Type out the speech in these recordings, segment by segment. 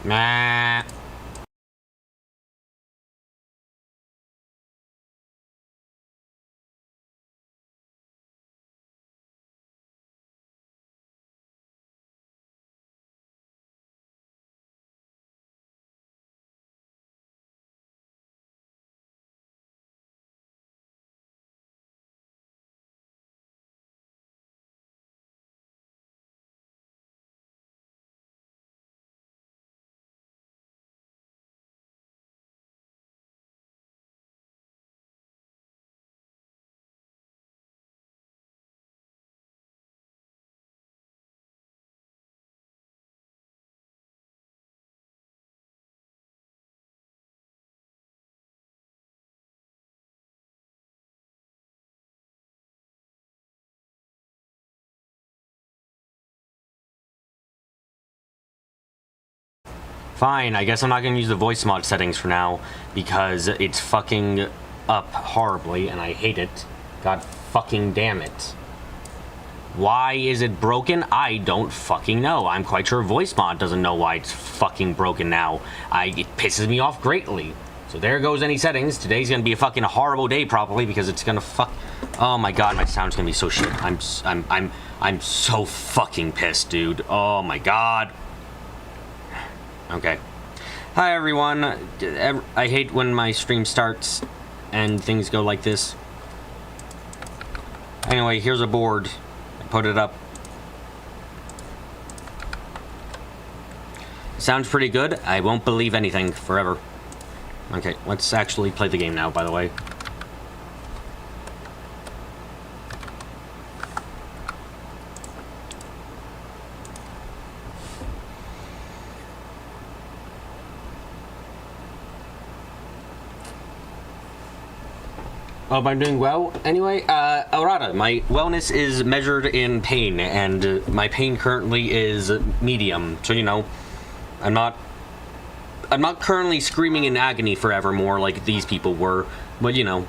Nah. Fine, I guess I'm not gonna use the voice mod settings for now, because it's fucking up horribly, and I hate it. God fucking damn it. Why is it broken? I don't fucking know. I'm quite sure voice mod doesn't know why it's fucking broken now. It pisses me off greatly. So there goes any settings. Today's gonna be a fucking horrible day probably, because it's gonna fuck... Oh my god, my sound's gonna be so shit. I'm so fucking pissed, dude. Oh my god. Okay. Hi everyone. I hate when my stream starts and things go like this. Anyway, here's a board. I put it up. Sounds pretty good. I won't believe anything forever. Okay, let's actually play the game now, by the way. Oh, I'm doing well. Anyway, Alrata, my wellness is measured in pain, and my pain currently is medium. So, you know, I'm not currently screaming in agony forevermore like these people were, but, you know,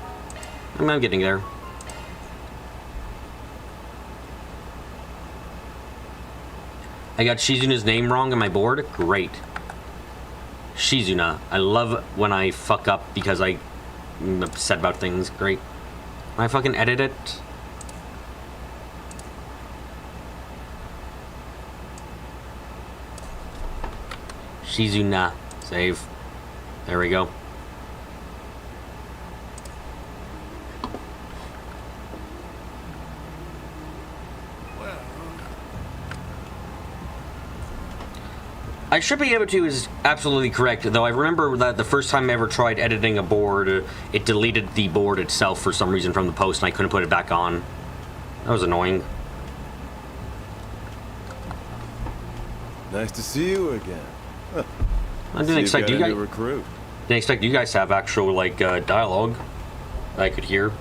I'm getting there. I got Shizuna's name wrong on my board? Great. Shizuna. I love when I fuck up because I'm upset about things. Great. Can I fucking edit it? Shizuna. Save. There we go. I should be able to is absolutely correct, though I remember that the first time I ever tried editing a board, it deleted the board itself for some reason from the post, and I couldn't put it back on. That was annoying. Nice to see you again. I didn't expect you guys. Recruit. Didn't expect you guys to have actual like dialogue that I could hear.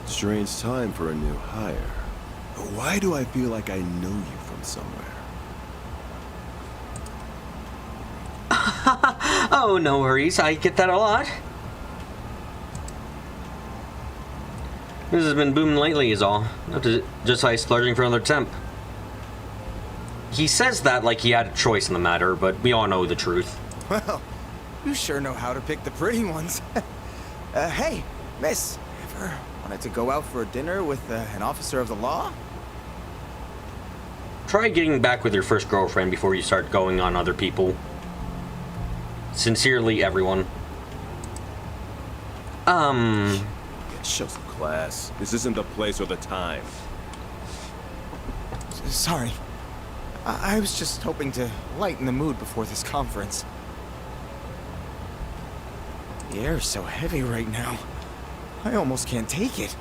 Strange time for a new hire. Why do I feel like I know you from somewhere? Oh, no worries. I get that a lot. This has been booming lately is all. Not to justify splurging for another temp. He says that like he had a choice in the matter, but we all know the truth. Well, you sure know how to pick the pretty ones. Hey, miss, ever wanted to go out for a dinner with an officer of the law? Try getting back with your first girlfriend before you start going on other people. Sincerely, everyone. Show some class. This isn't the place or the time. Sorry. I was just hoping to lighten the mood before this conference. The air's so heavy right now. I almost can't take it.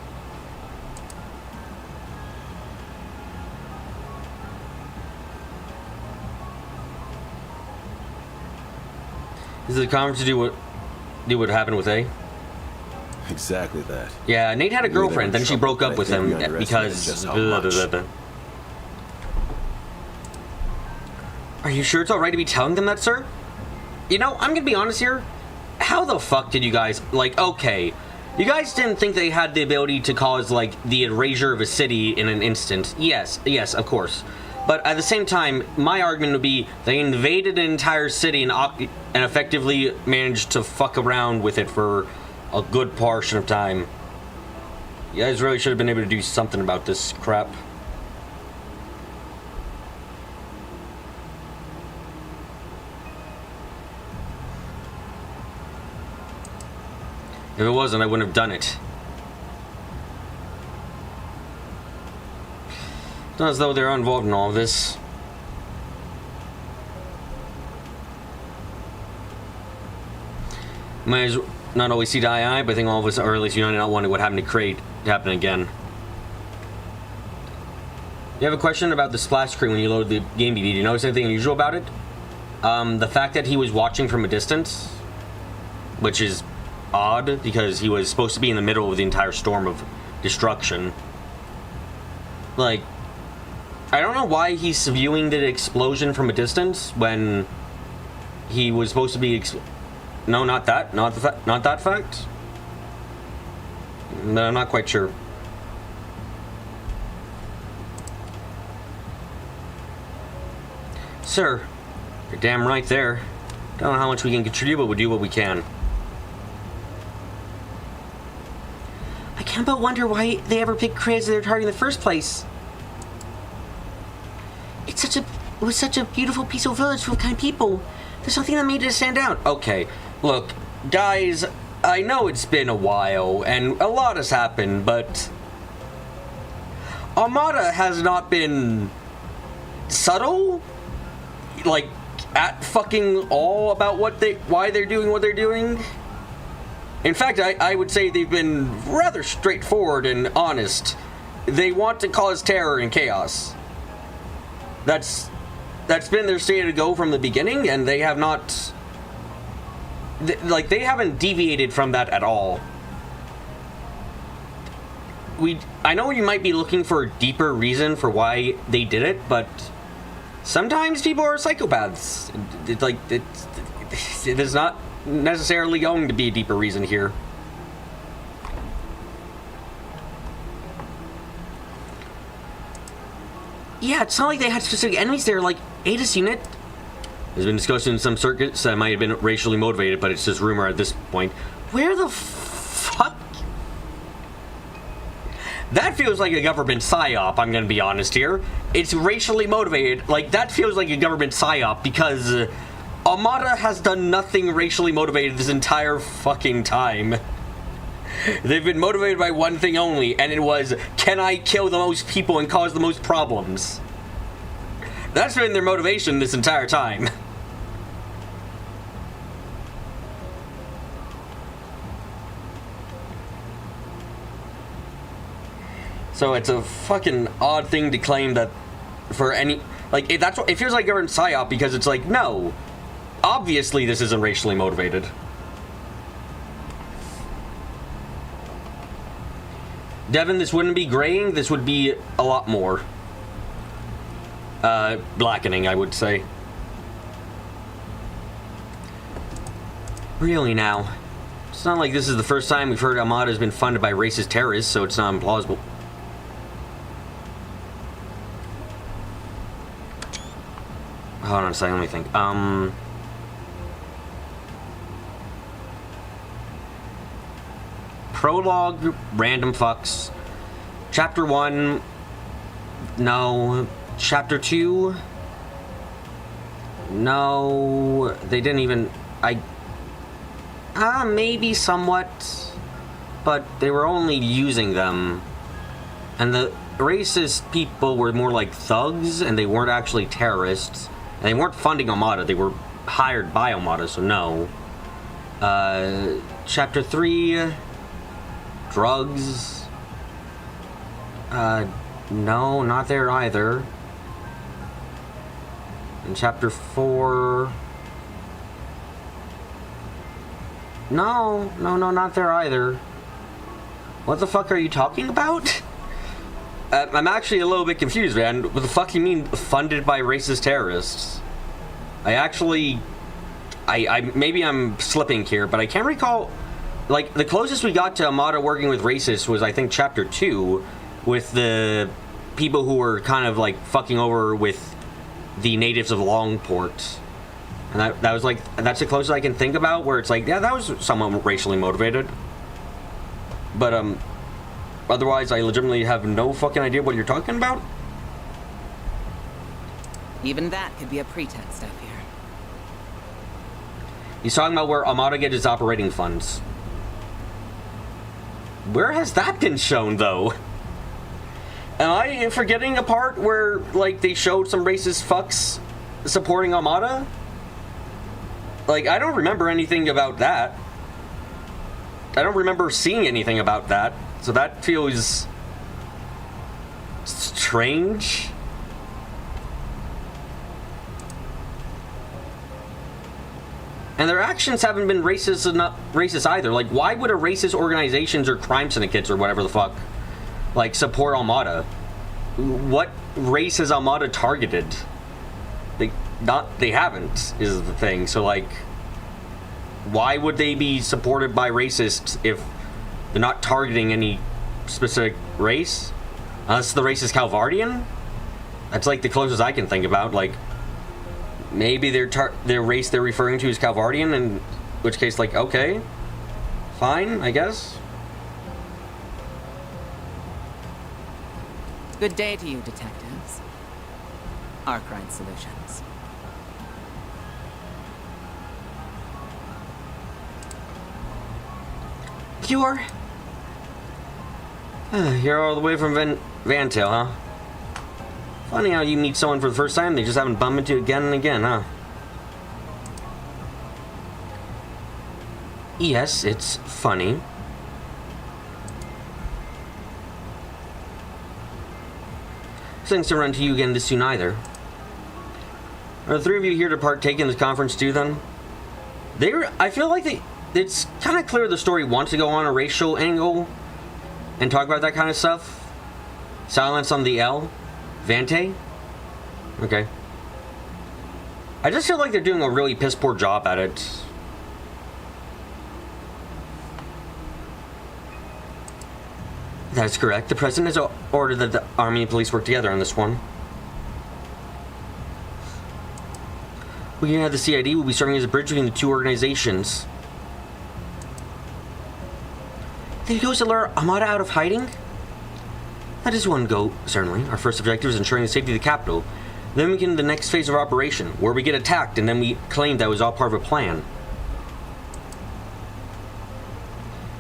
Is the conference to do what happened with A? Exactly that. Yeah, Nate had a girlfriend, then she broke up with him because... Are you sure it's alright to be telling them that, sir? You know, I'm gonna be honest here. How the fuck did you guys... Like, okay. You guys didn't think they had the ability to cause, like, the erasure of a city in an instant. Yes, of course. But at the same time, my argument would be they invaded an entire city and effectively managed to fuck around with it for a good portion of time. You guys really should have been able to do something about this crap. If it wasn't, I wouldn't have done it. It's not as though they're involved in all of this. Might as not always see eye to eye, but I think all of us are at least united not wanting what happened to Crate to happen again. You have a question about the splash screen when you load the game DVD. Did you notice anything unusual about it? The fact that he was watching from a distance, which is odd because he was supposed to be in the middle of the entire storm of destruction. Like, I don't know why he's viewing the explosion from a distance when he was supposed to be. No, not that. Not that fact. No, I'm not quite sure. Sir, you're damn right there. Don't know how much we can contribute, but we'll do what we can. I can't but wonder why they ever picked Chris as their target in the first place. It was such a beautiful, peaceful village full of kind people. There's something that made it stand out. Okay, look, guys, I know it's been a while and a lot has happened, but Armada has not been subtle, like, at fucking all about why they're doing what they're doing. In fact, I would say they've been rather straightforward and honest. They want to cause terror and chaos. That's been their state to go from the beginning, and they have not... they haven't deviated from that at all. I know you might be looking for a deeper reason for why they did it, but sometimes people are psychopaths. There's not necessarily going to be a deeper reason here. Yeah, it's not like they had specific enemies there, like Ada's unit. There's been discussion in some circuits that might have been racially motivated, but it's just rumor at this point. Where the fuck? That feels like a government psyop, I'm gonna be honest here. It's racially motivated. Like, that feels like a government psyop because Armada has done nothing racially motivated this entire fucking time. They've been motivated by one thing only, and it was, can I kill the most people and cause the most problems? That's been their motivation this entire time. So it's a fucking odd thing to claim that for any, like, that's what it feels like you're in psyop, because it's like, no, obviously this isn't racially motivated. Devin, this wouldn't be graying, this would be a lot more blackening, I would say. Really now, it's not like this is the first time we've heard Armada has been funded by racist terrorists, so it's not implausible. Hold on a second, let me think. Prologue, random fucks. Chapter 1, no. Chapter 2, no. They didn't even, maybe somewhat, but they were only using them. And the racist people were more like thugs, and they weren't actually terrorists. And they weren't funding Armada, they were hired by Armada, so no. Chapter 3, drugs. No, not there either. And chapter 4... No, not there either. What the fuck are you talking about? I'm actually a little bit confused, man. What the fuck do you mean funded by racist terrorists? I maybe I'm slipping here, but I can't recall. Like, the closest we got to Armada working with racists was, I think, chapter 2, with the people who were kind of like fucking over with the natives of Longport. And that was like, that's the closest I can think about where it's like, yeah, that was somewhat racially motivated. But, otherwise, I legitimately have no fucking idea what you're talking about. Even that could be a pretext, I fear. He's talking about where Armada gets its operating funds. Where has that been shown, though? Am I forgetting a part where, like, they showed some racist fucks supporting Armada? Like, I don't remember anything about that. I don't remember seeing anything about that. So that feels strange. And their actions haven't been racist either. Like, why would a racist organizations or crime syndicates or whatever the fuck, like, support Armada? What race has Armada targeted? They haven't, is the thing. So, like, why would they be supported by racists if they're not targeting any specific race? Unless the race is Calvardian? That's, like, the closest I can think about. Like, maybe their race they're referring to is Calvardian, in which case, like, okay, fine, I guess. Good day to you, detectives. Arkwright Solutions. You're all the way from Vantail, huh? Funny how you meet someone for the first time, they just haven't bumped into again and again, huh? Yes, it's funny. Thanks to run to you again this soon either. Are the three of you here to partake in this conference too, then? I feel like it's kind of clear the story wants to go on a racial angle and talk about that kind of stuff. Silence on the L. Vante? Okay. I just feel like they're doing a really piss poor job at it. That's correct. The president has ordered that the army and police work together on this one. We can have the CID will be serving as a bridge between the two organizations. Think he goes to lure Armada out of hiding? That is one go, certainly. Our first objective is ensuring the safety of the capital. Then we get into the next phase of operation, where we get attacked, and then we claim that was all part of a plan.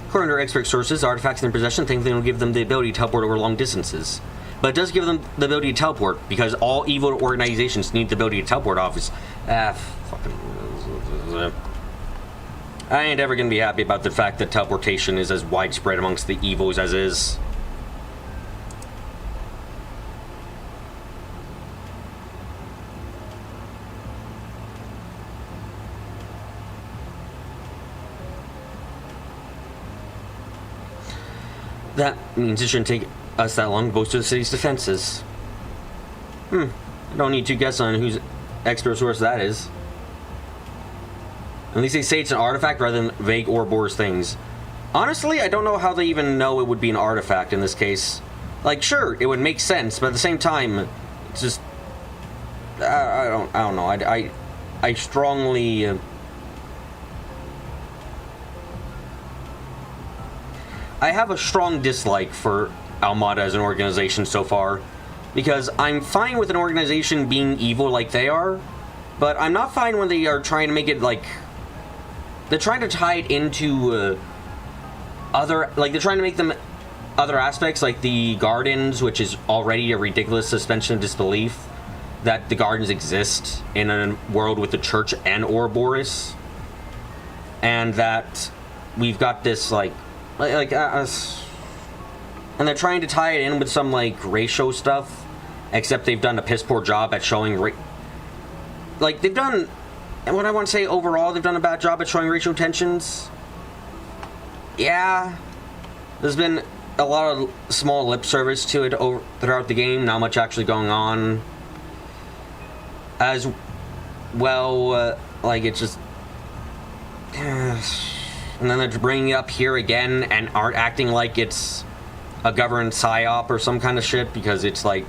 According to our expert sources, artifacts in their possession thankfully will give them the ability to teleport over long distances. But it does give them the ability to teleport, because all evil organizations need the ability to teleport office. I ain't ever gonna be happy about the fact that teleportation is as widespread amongst the evils as is. That means it shouldn't take us that long to boost the city's defenses. I don't need to guess on whose expert source that is. At least they say it's an artifact rather than vague Ouroboros things. Honestly, I don't know how they even know it would be an artifact in this case. Like, sure, it would make sense, but at the same time, it's just... I don't know. I strongly... I have a strong dislike for Almada as an organization so far, because I'm fine with an organization being evil like they are, but I'm not fine when they are trying to make it like... They're trying to tie it into other... Like, they're trying to make them other aspects, like the Gardens, which is already a ridiculous suspension of disbelief, that the Gardens exist in a world with the Church and Ouroboros, and that we've got this, and they're trying to tie it in with some, like, racial stuff, except they've done a piss poor job at showing, like, they've done, and what I want to say overall, they've done a bad job at showing racial tensions. Yeah, there's been a lot of small lip service to it throughout the game, not much actually going on. As well, like, it's just... And then they're bringing it up here again and aren't acting like it's a government psyop or some kind of shit, because it's like,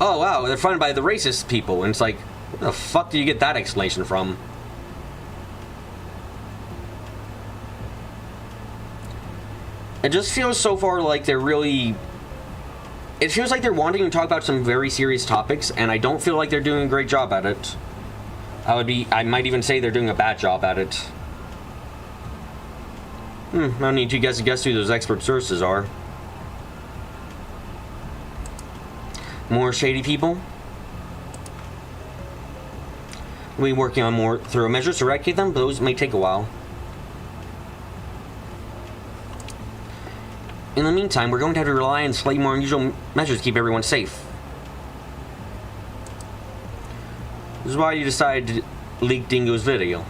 oh wow, they're funded by the racist people, and it's like, where the fuck do you get that explanation from? It just feels so far like they're really... It feels like they're wanting to talk about some very serious topics, and I don't feel like they're doing a great job at it. I might even say they're doing a bad job at it. I don't need you guys to guess who those expert sources are. More shady people? We'll be working on more thorough measures to eradicate them, but those may take a while. In the meantime, we're going to have to rely on slightly more unusual measures to keep everyone safe. This is why you decided to leak Dingo's video.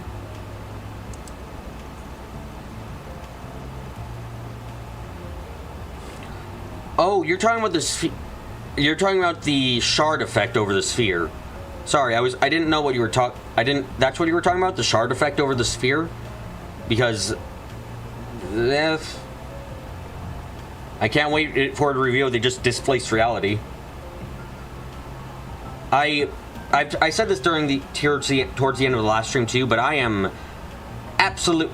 Oh, you're talking about the you're talking about the shard effect over the sphere. Sorry, I didn't know what you were that's what you were talking about, the shard effect over the sphere? Because I can't wait for it to reveal they just displaced reality. I said this during towards the end of the last stream too, but I am absolute.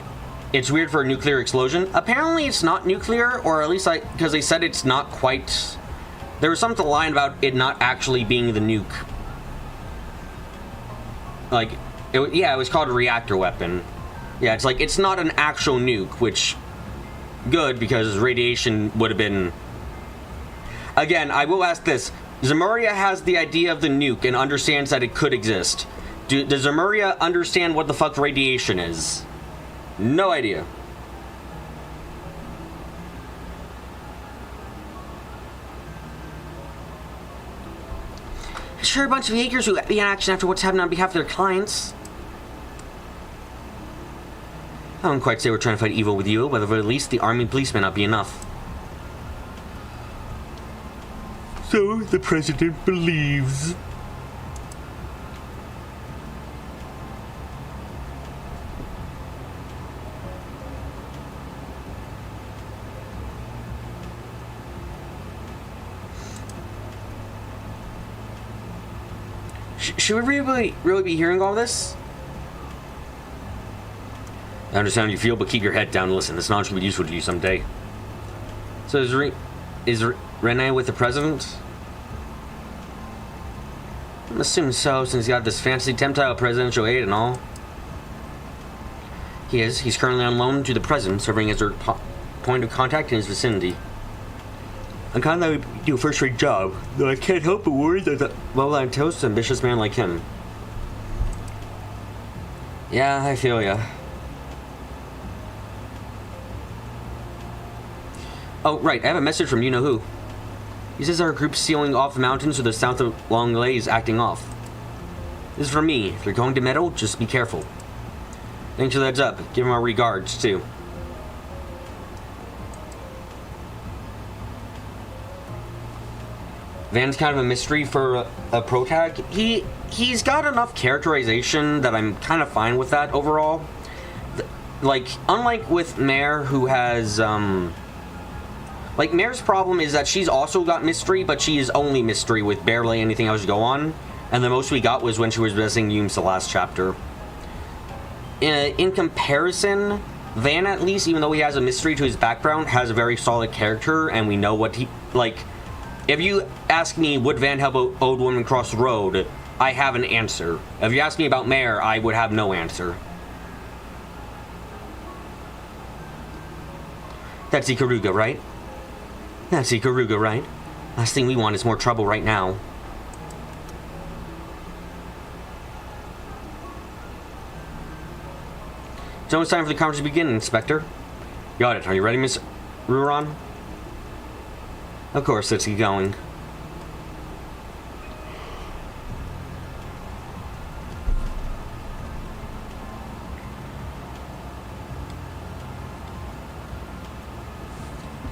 It's weird for a nuclear explosion. Apparently, it's not nuclear, or at least because they said it's not quite. There was something line about it not actually being the nuke. Like, it was called a reactor weapon. Yeah, it's like it's not an actual nuke, which good because radiation would have been. Again, I will ask this. Zemuria has the idea of the nuke and understands that it could exist. Does Zemuria understand what the fuck radiation is? No idea. Sure, a bunch of Jaegers who be in action after what's happened on behalf of their clients. I wouldn't quite say we're trying to fight evil with you, but at least the army and police may not be enough. So the president believes. Should we really be hearing all this? I understand how you feel, but keep your head down and listen. This knowledge will be useful to you someday. So Is Rene with the president? I'm assuming so, since he's got this fancy Temptile presidential aid and all. He is. He's currently on loan to the president, serving as her point of contact in his vicinity. I'm kind of glad we do a first-rate job, though I can't help but worry that the well-lined toast, ambitious man like him. Yeah, I feel ya. Oh, right, I have a message from you-know-who. He says our group's sealing off the mountains to the south of Longley is acting off. This is from me. If you're going to meddle, just be careful. Thanks for the heads up. Give him our regards, too. Van's kind of a mystery for a protag. He's got enough characterization that I'm kind of fine with that overall. Like, unlike with Mare, who has, like, Mare's problem is that she's also got mystery, but she is only mystery with barely anything else to go on. And the most we got was when she was visiting Yumes the last chapter. In comparison, Van, at least, even though he has a mystery to his background, has a very solid character, and we know what he, like... If you ask me, would Van help an old woman cross the road, I have an answer. If you ask me about Mare, I would have no answer. That's Ikaruga, right? That's Ikaruga, right? Last thing we want is more trouble right now. It's almost time for the conference to begin, Inspector. Got it. Are you ready, Miss Ruron? Of course, let's get going. You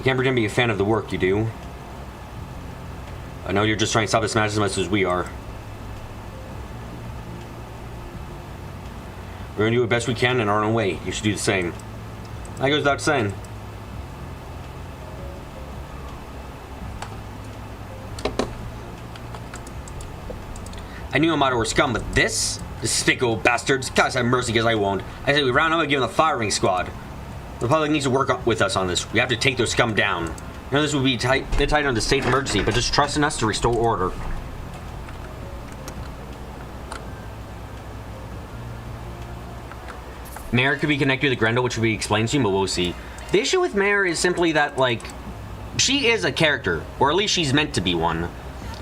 can't pretend to be a fan of the work you do. I know you're just trying to stop this match as much as we are. We're going to do the best we can in our own way. You should do the same. That goes without saying. I knew Amato were scum, but this? Despicable bastards. Gosh, have mercy, because I won't. I say we round up and give them the firing squad. The Republic needs to work with us on this. We have to take those scum down. I know this would be tight on the state emergency, but just trust in us to restore order. Mare could be connected to Grendel, which would be explained to you, but we'll see. The issue with Mare is simply that, like, she is a character, or at least she's meant to be one.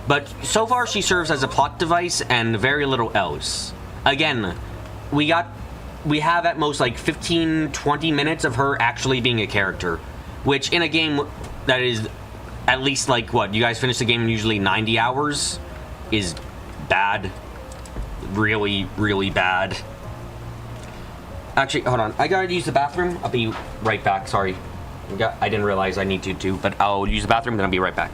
But so far she serves as a plot device and very little else. Again, we have at most like 15-20 minutes of her actually being a character, which in a game that is at least like, what, you guys finish the game in usually 90 hours is bad. Really, really bad. Actually, hold on, I gotta use the bathroom. I'll be right back. Sorry, I didn't realize I need to too, but I'll use the bathroom, then I'll be right back.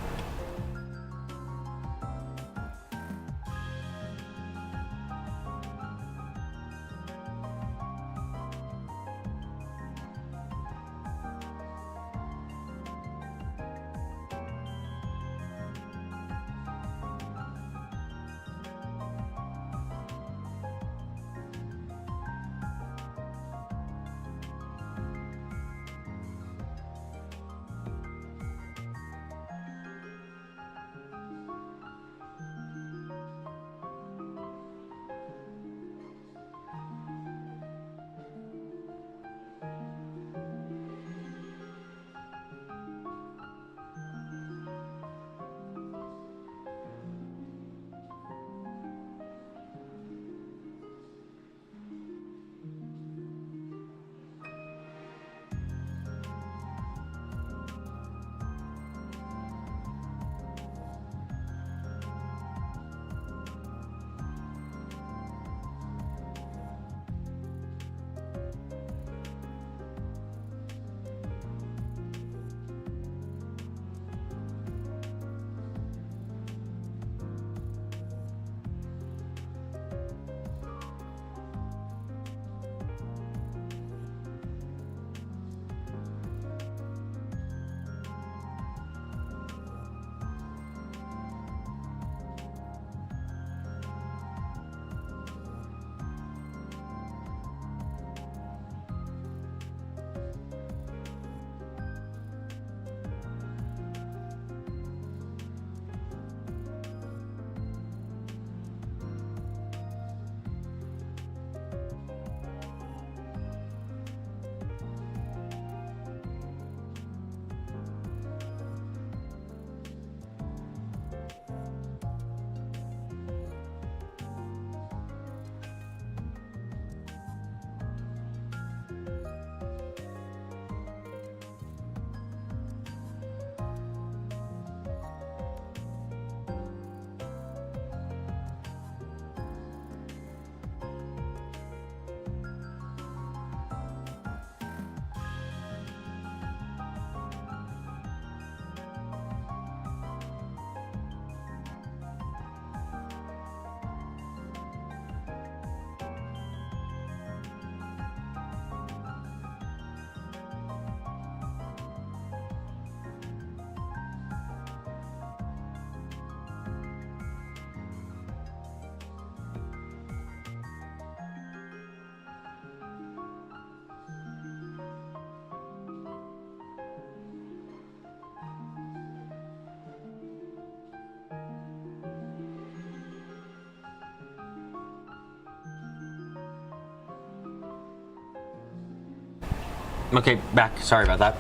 Okay, back. Sorry about that.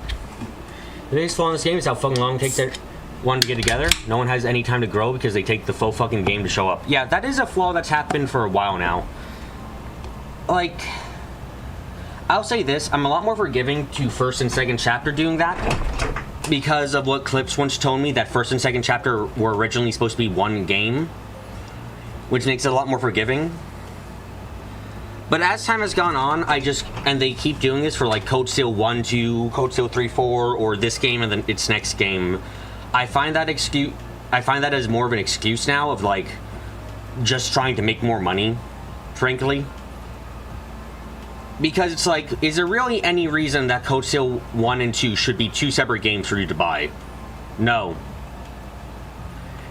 The biggest flaw in this game is how fucking long it takes one to get together. No one has any time to grow because they take the full fucking game to show up. Yeah, that is a flaw that's happened for a while now. Like, I'll say this, I'm a lot more forgiving to first and second chapter doing that because of what Clips once told me, that first and second chapter were originally supposed to be one game, which makes it a lot more forgiving. But as time has gone on, and they keep doing this for like Code Steel 1, 2, Code Steel 3, 4, or this game and then its next game, I find that as more of an excuse now of like just trying to make more money, frankly. Because it's like, is there really any reason that Code Steel 1 and 2 should be two separate games for you to buy? No.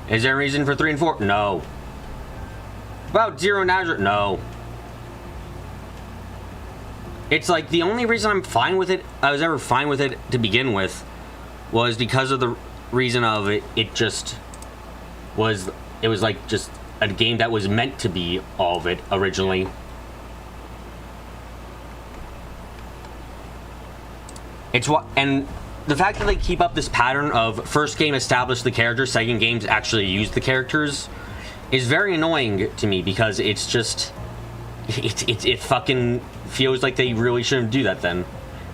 Is there a reason for 3 and 4? No. About Zero Nazareth? No. It's like the only reason I was ever fine with it to begin with was because of the reason of it was like just a game that was meant to be all of it originally. And the fact that they keep up this pattern of first game established the characters, second games actually use the characters is very annoying to me because it's just it fucking feels like they really shouldn't do that then.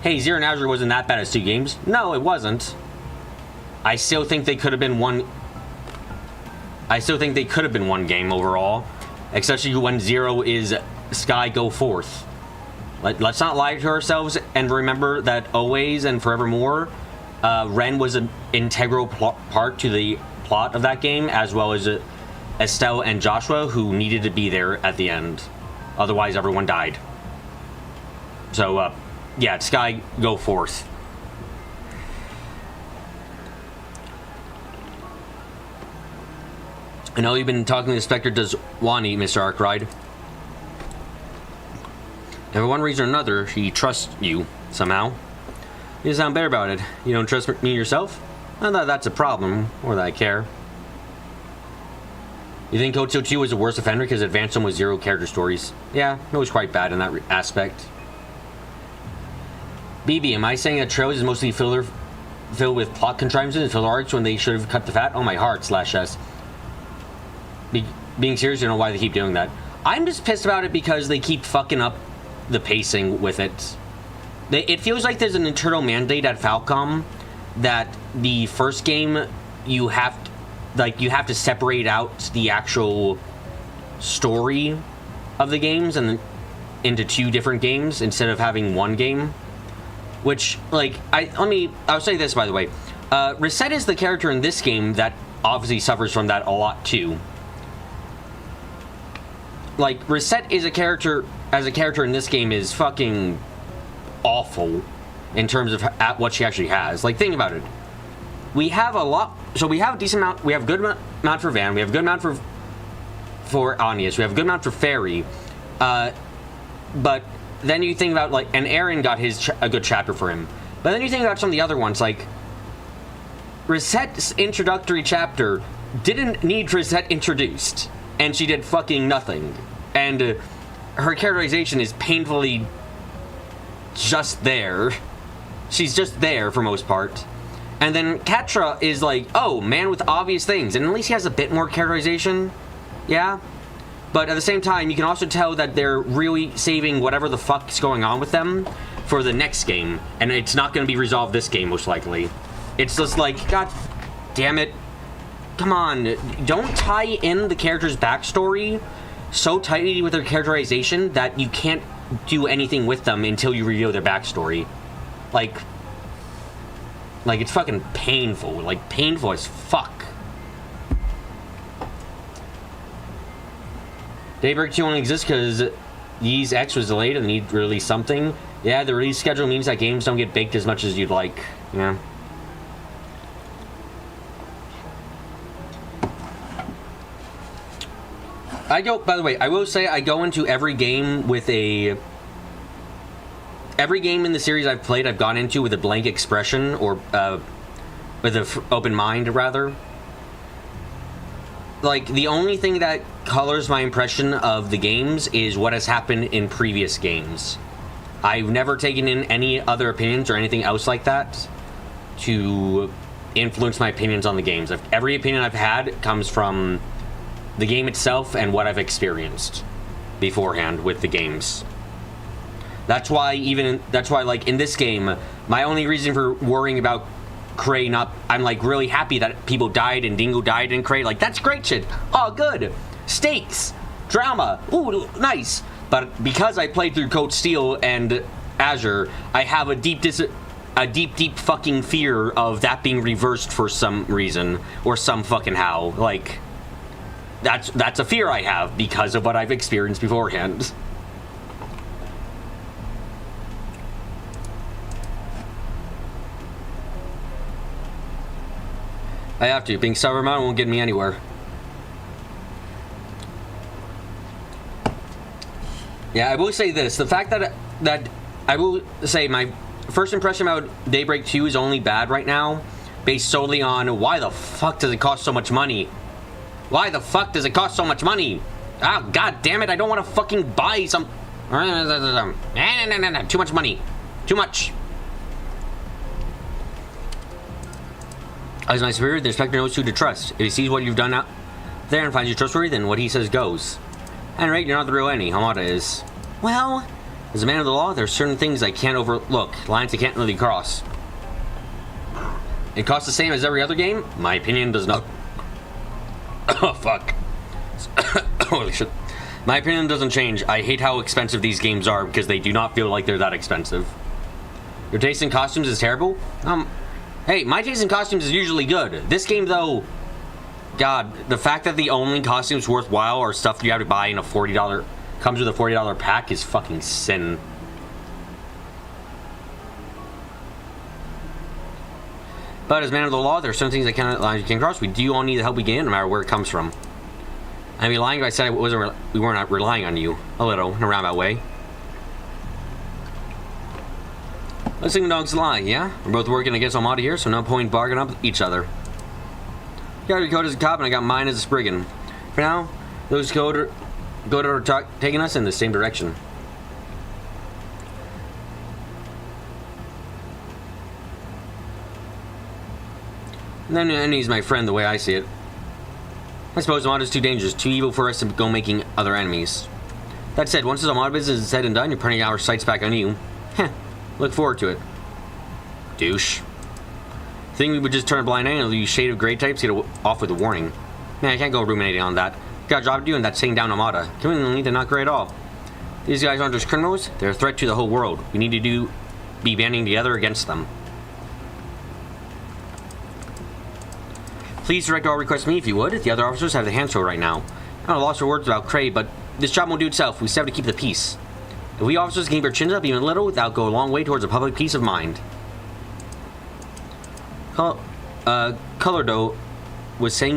Hey, Zero Nazareth wasn't that bad as 2 games. No, it wasn't. I still think they could have been one game overall, especially when Zero is Sky Go Forth. Let's not lie to ourselves and remember that always and forevermore, Ren was an integral part to the plot of that game, as well as Estelle and Joshua, who needed to be there at the end. Otherwise, everyone died. So, yeah, Sky Go Forth. I know you've been talking to Spectre Does Wani, Mr. Arkride. And for one reason or another, he trusts you, somehow. You sound better about it. You don't trust me yourself? Not that that's a problem, or that I care. You think Code Steel 2 was a worse offender because Advanced One was 0 character stories? Yeah, it was quite bad in that aspect. BB, am I saying that Trails is mostly filled with plot contrivances and filler arcs when they should have cut the fat? Oh my heart, /s. Being serious, I don't know why they keep doing that. I'm just pissed about it because they keep fucking up the pacing with it. It feels like there's an internal mandate at Falcom that the first game you have to separate out the actual story of the games and into 2 different games instead of having one game. Which, like, I'll say this, by the way. Reset is the character in this game that obviously suffers from that a lot too. Like, Reset is a character in this game is fucking awful in terms of what she actually has. Like, think about it. We have a decent amount, we have a good amount for Van, we have a good amount for Anius, we have a good amount for Fairy, but then you think about, like, and Aaron got a good chapter for him, but then you think about some of the other ones, like, Reset's introductory chapter didn't need Reset introduced, and she did fucking nothing, and her characterization is painfully just there. She's just there for most part. And then Catra is like, oh, man with obvious things. And at least he has a bit more characterization. Yeah. But at the same time, you can also tell that they're really saving whatever the fuck's going on with them for the next game. And it's not going to be resolved this game, most likely. It's just like, god damn it. Come on. Don't tie in the character's backstory so tightly with their characterization that you can't do anything with them until you reveal their backstory. Like, it's fucking painful. Like, painful as fuck. Daybreak 2 only exists because Yee's X was delayed and they need to release something. Yeah, the release schedule means that games don't get baked as much as you'd like. Yeah. By the way, I will say I go into every game with every game in the series I've played, I've gone into with a blank expression, or with an open mind, rather. Like, the only thing that colors my impression of the games is what has happened in previous games. I've never taken in any other opinions or anything else like that to influence my opinions on the games. Every opinion I've had comes from the game itself and what I've experienced beforehand with the games. That's why like in this game, my only reason for worrying about Cray I'm like really happy that people died and Dingo died in Cray. Like, that's great shit. Oh, good. Stakes. Drama. Ooh, nice. But because I played through Cold Steel and Azure, I have a deep fucking fear of that being reversed for some reason or some fucking how. Like, that's a fear I have because of what I've experienced beforehand. I have to. Being stubborn about it won't get me anywhere. Yeah, I will say this. The fact that I will say my first impression about Daybreak 2 is only bad right now, based solely on why the fuck does it cost so much money? Why the fuck does it cost so much money? Ah, god damn it, I don't want to fucking buy some... No, too much money. Too much. As my superior, the inspector knows who to trust. If he sees what you've done out there and finds you trustworthy, then what he says goes. At any rate, you're not the real enemy. Hamada is. Well, as a man of the law, there are certain things I can't overlook. Lines I can't really cross. It costs the same as every other game? My opinion does not. Oh, fuck. Holy shit. My opinion doesn't change. I hate how expensive these games are because they do not feel like they're that expensive. Your taste in costumes is terrible? Hey, my taste in costumes is usually good. This game, though, God, the fact that the only costumes worthwhile are stuff you have to buy in a $40, comes with a $40 pack is fucking sin. But as man of the law, there are some things that you can't cross. We do all need the help we get, no matter where it comes from. I'd be lying if I said we weren't relying on you. A little, in a roundabout way. Let's think dogs lie, yeah? We're both working against Almada here, so no point bargaining up each other. You got your code as a cop, and I got mine as a spriggan. For now, those code are taking us in the same direction. And then enemy's my friend, the way I see it. I suppose Almada's too dangerous, too evil for us to go making other enemies. That said, once this Almada business is said and done, you're putting our sights back on you. Heh. Look forward to it. Douche. Think we would just turn a blind eye and leave shade of gray types get off with a warning. Man, I can't go ruminating on that. Got a job to do, and that's taking down Almada. Conveniently, they're not great at all. These guys aren't just criminals, they're a threat to the whole world. We need to be banding together against them. Please direct all requests to me if you would. The other officers have the hand show right now. I don't know, lost for words about Cray, but this job won't do itself. We still have to keep the peace. If we officers can keep our chins up even a little, that'll go a long way towards a public peace of mind. Colorado was saying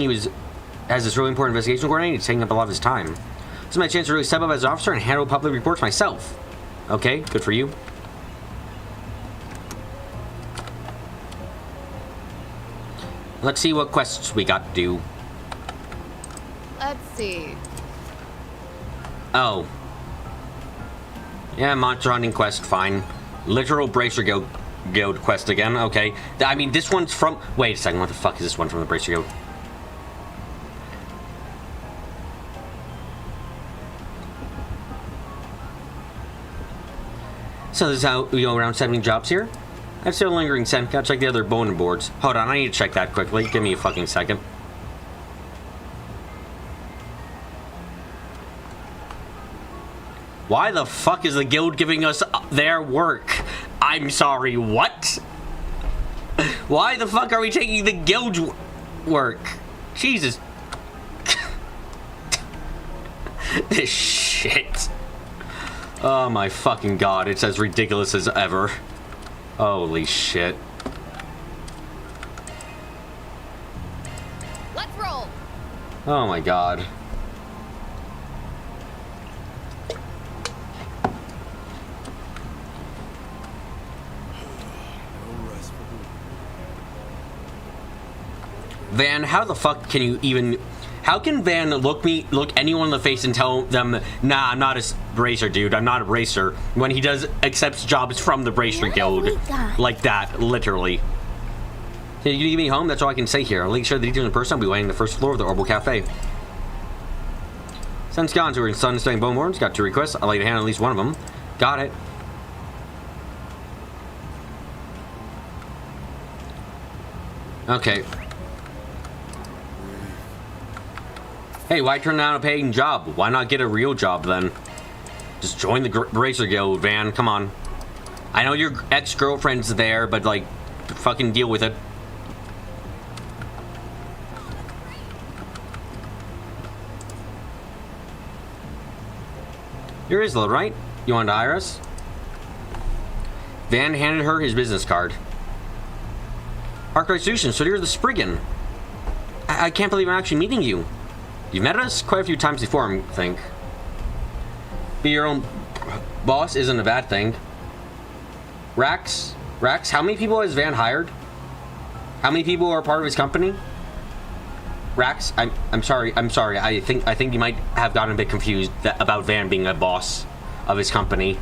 has this really important investigation coordinator. It's taking up a lot of his time. This is my chance to really step up as an officer and handle public reports myself. Okay, good for you. Let's see what quests we got to do. Let's see. Oh. Yeah, monster hunting quest, fine. Literal Bracer Guild quest again, okay. I mean, this one's from... Wait a second, what the fuck is this one from the Bracer Guild? So this is how we go around 70 jobs here. I have still a lingering scent. Gotta check the other boner boards. Hold on, I need to check that quickly. Give me a fucking second. Why the fuck is the guild giving us their work? I'm sorry, what? Why the fuck are we taking the guild work? Jesus. This shit. Oh my fucking god, it's as ridiculous as ever. Holy shit. Let's roll. Oh my god. Van, how the fuck can you even... How can Van look anyone in the face and tell them, nah, I'm not a bracer, dude. I'm not a bracer, when he accepts jobs from the Bracer Guild. Like that, literally. Can you give me home? That's all I can say here. I'll share the details in person. I'll be waiting on the first floor of the Orbital Cafe. Sun's gone, so we're in Sun studying Bowmorns. Got 2 requests. I'd like to handle at least one of them. Got it. Okay. Hey, why turn down a paying job? Why not get a real job then? Just join the Bracer Guild, Van. Come on. I know your ex-girlfriend's there, but like, fucking deal with it. You're Isla, right? You wanted to hire us? Van handed her his business card. Arkwright Solutions, so you're the Spriggan. I can't believe I'm actually meeting you. You've met us quite a few times before, I think. Be your own boss isn't a bad thing. Rax, how many people has Van hired? How many people are part of his company? Rax, I'm sorry. I think you might have gotten a bit confused about Van being a boss of his company.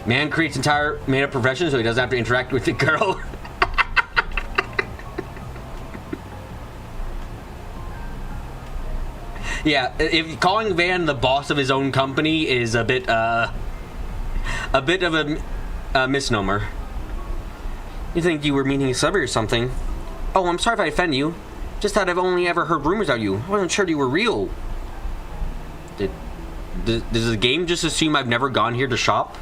Man creates entire made-up profession so he doesn't have to interact with the girl. Yeah, if calling Van the boss of his own company is a bit of a misnomer. You think you were meeting a celebrity or something? Oh, I'm sorry if I offend you. Just that I've only ever heard rumors about you. I wasn't sure you were real. Does the game just assume I've never gone here to shop?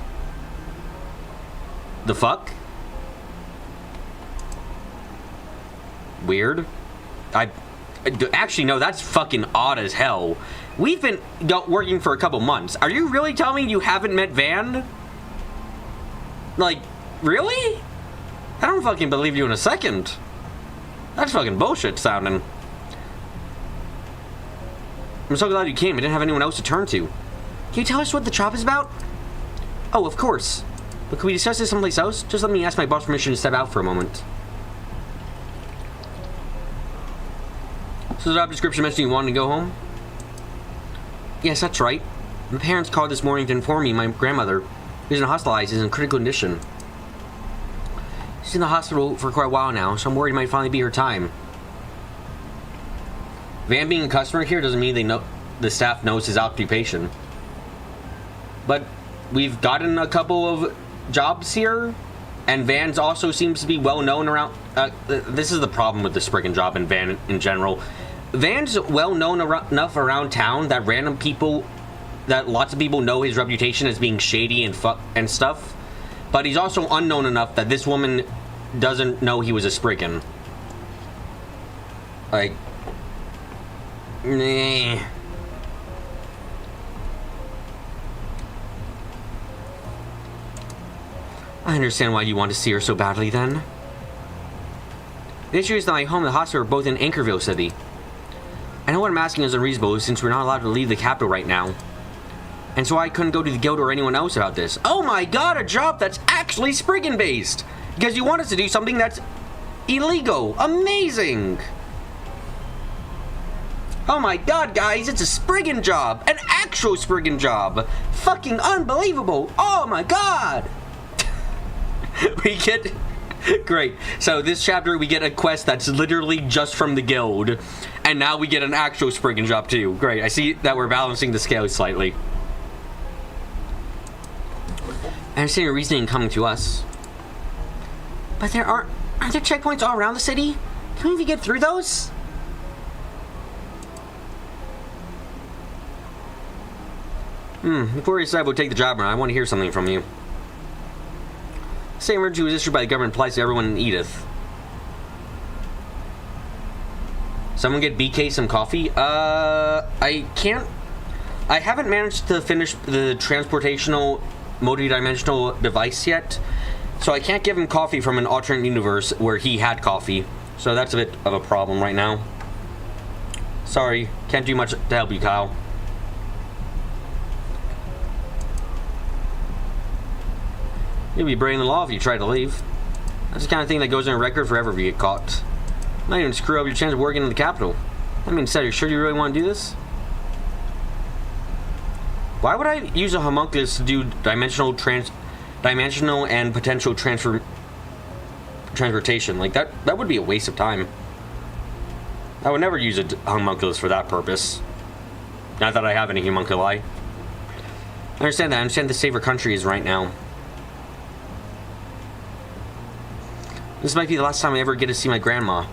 The fuck? Weird. Actually, no, that's fucking odd as hell. We've been working for a couple months. Are you really telling me you haven't met Van? Like, really? I don't fucking believe you in a second. That's fucking bullshit sounding. I'm so glad you came. I didn't have anyone else to turn to. Can you tell us what the job is about? Oh, of course. But can we discuss this someplace else? Just let me ask my boss permission to step out for a moment. So the job description mentioned you wanted to go home? Yes, that's right. My parents called this morning to inform me my grandmother, who's been hospitalized, is in critical condition. She's in the hospital for quite a while now, so I'm worried it might finally be her time. Van being a customer here doesn't mean the staff knows his occupation. But we've gotten a couple of jobs here, and Van's also seems to be well known around. This is the problem with the Spriggan job and Van in general. Van's well known enough around town that lots of people know his reputation as being shady and stuff. But he's also unknown enough that this woman doesn't know he was a Spriggan. Like, nah. I understand why you want to see her so badly, then. The issue is that my home and the hospital are both in Anchorville City. I know what I'm asking is unreasonable, since we're not allowed to leave the capital right now. And so I couldn't go to the guild or anyone else about this. Oh my god, a job that's actually Spriggan-based! Because you want us to do something that's illegal. Amazing! Oh my god, guys, it's a Spriggan job! An actual Spriggan job! Fucking unbelievable! Oh my god! We get... Great. So this chapter, we get a quest that's literally just from the guild. And now we get an actual Spriggan job, too. Great. I see that we're balancing the scales slightly. I understand your reasoning coming to us. But aren't there checkpoints all around the city? Can we even get through those? Before you decide we'll take the job around, I want to hear something from you. The same emergency was issued by the government applies to everyone in Edith. Someone get BK some coffee? I haven't managed to finish the transportational multi-dimensional device yet, so I can't give him coffee from an alternate universe where he had coffee. So that's a bit of a problem right now. Sorry, can't do much to help you, Kyle. You'll be breaking the law if you try to leave. That's the kind of thing that goes in a record forever if you get caught. Might even screw up your chance of working in the capital. I mean, Seth, you sure you really want to do this? Why would I use a homunculus to do dimensional and potential transportation? Like that would be a waste of time. I would never use a homunculus for that purpose. Not that I have any homunculi. I understand that. I understand the state our country is right now. This might be the last time I ever get to see my grandma.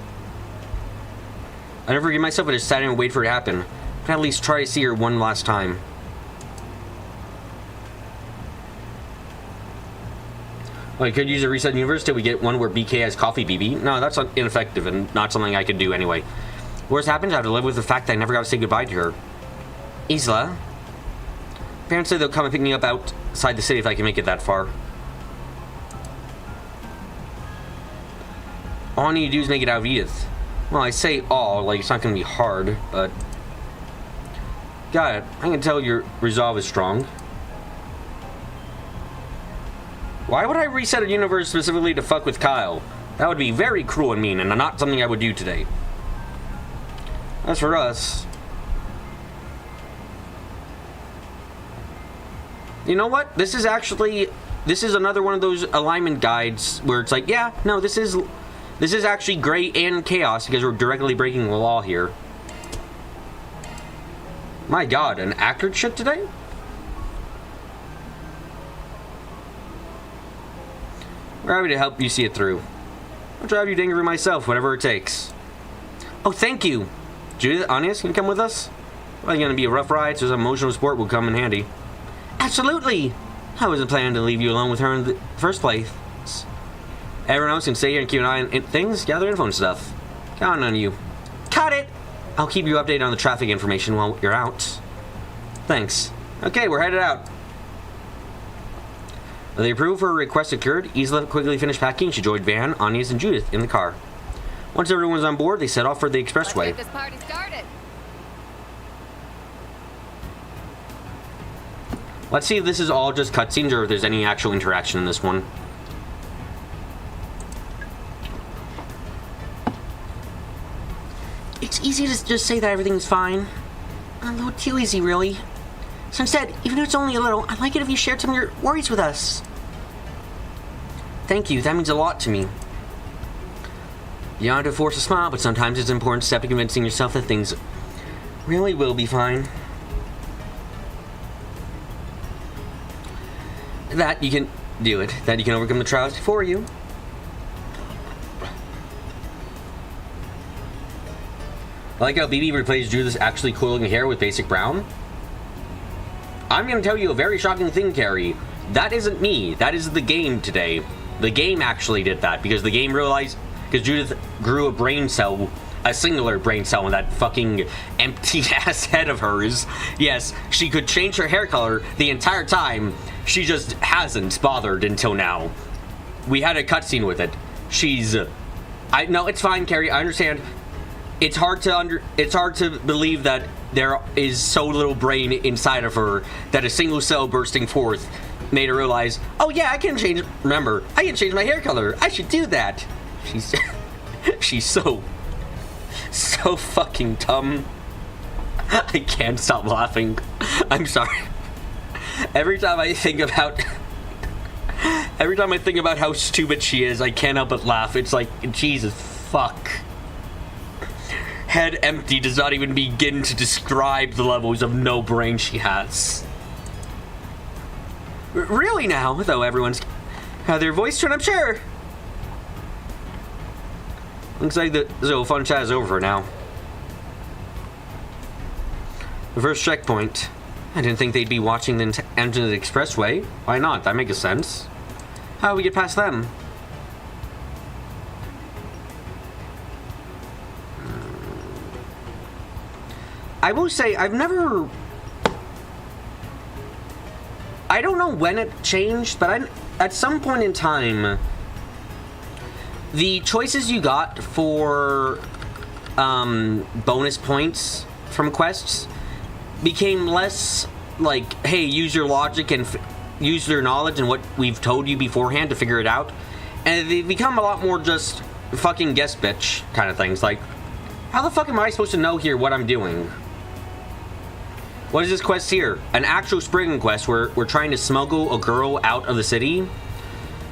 I never give myself a deciding and wait for it to happen. But at least try to see her one last time. Well, I could use a reset universe till we get one where BK has coffee BB. No, that's ineffective and not something I could do anyway. Worst happens, I have to live with the fact that I never got to say goodbye to her. Isla. Parents say they'll come and pick me up outside the city if I can make it that far. All I need to do is make it out of Edith. Well, I say all, like it's not going to be hard, but... Got it. I can tell your resolve is strong. Why would I reset a universe specifically to fuck with Kyle? That would be very cruel and mean, and not something I would do today. As for us... You know what? This is another one of those alignment guides where it's like, yeah, no, this is actually gray and chaos because we're directly breaking the law here. My god, an actor shit today? We're happy to help you see it through. I'll drive you to Dingery myself, whatever it takes. Oh, thank you! Judith, Anias, can you come with us? Probably gonna be a rough ride, so some emotional support will come in handy. Absolutely! I wasn't planning to leave you alone with her in the first place. Everyone else can stay here and keep an eye on things, gather info and stuff. Counting on you. Cut it! I'll keep you updated on the traffic information while you're out. Thanks. Okay, we're headed out. When the approval for her request occurred, Isla quickly finished packing. She joined Van, Anias, and Judith in the car. Once everyone was on board, they set off for the expressway. Let's get this party started. Let's see if this is all just cutscenes or if there's any actual interaction in this one. It's easy to just say that everything's fine. A little too easy, really. So instead, even if it's only a little, I'd like it if you shared some of your worries with us. Thank you, that means a lot to me. You don't have to force a smile, but sometimes it's an important step to convincing yourself that things really will be fine. That you can do it. That you can overcome the trials before you. I like how BB replaced Judith's actually coiling hair with basic brown. I'm going to tell you a very shocking thing, Carrie. That isn't me. That is the game today. The game actually did that because the game realized... Because Judith grew a brain cell, a singular brain cell in that fucking empty-ass head of hers. Yes, she could change her hair color the entire time. She just hasn't bothered until now. We had a cutscene with it. No, it's fine, Carrie. I understand. It's hard to believe that there is so little brain inside of her that a single cell bursting forth made her realize, oh yeah, I can change my hair color. I should do that. She's so fucking dumb. I can't stop laughing. I'm sorry. Every time I think about how stupid she is, I can't help but laugh. It's like, Jesus fuck. Head empty does not even begin to describe the levels of no brain she has. Really now, though everyone's had their voice turned, I'm sure. Looks like the fun chat is over for now. The first checkpoint. I didn't think they'd be watching the engine of the expressway. Why not? That makes sense. How do we get past them? I will say, I don't know when it changed, but at some point in time, the choices you got for bonus points from quests became less like, hey, use your logic and use your knowledge and what we've told you beforehand to figure it out. And they become a lot more just, fucking guest bitch kind of things. Like, how the fuck am I supposed to know here what I'm doing? What is this quest here? An actual spring quest where we're trying to smuggle a girl out of the city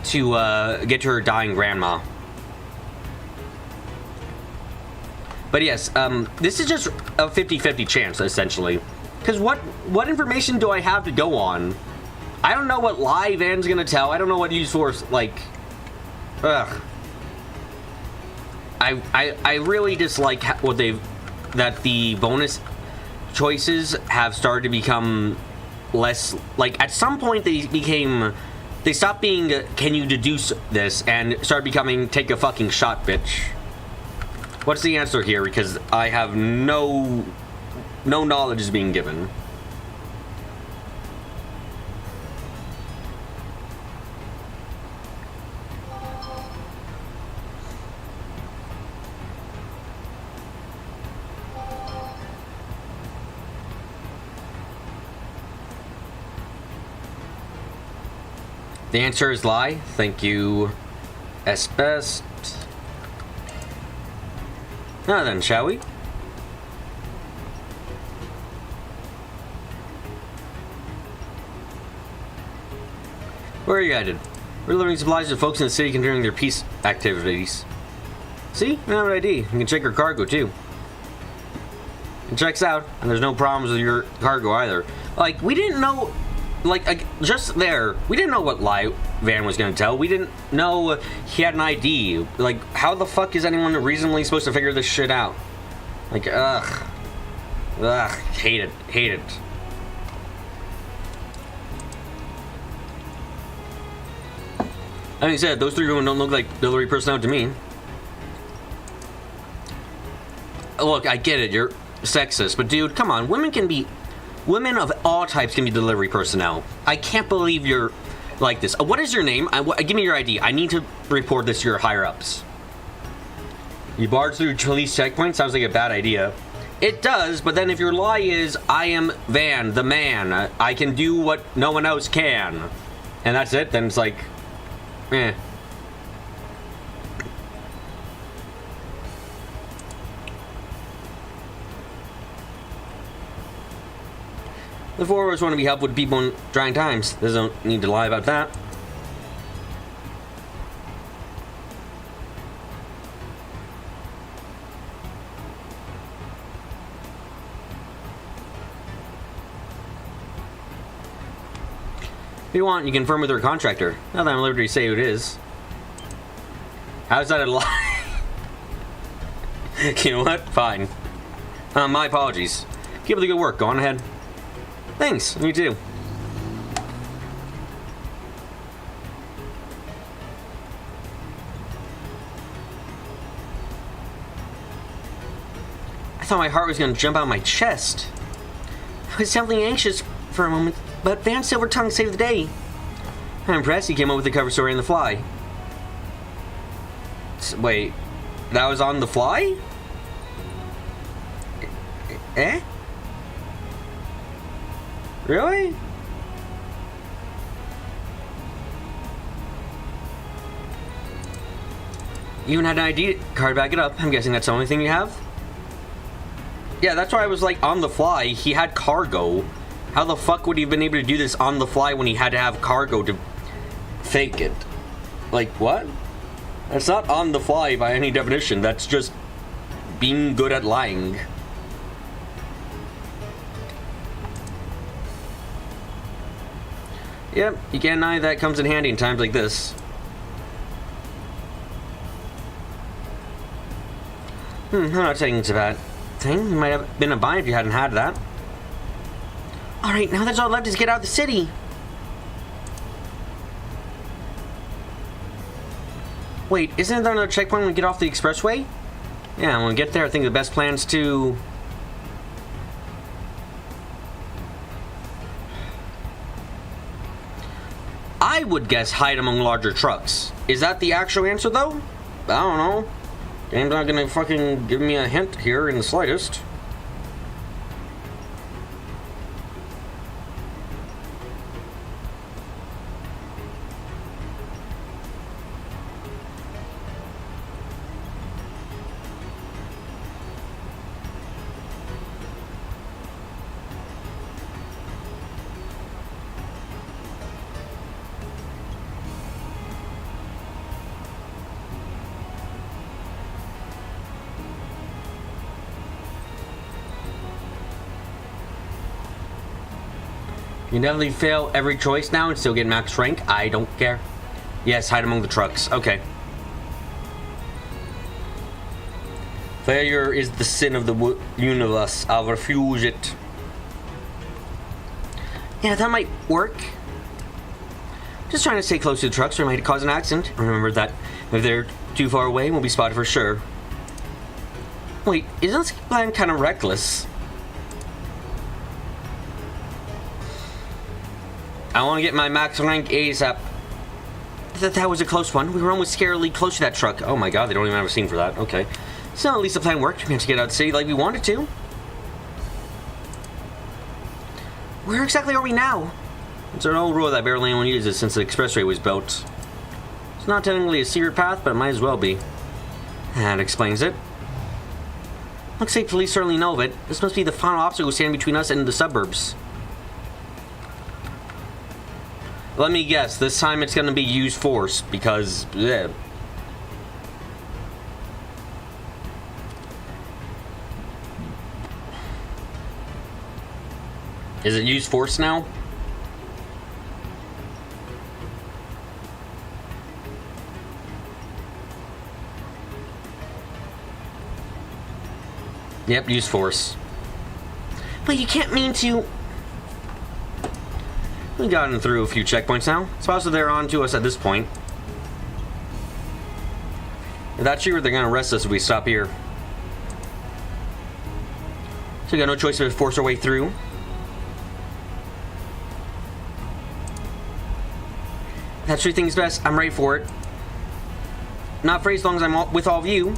to get to her dying grandma. But yes, this is just a 50-50 chance, essentially. Because what information do I have to go on? I don't know what lie Van's gonna tell. I don't know what use force, like... Ugh. I really dislike what they've... that the bonus choices have started to become less... Like, at some point they became... They stopped being, can you deduce this, and started becoming, take a fucking shot, bitch. What's the answer here? Because I have no knowledge is being given. The answer is lie. Thank you, Espest. Now then, shall we? Where are you headed? We're delivering supplies to folks in the city continuing their peace activities. See? You have an ID. You can check your cargo, too. It checks out, and there's no problems with your cargo either. Like, we didn't know... Like, just there, we didn't know what lie Van was gonna tell. We didn't know he had an ID. Like, how the fuck is anyone reasonably supposed to figure this shit out? Like, ugh. Ugh. Hate it. Hate it. That being said, those three women don't look like delivery personnel to me. Look, I get it, you're sexist, but dude, come on, women of all types can be delivery personnel. I can't believe you're like this. What is your name? Give me your ID. I need to report this to your higher-ups. You barge through police checkpoint? Sounds like a bad idea. It does, but then if your lie is, I am Van, the man, I can do what no one else can, and that's it, then it's like, eh. The forwards want to be helpful to people in trying times. There's no need to lie about that. If you want, you can confirm with our contractor. Now that I'm at liberty to say who it is. How's that a lie? You know what? Fine. My apologies. Keep up the good work. Go on ahead. Thanks, me too. I thought my heart was gonna jump out of my chest. I was definitely anxious for a moment, but Van Silvertongue saved the day. I'm impressed he came up with the cover story on the fly. Wait, that was on the fly? Eh? Really? You even had an ID card back it up. I'm guessing that's the only thing you have? Yeah, that's why I was like on the fly. He had cargo. How the fuck would he have been able to do this on the fly when he had to have cargo to fake it? Like, what? That's not on the fly by any definition. That's just being good at lying. Yep, you can't deny that comes in handy in times like this. I'm not saying it's a bad thing. You might have been a bind if you hadn't had that. Alright, now that's all left is get out of the city. Wait, isn't there another checkpoint when we get off the expressway? Yeah, when we get there, I think the best plan's to... I would guess hide among larger trucks. Is that the actual answer, though? I don't know. Game's not gonna fucking give me a hint here in the slightest. You definitely fail every choice now and still get max rank. I don't care. Yes, hide among the trucks. Okay. Failure is the sin of the universe. I'll refuse it. Yeah, that might work. Just trying to stay close to the trucks or might cause an accident. Remember that if they're too far away, we'll be spotted for sure. Wait, isn't this plan kind of reckless? I want to get my max rank ASAP. That was a close one. We were almost scarily close to that truck. Oh my god, they don't even have a scene for that. Okay. So at least the plan worked. We managed to get out of the city like we wanted to. Where exactly are we now? It's an old road that barely anyone uses since the expressway was built. It's not technically a secret path, but it might as well be. That explains it. Looks like police certainly know of it. This must be the final obstacle standing between us and the suburbs. Let me guess, this time it's going to be use force, because... yeah. Is it use force now? Yep, use force. But you can't mean to... We've gotten through a few checkpoints now. It's possible they're on to us at this point. If that's true, they're gonna arrest us if we stop here. So we got no choice but to force our way through. If that's what you think is best, I'm ready for it. Not afraid as long as I'm with all of you.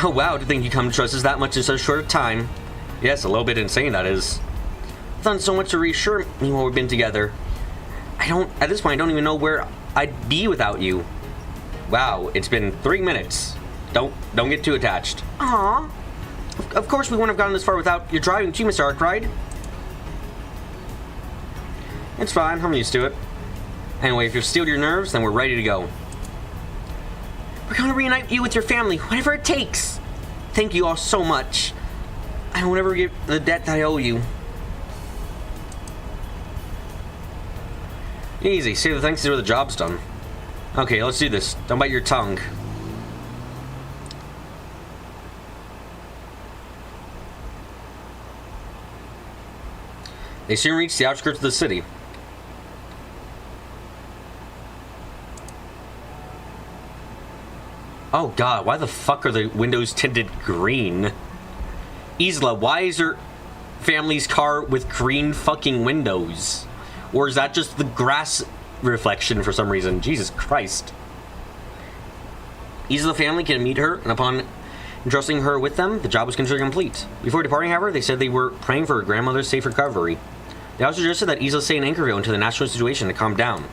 Oh wow, to think you come to trust us that much in such a short time. Yes, a little bit insane that is. I've done so much to reassure me while we've been together. At this point, I don't even know where I'd be without you. Wow, it's been 3 minutes. Don't get too attached. Aww. Of course we wouldn't have gotten this far without your driving too, Mr. Arkwright. It's fine, I'm used to it. Anyway, if you've steeled your nerves, then we're ready to go. We're gonna reunite you with your family, whatever it takes. Thank you all so much. I will never forget the debt that I owe you. Easy, say the thanks is where the job's done. Okay, let's do this. Don't bite your tongue. They soon reach the outskirts of the city. Oh god, why the fuck are the windows tinted green? Isla, why is your family's car with green fucking windows? Or is that just the grass reflection for some reason? Jesus Christ. Isla family can meet her, and upon entrusting her with them, the job was considered complete. Before departing, however, they said they were praying for her grandmother's safe recovery. They also suggested that Isla stay in Anchorville until the national situation to calm down.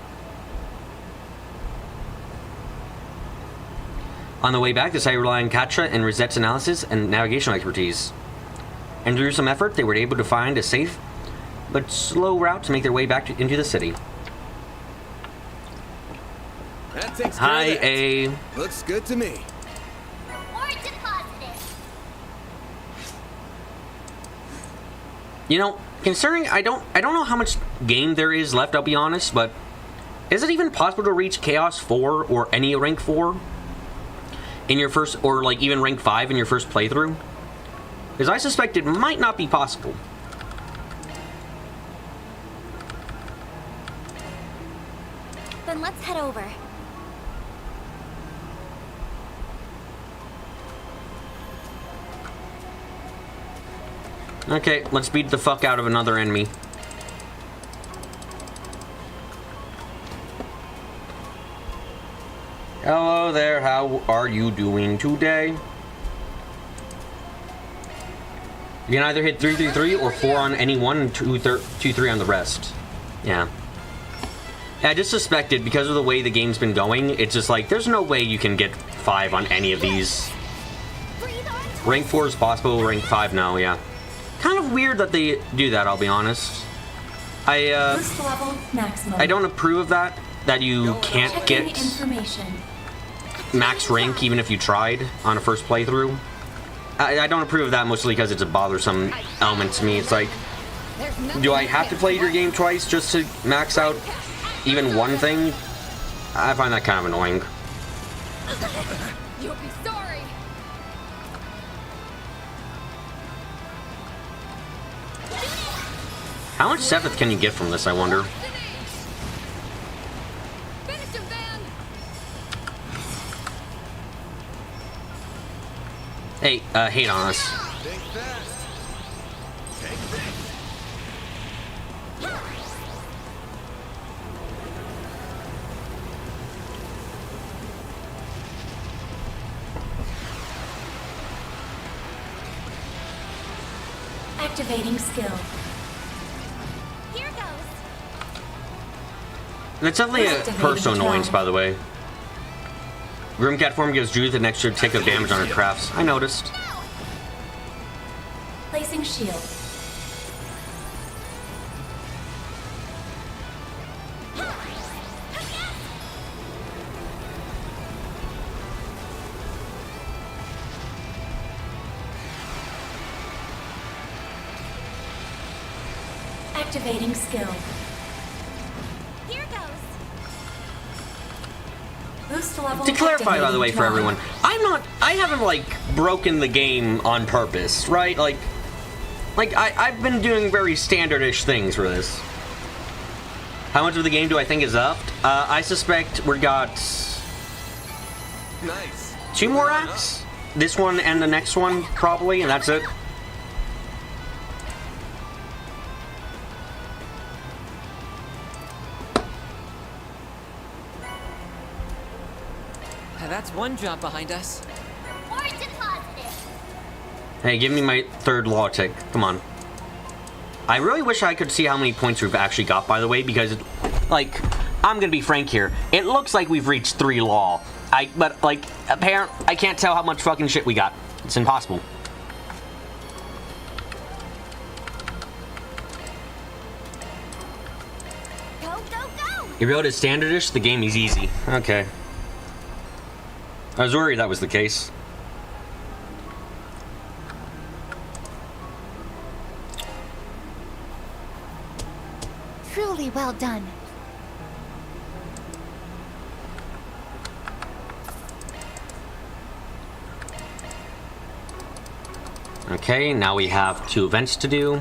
On the way back, they decided to rely on Katra and Rosette's analysis and navigational expertise. And through some effort, they were able to find a safe but slow route to make their way back into the city. That takes Hi, care of that. A. Looks good to me. Reward deposited. You know, considering I don't know how much game there is left, I'll be honest, but is it even possible to reach Chaos 4 or any rank 4 in your first, or like even rank 5 in your first playthrough? Because I suspect it might not be possible. Then let's head over. Okay, let's beat the fuck out of another enemy. Hello there, how are you doing today? You can either hit 333 or 4 on any one and 2-3 on the rest. Yeah. Yeah, I just suspected, because of the way the game's been going, it's just like, there's no way you can get 5 on any of these. Rank 4 is possible, rank 5 no, yeah. Kind of weird that they do that, I'll be honest. First level, maximum. I don't approve of that you can't Checking get information. max rank even if you tried on a first playthrough. I don't approve of that, mostly because it's a bothersome element to me. It's like, There's nothing Do I you have to can't play your do. game twice just to max out even one thing? I find that kind of annoying. You'll be sorry. How much Sepith can you get from this, I wonder? Finish him, Van. Hey, hate on us. Think fast. Take this. Activating skill. Here goes. That's definitely a Activating personal drive. annoyance, by the way. Grimcat form gives Judith an extra tick of damage on her crafts. I noticed. Placing shield. Activating skill. Here goes. Boost level. To clarify, by the way, activating for drive. everyone, I haven't, like, broken the game on purpose, right? Like I've been doing very standard-ish things for this. How much of the game do I think is up? I suspect we got Nice. 2 more acts? This one and the next one, probably, and that's it. That's one job behind us. More deposited. Hey, give me my 3rd law tick. Come on. I really wish I could see how many points we've actually got, by the way, because, like, I'm gonna be frank here. It looks like we've reached 3 law. But, like, I can't tell how much fucking shit we got. It's impossible. Go, go, go. If you go to standardish, the game is easy. Okay. I was worried that was the case. Truly well done. Okay, now we have 2 events to do.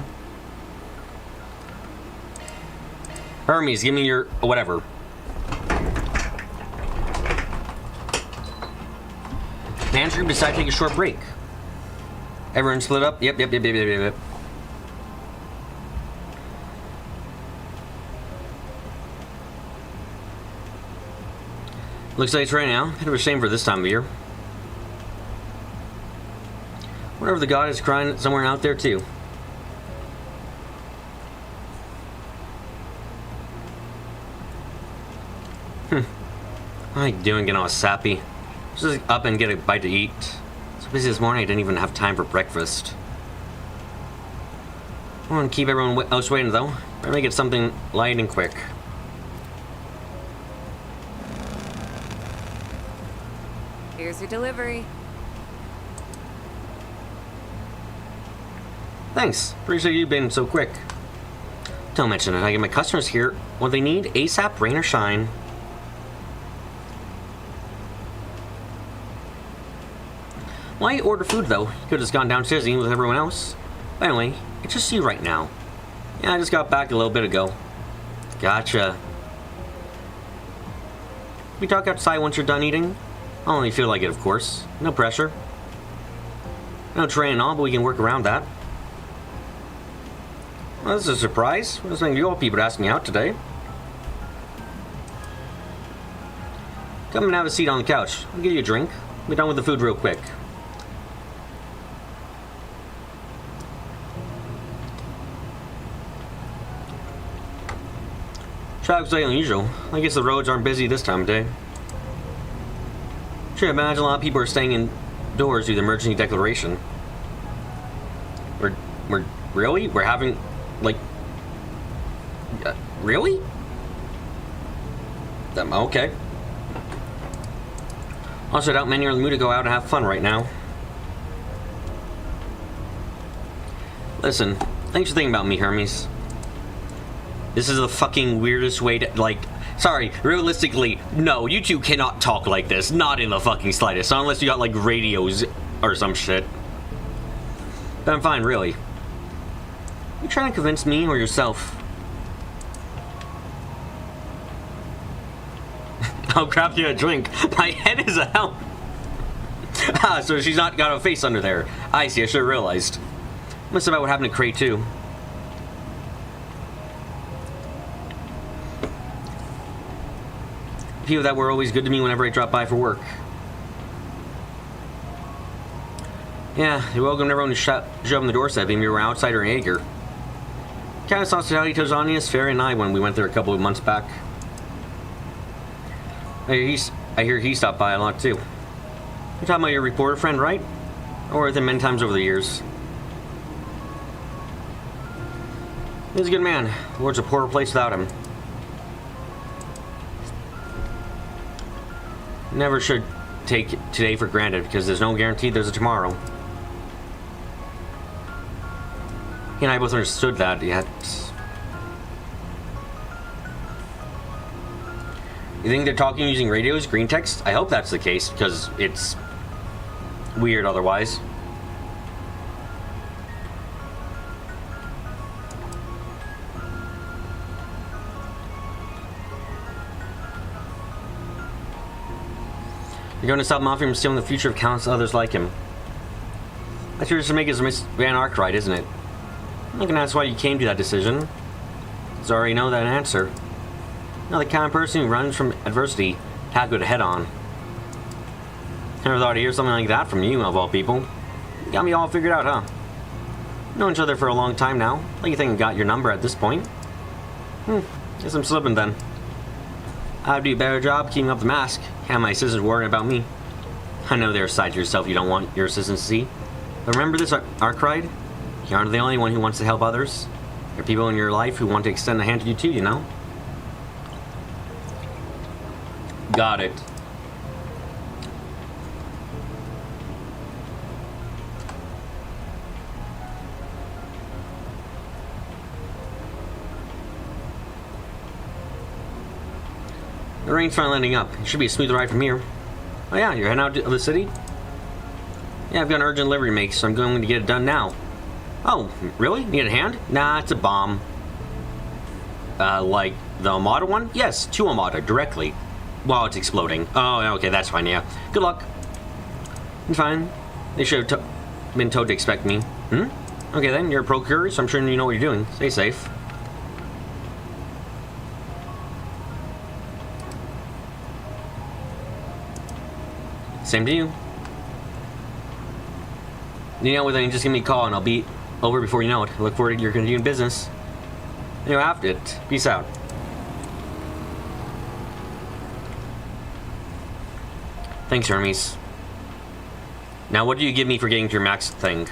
Hermes, give me your whatever. Manager group decided to take a short break. Everyone split up? Yep. Looks like it's right now. Bit of a shame for this time of year. Whatever the god is crying somewhere out there too. How you doing, getting all sappy? Just up and get a bite to eat. So busy this morning I didn't even have time for breakfast. I want to keep everyone else waiting though. Better make it something light and quick. Here's your delivery. Thanks. Appreciate you being so quick. Don't mention it. I get my customers here what they need ASAP, rain or shine. Why order food though? You could have just gone downstairs and eaten with everyone else. But anyway, it's just you right now. Yeah, I just got back a little bit ago. Gotcha. We talk outside once you're done eating? I'll only feel like it, of course. No pressure. No train and all, but we can work around that. Well, this is a surprise. I was thinking you all people would ask me out today. Come and have a seat on the couch. I'll give you a drink. Be done with the food real quick. Traffic's like unusual. I guess the roads aren't busy this time of day. Sure, I imagine a lot of people are staying indoors due to the emergency declaration. Really? We're having, like... really? Okay. Also, I doubt many are in the mood to go out and have fun right now. Listen, Thanks for thinking about me, Hermes. This is the fucking weirdest way to, like... Sorry, realistically, no, you two cannot talk like this. Not in the fucking slightest. Not unless you got, like, radios or some shit. But I'm fine, really. You trying to convince me or yourself? I'll grab you a drink. My head is out. Ah, so she's not got a face under there. I see, I should have realized. Must about what happened to Cray, too. People that were always good to me whenever I dropped by for work. Yeah, they welcomed everyone to shove on the doorstep, even if you were outside or an Jaeger. Kind of hospitality to Onias, Ferry, and I when we went there a couple of months back. I hear he stopped by a lot too. You're talking about your reporter friend, right? Or with him many times over the years. He's a good man. The world's a poorer place without him. Never should take today for granted because there's no guarantee there's a tomorrow. He and I both understood that, yet... You think they're talking using radios, green text? I hope that's the case, because it's weird otherwise. You're going to stop Mafia from stealing the future of countless others like him. That's your to make his Miss Van Arkwright, isn't it? I think that's why you came to that decision. Because I already know that answer. You're the kind of person who runs from adversity, had to go head on. Never thought I'd hear something like that from you, of all people. You got me all figured out, huh? Known each other for a long time now. Like you think I got your number at this point. Guess I'm slipping then. I'd do a better job keeping up the mask. Have my assistants worrying about me. I know there's a side to yourself you don't want your assistants to see. But remember this, Arkwright? You aren't the only one who wants to help others. There are people in your life who want to extend a hand to you too, you know? Got it. The rain's finally letting up. It should be a smooth ride from here. Oh yeah, you're heading out of the city? Yeah, I've got an urgent delivery to make, so I'm going to get it done now. Oh, really? Need a hand? Nah, it's a bomb. Like the Armada one? Yes, to Armada, directly. While it's exploding. Oh, okay, that's fine, yeah. Good luck. I'm fine. They should have been told to expect me. Okay then, you're a procurer, so I'm sure you know what you're doing. Stay safe. Same to you. You know what, then just give me a call and I'll be over before you know it. I look forward to your continued business. Anyway, after it. Peace out. Thanks, Hermes. Now, what do you give me for getting to your max thing?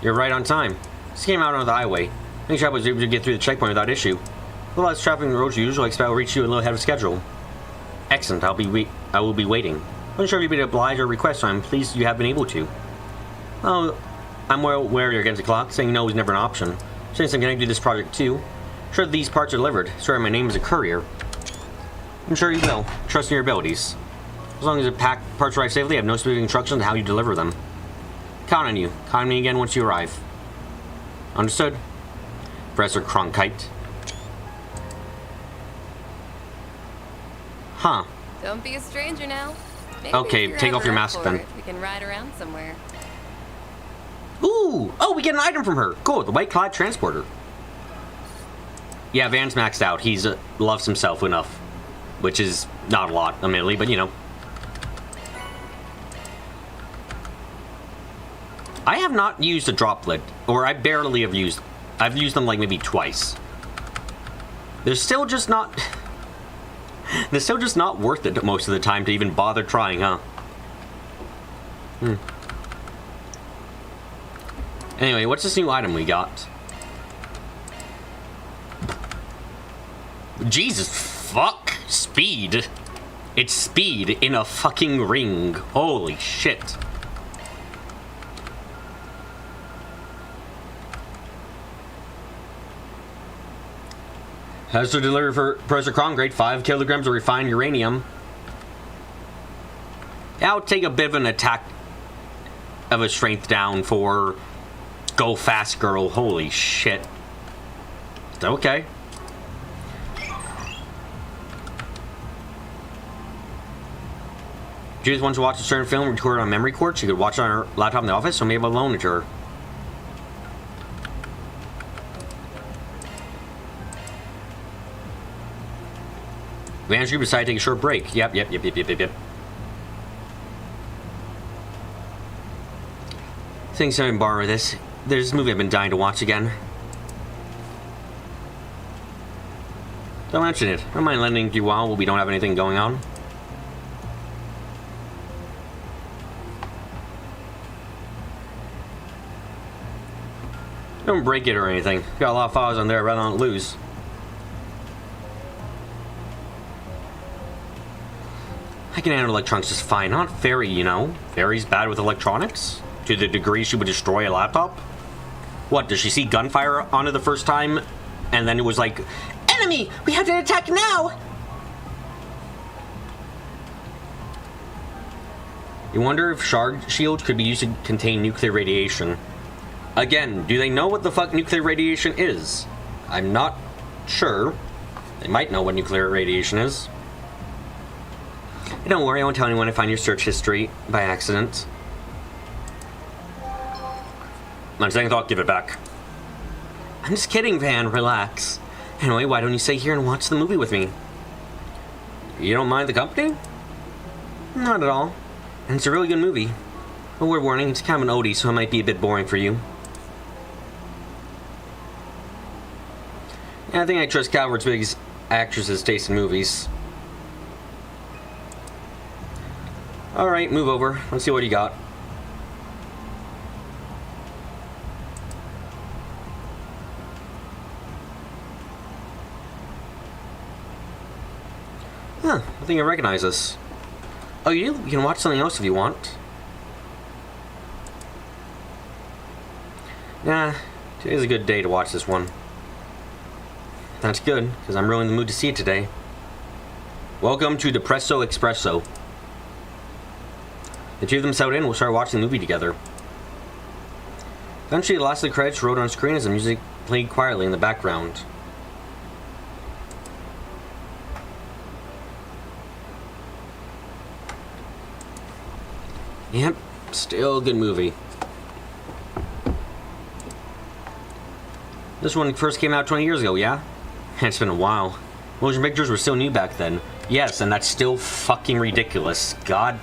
You're right on time. Just came out on the highway. Make sure I was able to get through the checkpoint without issue. A little less traffic on the road as usual. I expect I'll reach you a little ahead of schedule. Excellent. I will be waiting. I'm sure you'll be obliged or request, so I'm pleased you have been able to. Oh, I'm well aware you're against the clock. Saying no is never an option. Since I'm going to do this project too. Sure that these parts are delivered. Sorry, my name is a courier. I'm sure you will. Trust in your abilities. As long as the parts arrive safely, I have no specific instructions on how you deliver them. Count on you. Contact me again once you arrive. Understood? Professor Cronkite. Huh. Don't be a stranger now. Maybe Okay, if you're take off your ever up mask for then. it, we can ride around somewhere. Ooh! Oh, we get an item from her. Cool, the White Cloud Transporter. Yeah, Van's maxed out. He's loves himself enough. Which is not a lot, admittedly, but you know. I have not used a droplet. Or I barely have used... I've used them like maybe twice. They're still just not... They're still just not worth it most of the time to even bother trying, huh? Anyway, what's this new item we got? Jesus fuck! Speed! It's speed in a fucking ring. Holy shit. Has to deliver for Professor Kron, grade 5 kilograms of refined uranium. I'll take a bit of an attack of a strength down for Go Fast Girl. Holy shit. Okay. Judith wants to watch a certain film recorded on memory card. She could watch it on her laptop in the office, so maybe I'll loan it to her. Van's group decided to take a short break. Yep. Thanks, I can borrow this. There's this movie I've been dying to watch again. Don't mention it. I don't mind lending it to you while we don't have anything going on. Don't break it or anything. Got a lot of files on there I'd rather not lose. I can handle electronics just fine. Not Fairy, you know. Fairy's bad with electronics? To the degree she would destroy a laptop? What, does she see gunfire on it the first time? And then it was like, enemy! We have to attack now! You wonder if shard shields could be used to contain nuclear radiation. Again, do they know what the fuck nuclear radiation is? I'm not sure. They might know what nuclear radiation is. Hey, don't worry, I won't tell anyone I find your search history by accident. On second thought, give it back. I'm just kidding, Van. Relax. Anyway, why don't you stay here and watch the movie with me? You don't mind the company? Not at all. And it's a really good movie. A word warning, it's kind of an oldie, so it might be a bit boring for you. Yeah, I think I trust Calvert's biggest actress's taste in movies. Alright, move over. Let's see what you got. Huh, I think I recognize this. Oh, you do? You can watch something else if you want. Nah, today's a good day to watch this one. That's good, because I'm really in the mood to see it today. Welcome to Depresso Espresso. The two of them settled in and we'll start watching the movie together. Eventually, the last of the credits rolled on screen as the music played quietly in the background. Yep, still a good movie. This one first came out 20 years ago, yeah? It's been a while. Motion pictures were still new back then. Yes, and that's still fucking ridiculous. God.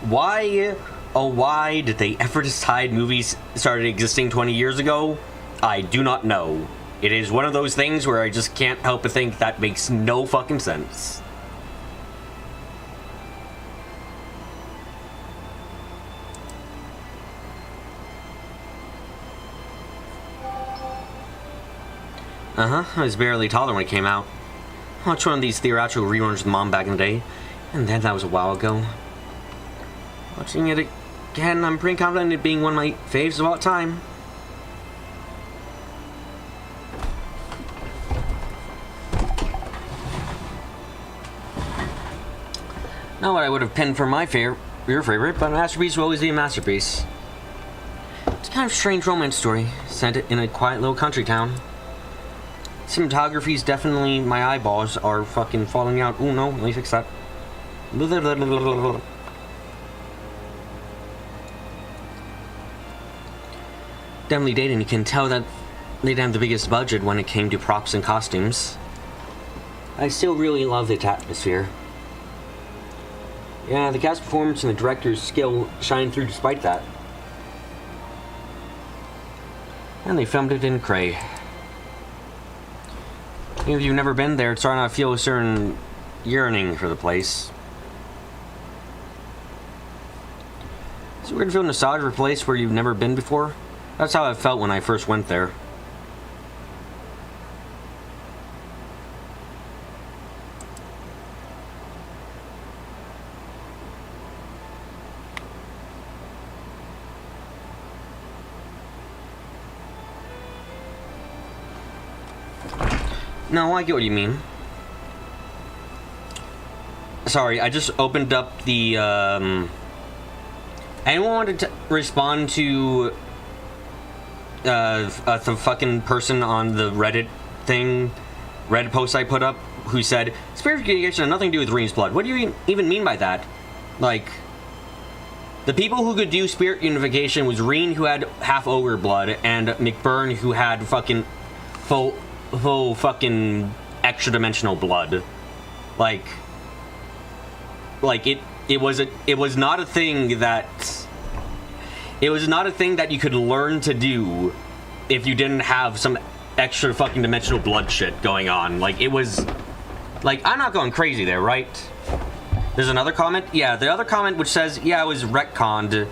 Why, oh why did they ever decide movies started existing 20 years ago? I do not know. It is one of those things where I just can't help but think that makes no fucking sense. I was barely taller when it came out. I watched one of these theatrical reruns with Mom back in the day, and then that was a while ago. Watching it again, I'm pretty confident in it being one of my faves of all time. Not what I would have pinned for your favorite, but a masterpiece will always be a masterpiece. It's kind of a strange romance story, set in a quiet little country town. Cinematography's definitely, my eyeballs are fucking falling out. Oh no, let me fix that. Definitely dated, and you can tell that they didn't have the biggest budget when it came to props and costumes. I still really love its atmosphere. Yeah, the cast performance and the director's skill shine through despite that. And they filmed it in Cray. If you've never been there, it's starting to feel a certain yearning for the place. It's weird to feel nostalgia for a place where you've never been before. That's how I felt when I first went there. No, I get what you mean. Sorry, I just opened up the, anyone wanted to respond to, the fucking person on the Reddit post I put up, who said, spirit unification had nothing to do with Reen's blood. What do you even mean by that? Like, the people who could do spirit unification was Reen, who had half ogre blood, and McBurn, who had fucking full fucking extra dimensional blood. Like it was not a thing that you could learn to do if you didn't have some extra fucking dimensional blood shit going on. Like, it was like, I'm not going crazy there, right? There's another comment. Yeah, the other comment which says, yeah, it was retconned,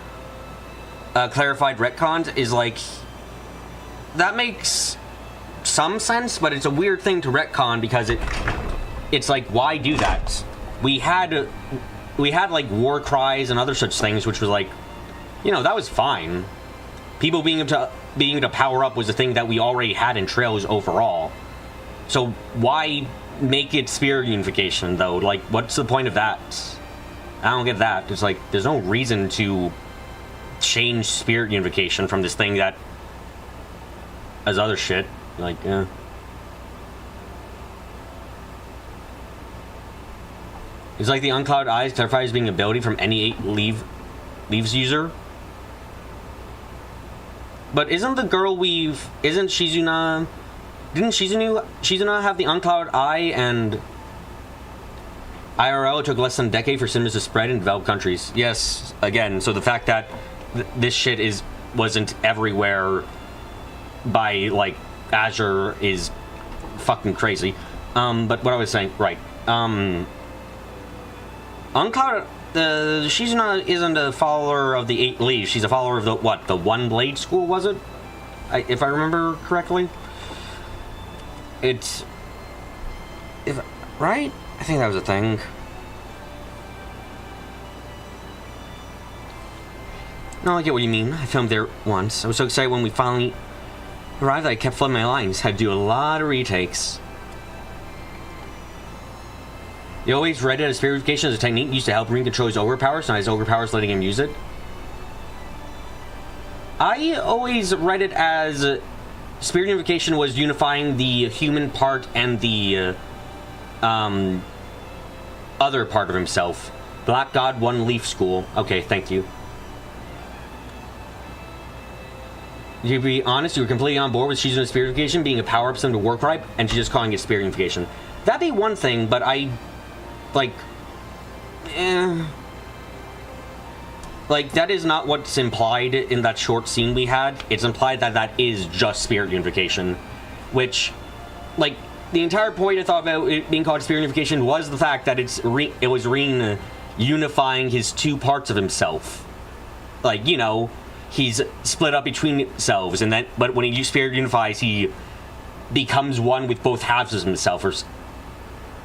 clarified retconned, is like, that makes some sense, but it's a weird thing to retcon because it's like, why do that? We had like war cries and other such things, which was like, you know, that was fine. People being able to power up was a thing that we already had in Trails overall. So why make it spirit unification though? Like, what's the point of that? I don't get that. It's like, there's no reason to change spirit unification from this thing that as other shit. Like, it's like the unclouded eyes clarifies being an ability from any 8 leaves user. But isn't the girl weave, isn't Shizuna, didn't Shizuna have the unclouded eye, and IRL, it took less than a decade for cinemas to spread in developed countries? Yes, again, so the fact that this shit wasn't everywhere by, like, Azure is fucking crazy. But what I was saying, right. Unclouded, Shizuna isn't a follower of the 8 leaves. She's a follower of the, what, the One Blade School, was it? If I remember correctly. Right? I think that was a thing. No, I get what you mean. I filmed there once. I was so excited when we finally arrived that I kept flooding my lines. Had to do a lot of retakes. You always read it as spirit unification as a technique used to help Reen control his ogre powers, not his ogre powers letting him use it. I always read it as spirit unification was unifying the human part and the other part of himself. Black God, One Leaf School. Okay, thank you. To be honest, you were completely on board with Shizuna's spirit unification being a power-up sim to work right, and she's just calling it spirit unification. That'd be one thing, but like, that is not what's implied in that short scene we had. It's implied that that is just spirit unification, which, like, the entire point I thought about it being called spirit unification was the fact that it was Reen unifying his 2 parts of himself. Like, you know, he's split up between selves, and then, but when he spirit unifies, he becomes one with both halves of himself,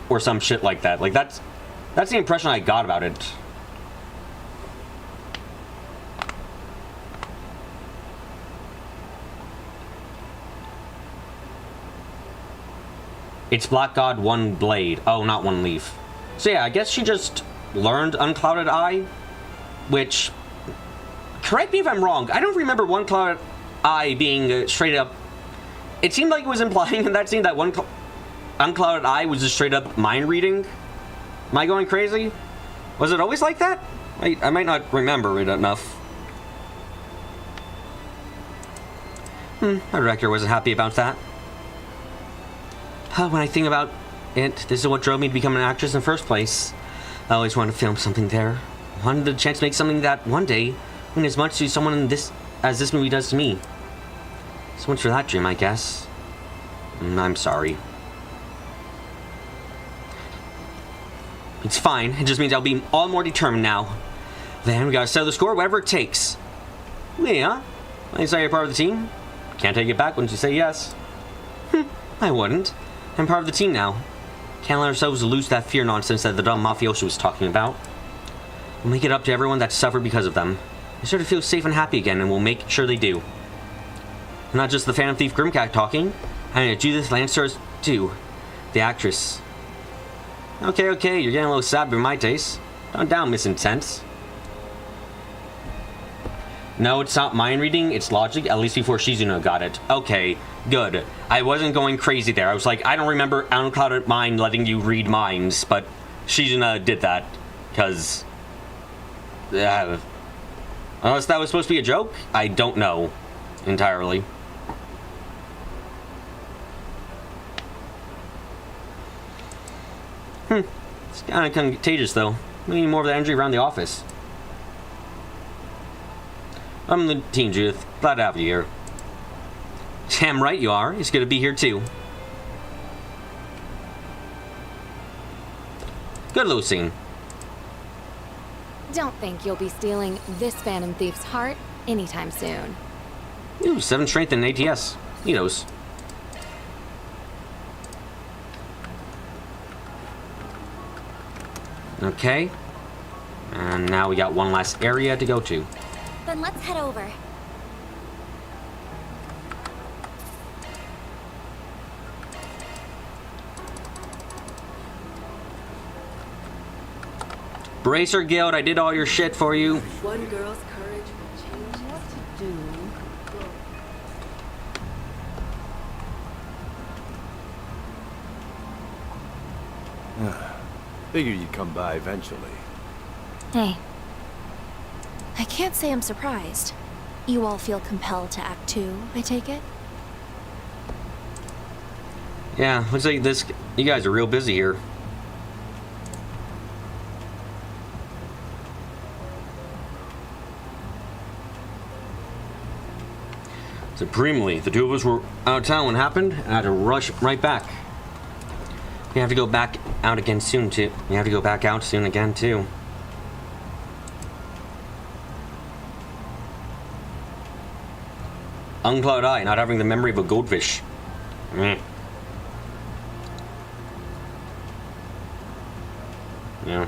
or some shit like that. Like, that's the impression I got about it. It's Black God, One Blade. Oh, not One Leaf. So yeah, I guess she just learned Unclouded Eye, which, correct me if I'm wrong, I don't remember Unclouded Eye being straight up. It seemed like it was implying in that scene that Unclouded Eye was just straight up mind reading. Am I going crazy? Was it always like that? I might not remember it enough. The director wasn't happy about that. When I think about it, this is what drove me to become an actress in the first place. I always wanted to film something there. I wanted the chance to make something that one day mean as much to someone in this as this movie does to me. So much for that dream, I guess. I'm sorry. It's fine. It just means I'll be all more determined now. Then we gotta settle the score, whatever it takes. Yeah. I say you're part of the team. Can't take it back once you say yes. I wouldn't. I'm part of the team now. Can't let ourselves lose that fear nonsense that the dumb mafioso was talking about. We'll make it up to everyone that suffered because of them. They start to feel safe and happy again, and we'll make sure they do. And not just the Phantom Thief Grimcat talking. I mean, Judith Lancers too. The actress. Okay, okay, you're getting a little sad for my taste. Don't down, Miss Intense. No, it's not mind reading, it's logic, at least before Shizuna got it. Okay, good. I wasn't going crazy there. I was like, I don't remember Unclouded Mind letting you read minds, but Shizuna did that. Because... unless that was supposed to be a joke? I don't know entirely. It's kind of contagious, though. We need more of the energy around the office. I'm the team, Judith. Glad to have you here. Damn right you are. It's good to be here, too. Good little scene. Don't think you'll be stealing this Phantom Thief's heart anytime soon. Ooh, 7 strength and ATS. He knows. Okay. And now we got one last area to go to. Then let's head over. Bracer Guild, I did all your shit for you. One girl's courage will change what to do. Figured you'd come by eventually. Hey. I can't say I'm surprised. You all feel compelled to act too, I take it? Yeah, looks like this. You guys are real busy here. Supremely, the two of us were out of town when it happened, and I had to rush right back. We have to go back out again soon, too. We have to go back out soon again, too. Uncloud Eye, not having the memory of a goldfish. Meh. Yeah.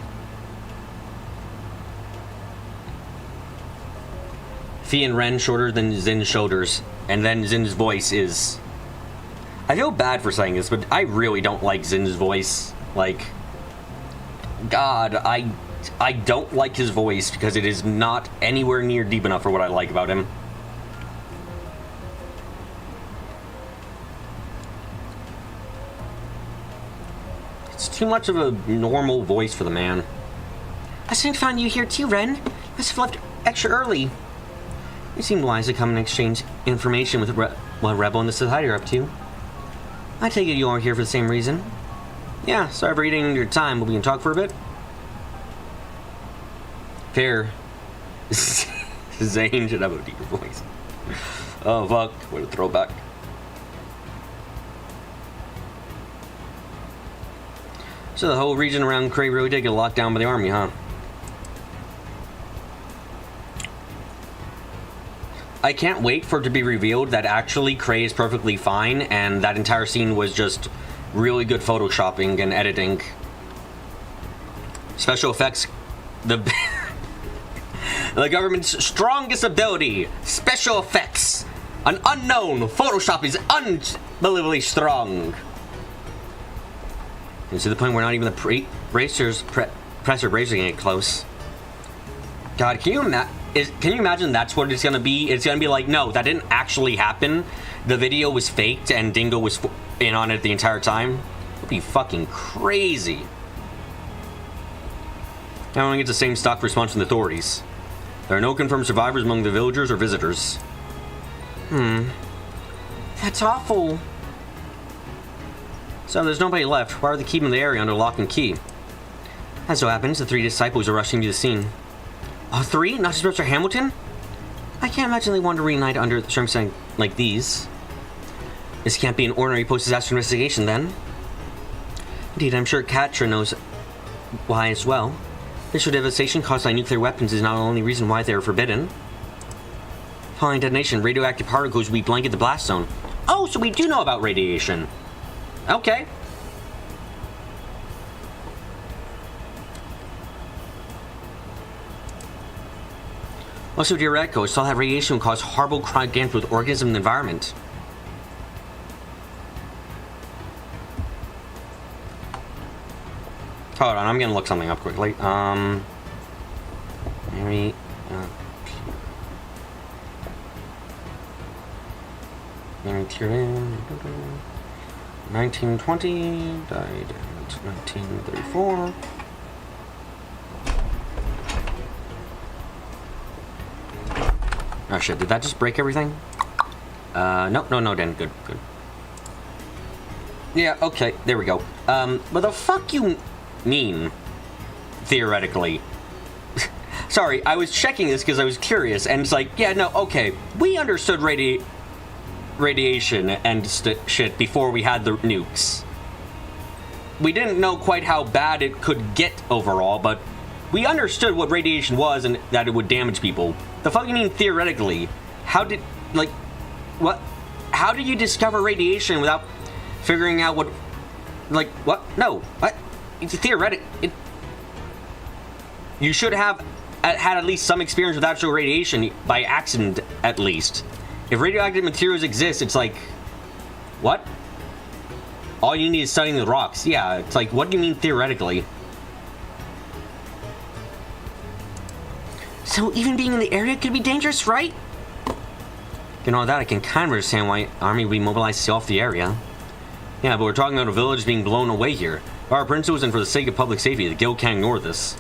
Fee and Ren shorter than Zin's shoulders, and then Zin's voice is... I feel bad for saying this, but I really don't like Zin's voice. Like, God, I don't like his voice because it is not anywhere near deep enough for what I like about him. It's too much of a normal voice for the man. I soon found you here too, Ren. You must have left extra early. It seemed wise to come and exchange information with what Rebel and the Society are up to. I take it you are here for the same reason. Yeah, sorry for eating your time, but we can talk for a bit. Fair. Zane should have a deeper voice. Oh fuck, what a throwback. So the whole region around Cray really did get locked down by the army, huh? I can't wait for it to be revealed that actually Cray is perfectly fine and that entire scene was just really good photoshopping and editing. Special effects, the government's strongest ability, special effects. An unknown, Photoshop is unbelievably strong. And to the point where not even the presser bracers can get close. God, can you imagine that's what it's gonna be? It's gonna be like, no, that didn't actually happen. The video was faked and Dingo was in on it the entire time. It'd be fucking crazy. I don't get the same stock response from the authorities. There are no confirmed survivors among the villagers or visitors. That's awful. So there's nobody left. Why are they keeping the area under lock and key? As so happens, the 3 disciples are rushing to the scene. All 3? Not just Mr. Hamilton? I can't imagine they want to reunite under circumstances like these. This can't be an ordinary post-disaster investigation, then. Indeed, I'm sure Katra knows why as well. Visual devastation caused by nuclear weapons is not the only reason why they are forbidden. Following detonation, radioactive particles will blanket the blast zone. Oh, so we do know about radiation. Okay. Also, dear Echo, saw that radiation will cause horrible chronic damage with organisms and the environment. Hold on, I'm gonna look something up quickly. Mary, 1920, died in 1934. Oh shit, did that just break everything? No, didn't. Good. Yeah, okay, there we go. What the fuck you mean, theoretically? Sorry, I was checking this because I was curious, and it's like, yeah, no, okay, we understood radiation and shit before we had the nukes. We didn't know quite how bad it could get overall, but we understood what radiation was and that it would damage people. The fuck you mean theoretically? How did, like, what? How did you discover radiation without figuring out what, like, what? No, what? It's theoretic. You should have had at least some experience with actual radiation by accident, at least. If radioactive materials exist, it's like, what? All you need is studying the rocks. Yeah, it's like, what do you mean theoretically? So even being in the area could be dangerous, right? You know, that I can kind of understand why Army would be mobilized to see off the area. Yeah, but we're talking about a village being blown away here. Our principles and for the sake of public safety, the guild can't ignore this.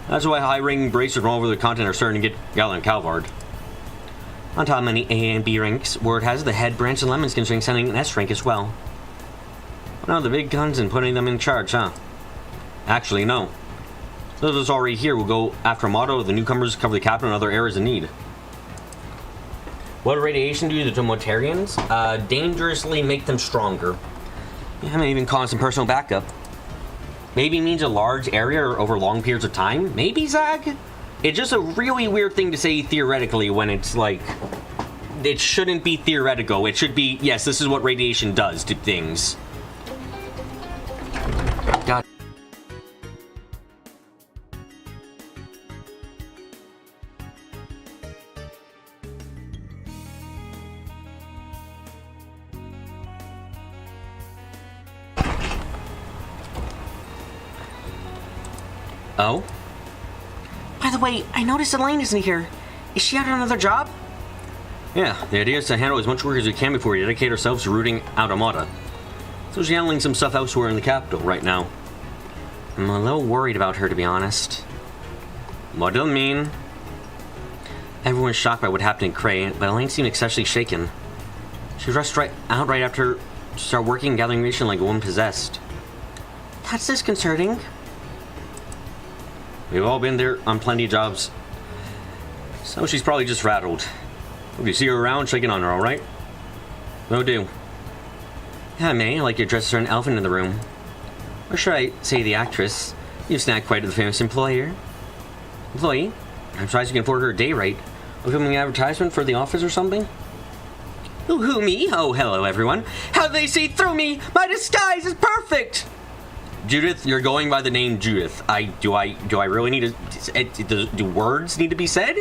That's why high-ranking bracers from all over the continent are starting to get Gallant Calvard. On top of many A and B ranks, word has the head branch and Lemon's considering sending an S rank as well. Well, the big guns and putting them in charge, huh? Actually, no. Those of us already here will go after a motto, the newcomers cover the capital and other areas in need. What did radiation do to the Tomotarians? Dangerously make them stronger. Yeah, I may even cause some personal backup. Maybe means a large area or over long periods of time? Maybe, Zag? It's just a really weird thing to say theoretically when it's like... It shouldn't be theoretical. It should be, yes, this is what radiation does to things. God. Oh? By the way, I noticed Elaine isn't here. Is she out on another job? Yeah, the idea is to handle as much work as we can before we dedicate ourselves to rooting out Armada. So she's handling some stuff elsewhere in the capital right now. I'm a little worried about her, to be honest. What do you mean? Everyone's shocked by what happened in Cray, but Elaine seemed especially shaken. She rushed out right after to start working and gathering information like a woman possessed. That's disconcerting. We've all been there on plenty of jobs. So she's probably just rattled. If you see her around, shaking on her, alright? No do. Yeah, May, I like your dress as an elephant in the room. Or should I say the actress? You've snagged quite the famous employee? I'm surprised you can afford her a day rate. Are we filming an advertisement for the office or something? Who, me? Oh, hello, everyone. How do they see through me? My disguise is perfect! Judith, you're going by the name Judith. Do I really need to... Do words need to be said?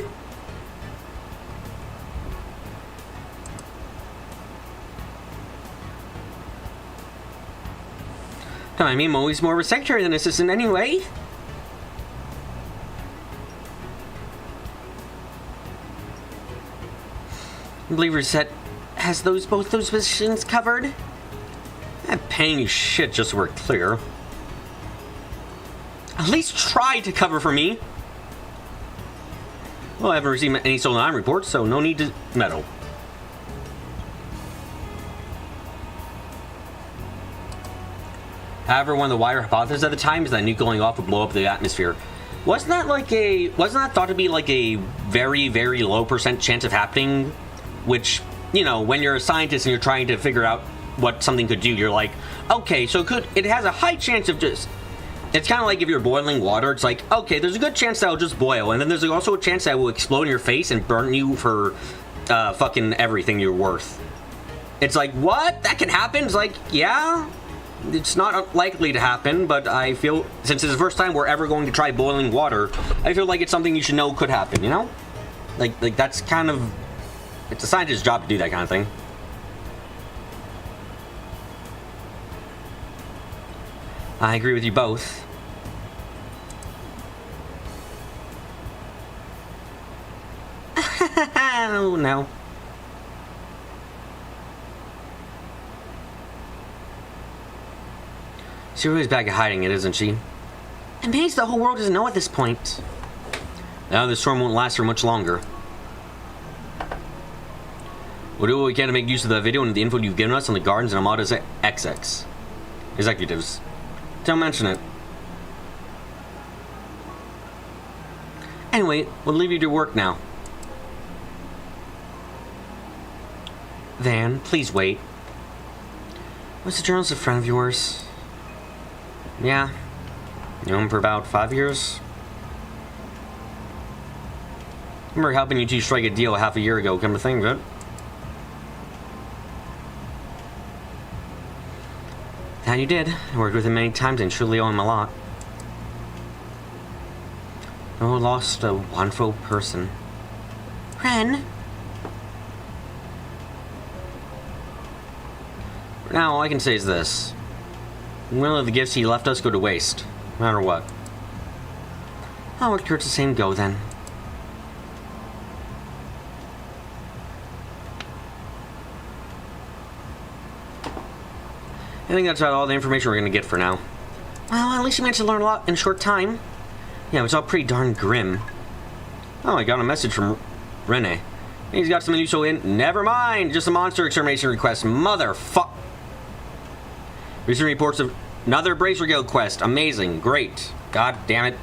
I mean, I'm always more of a secretary than assistant anyway. I believe Reset has both those positions covered. I'm paying you shit just so we're clear. At least try to cover for me. Well, I haven't received any stolen item reports, so no need to meddle. However, one of the wider hypotheses at the time is that a nuke going off would blow up the atmosphere. Wasn't that thought to be like a very, very low % chance of happening? Which, you know, when you're a scientist and you're trying to figure out what something could do, you're like, okay, so it has a high chance of just... It's kind of like if you're boiling water, it's like, okay, there's a good chance that it'll just boil, and then there's also a chance that it will explode in your face and burn you for fucking everything you're worth. It's like, what? That can happen? It's like, yeah... It's not likely to happen, but I feel, since it's the first time we're ever going to try boiling water, I feel like it's something you should know could happen, you know? Like that's kind of... It's a scientist's job to do that kind of thing. I agree with you both. Oh, no. She really is back at hiding it, isn't she? I'm amazed the whole world doesn't know at this point. Now this storm won't last for much longer. We'll do what we can to make use of the video and the info you've given us on the Gardens and Armada's XX executives. Don't mention it. Anyway, we'll leave you to work now. Van, please wait. Was the journalist a friend of yours? Yeah. Knew him for about 5 years. Remember helping you two strike a deal half a year ago, come to think of it. That you did. I worked with him many times and truly owe him a lot. Oh, lost a wonderful person. Ren? Now, all I can say is this. None of the gifts he left us go to waste, no matter what. I'll work towards the same goal then. I think that's about all the information we're going to get for now. Well, at least you managed to learn a lot in a short time. Yeah, it was all pretty darn grim. Oh, I got a message from Rene. He's got some unusual in. Never mind, just a monster extermination request. Motherfuck. Recent reports of another Bracer Guild quest. Amazing. Great. God damn it.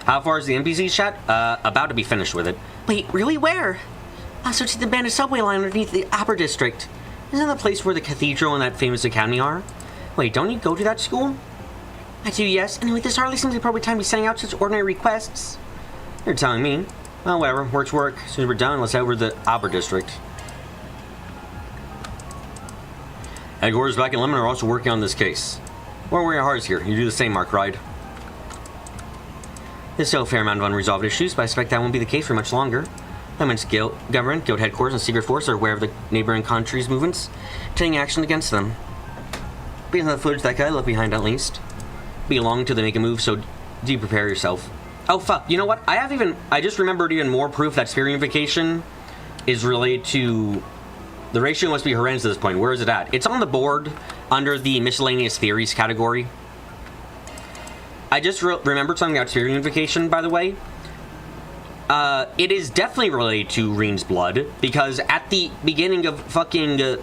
How far is the NPC chat? About to be finished with it. Wait, really? Where? I searched the abandoned subway line underneath the Opera District. Isn't that the place where the cathedral and that famous academy are? Wait, don't you go to that school? I do, yes. Anyway, this hardly seems the appropriate time to be sending out such ordinary requests. You're telling me. Well, whatever. Work's work. As soon as we're done, let's head over to the Opera District. Headquarters back in Lemon are also working on this case. We're wearing our hearts here. You do the same, Mark Ride. There's still a fair amount of unresolved issues, but I expect that won't be the case for much longer. Lemon's guild, government, guild headquarters, and secret force are aware of the neighboring countries' movements, taking action against them. Based on the footage that guy left behind, at least. Be long till they make a move, so do prepare yourself. Oh fuck! You know what? I just remembered even more proof that sphere unification is related to. The ratio must be horrendous at this point. Where is it at? It's on the board under the miscellaneous theories category. I just remembered something about sphere unification, by the way. It is definitely related to Reen's blood, because at the beginning of fucking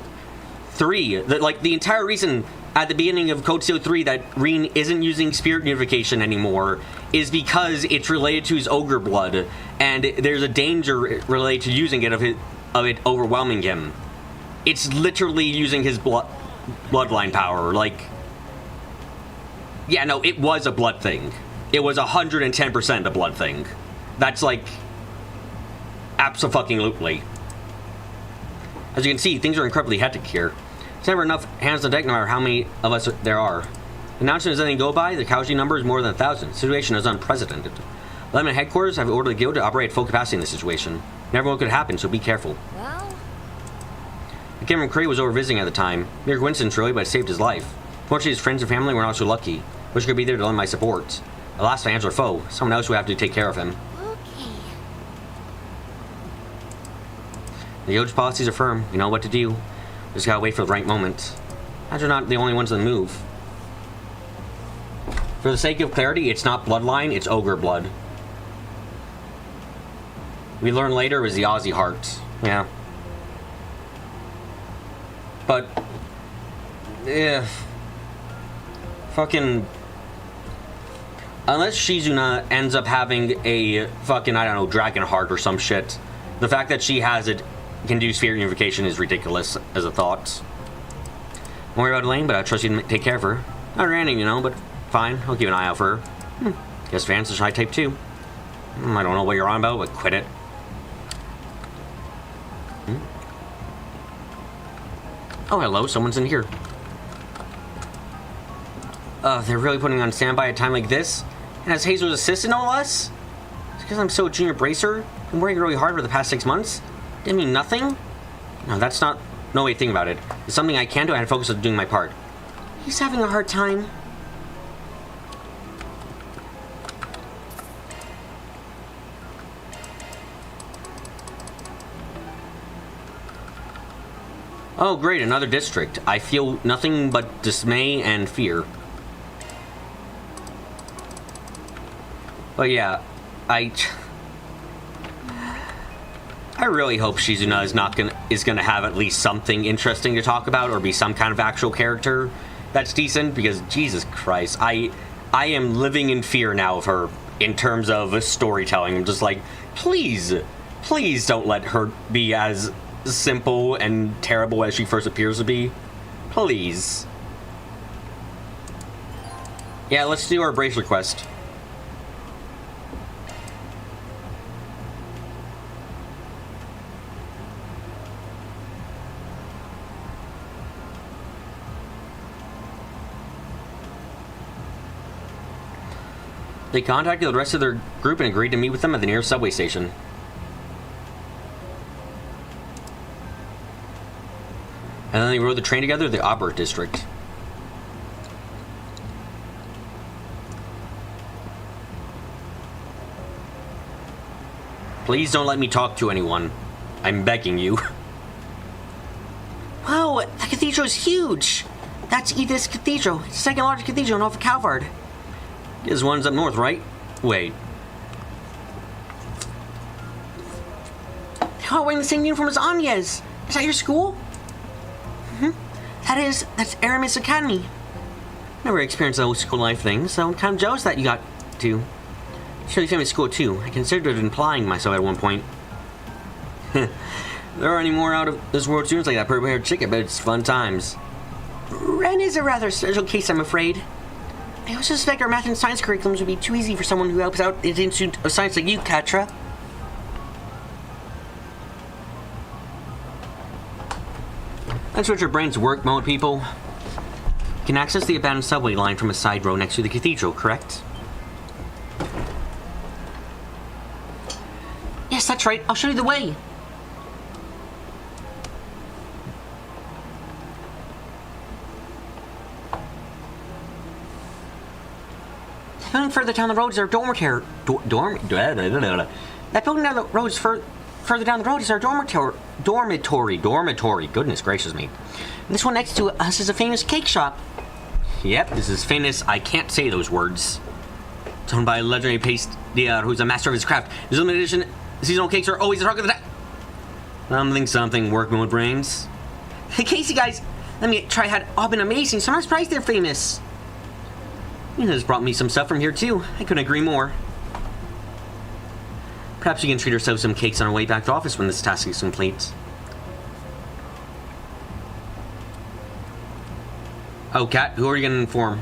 3, the entire reason at the beginning of Code Seal 3 that Reen isn't using spirit unification anymore is because it's related to his ogre blood, and there's a danger related to using it of it overwhelming him. It's literally using his bloodline power, like. Yeah, no, it was a blood thing. It was 110% a blood thing. That's like abso-fucking-lutely. As you can see, things are incredibly hectic here. There's never enough hands on deck, no matter how many of us there are. Announcement as anything go by, the casualty number is more than 1,000. The situation is unprecedented. Lemon headquarters have ordered the guild to operate at full capacity in this situation. Never what could happen, so be careful. Well, The Cameron Cray was over visiting at the time. Mere coincidence, really, but it saved his life. Fortunately, his friends and family were not so lucky. Wish I could be there to lend my support. Alas, fans or foe, someone else would have to take care of him. Okay. The guild's policies are firm. We know what to do. Just gotta wait for the right moment. As we're not the only ones on the move. For the sake of clarity, it's not bloodline, it's ogre blood. We learn later it was the Aussie heart. Yeah. But... yeah. Fucking... unless Shizuna ends up having a fucking, I don't know, dragon heart or some shit, the fact that she has it, can do spirit unification is ridiculous as a thought. Don't worry about Elaine, but I trust you to take care of her. Not random, you know, but fine. I'll keep an eye out for her. Guess fans is high type too. I don't know what you're on about, but quit it. Oh, hello, someone's in here. They're really putting on standby at a time like this? And as Hazel's assistant, no less? It's because I'm so a junior bracer. Been working really hard for the past 6 months. Didn't mean nothing? No, that's not... No, wait, think about it. It's something I can do. I had to focus on doing my part. He's having a hard time. Oh, great, another district. I feel nothing but dismay and fear. But yeah, I really hope Shizuna is gonna have at least something interesting to talk about, or be some kind of actual character that's decent, because Jesus Christ, I am living in fear now of her in terms of storytelling. I'm just like, please don't let her be as simple and terrible as she first appears to be. Please. Yeah, let's do our bracelet quest. They contacted the rest of their group and agreed to meet with them at the nearest subway station. And then they rode the train together to the Auburn district. Please don't let me talk to anyone. I'm begging you. Wow, the cathedral is huge! That's Edith's cathedral. It's the second largest cathedral in North Calvard. This one's up north, right? Wait. You're all wearing the same uniform as Anya's. Is that your school? That's Aramis Academy. Never experienced those school life things, so I'm kind of jealous that you got to. It's really famous school too. I considered implying myself at one point. There aren't any more out of this world students like that purple-haired chick, but it's fun times. Ren is a rather special case, I'm afraid. I also suspect our math and science curriculums would be too easy for someone who helps out at the Institute of Science like you, Katra. That's what your brains work, moment, people. You can access the abandoned subway line from a side road next to the cathedral, correct? Yes, that's right. I'll show you the way. Going further down the road is our dormitory. That building down the road is further down the road is our dormitory. Goodness gracious me. And this one next to us is a famous cake shop. Yep, this is famous. I can't say those words. It's owned by a legendary pastelier who's a master of his craft. His limited edition seasonal cakes are always the talk of the day. Something working with brains. Hey, Casey, guys, let me try. Had all been amazing. So I'm surprised they're famous. You just brought me some stuff from here too. I couldn't agree more. Perhaps you can treat yourself some cakes on our way back to the office when this task is complete. Oh, Kat, who are you going to inform?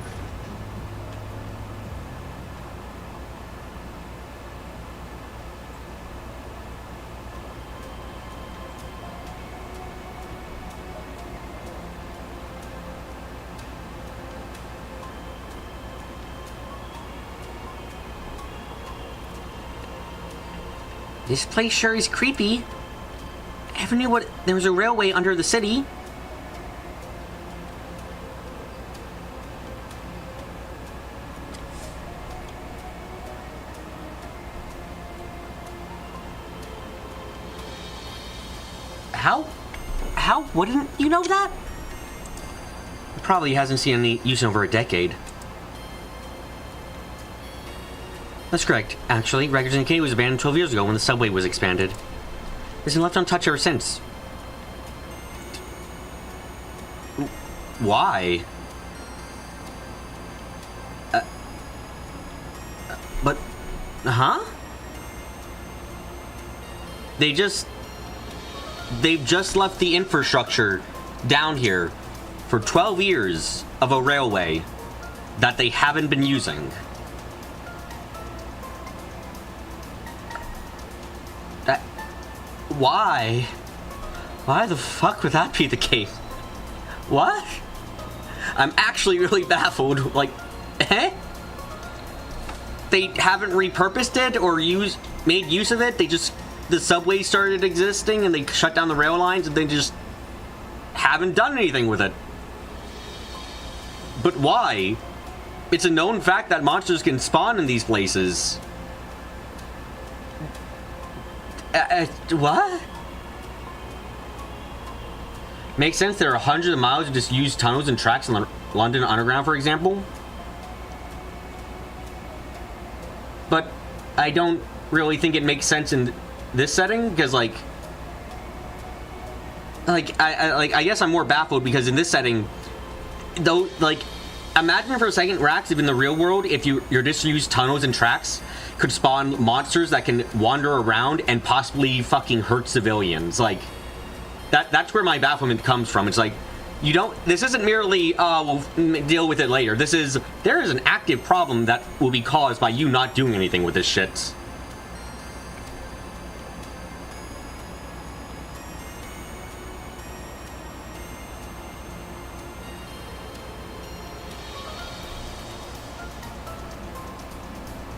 This place sure is creepy. Ever knew what there was a railway under the city? How wouldn't you know that? He probably hasn't seen any use in over a decade. That's correct. Actually, Records and K was abandoned 12 years ago when the subway was expanded. It's been left untouched ever since. Why? But... Huh? They've just left the infrastructure down here for 12 years of a railway that they haven't been using. Why? Why the fuck would that be the case? What? I'm actually really baffled. Like, eh? They haven't repurposed it or made use of it? They just the subway started existing and they shut down the rail lines and they just haven't done anything with it. But why? It's a known fact that monsters can spawn in these places. What? Makes sense. There are hundreds of miles to just use tunnels and tracks in the London Underground, for example. But I don't really think it makes sense in this setting because, like, I guess I'm more baffled because in this setting, though, like, imagine for a second, Rax, if in the real world, if you're just use tunnels and tracks, could spawn monsters that can wander around and possibly fucking hurt civilians. Like, that's where my bafflement comes from. It's like, you don't, this isn't merely, we'll deal with it later. There is an active problem that will be caused by you not doing anything with this shit.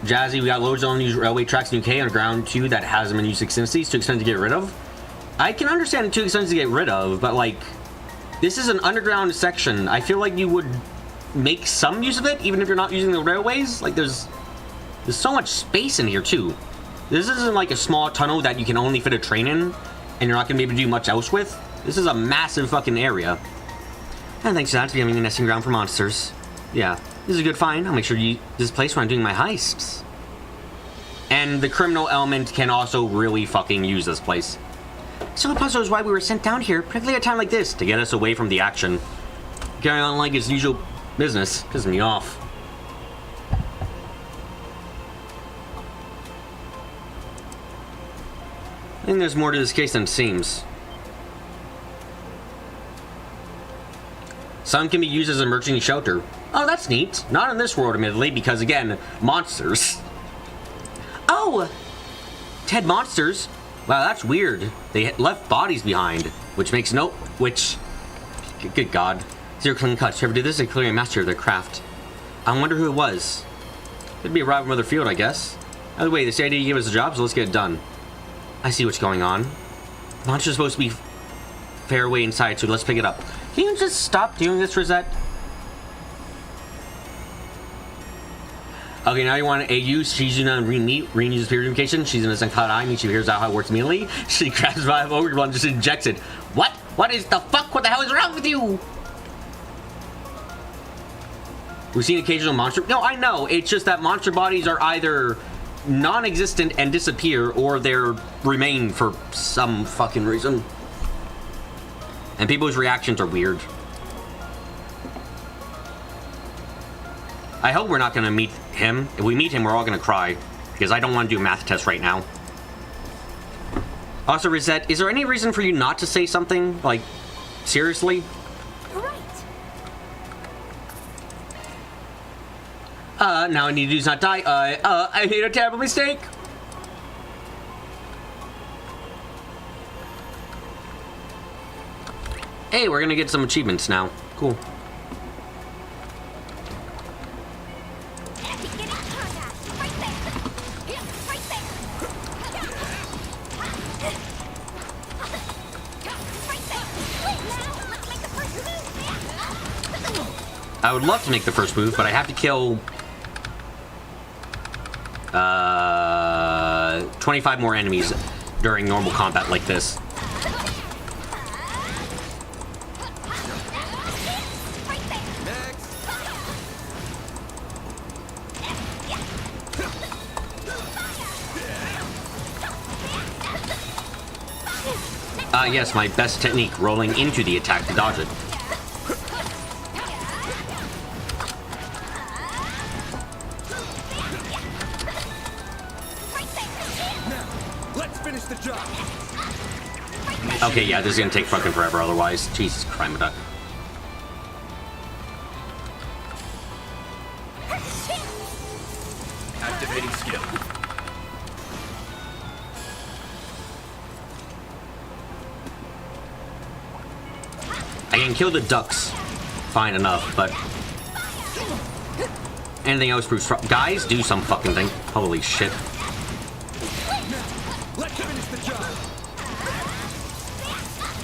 Jazzy, we got loads of unused railway tracks in UK Underground too that hasn't been used extensively. It's too expensive to get rid of. I can understand it's too expensive to get rid of, but like, this is an underground section. I feel like you would make some use of it, even if you're not using the railways. Like, there's so much space in here too. This isn't like a small tunnel that you can only fit a train in, and you're not gonna be able to do much else with. This is a massive fucking area. And thanks to that, becoming a nesting ground for monsters. Yeah. This is a good find. I'll make sure to use this place when I'm doing my heists. And the criminal element can also really fucking use this place. So the puzzle is why we were sent down here, particularly at a time like this, to get us away from the action. Carry on like its usual business. Pisses me off. I think there's more to this case than it seems. Some can be used as emergency shelter. Oh, that's neat. Not in this world, admittedly, because, again, monsters. Oh! Dead monsters? Wow, that's weird. They left bodies behind, which makes no... Which... Good God. Zero clean cuts. Whoever did this is clearly a master of their craft. I wonder who it was. Could be a rival from another field, I guess. Either way, this idea gave us a job, so let's get it done. I see what's going on. Monster's supposed to be fair away inside, so let's pick it up. Can you just stop doing this, Rosette? Okay, now you want a use. She's in a Reen uses purification. She's in a Senkai eye, and she figures out how it works immediately. She grabs by the over and just injects it. What? What is the fuck? What the hell is wrong with you? We've seen occasional monster. No, I know. It's just that monster bodies are either non-existent and disappear, or they're remain for some fucking reason. And people's reactions are weird. I hope we're not going to meet him. If we meet him, we're all going to cry. Because I don't want to do a math test right now. Also, Rosette, is there any reason for you not to say something? Like, seriously? Right. Now I need to do not die. I made a terrible mistake. Hey, we're going to get some achievements now. Cool. I would love to make the first move, but I have to kill 25 more enemies during normal combat like this. Yes, my best technique, rolling into the attack to dodge it. Okay, yeah, this is gonna take fucking forever otherwise. Jesus Christ, duck. Activating skill. I can kill the ducks fine enough, but anything else proves guys, do some fucking thing. Holy shit. Let's finish the job.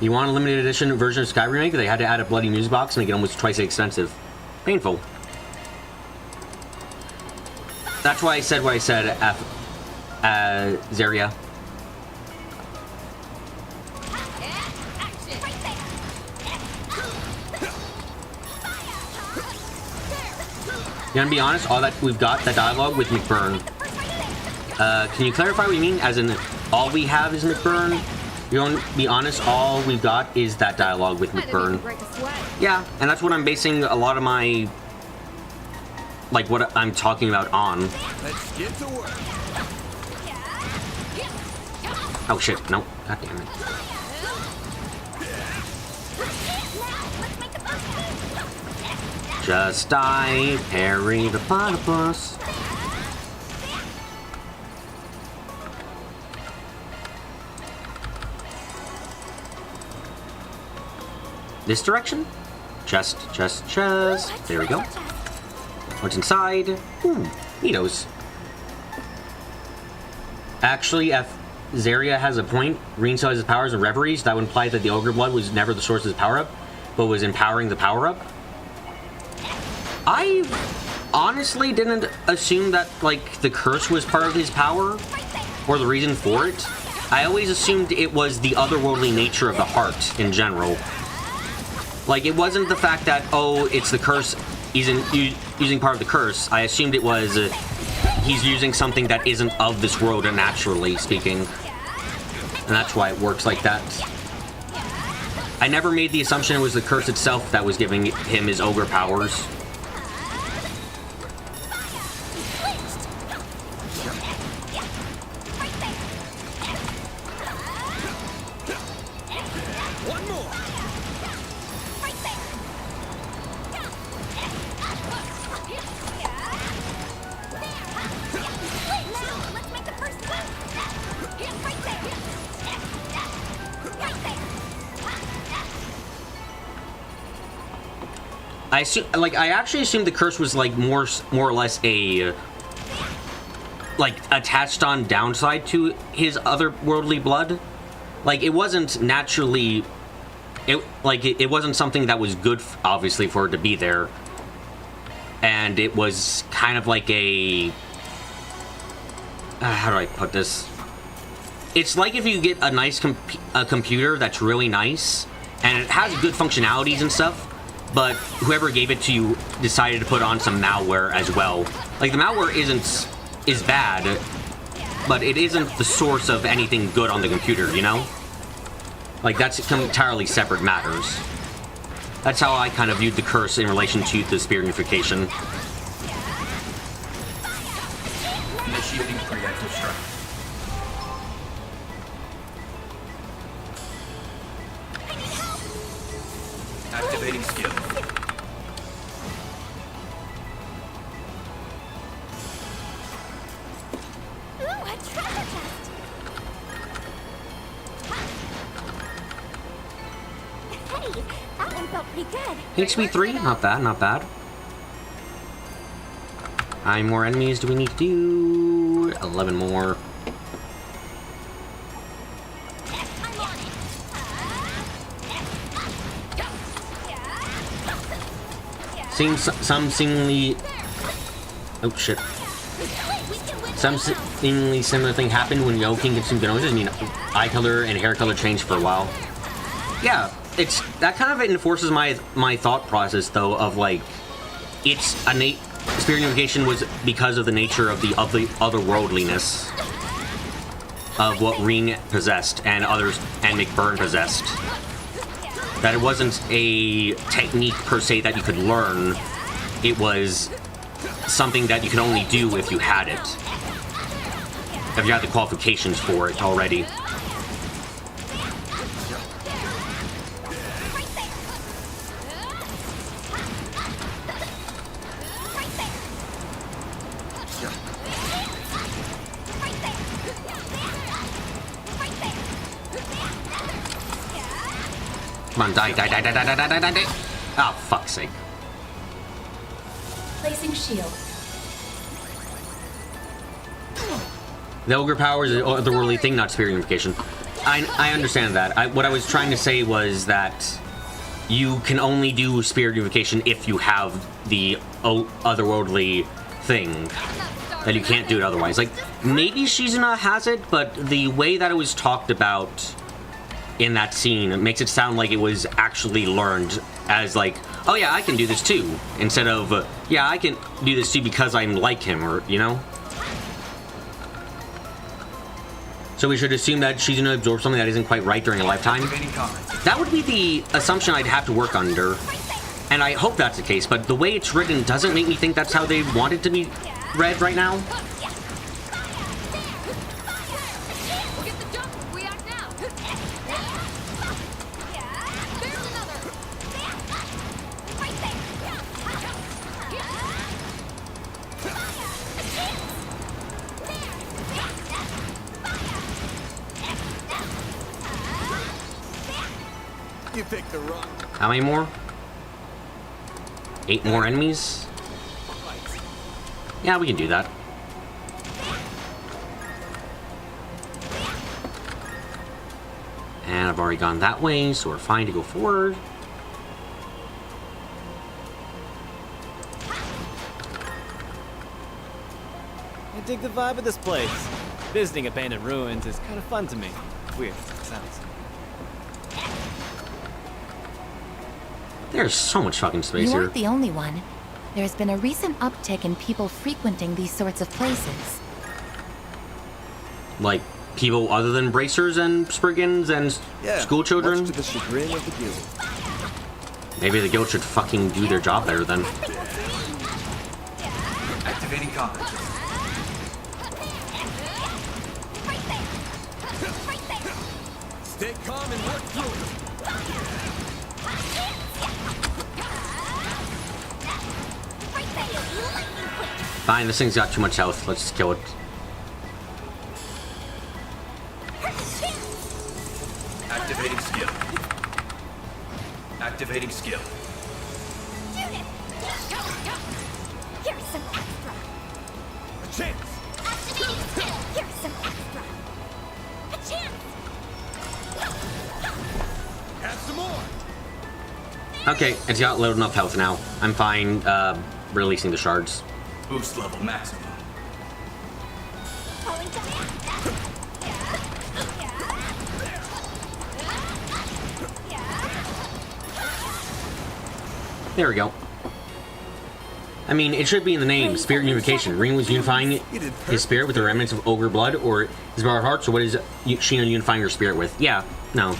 You want a limited edition version of Sky Remake? They had to add a bloody music box and make it almost twice as expensive. Painful. That's why I said what I said, Zaria. You gonna be honest, all that we've got, that dialogue with McBurn. Can you clarify what you mean? As in, all we have is McBurn? You gonna be honest, all we've got is that dialogue with McBurn. Yeah, and that's what I'm basing a lot of my... like, what I'm talking about on. Let's get to work. Oh shit, no. God damn it. Just die, parry the platypus. This direction? Chest. There we go. What's inside? Ooh, neatos. Actually, if Zaria has a point, Green still has his powers and reveries, that would imply that the Ogre Blood was never the source of his power-up, but was empowering the power-up. I honestly didn't assume that, like, the curse was part of his power, or the reason for it. I always assumed it was the otherworldly nature of the heart in general. Like, it wasn't the fact that, oh, it's the curse, he's using part of the curse. I assumed it was, he's using something that isn't of this world, naturally speaking. And that's why it works like that. I never made the assumption it was the curse itself that was giving him his ogre powers. I actually assumed the curse was like more or less a like attached on downside to his otherworldly blood. Like it wasn't naturally, it wasn't something that was good, obviously, for it to be there, and it was kind of like a how do I put this? It's like if you get a nice computer that's really nice and it has good functionalities and stuff, but whoever gave it to you decided to put on some malware as well. Like, the malware is bad, but it isn't the source of anything good on the computer, you know? Like, that's entirely separate matters. That's how I kind of viewed the curse in relation to the spirit unification. Initiating preemptive strike. Activating skill. Ooh, a treasure chest. Hey, that one felt pretty good. HP 3, not bad, not bad. How many more enemies do we need to do? 11 more. Some seemingly... Oh, shit. Some seemingly similar thing happened when Yoking gets some Gnosis. I mean, eye color and hair color changed for a while. Yeah, that kind of enforces my thought process, though, of, like, it's innate... Spirit unification was because of the nature of the otherworldliness of what Ring possessed and others and McBurn possessed. That it wasn't a technique per se that you could learn. It was something that you could only do if you had it. If you had the qualifications for it already. Come on, die. Oh, fuck's sake. Placing shield. The ogre power is an otherworldly thing, not spirit unification. I understand that. What I was trying to say was that you can only do spirit unification if you have the otherworldly thing. That you can't do it otherwise. Like, maybe Shizuna has it, but the way that it was talked about in that scene makes it sound like it was actually learned as like, oh yeah, I can do this too. Instead of, yeah, I can do this too because I'm like him, or, you know? So we should assume that Shizuna absorbed something that isn't quite right during a lifetime? That would be the assumption I'd have to work under. And I hope that's the case, but the way it's written doesn't make me think that's how they want it to be read right now. You picked the wrong. How many more? 8 more enemies? Yeah, we can do that. And I've already gone that way, so we're fine to go forward. I dig the vibe of this place. Visiting abandoned ruins is kind of fun to me. Weird sounds. There's so much fucking space You here. aren't the only one. There's been a recent uptick in people frequenting these sorts of places. Like, people other than bracers and spriggans and school children? Much to the chagrin of the guild. Maybe the guild should fucking do their job better then. Activating combat. Stay calm and work through it. Fine, this thing's got too much health. Let's just kill it. Activating skill. Activating skill. Here's some extra. A chance. Activating skill. Here's some extra. A chance. Have some more. Okay, it's got low enough health now. I'm fine releasing the shards. Boost level maximum. Falling down. There we go. I mean, it should be in the name, Spirit Unification. Ring was unifying his spirit with the remnants of ogre blood, or his borrowed heart, so what is Sheena unifying her spirit with? Yeah, no.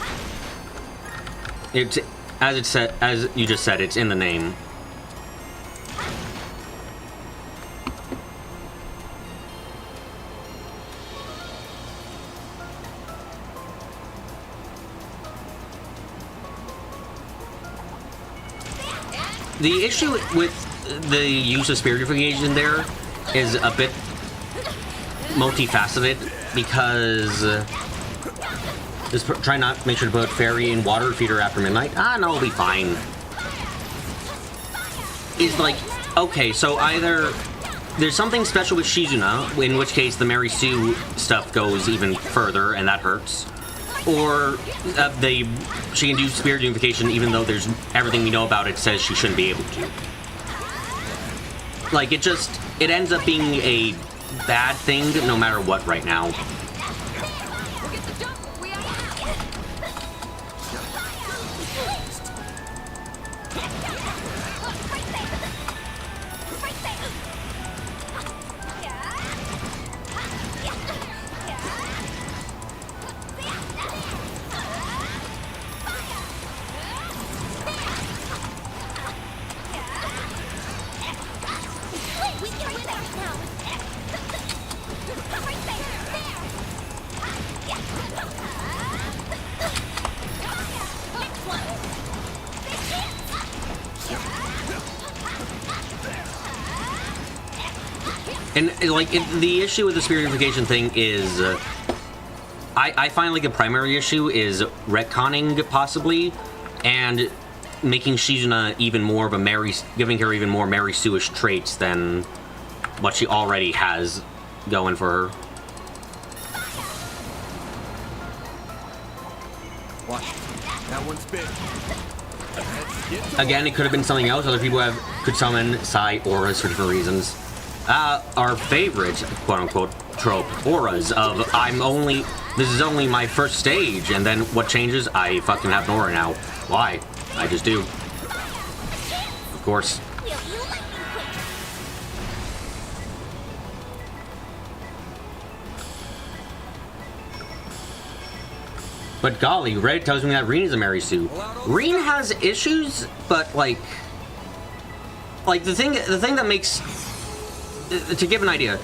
It's, as you just said, it's in the name. The issue with the use of spirit unification there is a bit multifaceted because just try not to make sure to put fairy in water feeder after midnight. Ah, no, it'll be fine. Is like, okay, so either there's something special with Shizuna, in which case the Mary Sue stuff goes even further and that hurts. Or she can do spirit unification even though there's everything we know about it says she shouldn't be able to. Like, it ends up being a bad thing no matter what right now. And, like, the issue with the spirit unification thing is, I find, like, a primary issue is retconning, possibly, and making Shizuna even more of a giving her even more Mary Sue-ish traits than what she already has going for her. Again, it could have been something else. Other people could summon psi auras for different reasons. Our favorite, quote-unquote, trope, auras of this is only my first stage, and then what changes? I fucking have an aura now. Why? I just do. Of course. But golly, Red tells me that Reen is a Mary Sue. Reen has issues, but like the thing that makes, to give an idea,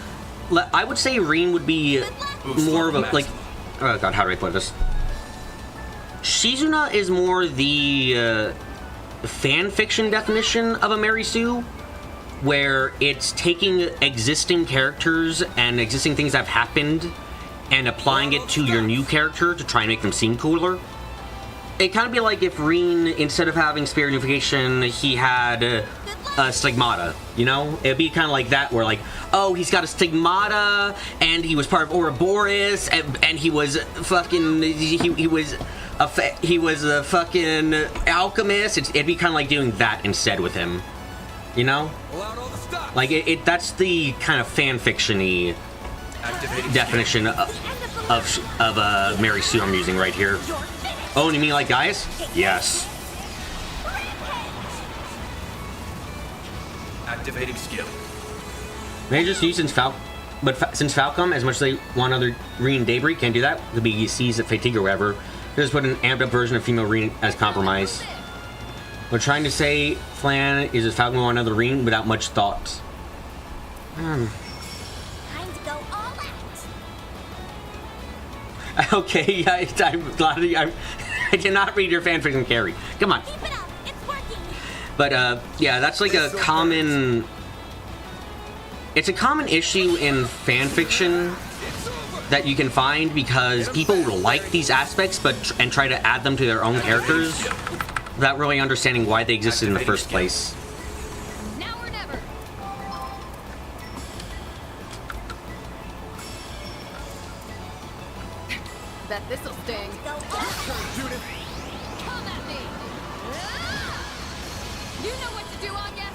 I would say Reen would be more of a, like, oh god, how do I put this? Shizuna is more the fan fiction definition of a Mary Sue, where it's taking existing characters and existing things that have happened and applying it to your new character to try and make them seem cooler. It kind of be like if Reen, instead of having Spirit Unification, he had Stigmata, you know? It'd be kind of like that, where like, oh, he's got a Stigmata, and he was part of Ouroboros, and he was fucking, he was a fucking alchemist. It'd be kind of like doing that instead with him, you know? Like, that's the kind of fan fiction-y definition of Mary Sue I'm using right here. Oh, and you mean like guys? Yes. Activating skill. They just use since Falcom, as much as they want other Reen Daybreak, can't do that. Could be Seas at Fatigue or whatever. They just put an amped up version of female Reen as compromise. We're trying to say Flan is a Falcon or another Reen without much thought. Okay, I'm glad I did not read your fanfiction, Carrie. Come on. Keep it up. It's working. But yeah, that's like a common. It's a common issue in fanfiction that you can find because people like these aspects, and try to add them to their own characters without really understanding why they existed in the first place. Now or never. Bet this'll sting. Come at me. You know what to do, Anya.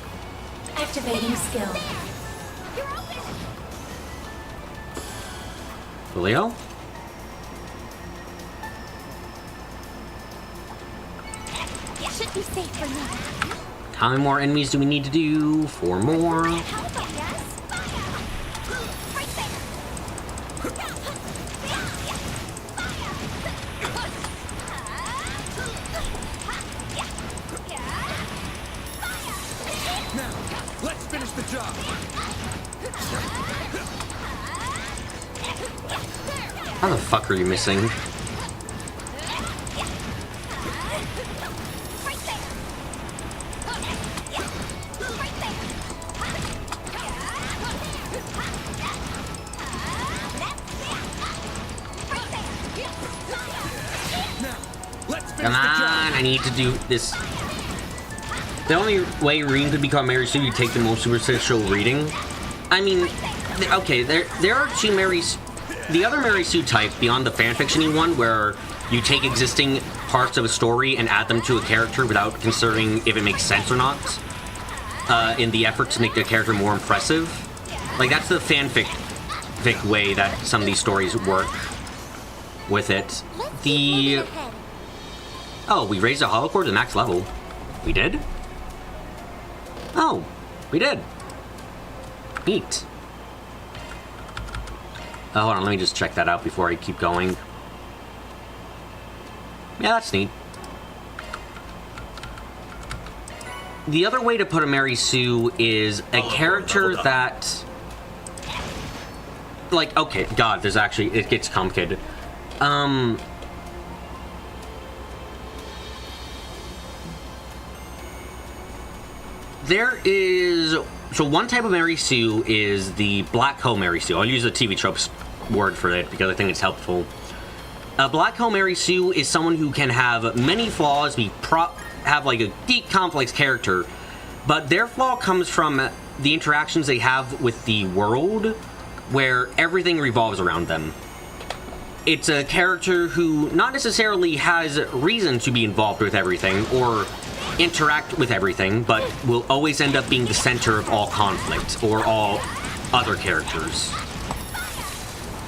Activating skill. You're open. Leo? Should be safe for now. How many more enemies do we need to do? 4 more. Let's finish the job. How the fuck are you missing? Come on, I need to do this. The only way Reen could become Mary Sue, you take the most superficial reading. I mean, okay, there are two Marys. The other Mary Sue type, beyond the fanfiction-y one, where you take existing parts of a story and add them to a character without considering if it makes sense or not, in the effort to make the character more impressive. Like, that's the fanfic way that some of these stories work with it. Oh, we raised a holocore to the max level. We did? Oh, we did. Neat. Oh, hold on, let me just check that out before I keep going. Yeah, that's neat. The other way to put a Mary Sue is a character that... Like, okay, God, there's actually... It gets complicated. There is... So one type of Mary Sue is the Black Hole Mary Sue. I'll use a TV tropes word for it because I think it's helpful. A Black Hole Mary Sue is someone who can have many flaws, have like a deep, complex character, but their flaw comes from the interactions they have with the world, where everything revolves around them. it's a character who not necessarily has reason to be involved with everything or interact with everything, but will always end up being the center of all conflict or all other characters.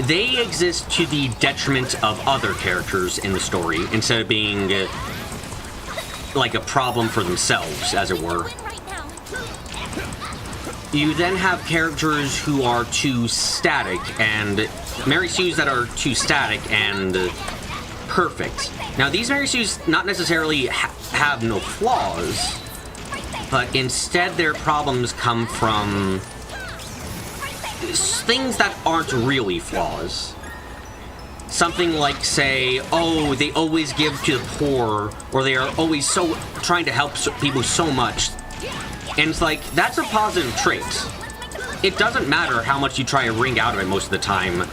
They exist to the detriment of other characters in the story instead of being like a problem for themselves, as it were. You then have characters who are too static, and Mary Sues that are too static and perfect. Now, these Mary Sues not necessarily have no flaws, but instead their problems come from things that aren't really flaws. Something like, say, oh, they always give to the poor, or they are always so trying to help people so much. And it's like, that's a positive trait. It doesn't matter how much you try to wring out of it most of the time.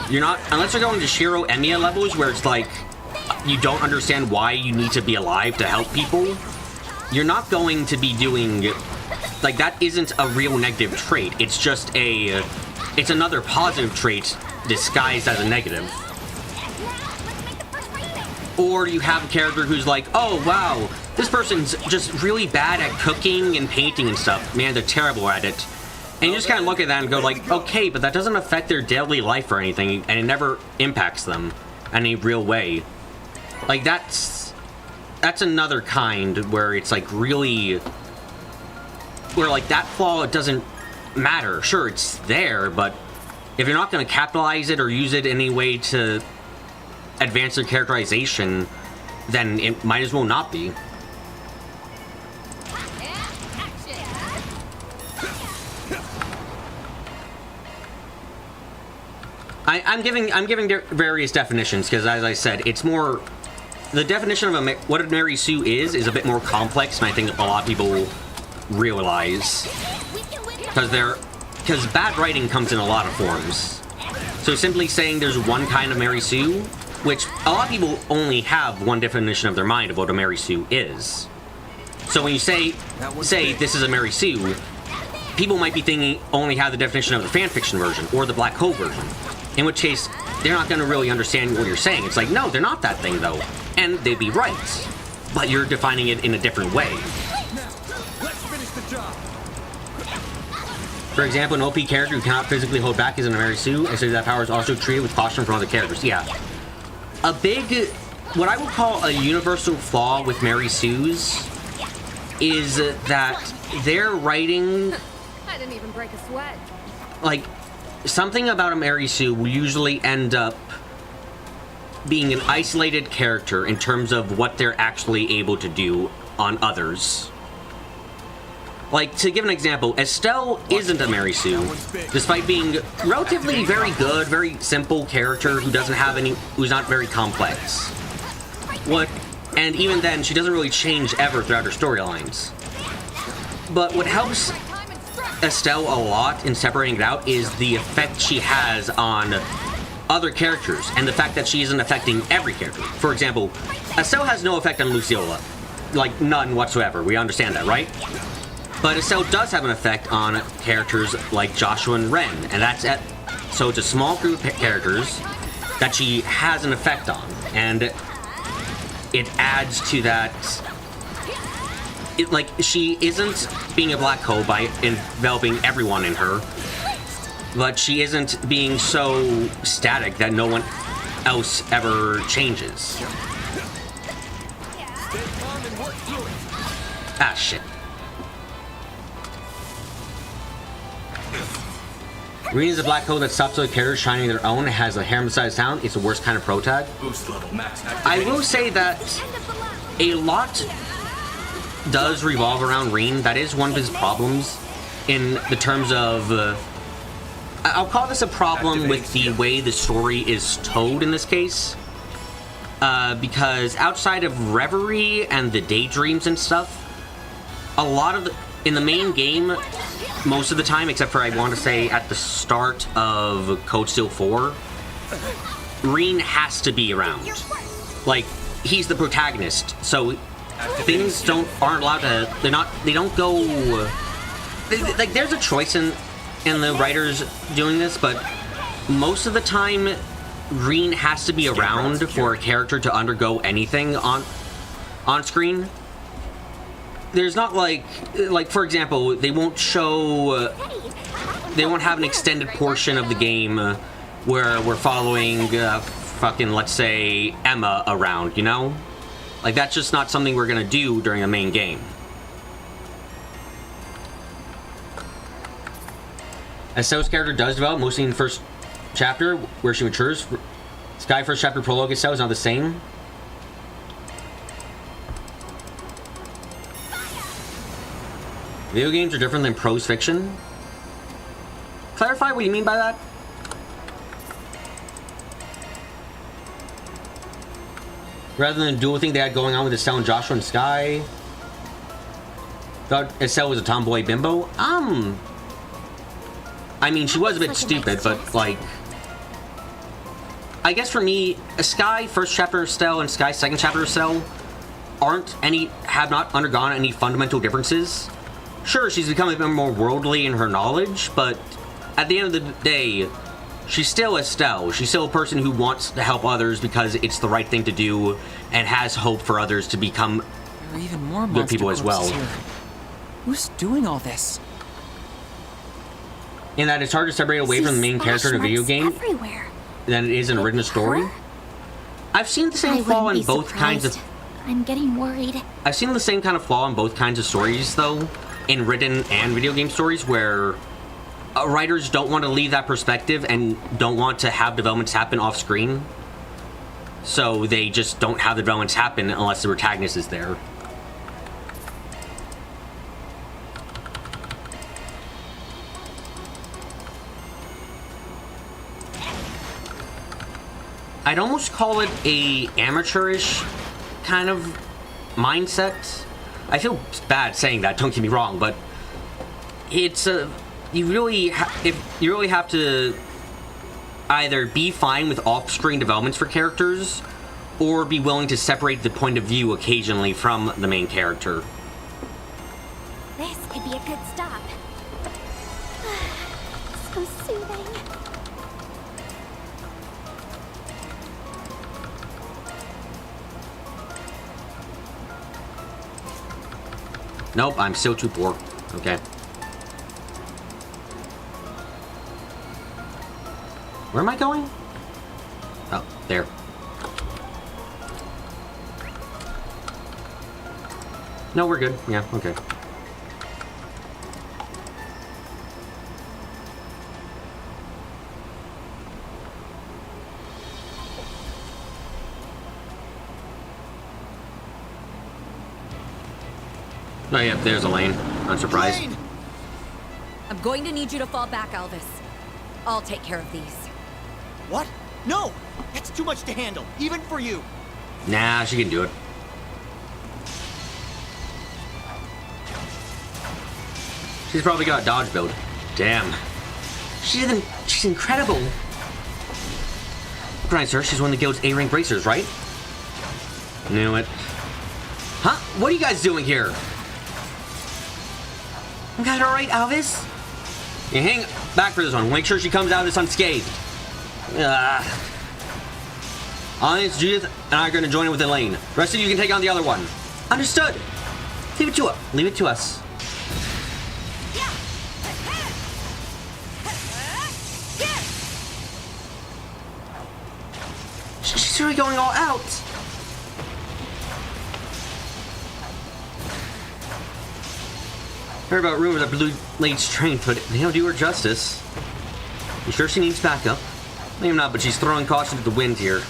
You're not, unless you're going to Shiro Emiya levels where it's like, you don't understand why you need to be alive to help people. You're not going to be doing, like, that isn't a real negative trait. It's just it's another positive trait disguised as a negative. Or you have a character who's like, oh, wow, this person's just really bad at cooking and painting and stuff. Man, they're terrible at it. And you just kind of look at that and go like, okay, but that doesn't affect their daily life or anything, and it never impacts them in any real way. Like, that's another kind where it's like really, where like that flaw, it doesn't matter. Sure, it's there, but if you're not going to capitalize it or use it in any way to advance their characterization, then it might as well not be. I'm giving various definitions because, as I said, it's more the definition of what a Mary Sue is a bit more complex, and I think a lot of people realize because bad writing comes in a lot of forms. So simply saying there's one kind of Mary Sue, which a lot of people only have one definition of their mind of what a Mary Sue is. So when you say this is a Mary Sue, people might be thinking only have the definition of the fanfiction version or the Black Hole version. In which case, they're not going to really understand what you're saying. It's like, no, they're not that thing, though. And they'd be right. But you're defining it in a different way. Let's finish the job. For example, an OP character who cannot physically hold back is in a Mary Sue, and so that power is also treated with caution from other characters. Yeah. A big, what I would call a universal flaw with Mary Sues is that their writing... I didn't even break a sweat. Like, something about a Mary Sue will usually end up being an isolated character in terms of what they're actually able to do on others. Like, to give an example, Estelle isn't a Mary Sue, despite being relatively very good, very simple character who doesn't have any, who's not very complex. And even then, she doesn't really change ever throughout her storylines. But what helps Estelle a lot in separating it out is the effect she has on other characters, and the fact that she isn't affecting every character. For example, Estelle has no effect on Luciola. Like, none whatsoever. We understand that, right? But Estelle does have an effect on characters like Joshua and Ren, and so it's a small group of characters that she has an effect on, and it adds to that. Like, she isn't being a black hole by enveloping everyone in her, but she isn't being so static that no one else ever changes. Ah, shit. Green is a black hole that stops other characters shining their own. It has a harem-sized sound. It's the worst kind of protag. Boost level max. I will say that a lot does revolve around Reen. That is one of his problems in the terms of... I'll call this a problem with the way the story is told in this case. Because outside of Reverie and the daydreams and stuff, a lot of in the main game, most of the time, except for I want to say at the start of Code Steel 4, Reen has to be around. Like, he's the protagonist, so things aren't allowed to. They don't go. Like, there's a choice in the writers doing this, but most of the time, green has to be around for a character to undergo anything on screen. There's not like for example, they won't show, they won't have an extended portion of the game where we're following fucking, let's say, Emma around, you know? Like, that's just not something we're gonna do during a main game. Estelle's character does develop, mostly in the first chapter, where she matures. Sky first chapter prologue Estelle is not the same. Video games are different than prose fiction. Clarify what you mean by that? Rather than the dual thing they had going on with Estelle and Joshua and Sky. Thought Estelle was a tomboy bimbo. I mean, she was a bit stupid, but like, I guess for me, Sky first chapter Estelle and Sky second chapter Estelle have not undergone any fundamental differences. Sure, she's become a bit more worldly in her knowledge, but at the end of the day, she's still Estelle. She's still a person who wants to help others because it's the right thing to do and has hope for others to become There are even more good people as well. here. Who's doing all this? In that it's hard to separate away from the main character in a video game everywhere. than it is in a written story. I've seen the same flaw in both kinds of... I'm getting worried. I've seen the same kind of flaw in both kinds of stories, though, in written and video game stories, where writers don't want to leave that perspective and don't want to have developments happen off screen. So they just don't have the developments happen unless the protagonist is there. I'd almost call it a amateurish kind of mindset. I feel bad saying that, don't get me wrong, but it's you really have to either be fine with off-screen developments for characters or be willing to separate the point of view occasionally from the main character. This could be a good stop. So soothing. Nope, I'm still too poor. Okay. Where am I going? Oh, there. No, we're good. Yeah, okay. Oh, yeah, there's a lane. Not surprised. Lane! I'm going to need you to fall back, Elvis. I'll take care of these. What? No! That's too much to handle, even for you. Nah, she can do it. She's probably got a dodge build. Damn. She's incredible. Right, sir. She's one of the guild's A-rank racers, right? Knew it. Huh? What are you guys doing here? You guys alright, Elvis? You hang back for this one. Make sure she comes out of this unscathed. Audience, Judith, and I are going to join in with Elaine. The rest of you can take on the other one. Understood. Leave it to us. Leave it to us. She's really going all out. Heard about rumors of Blue Lane's strength, but they don't do her justice. You sure she needs backup? Maybe not, but she's throwing caution to the wind here.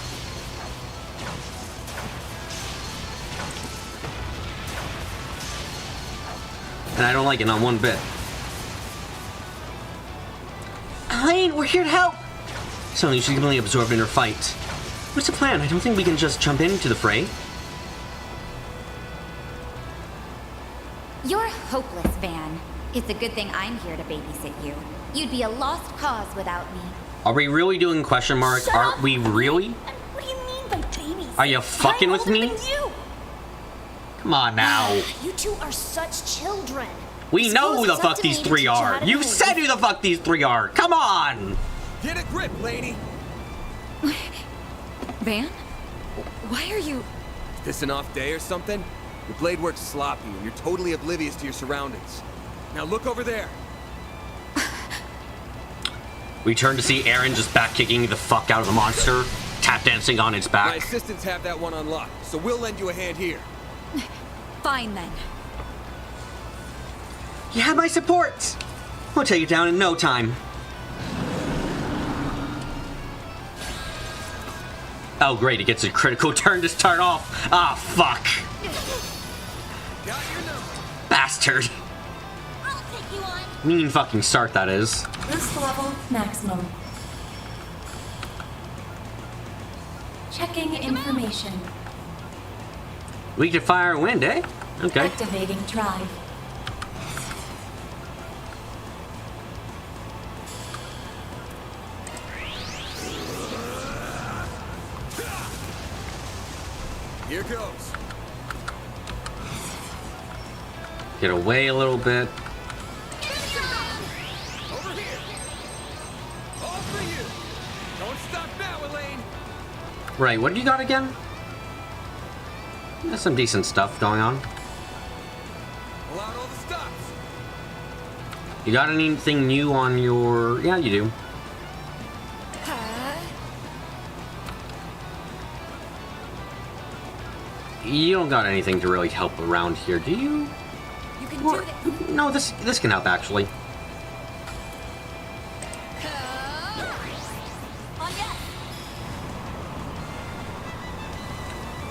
And I don't like it, not one bit. Elaine, we're here to help! Suddenly, she's completely absorbed in her fight. What's the plan? I don't think we can just jump into the fray. You're hopeless, Van. It's a good thing I'm here to babysit you. You'd be a lost cause without me. Are we really doing question mark? Are we really? What do you mean by babies? Are you fucking with me? You. Come on now. You two are such children. We know who the fuck these three are. You said who the fuck these three are. Come on. Get a grip, lady. Van? Why are you... Is this an off day or something? Your blade works sloppy and you're totally oblivious to your surroundings. Now look over there. We turn to see Aaron just back kicking the fuck out of the monster, tap dancing on its My back. assistants have that one unlocked, so we'll lend you a hand here. Fine, then. You have my support. We'll take it down in no time. Oh great, it gets a critical turn to start off. Ah, fuck. Got your number. Bastard. I'll take you on. Mean fucking start, that is. Boost level maximum. Checking information. Weak to fire and wind, eh? Okay. Activating drive. Here goes. Get away a little bit. Over here. All for you. Don't stop now, Elaine. Right, what do you got again? There's some decent stuff going on. Pull out all the stops. You got anything new on your... Yeah, you do. You don't got anything to really help around here, do you? You can Or- do this. No, this can help, actually. On deck.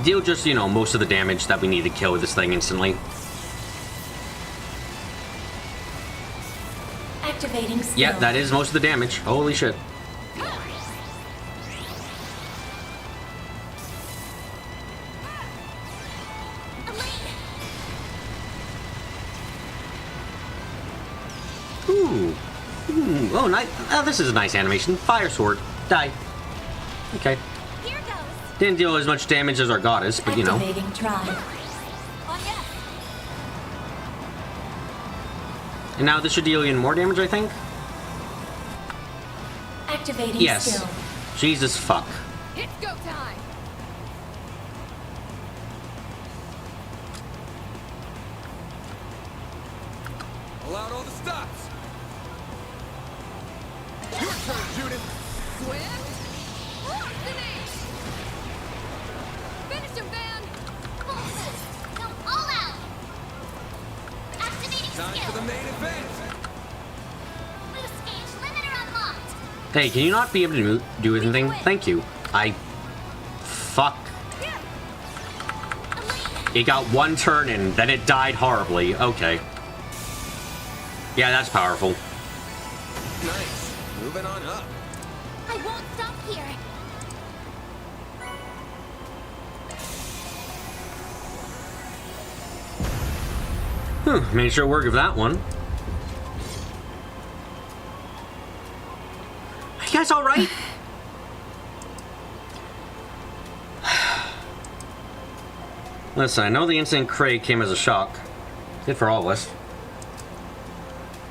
Deal just, you know, most of the damage that we need to kill with this thing instantly. Activating skill. Yeah, that is most of the damage. Holy shit. Ooh. Ooh. Oh, nice. Oh, this is a nice animation. Fire sword. Die. Okay. Here goes. Didn't deal as much damage as our goddess, but you know. Activating drive. On deck. And now this should deal even more damage, I think? Activating Yes. skill. Jesus fuck. It's go time. Pull out all the stops. Your turn, Judith. Swim. Finish. Finish him, Van. Full boost. Go all out. Activating Time skill. for the main event. Boost gauge limiter unlocked. Hey, can you not be able to do anything? Thank you. Fuck. It got one turn and then it died horribly. Okay. Yeah, that's powerful. Nice. Moving on up. I won't stop here. Made sure work of that one. Are you guys alright? Listen, I know the incident Craig came as a shock. Did for all of us.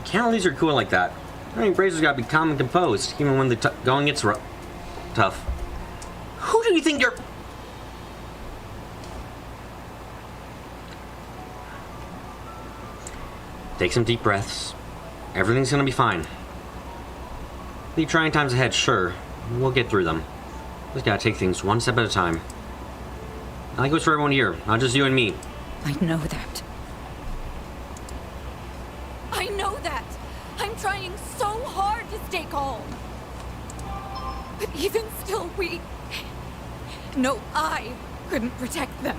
Can't lose her cool like that. I mean, Brazer's gotta be calm and composed, even when the going gets tough. Who do you think you're... Take some deep breaths. Everything's gonna be fine. Be trying times ahead, sure. We'll get through them. Just gotta take things one step at a time. I think it goes for everyone here, not just you and me. I know that. I know that. I'm trying so hard to stay calm. But even still, No, I couldn't protect them.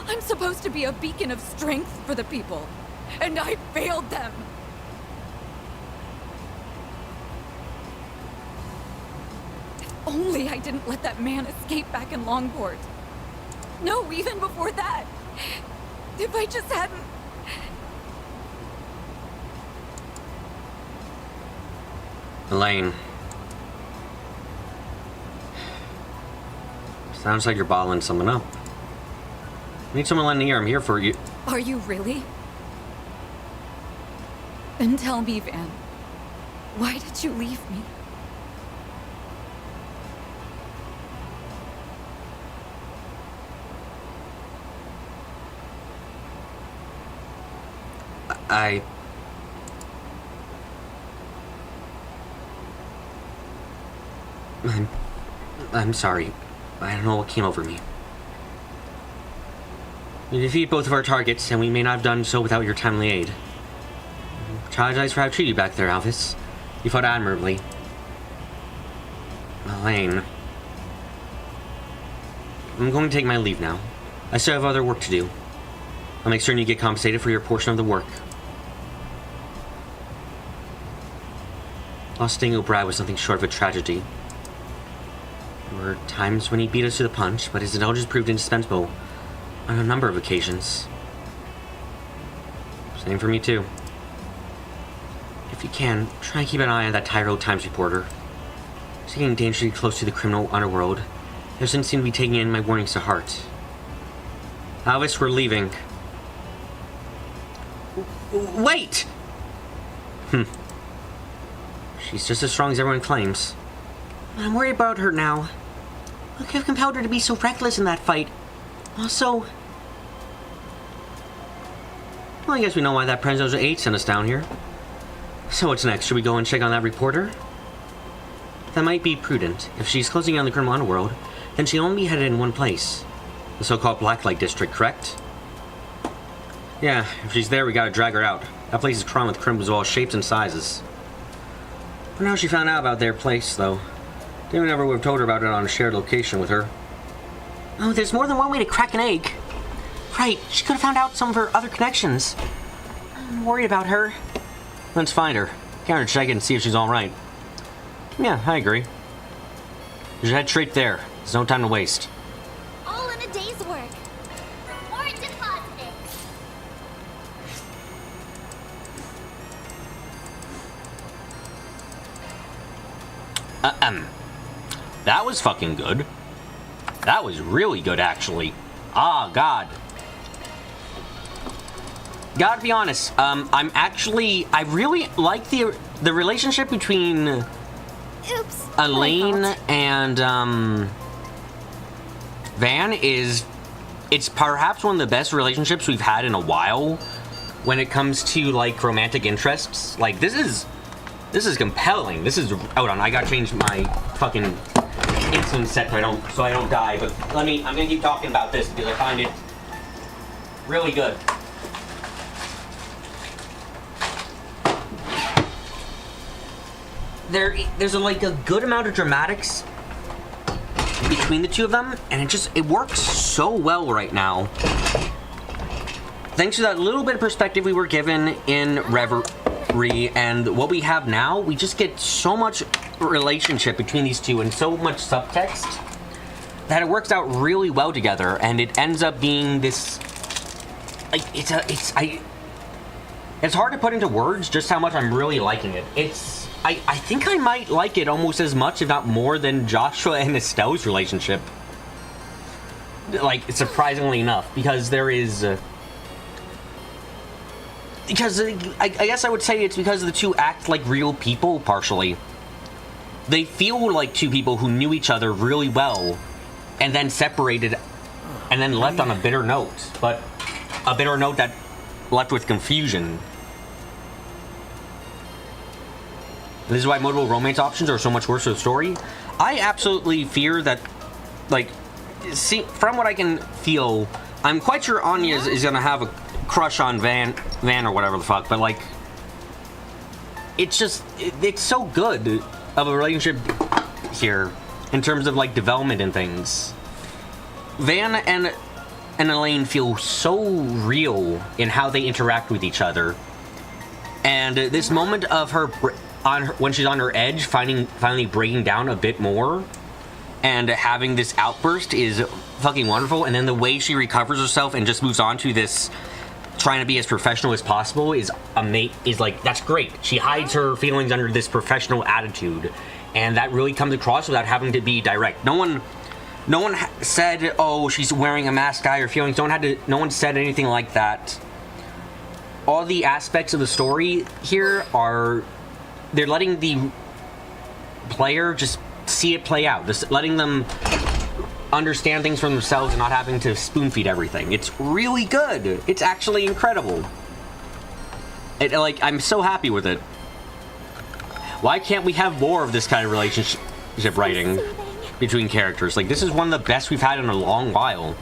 I'm supposed to be a beacon of strength for the people. And I failed them. If only I didn't let that man escape back in Longport. No, even before that. If I just hadn't... Elaine. Sounds like you're bottling someone up. Need someone lend an ear, I'm here for you. Are you really? Then tell me, Van. Why did you leave me? I'm sorry. I don't know what came over me. We defeated both of our targets, and we may not have done so without your timely aid. I apologize for how I treated you back there, Alvis. You fought admirably. Elaine. I'm going to take my leave now. I still have other work to do. I'll make certain you get compensated for your portion of the work. Losing O'Brien was nothing short of a tragedy. There were times when he beat us to the punch, but his indulgence proved indispensable on a number of occasions. Same for me, too. If you can, try and keep an eye on that Tyrell Times reporter. He's getting dangerously close to the criminal underworld. He doesn't seem to be taking in my warnings to heart. Alvis, we're leaving. Wait! She's just as strong as everyone claims. I'm worried about her now. What could have compelled her to be so reckless in that fight? Also... Well, I guess we know why that Prenzo's 8 sent us down here. So what's next? Should we go and check on that reporter? That might be prudent. If she's closing on the criminal underworld, then she'll only be headed in one place. The so-called Blacklight District, correct? Yeah, if she's there, we gotta drag her out. That place is crawling with criminals of all shapes and sizes. For now, she found out about their place, though. They never would have told her about it on a shared location with her. Oh, there's more than one way to crack an egg. Right, she could have found out some of her other connections. I'm worried about her. Let's find her. Counter check it and see if she's alright. Yeah, I agree. You should head straight there. There's no time to waste. All in a day's work. Reward deposited. That was fucking good. That was really good, actually. Ah, God. Gotta be honest, I really like the relationship between Oops. Elaine and Van it's perhaps one of the best relationships we've had in a while when it comes to like romantic interests. Like this is compelling. This is hold on, I gotta change my fucking insulin set so I don't die, but I'm gonna keep talking about this because I find it really good. There's like a good amount of dramatics between the two of them, and it works so well right now. Thanks to that little bit of perspective we were given in Reverie and what we have now, we just get so much relationship between these two and so much subtext that it works out really well together, and it ends up being this like it's hard to put into words just how much I'm really liking it. I think I might like it almost as much, if not more, than Joshua and Estelle's relationship. Like, surprisingly enough, because there is... because I guess I would say it's because the two act like real people, partially. They feel like two people who knew each other really well, and then separated, and then left on a bitter note. But a bitter note that left with confusion. This is why multiple romance options are so much worse for the story. I absolutely fear that, like, see, from what I can feel, I'm quite sure Anya is gonna have a crush on Van or whatever the fuck, but like, it's just, it's so good of a relationship here in terms of like development and things. Van and Elaine feel so real in how they interact with each other, and this moment of her when she's on her edge, finally breaking down a bit more and having this outburst is fucking wonderful. And then the way she recovers herself and just moves on to this trying to be as professional as possible is like, that's great. She hides her feelings under this professional attitude, and that really comes across without having to be direct. No one said, oh, she's wearing a mask, hide her feelings. No one said anything like that. All the aspects of the story here they're letting the player just see it play out. Just letting them understand things for themselves and not having to spoon feed everything. It's really good. It's actually incredible. Like, I'm so happy with it. Why can't we have more of this kind of relationship writing between characters? Like, this is one of the best we've had in a long while.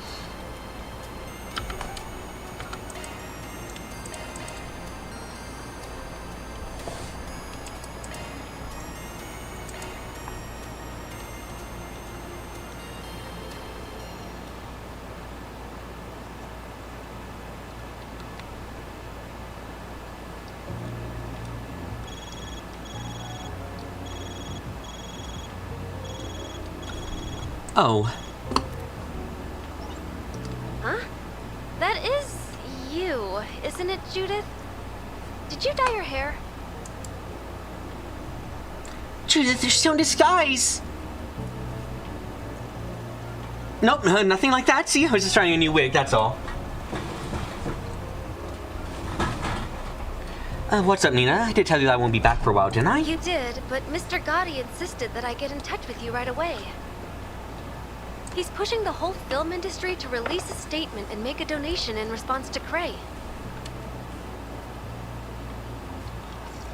Oh. Huh? That is you, isn't it, Judith? Did you dye your hair? Judith, you're still in disguise! Nope, nothing like that. See, I was just trying a new wig, that's all. What's up, Nina? I did tell you that I won't be back for a while, didn't I? You did, but Mr. Gotti insisted that I get in touch with you right away. He's pushing the whole film industry to release a statement and make a donation in response to Cray.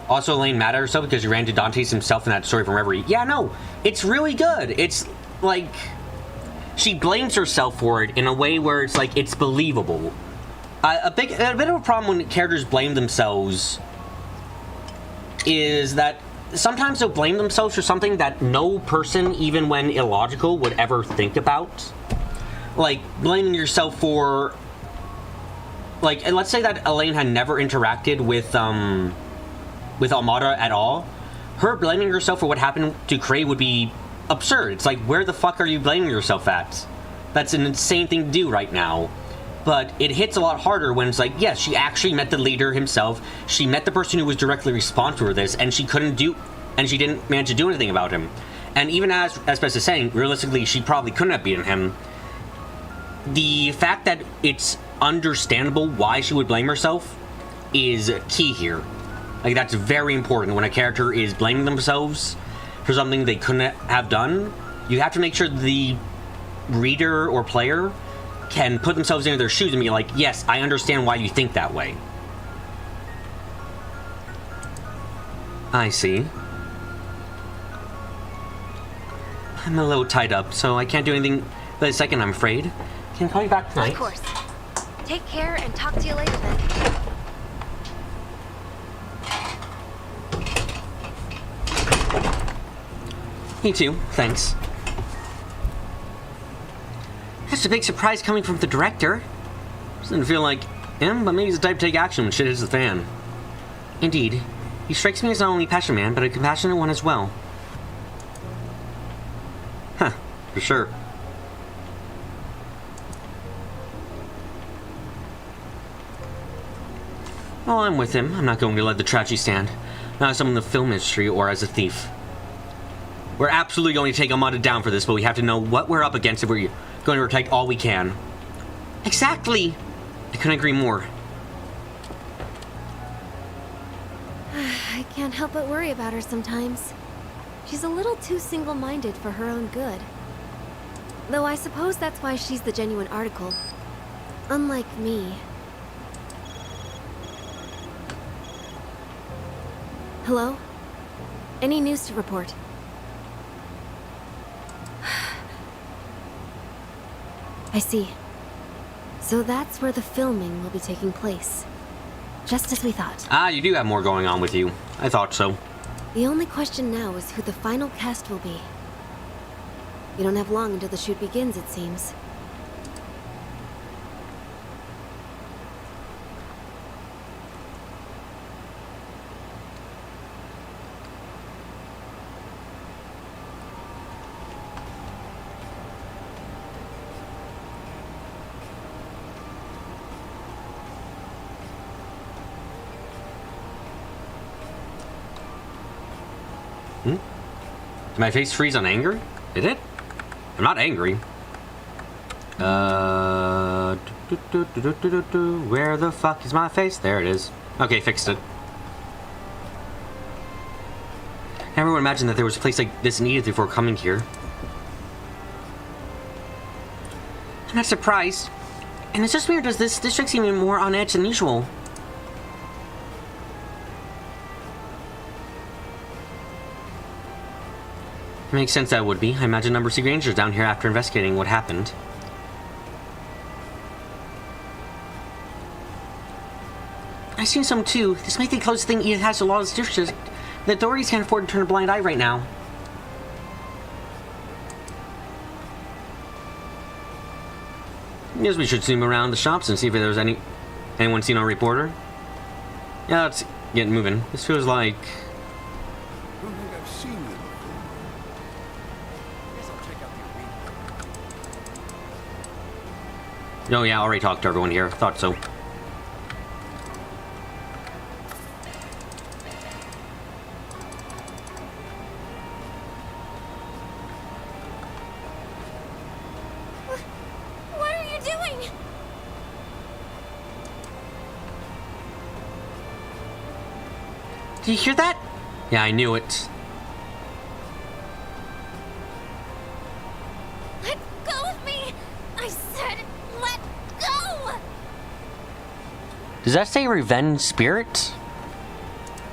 Also, Elaine mad at herself because she ran to Dante's himself in that story from Reverie. Yeah, no, it's really good. It's like she blames herself for it in a way where it's like it's believable. A bit of a problem when characters blame themselves is that sometimes they'll blame themselves for something that no person, even when illogical, would ever think about. Like, blaming yourself for... Like, let's say that Elaine had never interacted with Almada at all. Her blaming herself for what happened to Cray would be absurd. It's like, where the fuck are you blaming yourself at? That's an insane thing to do right now. But it hits a lot harder when it's like, yes, she actually met the leader himself. She met the person who was directly responsible for this, and she didn't manage to do anything about him. And even as Bess is saying, realistically, she probably couldn't have beaten him. The fact that it's understandable why she would blame herself is key here. Like, that's very important. When a character is blaming themselves for something they couldn't have done, you have to make sure the reader or player can put themselves into their shoes and be like, yes, I understand why you think that way. I see. I'm a little tied up, so I can't do anything for a second, I'm afraid. Can I call you back tonight? Of course. Take care and talk to you later then. Me too, thanks. That's a big surprise coming from the director. Doesn't feel like him, but maybe he's the type to take action when shit hits the fan. Indeed. He strikes me as not only a passionate man, but a compassionate one as well. Huh, for sure. Well, I'm with him. I'm not going to let the tragedy stand. Not as someone in the film industry or as a thief. We're absolutely going to take Almada down for this, but we have to know what we're up against if we're going to protect all we can. Exactly! I couldn't agree more. I can't help but worry about her sometimes. She's a little too single-minded for her own good. Though I suppose that's why she's the genuine article. Unlike me. Hello? Any news to report? I see. So that's where the filming will be taking place. Just as we thought. Ah, you do have more going on with you. I thought so. The only question now is who the final cast will be. We don't have long until the shoot begins, it seems. Did my face freeze on anger? Did it? I'm not angry. Where the fuck is my face? There it is. Okay, fixed it. Never would imagine that there was a place like this in Edith before coming here. I'm not surprised. And it's just weird, does this district seem even more on edge than usual? Makes sense that it would be. I imagine a number of secret rangers down here after investigating what happened. I've seen some too. This might be the closest thing Edith has to lawless districts. The authorities can't afford to turn a blind eye right now. Guess we should zoom around the shops and see if there's anyone seen our reporter. Yeah, let's get moving. This feels like... I don't think I've seen you before. Guess I'll check out the arena. Oh yeah, I already talked to everyone here. Thought so. What are you doing? Did you hear that? Yeah, I knew it. Let go of me! I said, let go! Does that say revenge spirit?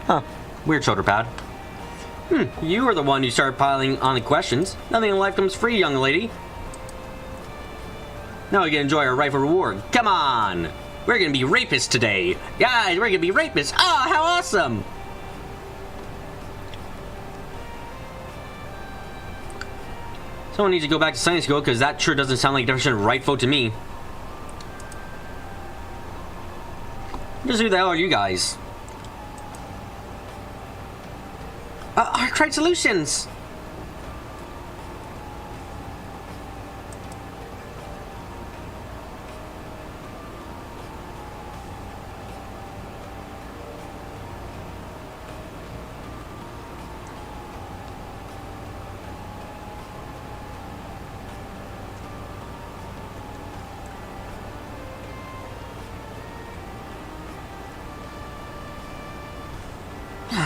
Huh. Weird shoulder pad. You were the one who started piling on the questions. Nothing in life comes free, young lady. Now we can enjoy our rightful reward. Come on! We're gonna be rapists today. Guys, we're gonna be rapists. Oh, how awesome! Someone needs to go back to science school because that sure doesn't sound like a definition of rightful to me. Just who the hell are you guys? Arclight Solutions!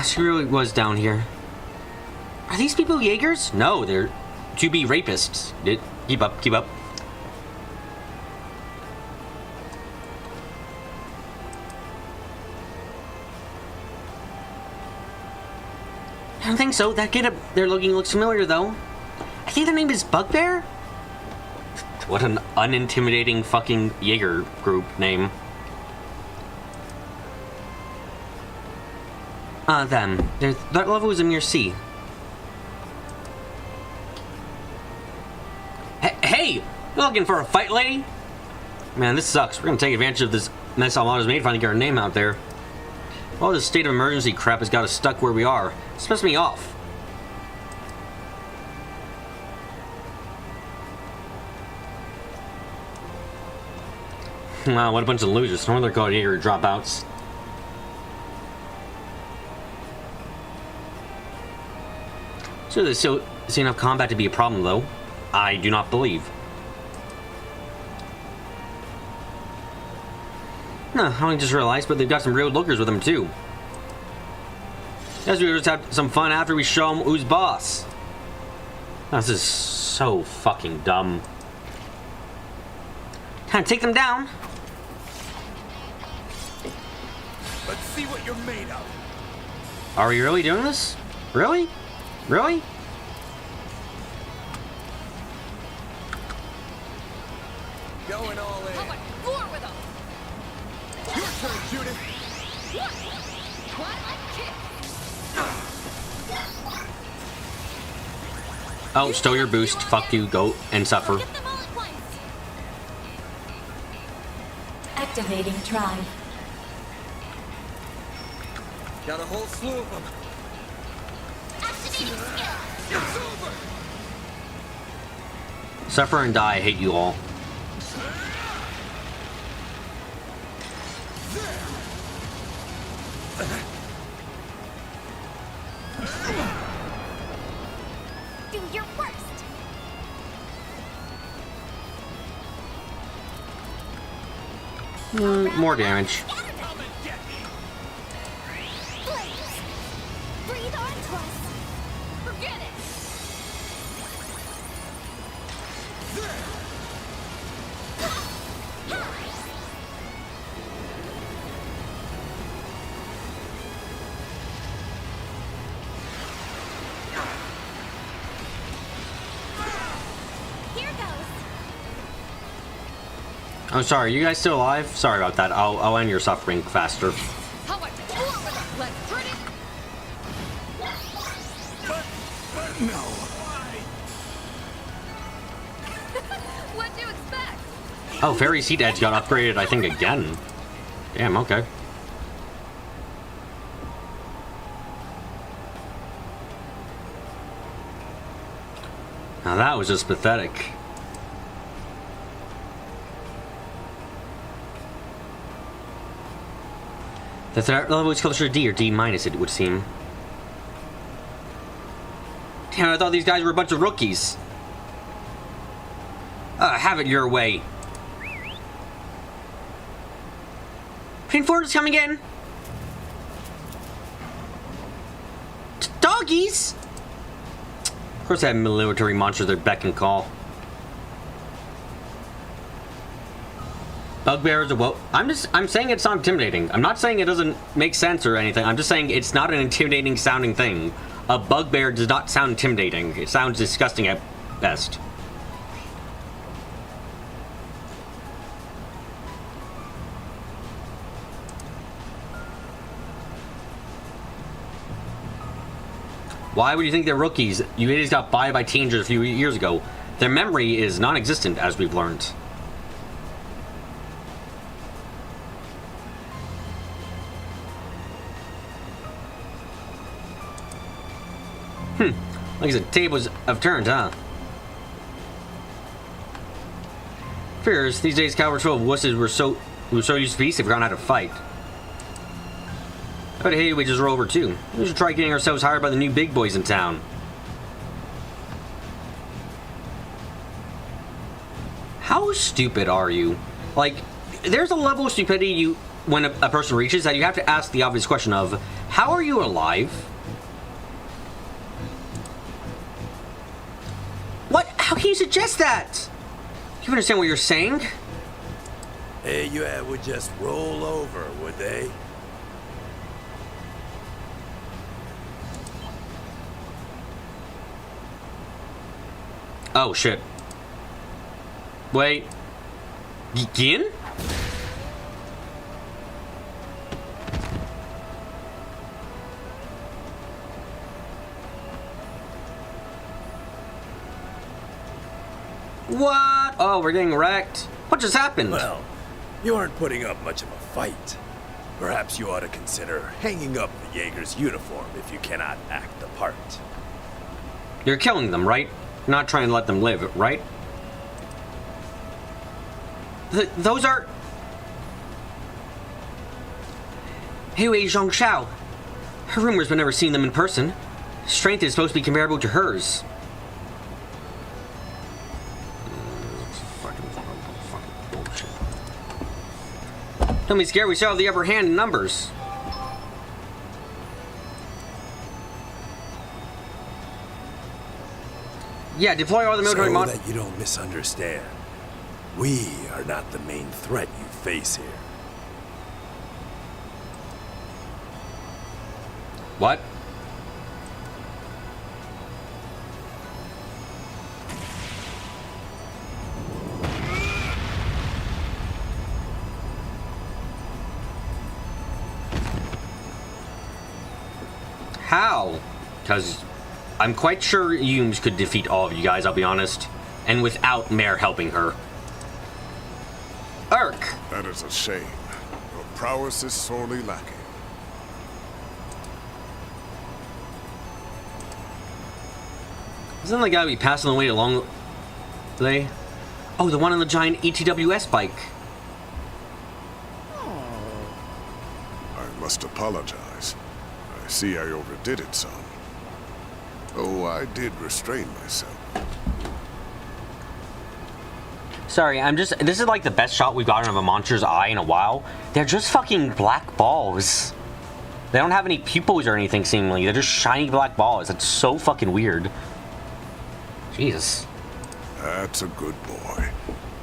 She really was down here. Are these people Jaegers? No, they're to-be rapists. Keep up, keep up. I don't think so. That kid up there looks familiar, though. I think their name is Bugbear? What an unintimidating fucking Jaeger group name. Them. That level is a mere C. Hey! You looking for a fight, lady? Man, this sucks. We're gonna take advantage of this mess Almada's made trying to get our name out there. All this state of emergency crap has got us stuck where we are. It's pissed me off. Wow, what a bunch of losers. No wonder they're called Jaeger dropouts. So there's still enough combat to be a problem, though. I do not believe. Huh, I just realized, but they've got some real lookers with them, too. Guess we just have some fun after we show them who's boss. This is so fucking dumb. Time to take them down. Let's see what you're made of. Are we really doing this? Really? Really? Going all in. How about war with them? Your turn, Judith. What? Kick. Oh, stow your boost. Fuck you. Go and suffer. Get them all at once. Activating drive. Got a whole slew of them. Activating skill. It's over. Suffer and die. I hate you all. Do your worst. More damage. Come and get me. Please. Breathe onto us. Forget it. I'm sorry, you guys still alive? Sorry about that. I'll end your suffering faster. How about you over there, less pretty? But no. What'd you expect? Oh, Fairy Seat Edge got upgraded, I think, again. Damn, okay. Now that was just pathetic. The threat level is closer to D or D minus, it would seem. Damn, I thought these guys were a bunch of rookies. Have it your way. Reinforcements coming in. Doggies! Of course, they have military monsters that beck and call. Bugbear is a well. I'm saying it's not intimidating. I'm not saying it doesn't make sense or anything. I'm just saying it's not an intimidating sounding thing. A bugbear does not sound intimidating. It sounds disgusting at best. Why would you think they're rookies? You idiots got by teenagers a few years ago. Their memory is non-existent, as we've learned. Like I said, tables have turned, huh? Fears, these days cowards full of wusses were so used to peace they've forgotten how to fight. But hey, we just roll over too. We should try getting ourselves hired by the new big boys in town. How stupid are you? Like, there's a level of stupidity when a person reaches that you have to ask the obvious question of, how are you alive? What? How can you suggest that? Do you understand what you're saying? Hey, you would just roll over, would they? Oh, shit. Wait. Begin? What? Oh, we're getting wrecked. What just happened? Well, you aren't putting up much of a fight. Perhaps you ought to consider hanging up the Jaeger's uniform if you cannot act the part. You're killing them, right? You're not trying to let them live, right? Those are... Hui Zhongshao. Her rumors but never seen them in person. Strength is supposed to be comparable to hers. Don't be scared, we still have the upper hand in numbers. Yeah, deploy all the military so that you don't misunderstand. We are not the main threat you face here. What? How? Because I'm quite sure Yumes could defeat all of you guys, I'll be honest. And without Mare helping her. Urk! That is a shame. Your prowess is sorely lacking. Isn't the guy we passing the way along today? Oh, the one on the giant ETWS bike. I must apologize. I see I overdid it some. Oh, I did restrain myself. Sorry, this is like the best shot we've gotten of a monster's eye in a while. They're just fucking black balls. They don't have any pupils or anything, seemingly. They're just shiny black balls. That's so fucking weird. Jesus. That's a good boy.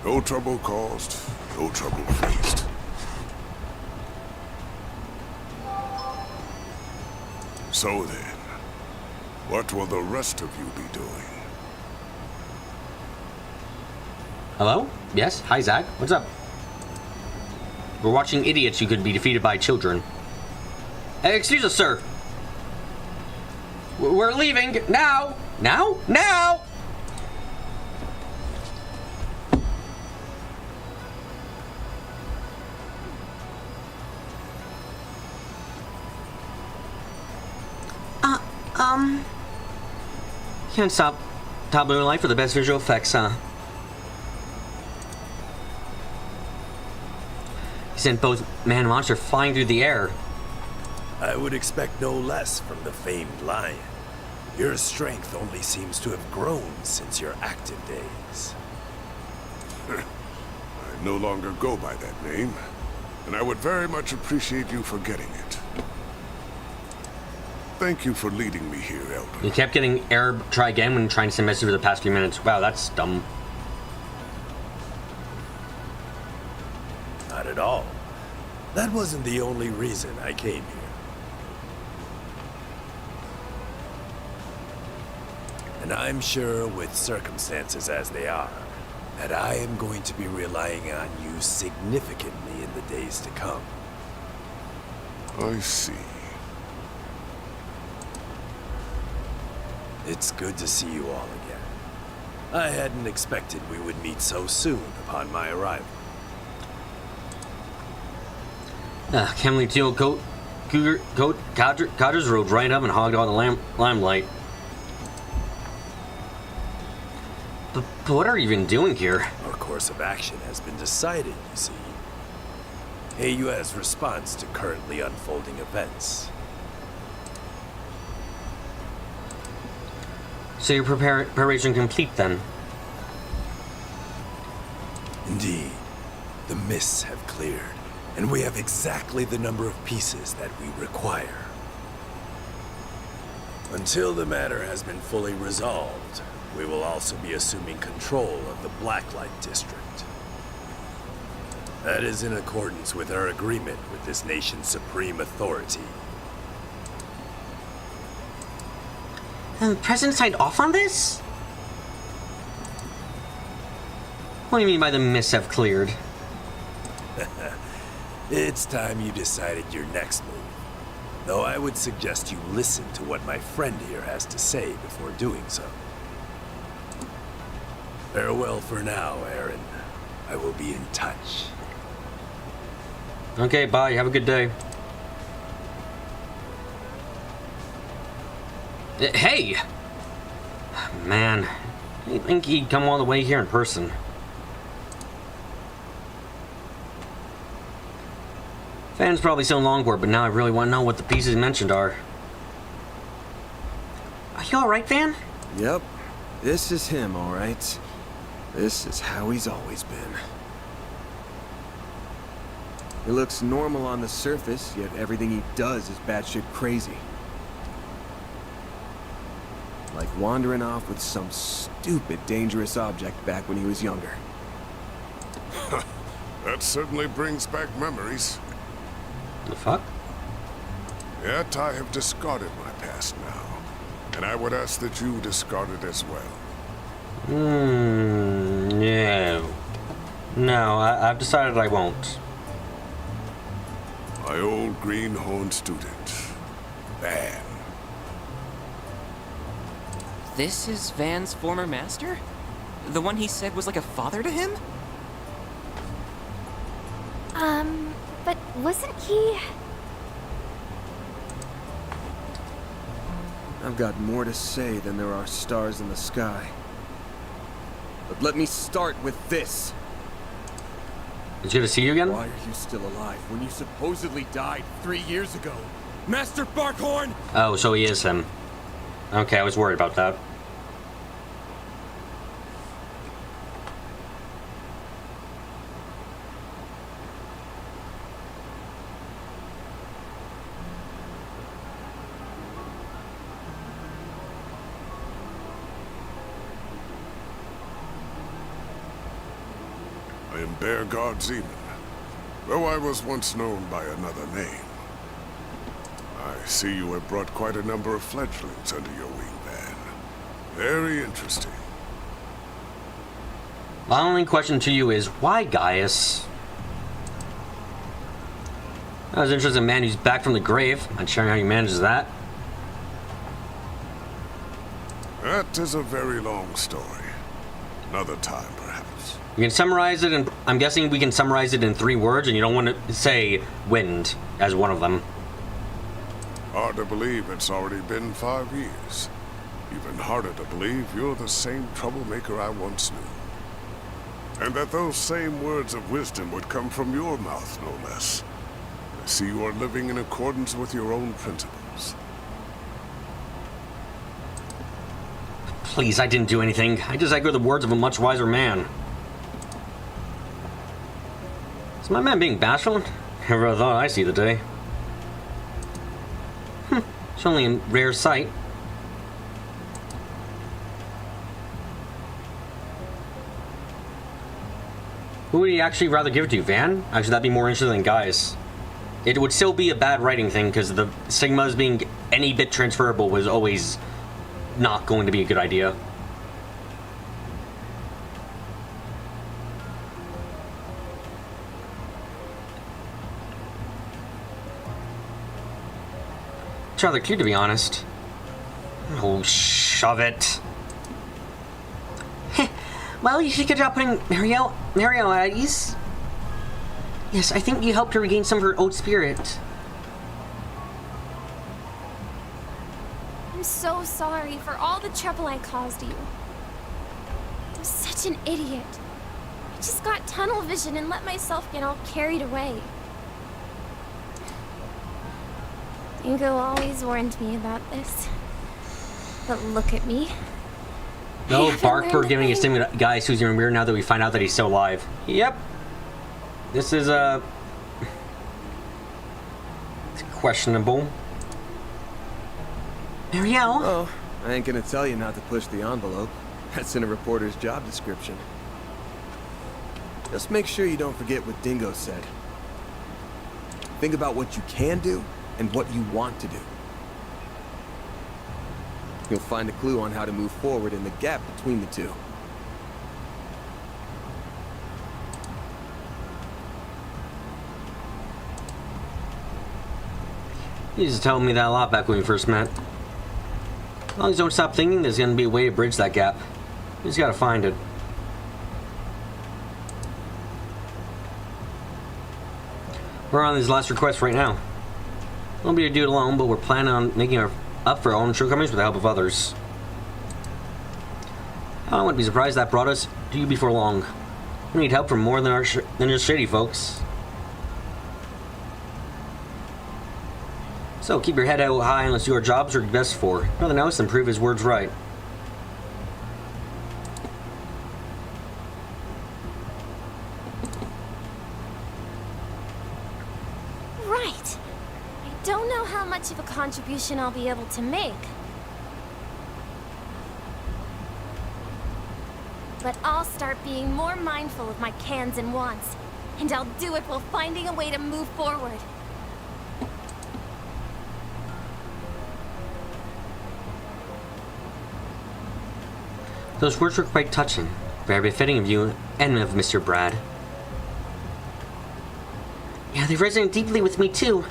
No trouble caused, no trouble faced. So then, what will the rest of you be doing? Hello? Yes? Hi, Zach. What's up? We're watching idiots who could be defeated by children. Excuse us, sir. We're leaving now. Now? Now! Can't stop Top Moonlight for the best visual effects, huh? He sent both man and monster flying through the air. I would expect no less from the famed lion. Your strength only seems to have grown since your active days. I no longer go by that name, and I would very much appreciate you forgetting it. Thank you for leading me here, Elder. You kept getting error try again when trying to send message for the past few minutes. Wow, that's dumb. Not at all. That wasn't the only reason I came here. And I'm sure, with circumstances as they are, that I am going to be relying on you significantly in the days to come. I see. It's good to see you all again. I hadn't expected we would meet so soon upon my arrival. Can't believe Teal Codgers rode right up and hogged all the limelight. But what are you even doing here? Our course of action has been decided, you see. AU's response to currently unfolding events. So your preparation complete then? Indeed. The mists have cleared, and we have exactly the number of pieces that we require. Until the matter has been fully resolved, we will also be assuming control of the Blacklight District. That is in accordance with our agreement with this nation's supreme authority. And the president signed off on this? What do you mean by the mists have cleared? It's time you decided your next move. Though I would suggest you listen to what my friend here has to say before doing so. Farewell for now, Aaron. I will be in touch. Okay, bye. Have a good day. Hey! Man, I think he'd come all the way here in person. Fan's probably so long for it, but now I really want to know what the pieces mentioned are. Are you alright, Van? Yep. This is him, alright. This is how he's always been. He looks normal on the surface, yet everything he does is batshit crazy. Like wandering off with some stupid, dangerous object back when he was younger. That certainly brings back memories. The fuck? Yet I have discarded my past now, and I would ask that you discard it as well. No. No, I've decided I won't. My old greenhorn student, Van. This is Van's former master? The one he said was like a father to him? But wasn't he... I've got more to say than there are stars in the sky. But let me start with this. It's good to see you again? Why are you still alive when you supposedly died 3 years ago? Master Barkhorn! Oh, so he is him. Okay, I was worried about that. I am Bearguard Zeman, though I was once known by another name. I see you have brought quite a number of fledglings under your wing, Van. Very interesting. My only question to you is, why Gaius? I was interested in a man who's back from the grave. Not sure how he manages that. That is a very long story. Another time, perhaps. You can summarize it, and I'm guessing we can summarize it in 3 words, and you don't want to say wind as one of them. Hard to believe it's already been 5 years. Even harder to believe you're the same troublemaker I once knew. And that those same words of wisdom would come from your mouth, no less. I see you are living in accordance with your own principles. Please, I didn't do anything. I just echo the words of a much wiser man. Is my man being bashful? Never thought I'd see the day. It's only in rare sight. Who would he actually rather give it to? Van? Actually, that'd be more interesting than Guys. It would still be a bad writing thing, because the Sigmas being any bit transferable was always not going to be a good idea. It's rather cute, to be honest. Oh, shove it. Well, you should get job putting Mariel at ease. Yes, I think you helped her regain some of her old spirit. I'm so sorry for all the trouble I caused you. I'm such an idiot. I just got tunnel vision and let myself get all carried away. Dingo always warned me about this. But look at me. No, bark for giving his thing to Guy Susie Ramirez now that we find out that he's still alive. Yep. This is, it's questionable. Marielle? Oh, I ain't gonna tell you not to push the envelope. That's in a reporter's job description. Just make sure you don't forget what Dingo said. Think about what you can do and what you want to do. You'll find a clue on how to move forward in the gap between the two. You used to tell me that a lot back when we first met. As long as you don't stop thinking, there's gonna be a way to bridge that gap. You just gotta find it. We're on his last request right now. Won't be able to do it alone, but we're planning on making up for our own shortcomings with the help of others. I wouldn't be surprised that brought us to you before long. We need help from more than than just shady folks. So keep your head out high and let's do our jobs we're best for. Nothing else than prove his words right. Right. I don't know how much of a contribution I'll be able to make. But I'll start being more mindful of my cans and wants. And I'll do it while finding a way to move forward. Those words were quite touching, very befitting of you and of Mr. Brad. Yeah, they resonate deeply with me too.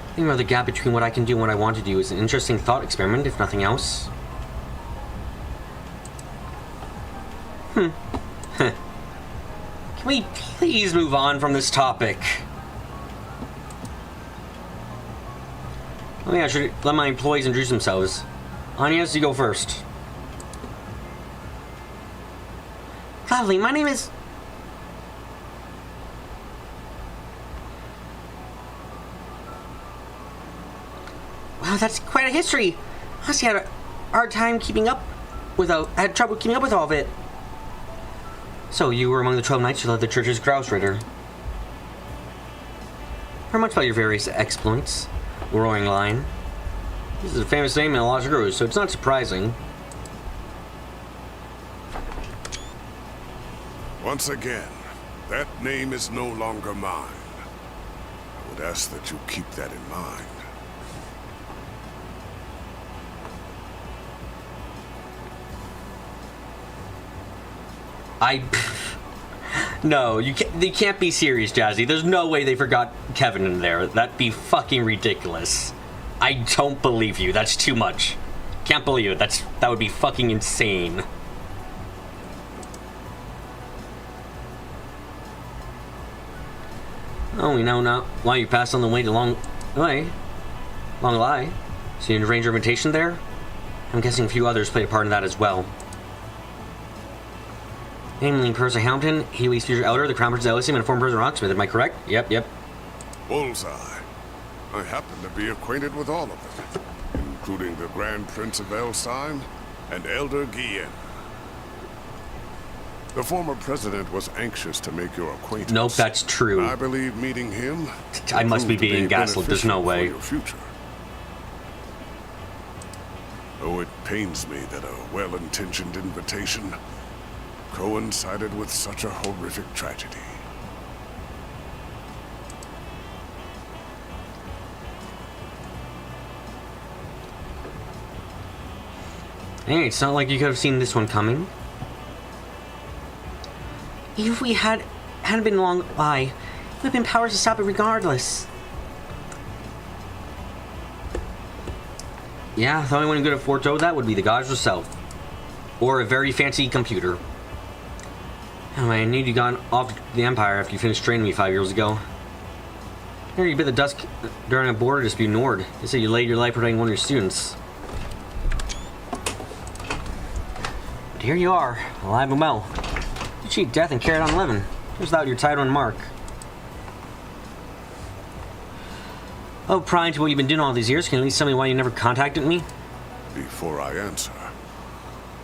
Thinking about the gap between what I can do and what I want to do is an interesting thought experiment, if nothing else. Can we please move on from this topic? I think I should let my employees introduce themselves. Agnes, you go first. Lovely, my name is... Wow, that's quite a history. I honestly had a hard time keeping up I had trouble keeping up with all of it. So, you were among the 12 knights who led the church's grouse raider. Heard much about your various exploits. Roaring Lion. This is a famous name in a lot of gurus, so it's not surprising. Once again, that name is no longer mine. I would ask that you keep that in mind. No, you can't be serious, Jazzy. There's no way they forgot Kevin in there. That'd be fucking ridiculous. I don't believe you. That's too much. Can't believe it. That would be fucking insane. Oh, we know now why you passed on the way to Long Lie. So you arranged your invitation there? I'm guessing a few others played a part in that as well. Namely, Percy Hamilton, Healy's future elder, the Crown Prince of Elysium, and a former prisoner Rocksmith. Am I correct? Yep. Bullseye. I happen to be acquainted with all of them, including the Grand Prince of Elysium and Elder Guillen. The former president was anxious to make your acquaintance. Nope, that's true. I believe meeting him. I must be being gaslit. There's no way. For your future. Oh, it pains me that a well-intentioned invitation coincided with such a horrific tragedy. Hey, it's not like you could have seen this one coming. Even if we hadn't been Long Lie, we would have been powerless to stop it regardless. Yeah, the only one who could have foretold that would be the goddess herself. Or a very fancy computer. Anyway, I knew you got off the Empire after you finished training me 5 years ago. Here you bit the dust during a border dispute in Nord. They said you laid your life protecting one of your students. But here you are, alive and well. You cheat death and carried on living, just without your title and mark. Oh, prior to what you've been doing all these years, can you at least tell me why you never contacted me? Before I answer,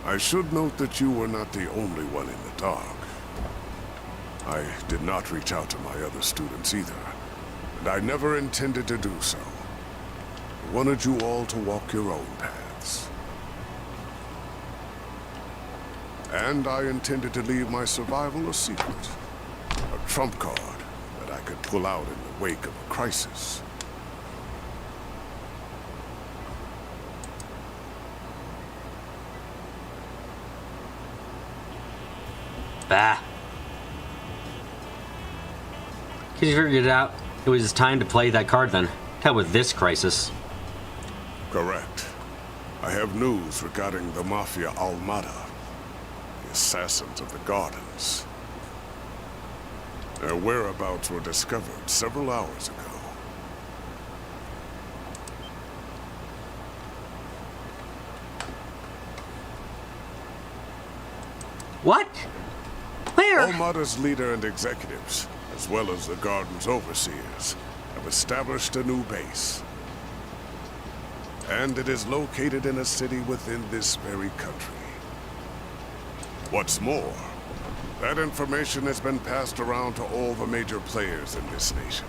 I should note that you were not the only one in the dark. I did not reach out to my other students either, and I never intended to do so. I wanted you all to walk your own paths. And I intended to leave my survival a secret, a trump card that I could pull out in the wake of a crisis. Bah. Because you figured it out, it was time to play that card then. Hell with this crisis. Correct. I have news regarding the Mafia Almada, the assassins of the Gardens. Their whereabouts were discovered several hours ago. What? Where? Almada's leader and executives, as well as the Garden's overseers, have established a new base. And it is located in a city within this very country. What's more, that information has been passed around to all the major players in this nation.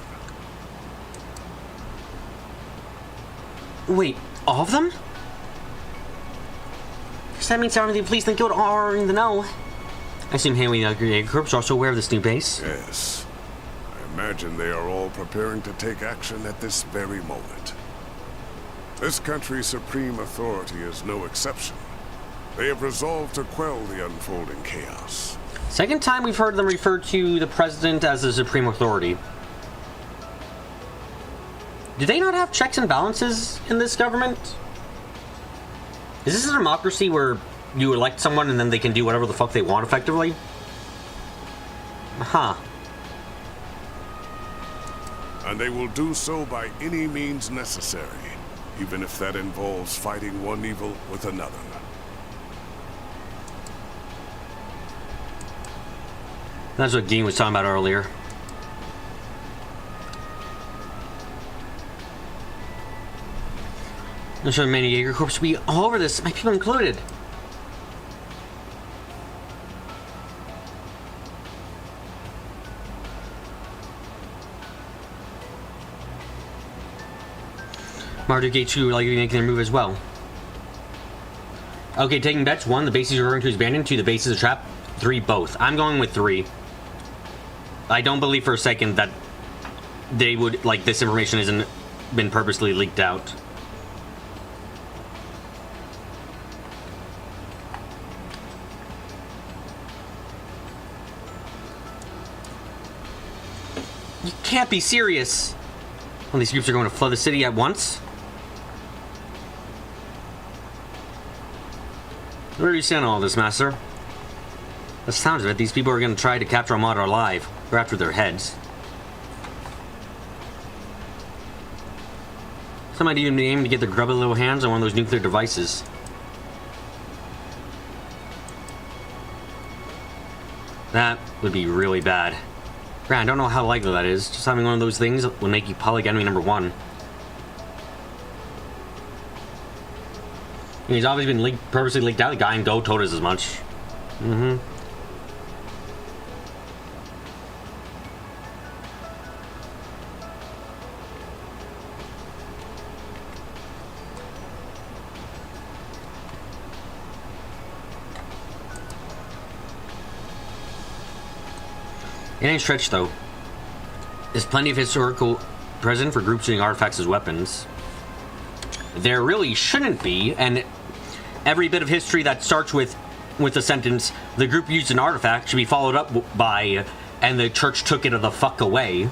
Wait, all of them? Because that means some of the police and guild are in the know. I assume Haley and the other groups are also aware of this new base. Yes. I imagine they are all preparing to take action at this very moment. This country's supreme authority is no exception. They have resolved to quell the unfolding chaos. Second time we've heard them refer to the president as the supreme authority. Do they not have checks and balances in this government? Is this a democracy where you elect someone and then they can do whatever the fuck they want effectively? Huh. And they will do so by any means necessary, even if that involves fighting one evil with another. That's what Dean was talking about earlier. I'm sure many Jaeger Corps will be all over this, my people included. Marduk H2 would likely be making their move as well. Okay, taking bets. 1, the bases you're referring to is abandoned. 2, the base is a trap. 3, both. I'm going with 3. I don't believe for a second that they would, like, this information hasn't been purposely leaked out. You can't be serious. Well, these groups are going to flood the city at once. Where do you stand on all this, Master? The sounds of it, these people are going to try to capture Armada alive. Or after their heads. Some might even be aiming to get their grubby little hands on one of those nuclear devices. That would be really bad. Grant, I don't know how likely that is. Just having one of those things would make you public enemy number one. And he's obviously been purposely leaked out. The guy in Go told us as much. Mm-hmm. It ain't stretched, though. There's plenty of historical precedent for groups using artifacts as weapons. There really shouldn't be, and every bit of history that starts with the sentence, the group used an artifact, should be followed up by, and the church took it the fuck away.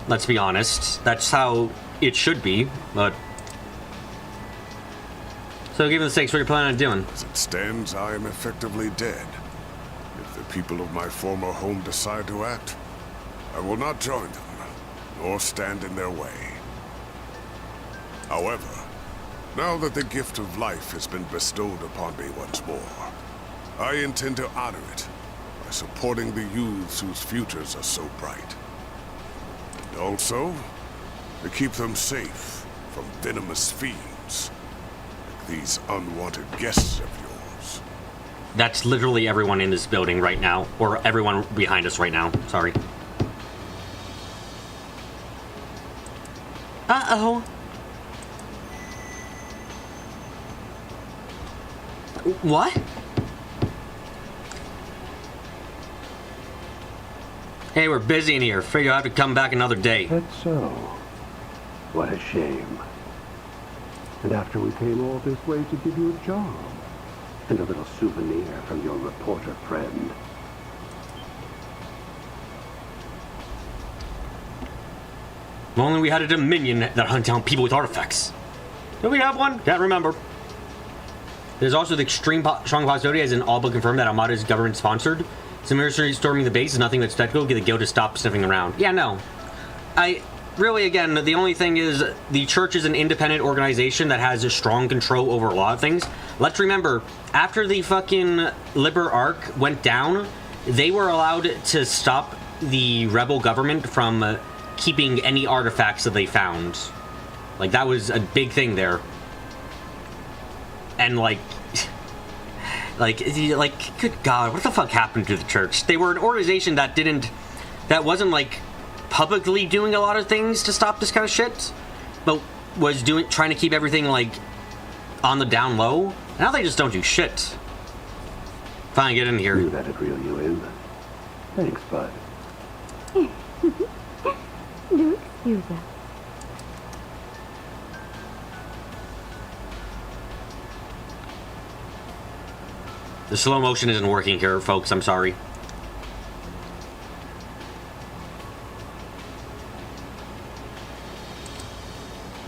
Let's be honest. That's how it should be, but... So given the stakes, what are you planning on doing? As it stands, I am effectively dead. If the people of my former home decide to act, I will not join them, nor stand in their way. However, now that the gift of life has been bestowed upon me once more, I intend to honor it by supporting the youths whose futures are so bright. And also, to keep them safe from venomous fiends, like these unwanted guests of yours. That's literally everyone in this building right now, or everyone behind us right now. Sorry. Uh-oh. What? Hey, we're busy in here. Figure I'll have to come back another day. That's so. What a shame. And after we came all this way to give you a job. And a little souvenir from your reporter friend. If only we had a Dominion that hunt down people with artifacts. Do we have one? Can't remember. There's also the extreme strong possibility, as in all but confirmed, that Armada is government-sponsored. Some mercenaries storming the base is nothing but spectacle. Get the guild to stop sniffing around. Yeah, no. Really, again, the only thing is the church is an independent organization that has a strong control over a lot of things. Let's remember, after the fucking Liber Arc went down, they were allowed to stop the rebel government from keeping any artifacts that they found. Like, that was a big thing there. And, like, good God, what the fuck happened to the church? They were an organization that wasn't, like, publicly doing a lot of things to stop this kind of shit, but was trying to keep everything, like, on the down low. Now they just don't do shit. Fine, get in here. Knew that'd reel you in. Thanks, bud. Do excuse us. The slow motion isn't working here, folks. I'm sorry.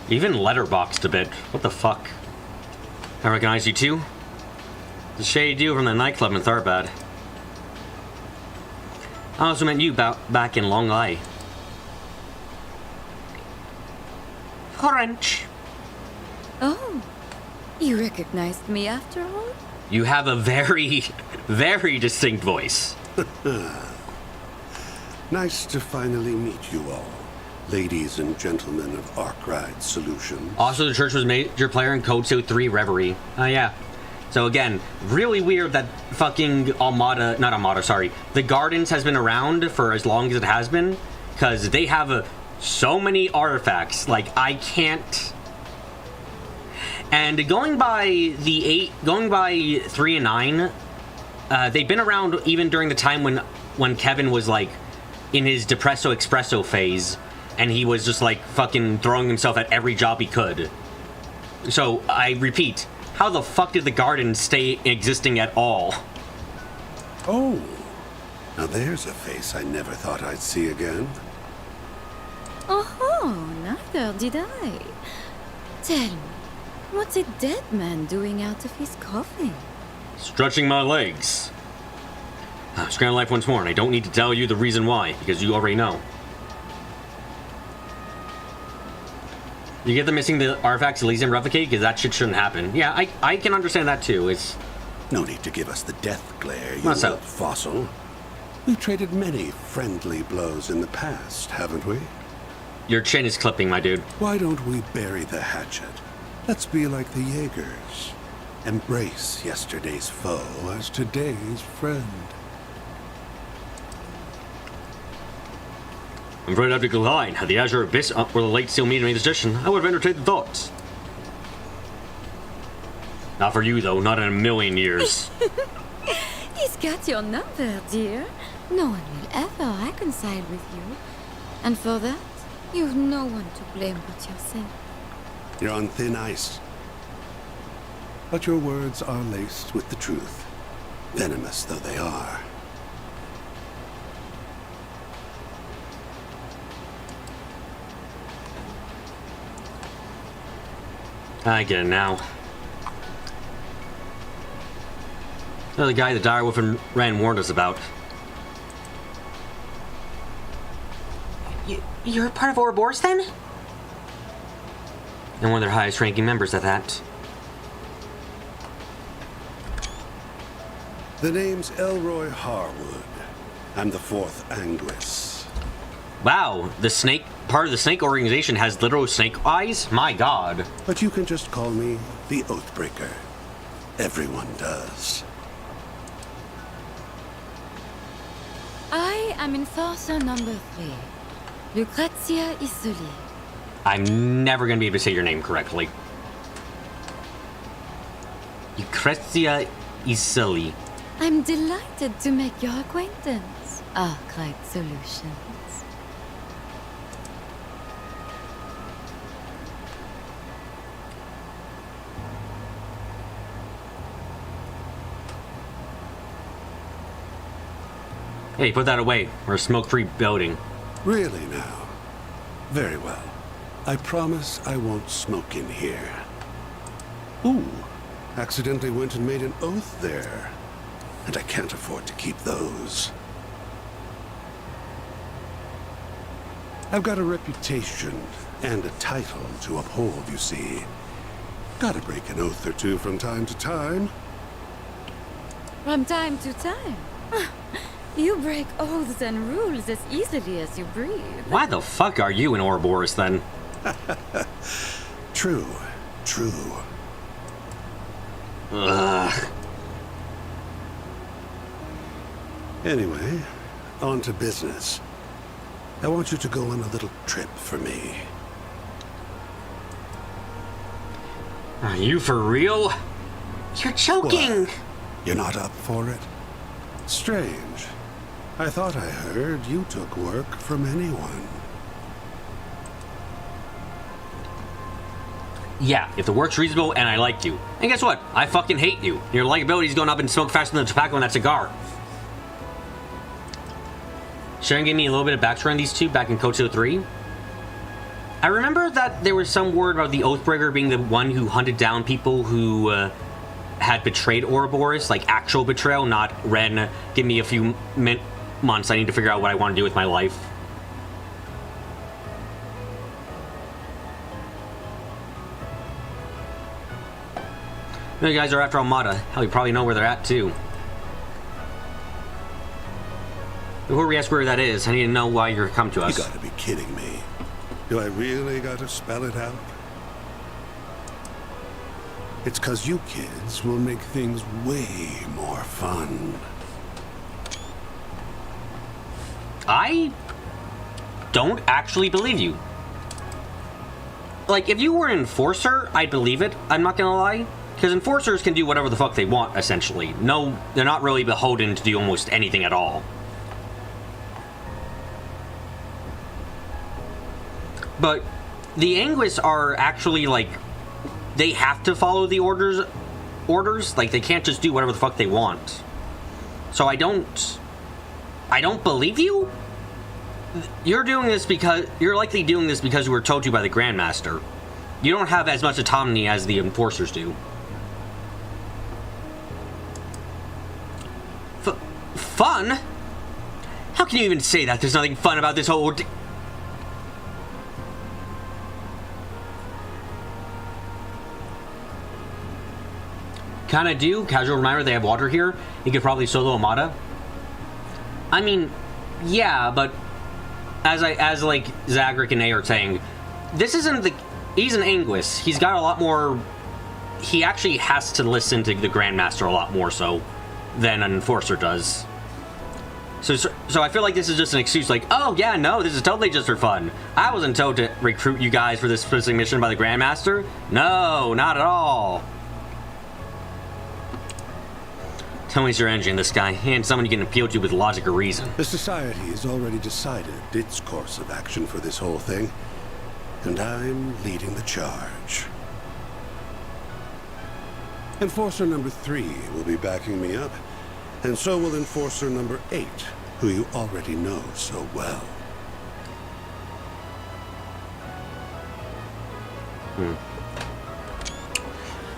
Even letterboxed a bit. What the fuck? I recognize you too. The shade you from the nightclub in Tharbad. I also met you back in Long Lai. French. Oh, you recognized me after all? You have a very, very distinct voice. Nice to finally meet you all, ladies and gentlemen of Arkwright Solutions. Also, the church was major player in Code Seal 3 Reverie. Oh, yeah. So again, really weird that fucking the Gardens has been around for as long as it has been, because they have so many artifacts. Like, I can't. And going by 3 and 9, they've been around even during the time when Kevin was like in his Depresso Espresso phase, and he was just like fucking throwing himself at every job he could. So I repeat, how the fuck did the garden stay existing at all? Oh, now there's a face I never thought I'd see again. Oh, neither did I. Tell me, what's a dead man doing out of his coffin? Stretching my legs. Scram life once more, and I don't need to tell you the reason why, because you already know. You get them missing the artifacts Elysium replicate, because that shit shouldn't happen. Yeah, I can understand that too. It's no need to give us the death glare, you What's up? old fossil. We've traded many friendly blows in the past, haven't we? Your chin is clipping, my dude. Why don't we bury the hatchet? Let's be like the Jaegers. Embrace yesterday's foe as today's friend. I'm afraid I have to decline. Had the Azure Abyss or the late Steel Meat made this decision, I would have entertained the thoughts. Not for you, though. Not in a million years. He's got your number, dear. No one will ever reconcile with you. And for that, you've no one to blame but yourself. You're on thin ice. But your words are laced with the truth, venomous though they are. I get it now. They're the guy the direwolf and Ren warned us about. You're part of Ouroboros then? And one of their highest ranking members at that. The name's Elroy Harwood. I'm the fourth Anguis. Wow, the snake part of the snake organization has literal snake eyes? My god. But you can just call me the Oathbreaker. Everyone does. I am enforcer number 3, Lucrezia Isoli. I'm never gonna be able to say your name correctly. Lucrezia Isili. I'm delighted to make your acquaintance, Arkwright Solutions. Hey, put that away. We're a smoke-free building. Really now? Very well. I promise I won't smoke in here. Ooh, accidentally went and made an oath there. And I can't afford to keep those. I've got a reputation and a title to uphold, you see. Gotta break an oath or two from time to time. From time to time? You break oaths and rules as easily as you breathe. Why the fuck are you in Ouroboros then? True. Ugh. Anyway, on to business. I want you to go on a little trip for me. Are you for real? You're joking! What? You're not up for it? Strange. I thought I heard you took work from anyone. Yeah, if the work's reasonable and I like you. And guess what? I fucking hate you. Your likability's going up in smoke faster than the tobacco in that cigar. Sharon gave me a little bit of backstory on these two back in Koto 3. I remember that there was some word about the Oathbreaker being the one who hunted down people who had betrayed Ouroboros, like actual betrayal, not Ren, give me a few months, I need to figure out what I want to do with my life. You guys are after Almada. Hell, you probably know where they're at, too. Before we ask where that is, I need to know why you're come to us. You gotta be kidding me. Do I really gotta spell it out? It's 'cause you kids will make things way more fun. I don't actually believe you. Like, if you were an enforcer, I'd believe it. I'm not gonna lie. Because enforcers can do whatever the fuck they want, essentially. No, they're not really beholden to do almost anything at all. But the Anguis are actually, like, they have to follow the orders. Like, they can't just do whatever the fuck they want. So I don't believe you. you're doing this because you're likely doing this because you were told to by the Grandmaster. You don't have as much autonomy as the enforcers do. Fun? How can you even say that? There's nothing fun about this whole... Kinda do. Casual reminder, they have water here. You could probably solo Amada. I mean, yeah, but as like Zagric and A are saying, this isn't the... He's an Anguis. He's got a lot more... He actually has to listen to the Grandmaster a lot more so than an Enforcer does. So I feel like this is just an excuse like, oh yeah, no, this is totally just for fun. I wasn't told to recruit you guys for this specific mission by the Grandmaster. No, not at all. Tell me your engine, this guy, and someone you can appeal to with logic or reason. The Society has already decided its course of action for this whole thing, and I'm leading the charge. Enforcer number 3 will be backing me up, and so will Enforcer number 8, who you already know so well.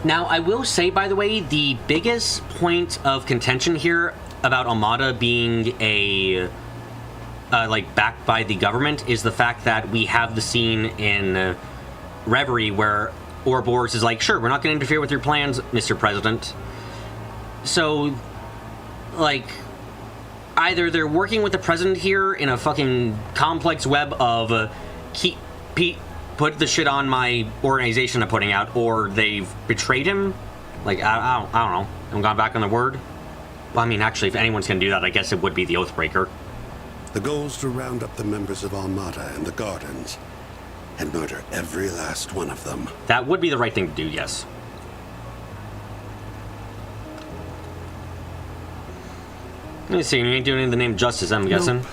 Now, I will say, by the way, the biggest point of contention here about Amada being a, like, backed by the government is the fact that we have the scene in Reverie where Ouroboros is like, sure, we're not going to interfere with your plans, Mr. President. So, like, either they're working with the president here in a fucking complex web of put the shit on my organization I'm putting out, or they've betrayed him. Like, I don't know. I'm gone back on the word. Well, I mean, actually, if anyone's gonna do that, I guess it would be the Oathbreaker. The goal's to round up the members of Almada and the Gardens, and murder every last one of them. That would be the right thing to do, yes. Let me see, you ain't doing it in the name of justice, I'm guessing.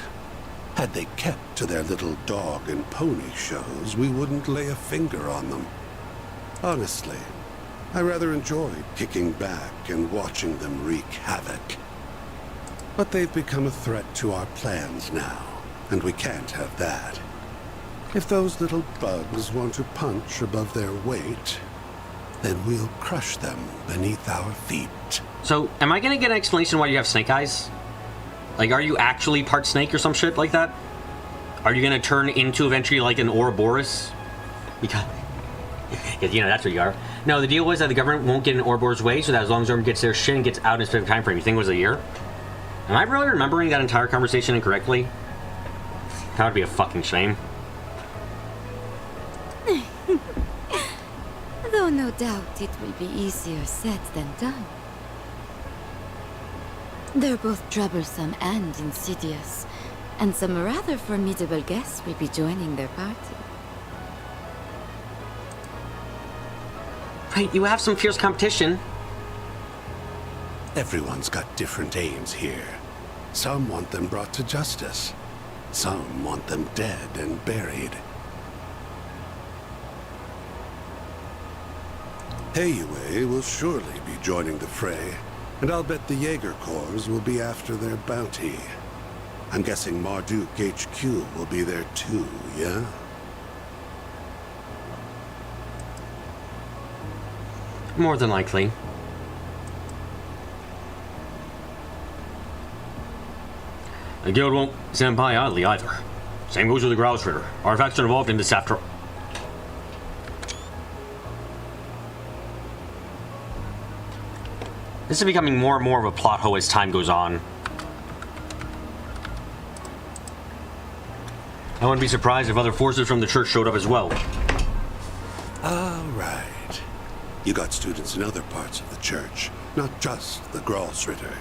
Had they kept to their little dog and pony shows, we wouldn't lay a finger on them. Honestly, I rather enjoyed kicking back and watching them wreak havoc. But they've become a threat to our plans now, and we can't have that. If those little bugs want to punch above their weight, then we'll crush them beneath our feet. So, am I gonna get an explanation why you have snake eyes? Like, are you actually part snake or some shit like that? Are you gonna turn into eventually like an Ouroboros? Because you know, that's what you are. No, the deal was that the government won't get in Ouroboros' way, so that as long as everyone gets their shit and gets out in a specific time frame. You think it was a year? Am I really remembering that entire conversation incorrectly? That would be a fucking shame. Though no doubt it will be easier said than done. They're both troublesome and insidious, and some rather formidable guests will be joining their party. Right, you have some fierce competition. Everyone's got different aims here. Some want them brought to justice. Some want them dead and buried. Heiue will surely be joining the fray, and I'll bet the Jaeger Corps will be after their bounty. I'm guessing Marduk HQ will be there too, yeah? More than likely. The guild won't stand by idly either. Same goes with the Grouse Ritter. Artifacts are involved in this after... This is becoming more and more of a plot hole as time goes on. I wouldn't be surprised if other forces from the church showed up as well. All right. You got students in other parts of the church, not just the Gralsritter.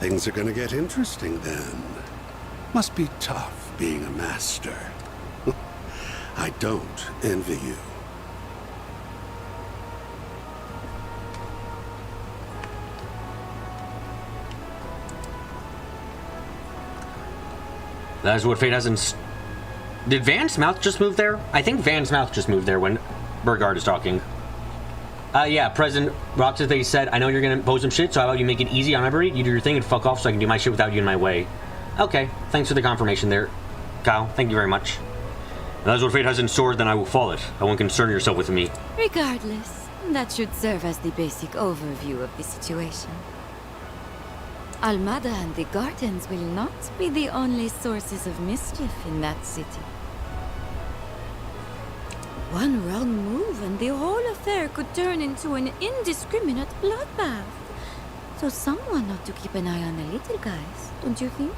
Things are gonna get interesting then. Must be tough being a master. I don't envy you. That is what fate hasn't... Did Van's mouth just move there? I think Van's mouth just moved there when Burgard is talking. Yeah, President Roxas said, I know you're gonna pose some shit, so how about you make it easy on everybody? You do your thing and fuck off so I can do my shit without you in my way. Okay, thanks for the confirmation there, Kyle. Thank you very much. If that's what fate has in store, then I will follow it. I won't concern yourself with me. Regardless, that should serve as the basic overview of the situation. Almada and the gardens will not be the only sources of mischief in that city. One wrong move and the whole affair could turn into an indiscriminate bloodbath. So someone ought to keep an eye on the little guys, don't you think?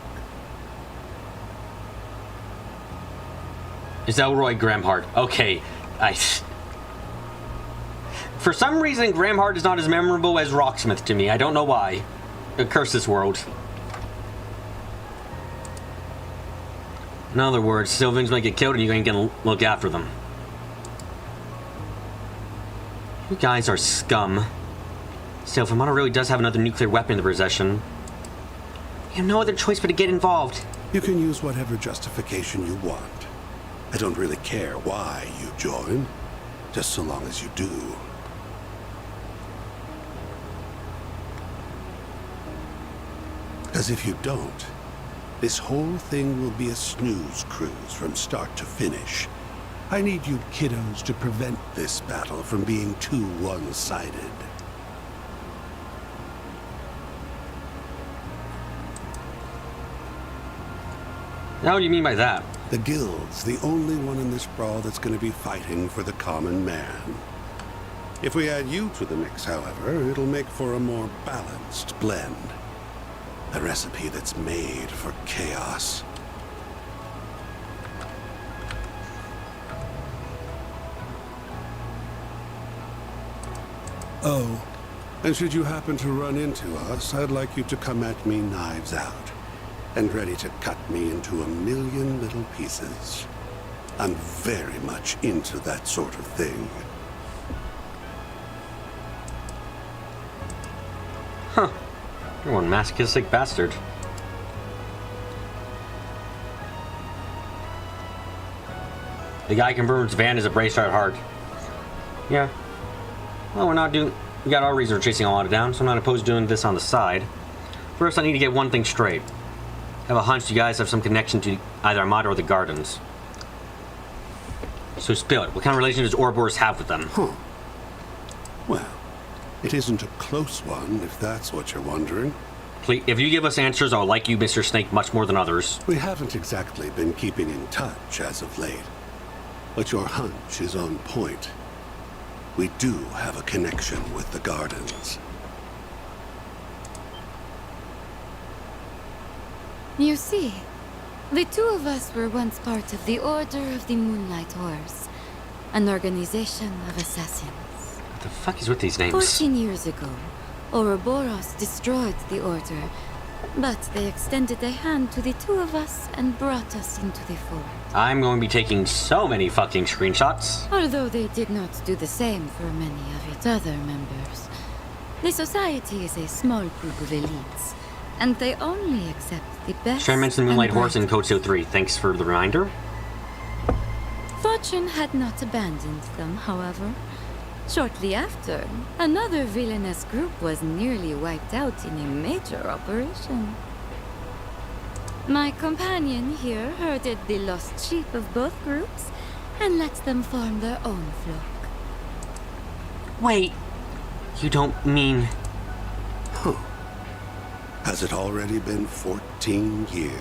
Is Elroy Gramhart? Okay, for some reason, Gramhart is not as memorable as Rocksmith to me. I don't know why. Curse this world. In other words, Sylvans might get killed and you ain't gonna look after them. You guys are scum. Still, if Amada really does have another nuclear weapon in their possession, you have no other choice but to get involved. You can use whatever justification you want. I don't really care why you join, just so long as you do. Because if you don't, this whole thing will be a snooze cruise from start to finish. I need you kiddos to prevent this battle from being too one-sided. Now, what do you mean by that? The Guild's the only one in this brawl that's going to be fighting for the common man. If we add you to the mix, however, it'll make for a more balanced blend. A recipe that's made for chaos. Oh, and should you happen to run into us, I'd like you to come at me knives out, and ready to cut me into a million little pieces. I'm very much into that sort of thing. Huh. You're one masochistic bastard. The guy confirms Van is a bracer at heart. Yeah. Well, we got our reason for chasing Almada down, so I'm not opposed to doing this on the side. First, I need to get one thing straight. I have a hunch you guys have some connection to either Armada or the Gardens. So spill it. What kind of relation does Ouroboros have with them? Huh. Well, it isn't a close one, if that's what you're wondering. Please, if you give us answers, I'll like you, Mr. Snake, much more than others. We haven't exactly been keeping in touch as of late. But your hunch is on point. We do have a connection with the Gardens. You see, the two of us were once part of the Order of the Moonlight Horse, an organization of assassins. What the fuck is with these names? 14 years ago, Ouroboros destroyed the Order, but they extended a hand to the two of us and brought us into the fold. I'm going to be taking so many fucking screenshots. Although they did not do the same for many of its other members. The Society is a small group of elites, and they only accept the best. Should I mention the Moonlight Horse in Code Seal 3? Thanks for the reminder. Fortune had not abandoned them, however. Shortly after, another villainous group was nearly wiped out in a major operation. My companion here herded the lost sheep of both groups and let them form their own flock. Wait, you don't mean... Huh. Has it already been 14 years?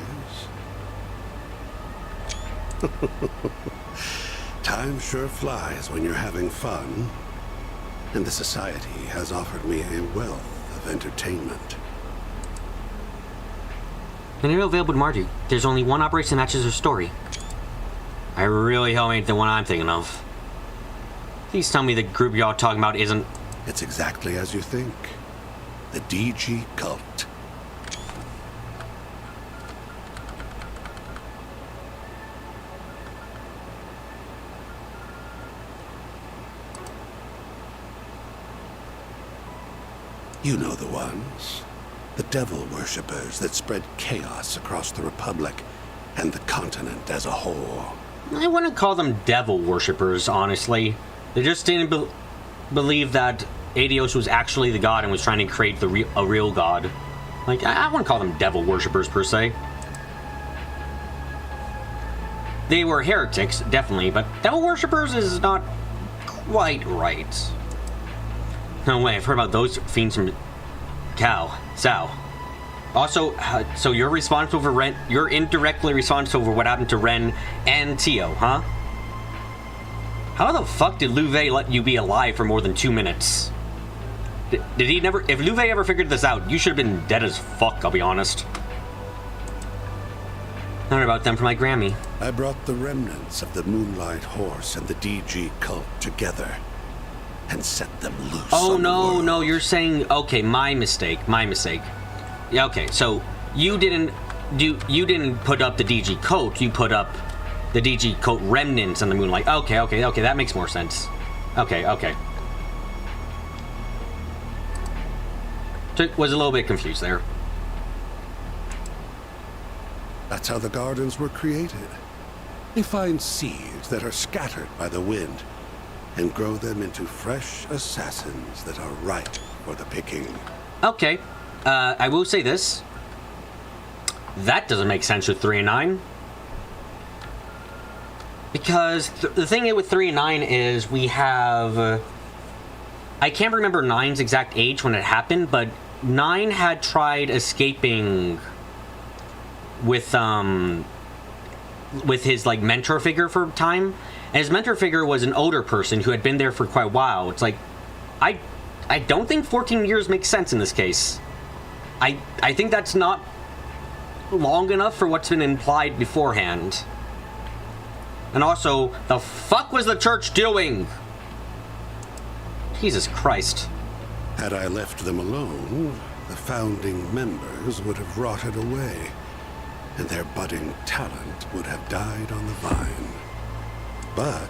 Time sure flies when you're having fun. And the Society has offered me a wealth of entertainment. When you're available to Mardu, there's only one operation that matches her story. I really hope it ain't the one I'm thinking of. Please tell me the group y'all talking about isn't... It's exactly as you think. The DG Cult. You know the ones. The devil worshippers that spread chaos across the Republic and the continent as a whole. I wouldn't call them devil worshippers, honestly. They just didn't believe that Adios was actually the god and was trying to create a real god. Like, I wouldn't call them devil worshippers, per se. they were heretics, definitely, but devil worshippers is not quite right. No way, I've heard about those fiends from Sao. Also, so you're responsible for Ren, you're indirectly responsible for what happened to Ren and Tio, huh? How the fuck did Louvet let you be alive for more than 2 minutes? Did he never, if Louvet ever figured this out, you should have been dead as fuck, I'll be honest. I heard about them from my Grammy. I brought the remnants of the Moonlight Horse and the DG cult together and set them loose. Oh, on the world. no, you're saying, okay, my mistake. Yeah, okay, so you didn't put up the DG cult, you put up the DG cult remnants on the Moonlight. Okay, that makes more sense. Okay. Was a little bit confused there. That's how the gardens were created. They find seeds that are scattered by the wind and grow them into fresh assassins that are ripe for the picking. Okay, I will say this. That doesn't make sense with 3 and 9. Because the thing with 3 and 9 is we have... I can't remember 9's exact age when it happened, but 9 had tried escaping with his like mentor figure for a time, and his mentor figure was an older person who had been there for quite a while. It's like, I don't think 14 years makes sense in this case. I think that's not long enough for what's been implied beforehand. And also, the fuck was the church doing? Jesus Christ. Had I left them alone, the founding members would have rotted away, and their budding talent would have died on the vine. But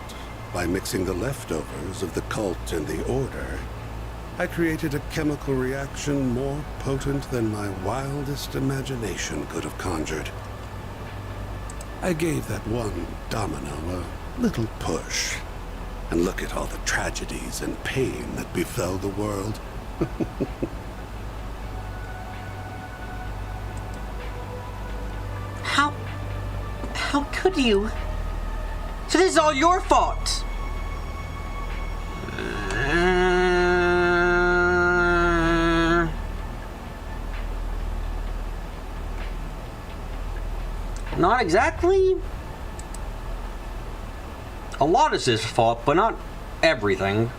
by mixing the leftovers of the cult and the order, I created a chemical reaction more potent than my wildest imagination could have conjured. I gave that one domino a little push, and look at all the tragedies and pain that befell the world. How could you? So this is all your fault! Not exactly. A lot is his fault, but not everything.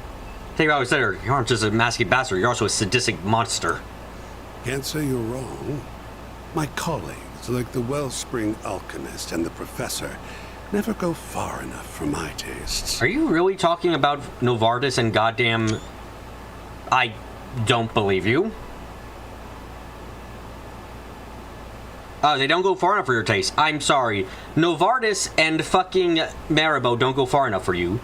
Think about what I said earlier. You aren't just a masky bastard, you're also a sadistic monster. Can't say you're wrong. My colleagues, like the Wellspring Alchemist and the Professor, never go far enough for my tastes. Are you really talking about Novartis and goddamn... I don't believe you. Oh, they don't go far enough for your taste. I'm sorry. Novartis and fucking Maribel don't go far enough for you.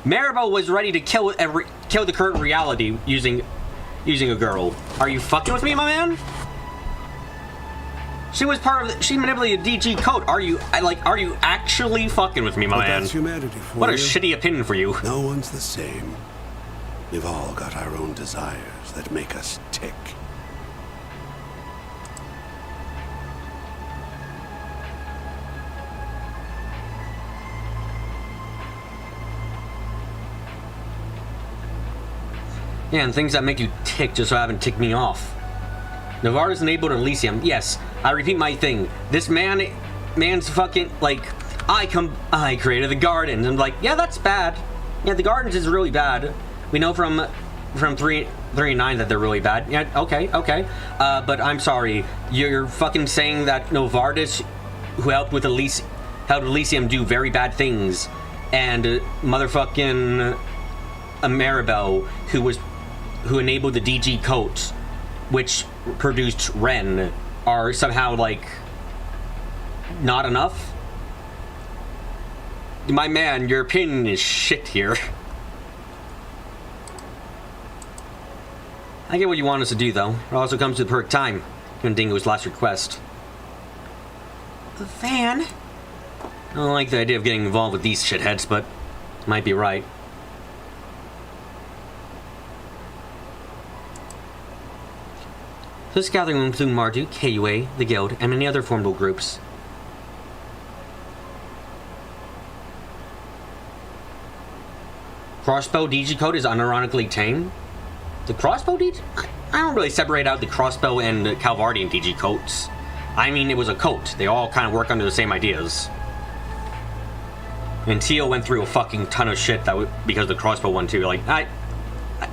Maribel was ready to kill the current reality using a girl. Are you fucking with me, my man? She was part of she manipulated DG code. Are you actually fucking with me, my man? That's humanity for what a you. shitty opinion for you. No one's the same. We've all got our own desires that make us tick. Yeah, and things that make you tick just so haven't ticked me off. Novartis enabled Elysium. Yes, I repeat my thing. This man's fucking, like, I created the gardens. I'm like, yeah, that's bad. Yeah, the gardens is really bad. We know from 3 and 9 that they're really bad. Yeah, okay. But I'm sorry. You're fucking saying that Novartis, who helped Elysium do very bad things, and motherfucking Maribel, who enabled the DG coat, which produced Ren, are somehow, like, not enough? My man, your opinion is shit here. I get what you want us to do, though. It also comes to the perfect time, given Dingo's last request. Van? I don't like the idea of getting involved with these shitheads, but might be right. This gathering will include Marduk, KUA, the Guild, and many other formidable groups. Crossbow DG code is unironically tame. The crossbow DG? I don't really separate out the crossbow and the Calvardian DG coats. I mean, it was a coat. They all kind of work under the same ideas. And Tio went through a fucking ton of shit because of the crossbow one too. Like, I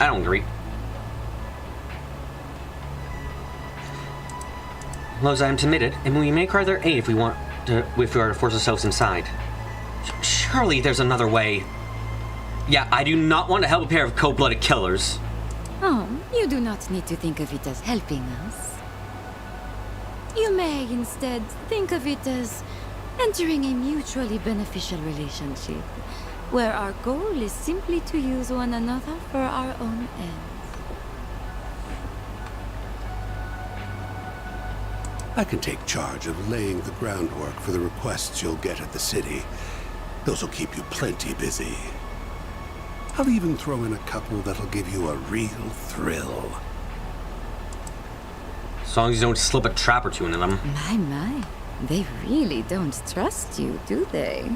don't agree. Lowe's, I am committed, and we may require their aid if we are to force ourselves inside. Surely there's another way. Yeah, I do not want to help a pair of cold-blooded killers. Oh, you do not need to think of it as helping us. You may instead think of it as entering a mutually beneficial relationship, where our goal is simply to use one another for our own ends. I can take charge of laying the groundwork for the requests you'll get at the city. Those will keep you plenty busy. I'll even throw in a couple that'll give you a real thrill. As long as you don't slip a trap or two into them. My. They really don't trust you, do they?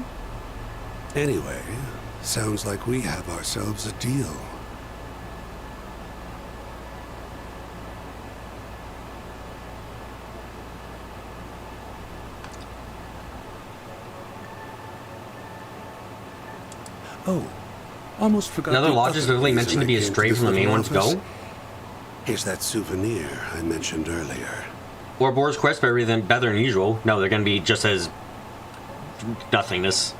Anyway, sounds like we have ourselves a deal. Oh, almost forgot. Another lodge is literally mentioned to be a stray from the main one to go. Here's that souvenir I mentioned earlier. Ouroboros quest better than usual. No, they're gonna be just as nothingness.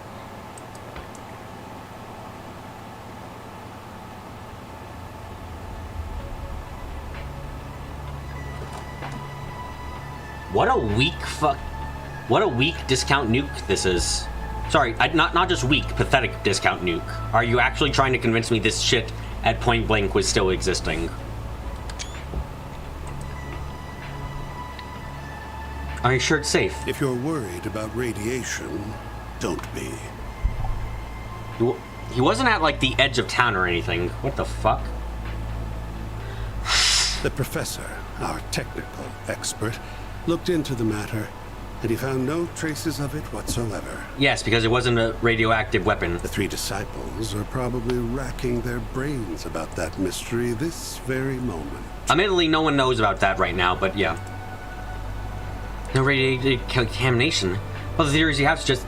What a weak discount nuke this is. Sorry, not just weak, pathetic discount nuke. Are you actually trying to convince me this shit at point blank was still existing? Are you sure it's safe? If you're worried about radiation, don't be. He wasn't at, like, the edge of town or anything. What the fuck? The professor, our technical expert, looked into the matter, and he found no traces of it whatsoever. Yes, because it wasn't a radioactive weapon. The three disciples are probably racking their brains about that mystery this very moment. Admittedly, no one knows about that right now, but yeah. No radiated contamination. Well, the theories you have is just...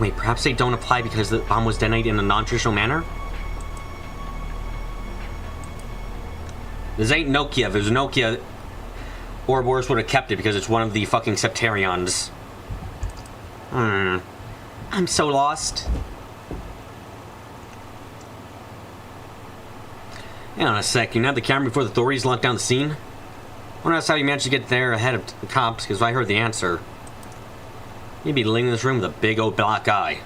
Wait, perhaps they don't apply because the bomb was detonated in a non-traditional manner? This ain't Nokia. If it was Nokia, Ouroboros would have kept it because it's one of the fucking Septarions. I'm so lost. Hang on a sec. You nabbed the camera before the authorities locked down the scene? I wonder how you managed to get there ahead of the cops, because I heard the answer. You'd be living in this room with a big old black eye.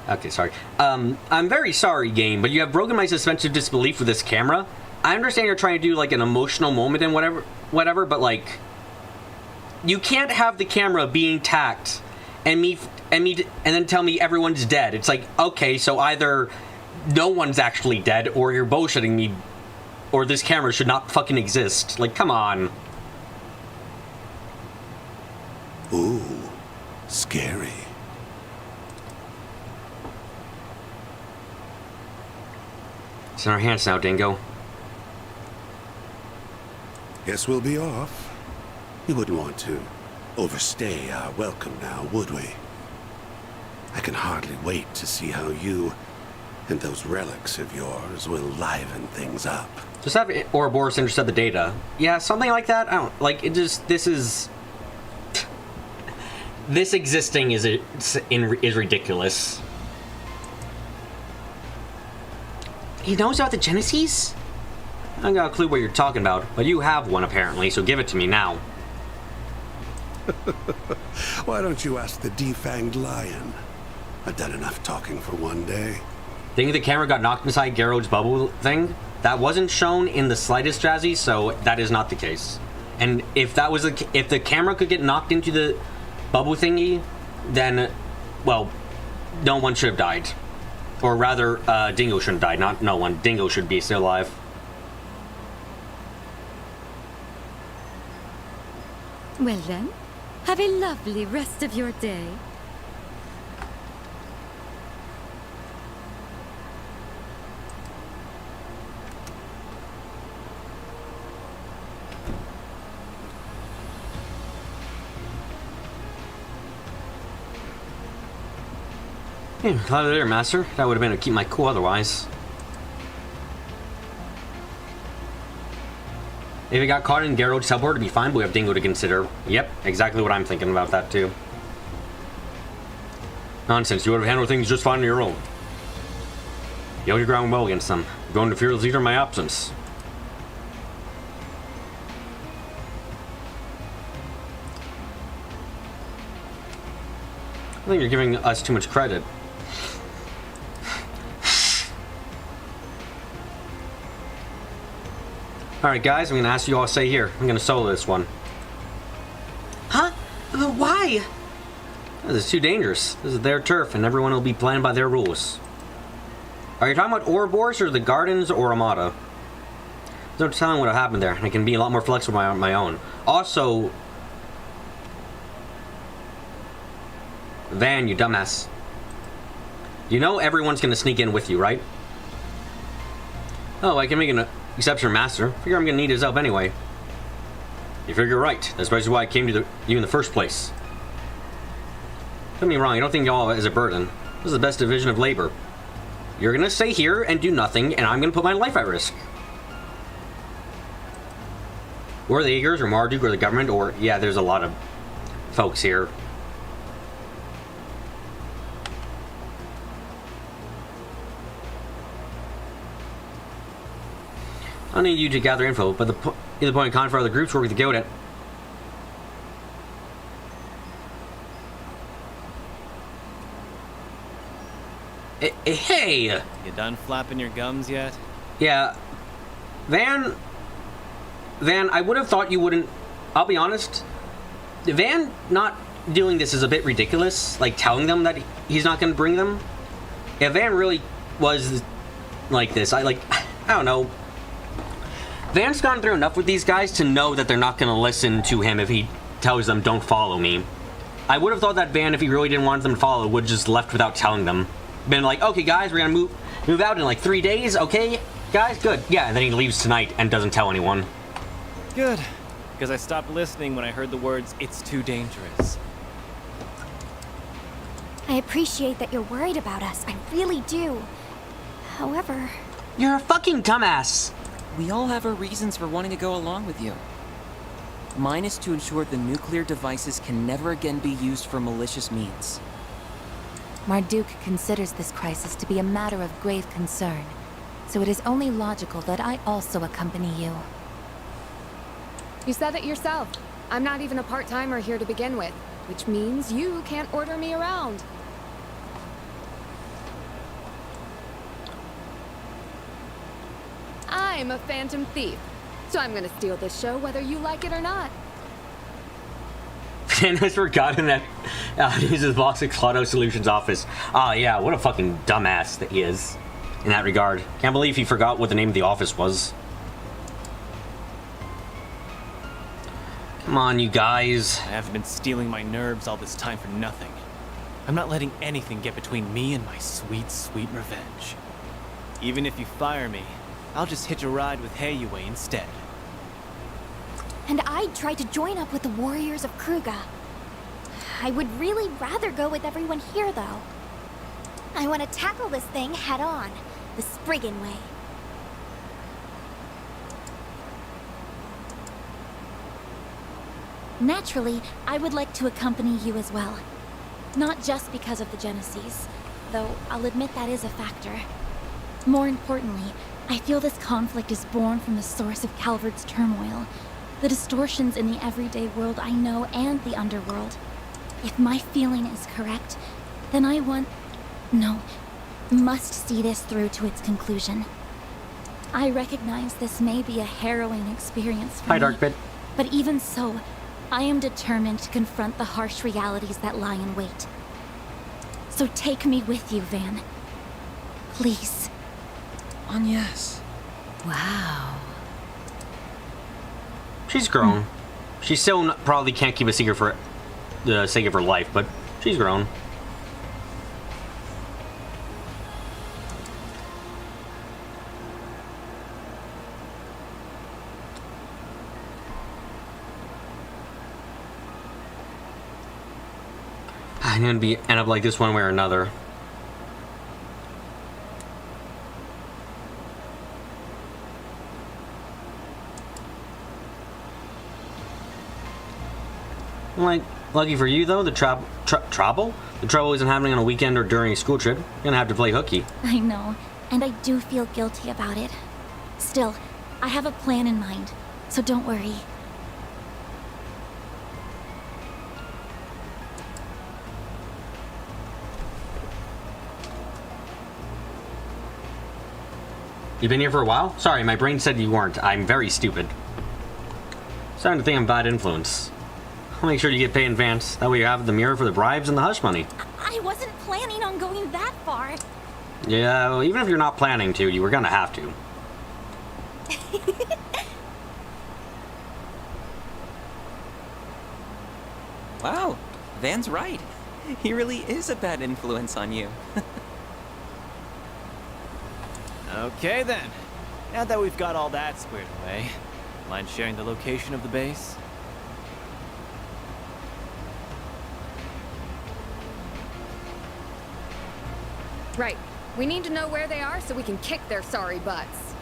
Okay, sorry. I'm very sorry, game, but you have broken my suspension of disbelief with this camera. I understand you're trying to do, like, an emotional moment and whatever, but, like... You can't have the camera being tacked and then tell me everyone's dead. It's like, okay, so either no one's actually dead, or you're bullshitting me, or this camera should not fucking exist. Like, come on. Ooh, scary. It's in our hands now, Dingo. Guess we'll be off. We wouldn't want to overstay our welcome now, would we? I can hardly wait to see how you and those relics of yours will liven things up. Just have Ouroboros intercept the data. Yeah, something like that. I don't like it. Just this existing is ridiculous. He knows about the Genesis? I don't got a clue what you're talking about, but you have one apparently, so give it to me now. Why don't you ask the defanged lion? I've done enough talking for one day. Think the camera got knocked inside Garrod's bubble thing? That wasn't shown in the slightest, Jazzy, so that is not the case. And if the camera could get knocked into the bubble thingy, then, well, no one should have died. Or rather, Dingo shouldn't have died, not no one. Dingo should be still alive. Well then, have a lovely rest of your day. Yeah, glad you're there, Master. That would have been to keep my cool otherwise. If it got caught in Geralt's teleport, it'd be fine, but we have Dingo to consider. Yep, exactly what I'm thinking about that, too. Nonsense, you would have handled things just fine on your own. You held your ground well against them. You're going to fearless leader in my absence. I think you're giving us too much credit. Alright guys, I'm gonna ask you all to stay here. I'm gonna solo this one. Huh? Why? This is too dangerous. This is their turf and everyone will be playing by their rules. Are you talking about Ouroboros or the Gardens or Armada? There's no telling what happened there. I can be a lot more flexible on my own. Also, Van, you dumbass. You know everyone's gonna sneak in with you, right? Oh, I can make an exception, Master. Figure I'm gonna need his help anyway. You figure right. That's basically why I came to you in the first place. Don't get me wrong, I don't think y'all is a burden. This is the best division of labor. You're gonna stay here and do nothing, and I'm gonna put my life at risk. Or the Eagers, or Marduk, or the government, or... Yeah, there's a lot of folks here. I need you to gather info, but the point of contact for other groups working to get it. Hey! You done flapping your gums yet? Yeah. Van, I would have thought you wouldn't... I'll be honest. Van not doing this is a bit ridiculous. Like, telling them that he's not going to bring them. If Van really was like this, I don't know. Van's gone through enough with these guys to know that they're not going to listen to him if he tells them, don't follow me. I would have thought that Van, if he really didn't want them to follow, would just left without telling them. Been like, okay guys, we're gonna move out in like 3 days, okay? Guys, good. Yeah, and then he leaves tonight and doesn't tell anyone. Good. Because I stopped listening when I heard the words, it's too dangerous. I appreciate that you're worried about us. I really do. However... You're a fucking dumbass. We all have our reasons for wanting to go along with you. Mine is to ensure the nuclear devices can never again be used for malicious means. Marduk considers this crisis to be a matter of grave concern, so it is only logical that I also accompany you. You said it yourself. I'm not even a part-timer here to begin with, which means you can't order me around. I'm a phantom thief, so I'm gonna steal this show whether you like it or not. Van has forgotten that he's his boss at Claudio Solutions office. Yeah, what a fucking dumbass that he is in that regard. Can't believe he forgot what the name of the office was. Come on, you guys. I haven't been stealing my nerves all this time for nothing. I'm not letting anything get between me and my sweet, sweet revenge. Even if you fire me, I'll just hitch a ride with Heiyue instead. And I'd try to join up with the warriors of Kruga. I would really rather go with everyone here, though. I want to tackle this thing head on, the Spriggan way. Naturally, I would like to accompany you as well. Not just because of the Genesees, though I'll admit that is a factor. More importantly, I feel this conflict is born from the source of Calvard's turmoil. The distortions in the everyday world I know and the underworld. If my feeling is correct, then I must see this through to its conclusion. I recognize this may be a harrowing experience for me. Hi, Darkbit. But even so, I am determined to confront the harsh realities that lie in wait. So take me with you, Van. Please. Agnes. Wow. She's grown. She still probably can't keep a secret for the sake of her life, but she's grown. I'm gonna end up like this one way or another. Like, lucky for you though, the trouble? The trouble isn't happening on a weekend or during a school trip. You're gonna have to play hooky. I know, and I do feel guilty about it. Still, I have a plan in mind, so don't worry. You been here for a while? Sorry, my brain said you weren't. I'm very stupid. Starting to think I'm a bad influence. I'll make sure you get paid in advance. That way you have the mirror for the bribes and the hush money. I wasn't planning on going that far. Yeah, well, even if you're not planning to, you were gonna have to. Wow, Van's right. He really is a bad influence on you. Okay then. Now that we've got all that squared away, mind sharing the location of the base? Right. We need to know where they are so we can kick their sorry butts.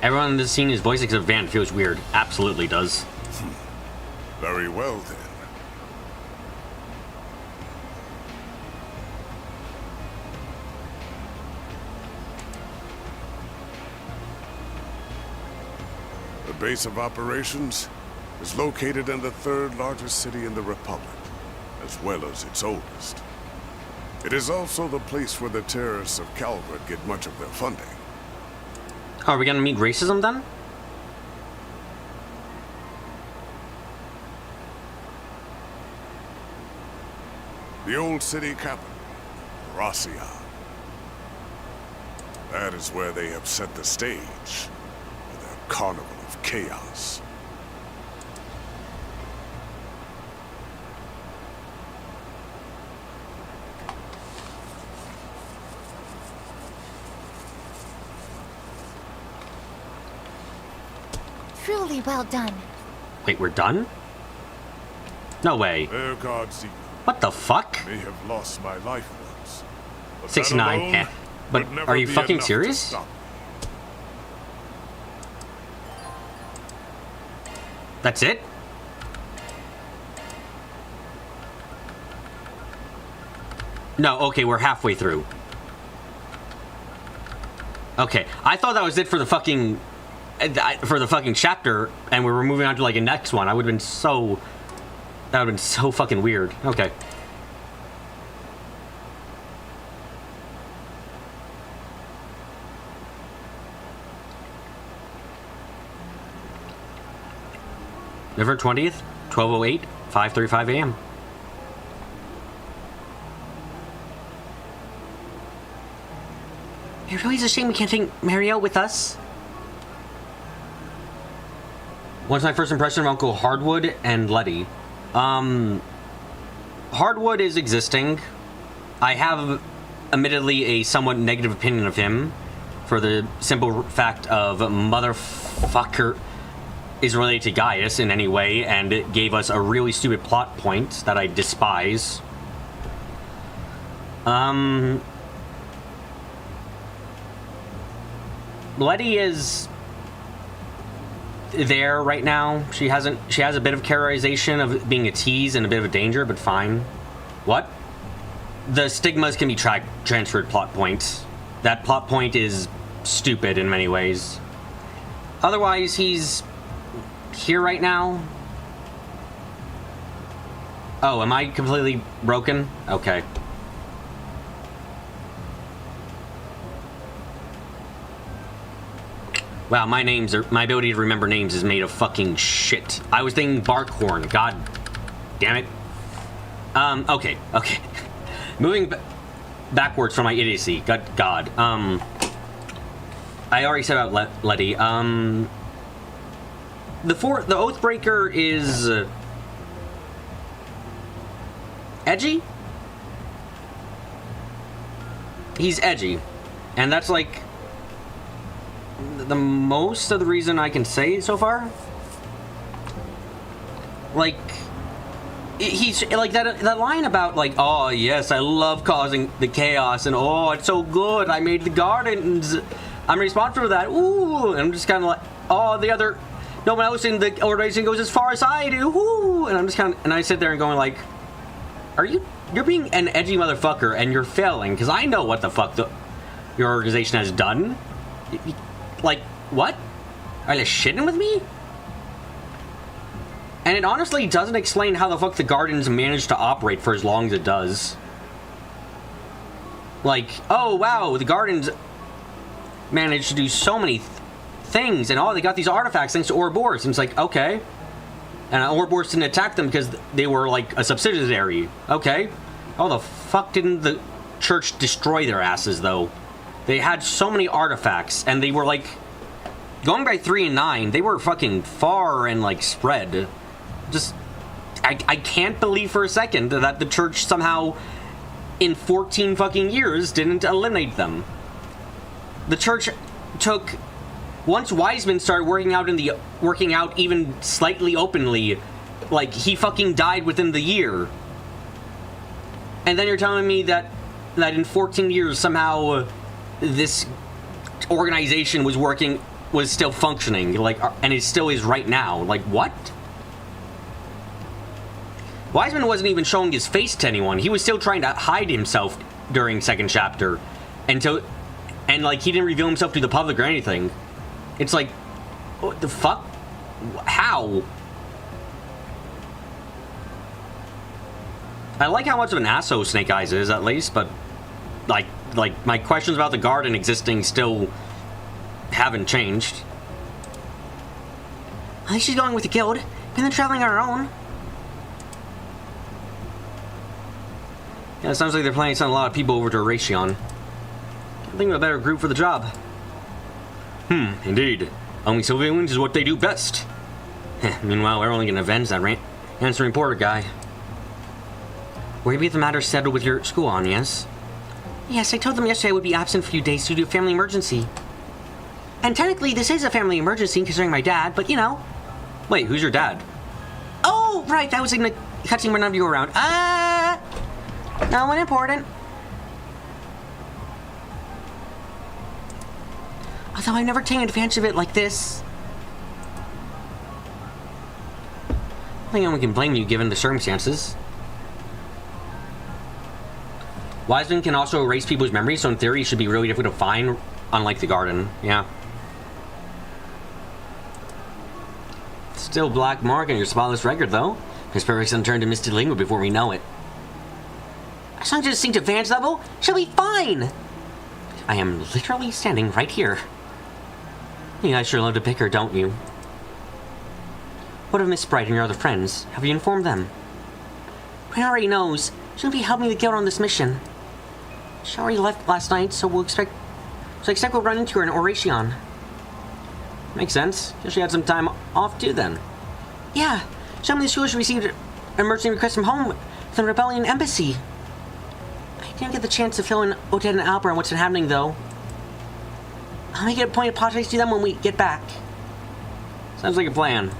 Everyone in this scene is voice except Van feels weird. Absolutely does. Very well then. The base of operations is located in the third largest city in the Republic, as well as its oldest. It is also the place where the terrorists of Calvert get much of their funding. Are we gonna meet racism then? The old city capital, Rasia. That is where they have set the stage for their carnival of chaos. Truly well done. Wait, we're done? No way. Their gods, What the fuck? may have lost my life once. But 69, that alone eh. But would never are you be fucking enough to serious? stop. That's it? No, okay, we're halfway through. Okay, I thought that was it for the fucking chapter, and we were moving on to like a next one. That would have been so fucking weird. Okay. November 20th, 12:08, 5:35 a.m. It really is a shame we can't take Mario with us. What's my first impression of Uncle Hardwood and Letty? Hardwood is existing. I have, admittedly, a somewhat negative opinion of him for the simple fact of motherfucker is related to Gaius in any way, and it gave us a really stupid plot point that I despise. Letty is there right now. She has a bit of characterization of being a tease and a bit of a danger, but fine. What? The stigmas can be transferred plot points. That plot point is stupid in many ways. Otherwise, he's here right now. Oh, am I completely broken? Okay. Wow, my ability to remember names is made of fucking shit. I was thinking Barkhorn. God damn it. Okay. Moving backwards from my idiocy. God. I already said about Letty. The Oathbreaker is edgy. He's edgy, and that's like the most of the reason I can say so far. Like, he's like that line about like, oh yes, I love causing the chaos, and oh, it's so good, I made the gardens, I'm responsible for that. Ooh, and I'm just kind of like, oh, the other no one else in the organization goes as far as I do. Woo! And I'm just kind of, and I sit there and going like, you're being an edgy motherfucker and you're failing because I know what the fuck your organization has done. Like, what? Are you shitting with me? And it honestly doesn't explain how the fuck the Gardens managed to operate for as long as it does. Like, oh wow, the Gardens managed to do so many things, and they got these artifacts thanks to Ouroboros. And it's like, okay. And Ouroboros didn't attack them because they were like a subsidiary. Okay. How the fuck didn't the church destroy their asses though? They had so many artifacts, and they were like, going by 3 and 9, they were fucking far and like spread. Just, I can't believe for a second that the church somehow, in 14 fucking years, didn't eliminate them. The church took, once Wiseman started working out even slightly openly, like he fucking died within the year. And then you're telling me that in 14 years somehow this organization was still functioning, like, and it still is right now. Like, what? Wiseman wasn't even showing his face to anyone. He was still trying to hide himself during second chapter, and like he didn't reveal himself to the public or anything. It's like, what the fuck? How? I like how much of an asshole Snake Eyes is, at least, but like my questions about the garden existing still haven't changed. I think she's going with the guild, and then traveling on her own. Yeah, it sounds like they're planning to send a lot of people over to Erasion. I think of a better group for the job. Indeed. Only civilians is what they do best. Meanwhile, we're only gonna avenge that answering reporter guy. Will you get the matter settled with your school on, yes? Yes, I told them yesterday I would be absent for a few days due to a family emergency. And technically, this is a family emergency concerning my dad, but you know. Wait, who's your dad? Oh, right, I was in the cutscene when none of you were around. No one important. Although I've never taken advantage of it like this. I don't think anyone can blame you given the circumstances. Wiseman can also erase people's memories, so in theory it should be really difficult to find, unlike the garden. Yeah. Still black mark on your spotless record, though. Miss Perfect's gonna turn to Misty Lingo before we know it. As long as it synced to Van's level, she'll be fine! I am literally standing right here. You guys sure love to pick her, don't you? What of Miss Bright and your other friends? Have you informed them? Bright already knows. She'll be helping the guild on this mission. She already left last night, so we'll expect we'll run into her in Erasion. Makes sense. Guess she had some time off too then. Yeah, some of the schools received an emergency request from home from the Rebellion Embassy. I didn't get the chance to fill in Odette and Albert on what's been happening though. I'll make it a point to apologize to them when we get back. Sounds like a plan.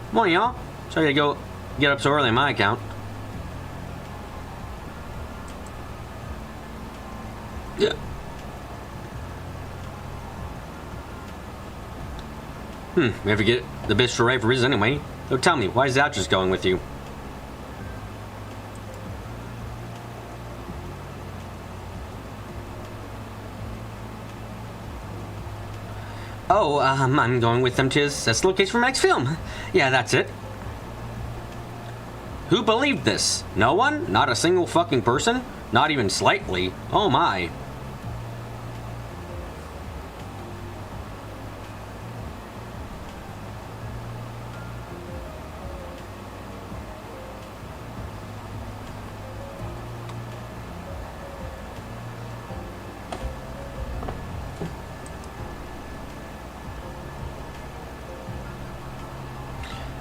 Come on, y'all. Sorry to go get up so early on my account. Yeah. We have to get the bistro right for Riz anyway. So tell me, why is that just going with you? Oh, I'm going with them to assess the location for my next film. Yeah, that's it. Who believed this? No one? Not a single fucking person? Not even slightly? Oh my.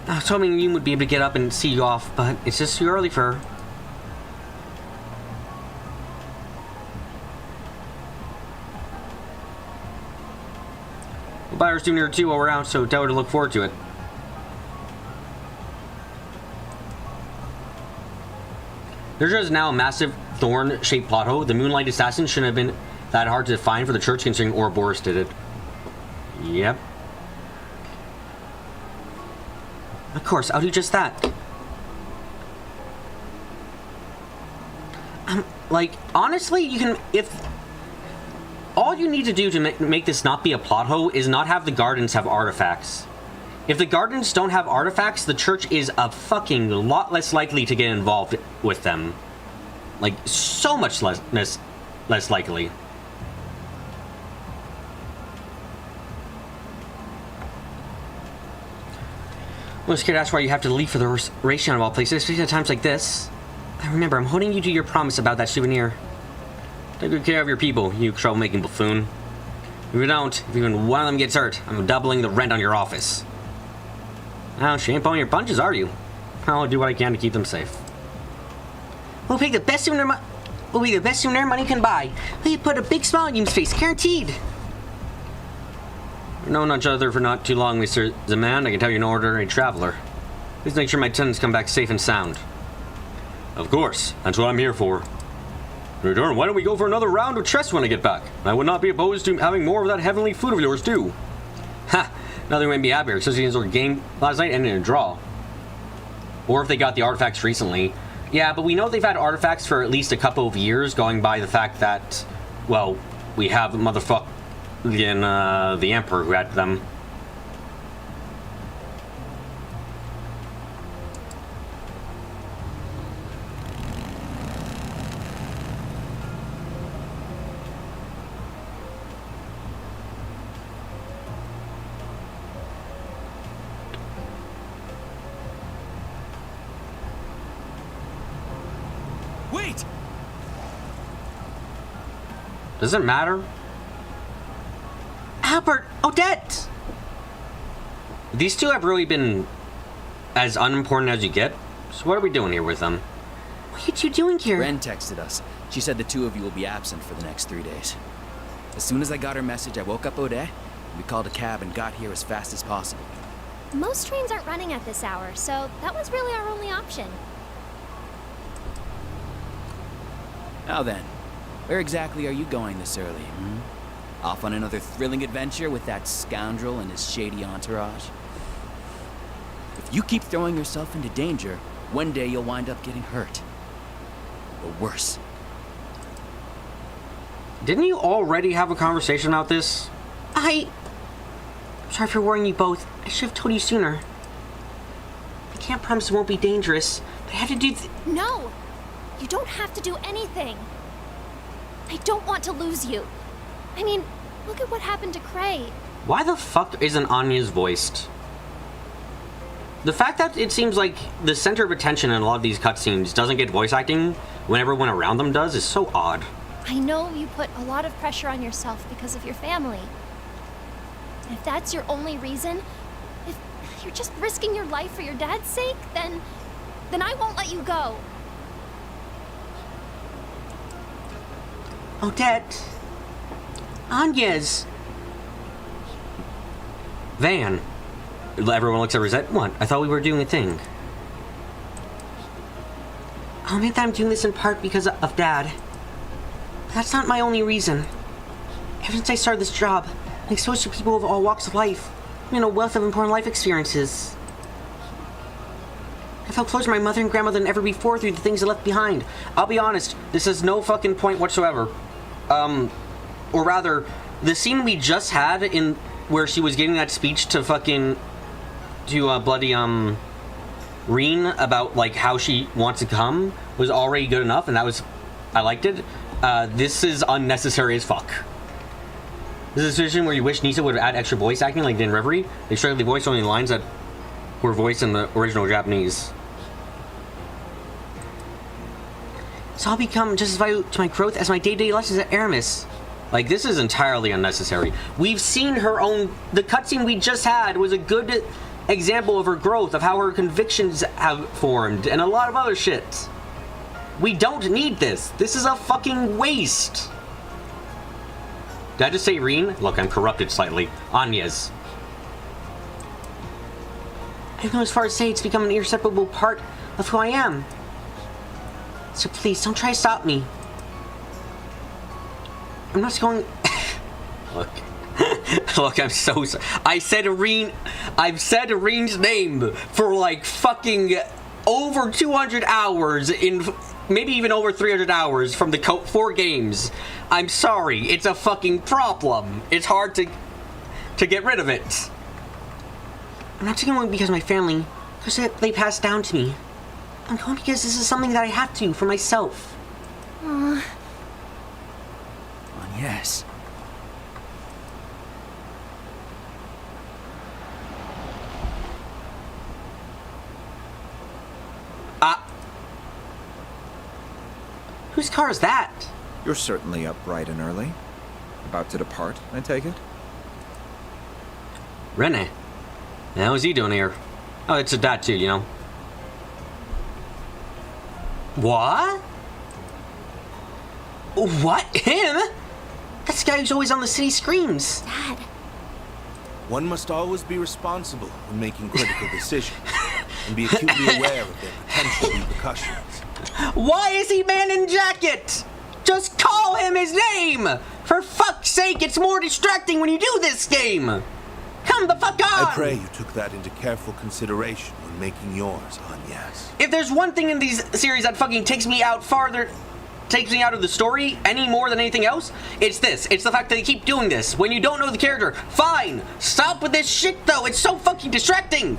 I was hoping you would be able to get up and see you off, but it's just too early for her. We'll buy her a souvenir or two while we're out, so tell her to look forward to it. There's just now a massive thorn-shaped plot hole. The Moonlight Assassin shouldn't have been that hard to find for the church, considering Ouroboros did it. Yep. Of course, I'll do just that. Like, honestly, you can, if all you need to do to make this not be a plot hole is not have the gardens have artifacts. If the gardens don't have artifacts, the church is a fucking lot less likely to get involved with them. Like, so much less likely. I'm scared that's why you have to leave for the restoration of all places, especially at times like this. I remember, I'm holding you to your promise about that souvenir. Take good care of your people, you troublemaking buffoon. If you don't, if even one of them gets hurt, I'm doubling the rent on your office. Now, she ain't pulling your punches, are you? I'll do what I can to keep them safe. We'll pick the best souvenir money can buy. We put a big smile on your face, guaranteed. We've known each other for not too long, Mr. Zaman. I can tell you're no ordinary traveler. Please make sure my tenants come back safe and sound. Of course, that's what I'm here for. In return, why don't we go for another round of chess when I get back? I would not be opposed to having more of that heavenly food of yours, too. Ha! Nothing made me happier, especially since our game last night ended in a draw. Or if they got the artifacts recently. Yeah, but we know they've had artifacts for at least a couple of years, going by the fact that, well, we have the Emperor who had them. Wait! Does it matter? Albert! Odette! These two have really been as unimportant as you get. So what are we doing here with them? What are you doing here? Ren texted us. She said the two of you will be absent for the next 3 days. As soon as I got her message, I woke up Odette. We called a cab and got here as fast as possible. Most trains aren't running at this hour, so that was really our only option. Now then, where exactly are you going this early, Off on another thrilling adventure with that scoundrel and his shady entourage? If you keep throwing yourself into danger, one day you'll wind up getting hurt. Or worse. Didn't you already have a conversation about this? I'm sorry for worrying you both. I should have told you sooner. I can't promise it won't be dangerous, but I have to do No! You don't have to do anything. I don't want to lose you. I mean, look at what happened to Cray. Why the fuck isn't Anya's voiced? The fact that it seems like the center of attention in a lot of these cutscenes doesn't get voice acting when everyone around them does is so odd. I know you put a lot of pressure on yourself because of your family. If that's your only reason, if you're just risking your life for your dad's sake, then I won't let you go. Odette. Anya's. Van. Everyone looks at Rosette. What? I thought we were doing a thing. I'll admit that I'm doing this in part because of Dad. But that's not my only reason. Ever since I started this job, I'm exposed to people of all walks of life. I'm in a wealth of important life experiences. I felt closer to my mother and grandmother than ever before through the things I left behind. I'll be honest, this has no fucking point whatsoever. Or rather, the scene we just had in where she was giving that speech to bloody Reen about like how she wants to come was already good enough, and I liked it. This is unnecessary as fuck. This is a situation where you wish Nisa would add extra voice acting like in Reverie. They strictly voiced only lines that were voiced in the original Japanese. So I'll become just as vital to my growth as my day-to-day lessons at Aramis. Like, this is entirely unnecessary. We've seen her own... The cutscene we just had was a good example of her growth, of how her convictions have formed, and a lot of other shit. We don't need this. This is a fucking waste. Did I just say Reen? Look, I'm corrupted slightly. Anya's. I've gone as far as to say it's become an inseparable part of who I am. So please, don't try to stop me. I'm not going... Look. Look, I'm so sorry. I've said Ireen's name for like fucking over 200 hours in... Maybe even over 300 hours from the 4 games. I'm sorry. It's a fucking problem. It's hard to get rid of it. I'm not going because of my family. Because they passed down to me. I'm going because this is something that I have to for myself. Oh, yes. Whose car is that? You're certainly up bright and early. About to depart, I take it? Rene. How is he doing here? Oh, it's a dad too, you know. What? What? Him? That's the guy who's always on the city screens. Dad. One must always be responsible when making critical decisions and be acutely aware of their potential repercussions. Why is he man in jacket? Just call him his name! For fuck's sake, it's more distracting when you do this game! Come the fuck on! I pray you took that into careful consideration when making yours, Agnes. If there's one thing in these series that fucking takes me out of the story any more than anything else, it's this. It's the fact that they keep doing this. When you don't know the character, fine! Stop with this shit though, it's so fucking distracting!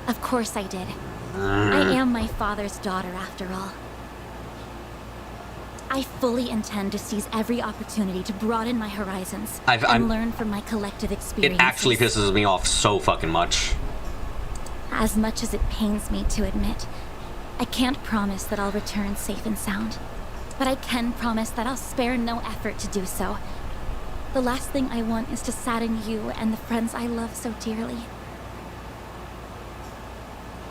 Of course I did. I am my father's daughter after all. I fully intend to seize every opportunity to broaden my horizons and learn from my collective experiences. It actually pisses me off so fucking much. As much as it pains me to admit, I can't promise that I'll return safe and sound. But I can promise that I'll spare no effort to do so. The last thing I want is to sadden you and the friends I love so dearly.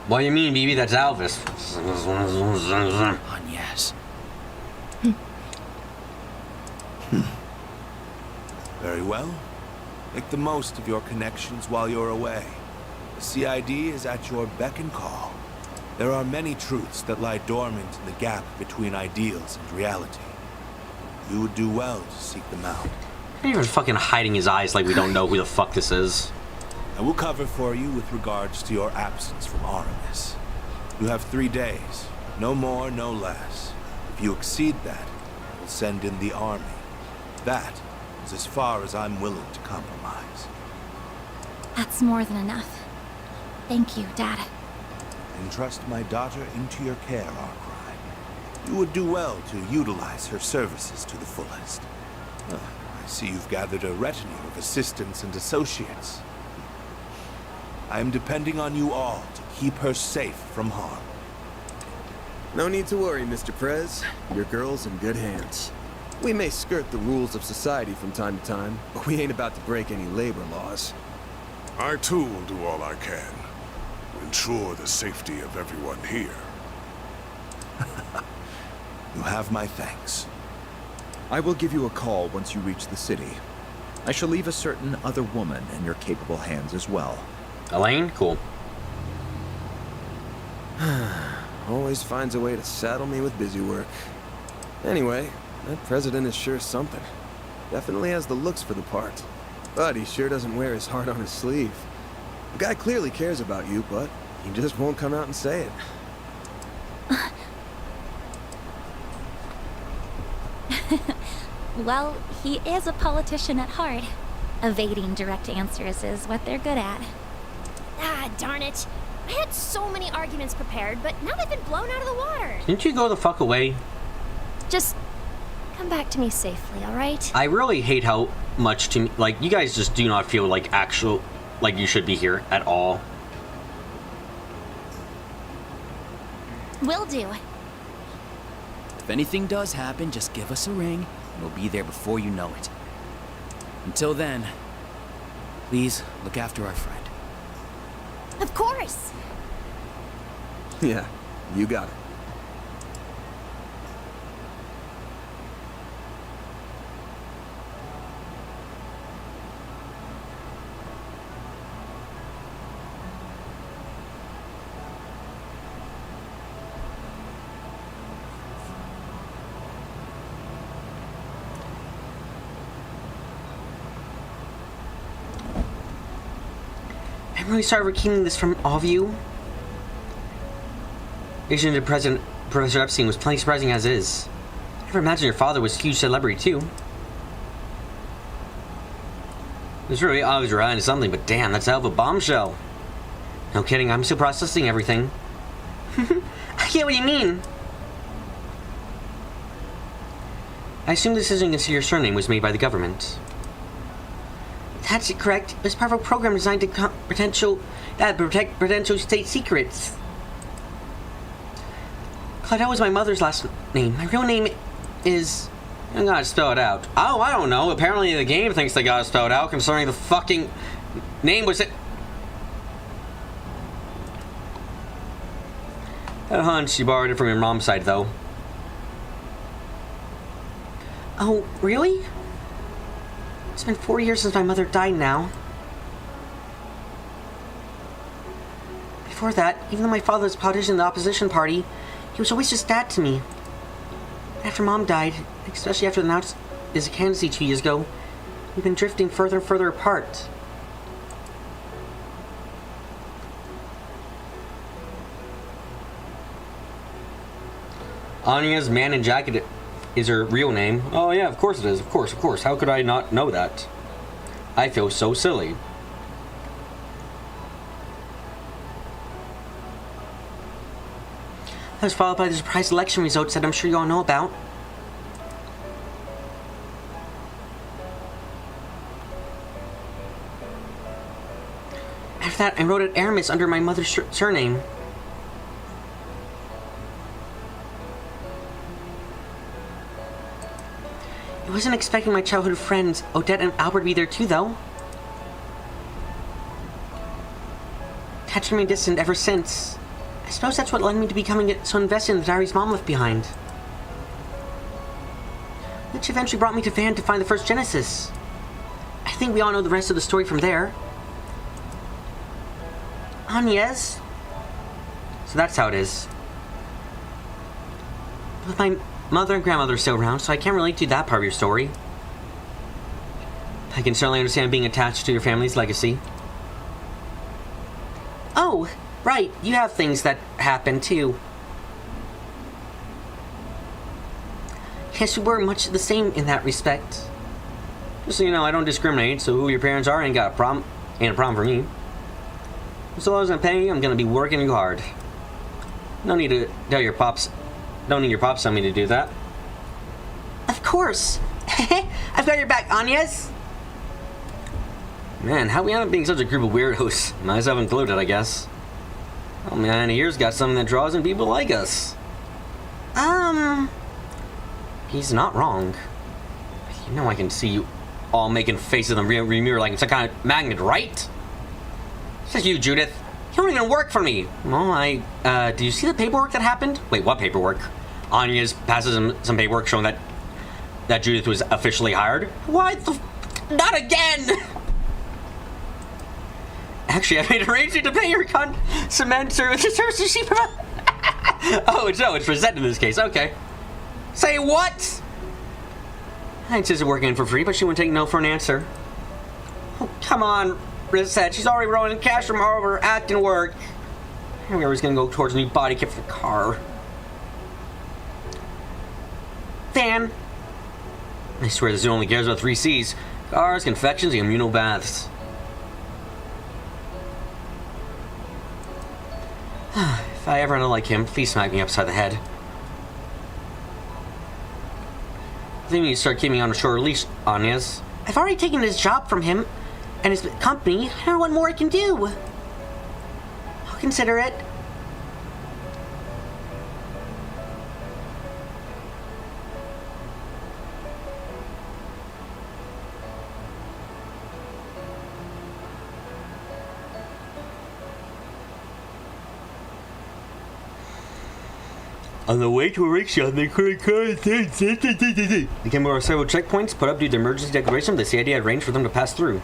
What do you mean, BB? That's Alvis. Yes. Very well. Make the most of your connections while you're away. The CID is at your beck and call. There are many truths that lie dormant in the gap between ideals and reality. You would do well to seek them out. Not even fucking hiding his eyes like we don't know who the fuck this is. I will cover for you with regards to your absence from Aramis. You have 3 days. No more, no less. If you exceed that, I will send in the army. That is as far as I'm willing to compromise. That's more than enough. Thank you, Dad. Entrust my daughter into your care, Arkwright. You would do well to utilize her services to the fullest. I see you've gathered a retinue of assistants and associates. I am depending on you all to keep her safe from harm. No need to worry, Mr. Prez. Your girl's in good hands. We may skirt the rules of society from time to time, but we ain't about to break any labor laws. I too will do all I can to ensure the safety of everyone here. You have my thanks. I will give you a call once you reach the city. I shall leave a certain other woman in your capable hands as well. Elaine? Cool. Always finds a way to saddle me with busy work. Anyway, that president is sure something. Definitely has the looks for the part. But he sure doesn't wear his heart on his sleeve. The guy clearly cares about you, but he just won't come out and say it. Well, he is a politician at heart. Evading direct answers is what they're good at. Ah, darn it. I had so many arguments prepared, but now they've been blown out of the water. Didn't you go the fuck away? Just come back to me safely, all right? I really hate how much to me, like, you guys just do not feel like like you should be here at all. Will do. If anything does happen, just give us a ring, and we'll be there before you know it. Until then, please look after our friend. Of course! Yeah, you got it. I'm really sorry for keeping this from all of you. Agent to President Professor Epstein was plenty surprising as is. I never imagined your father was a huge celebrity too. It was really obvious you're into something, but damn, that's a hell of a bombshell. No kidding, I'm still processing everything. I get what you mean. I assume the decision to consider your surname was made by the government. That's correct. It was part of a program designed to protect potential state secrets. Claudel was my mother's last name. My real name is... I gotta spell it out. Oh, I don't know. Apparently the game thinks they gotta spell it out, concerning the fucking name was it. Had a hunch you borrowed it from your mom's side, though. Oh, really? It's been 4 years since my mother died now. Before that, even though my father was a politician in the opposition party, he was always just dad to me. After Mom died, especially after the announced his candidacy 2 years ago, we've been drifting further and further apart. Anya's Man in Jacket is her real name. Oh yeah, of course it is. Of course. How could I not know that? I feel so silly. That was followed by the surprise election results that I'm sure you all know about. After that, I wrote at Aramis under my mother's surname. I wasn't expecting my childhood friends, Odette and Albert, to be there too, though. Catch remained distant ever since. I suppose that's what led me to becoming so invested in the diaries Mom left behind. Which eventually brought me to Van to find the first Genesis. I think we all know the rest of the story from there. Agnes. So that's how it is. With my mother and grandmother are still around, so I can't relate to that part of your story. I can certainly understand being attached to your family's legacy. Oh, right, you have things that happen too. Yes, we were much the same in that respect. Just so you know, I don't discriminate, so who your parents are ain't a problem for me. So long as I'm paying you, I'm gonna be working you hard. No need to tell your pops. Don't need your pops telling me to do that. Of course. I've got your back, Agnes. Man, how we end up being such a group of weirdos, myself included, I guess. Oh man, here's got something that draws in people like us. He's not wrong. You know I can see you all making faces in the rear mirror like it's some kind of magnet, right? It's just you, Judith. You don't even work for me. Well, do you see the paperwork that happened? Wait, what paperwork? Agnes passes him some paperwork showing that Judith was officially hired. What the not again! Actually, I made arrangement to pay your cement services she provided. Oh, it's present in this case. Okay. Say what? I insisted working in for free, but she wouldn't take no for an answer. Oh, come on, Riz said. She's already rolling in cash from all of her acting work. I was gonna go towards a new body kit for the car. Van. I swear this only cares about 3 C's. Cars, confections, and communal baths. If I ever like him, please smack me upside the head. I think you need to start keeping me on a shorter leash, Agnes. I've already taken his job from him and his company. I don't know what more I can do. I'll consider it. On the way to a rickshaw, they came over several checkpoints put up due to the emergency declaration. The CID had arranged for them to pass through.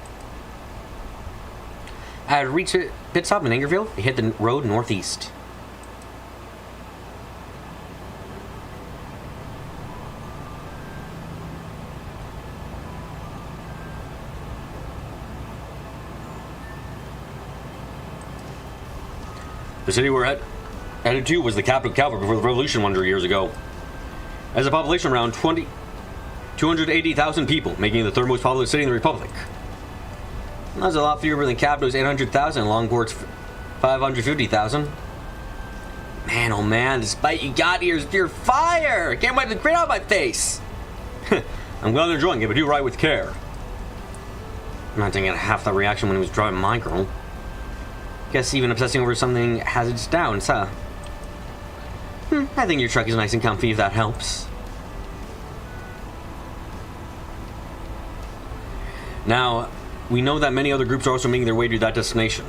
I had reached a pit stop in Angerville. They hit the road northeast. The city we're headed to was the capital of Calvary before the revolution 100 years ago. It has a population around 280,000 people, making it the third most populous city in the Republic. That's a lot fewer than Capito's 800,000 and Longport's 550,000. Man, oh man, this bite you got here is pure fire! Can't wait to grin on my face! I'm glad they're enjoying it, but do ride with care. I'm not taking half that reaction when he was driving my girl. Guess even obsessing over something has its downs, huh? I think your truck is nice and comfy, if that helps. Now, we know that many other groups are also making their way to that destination.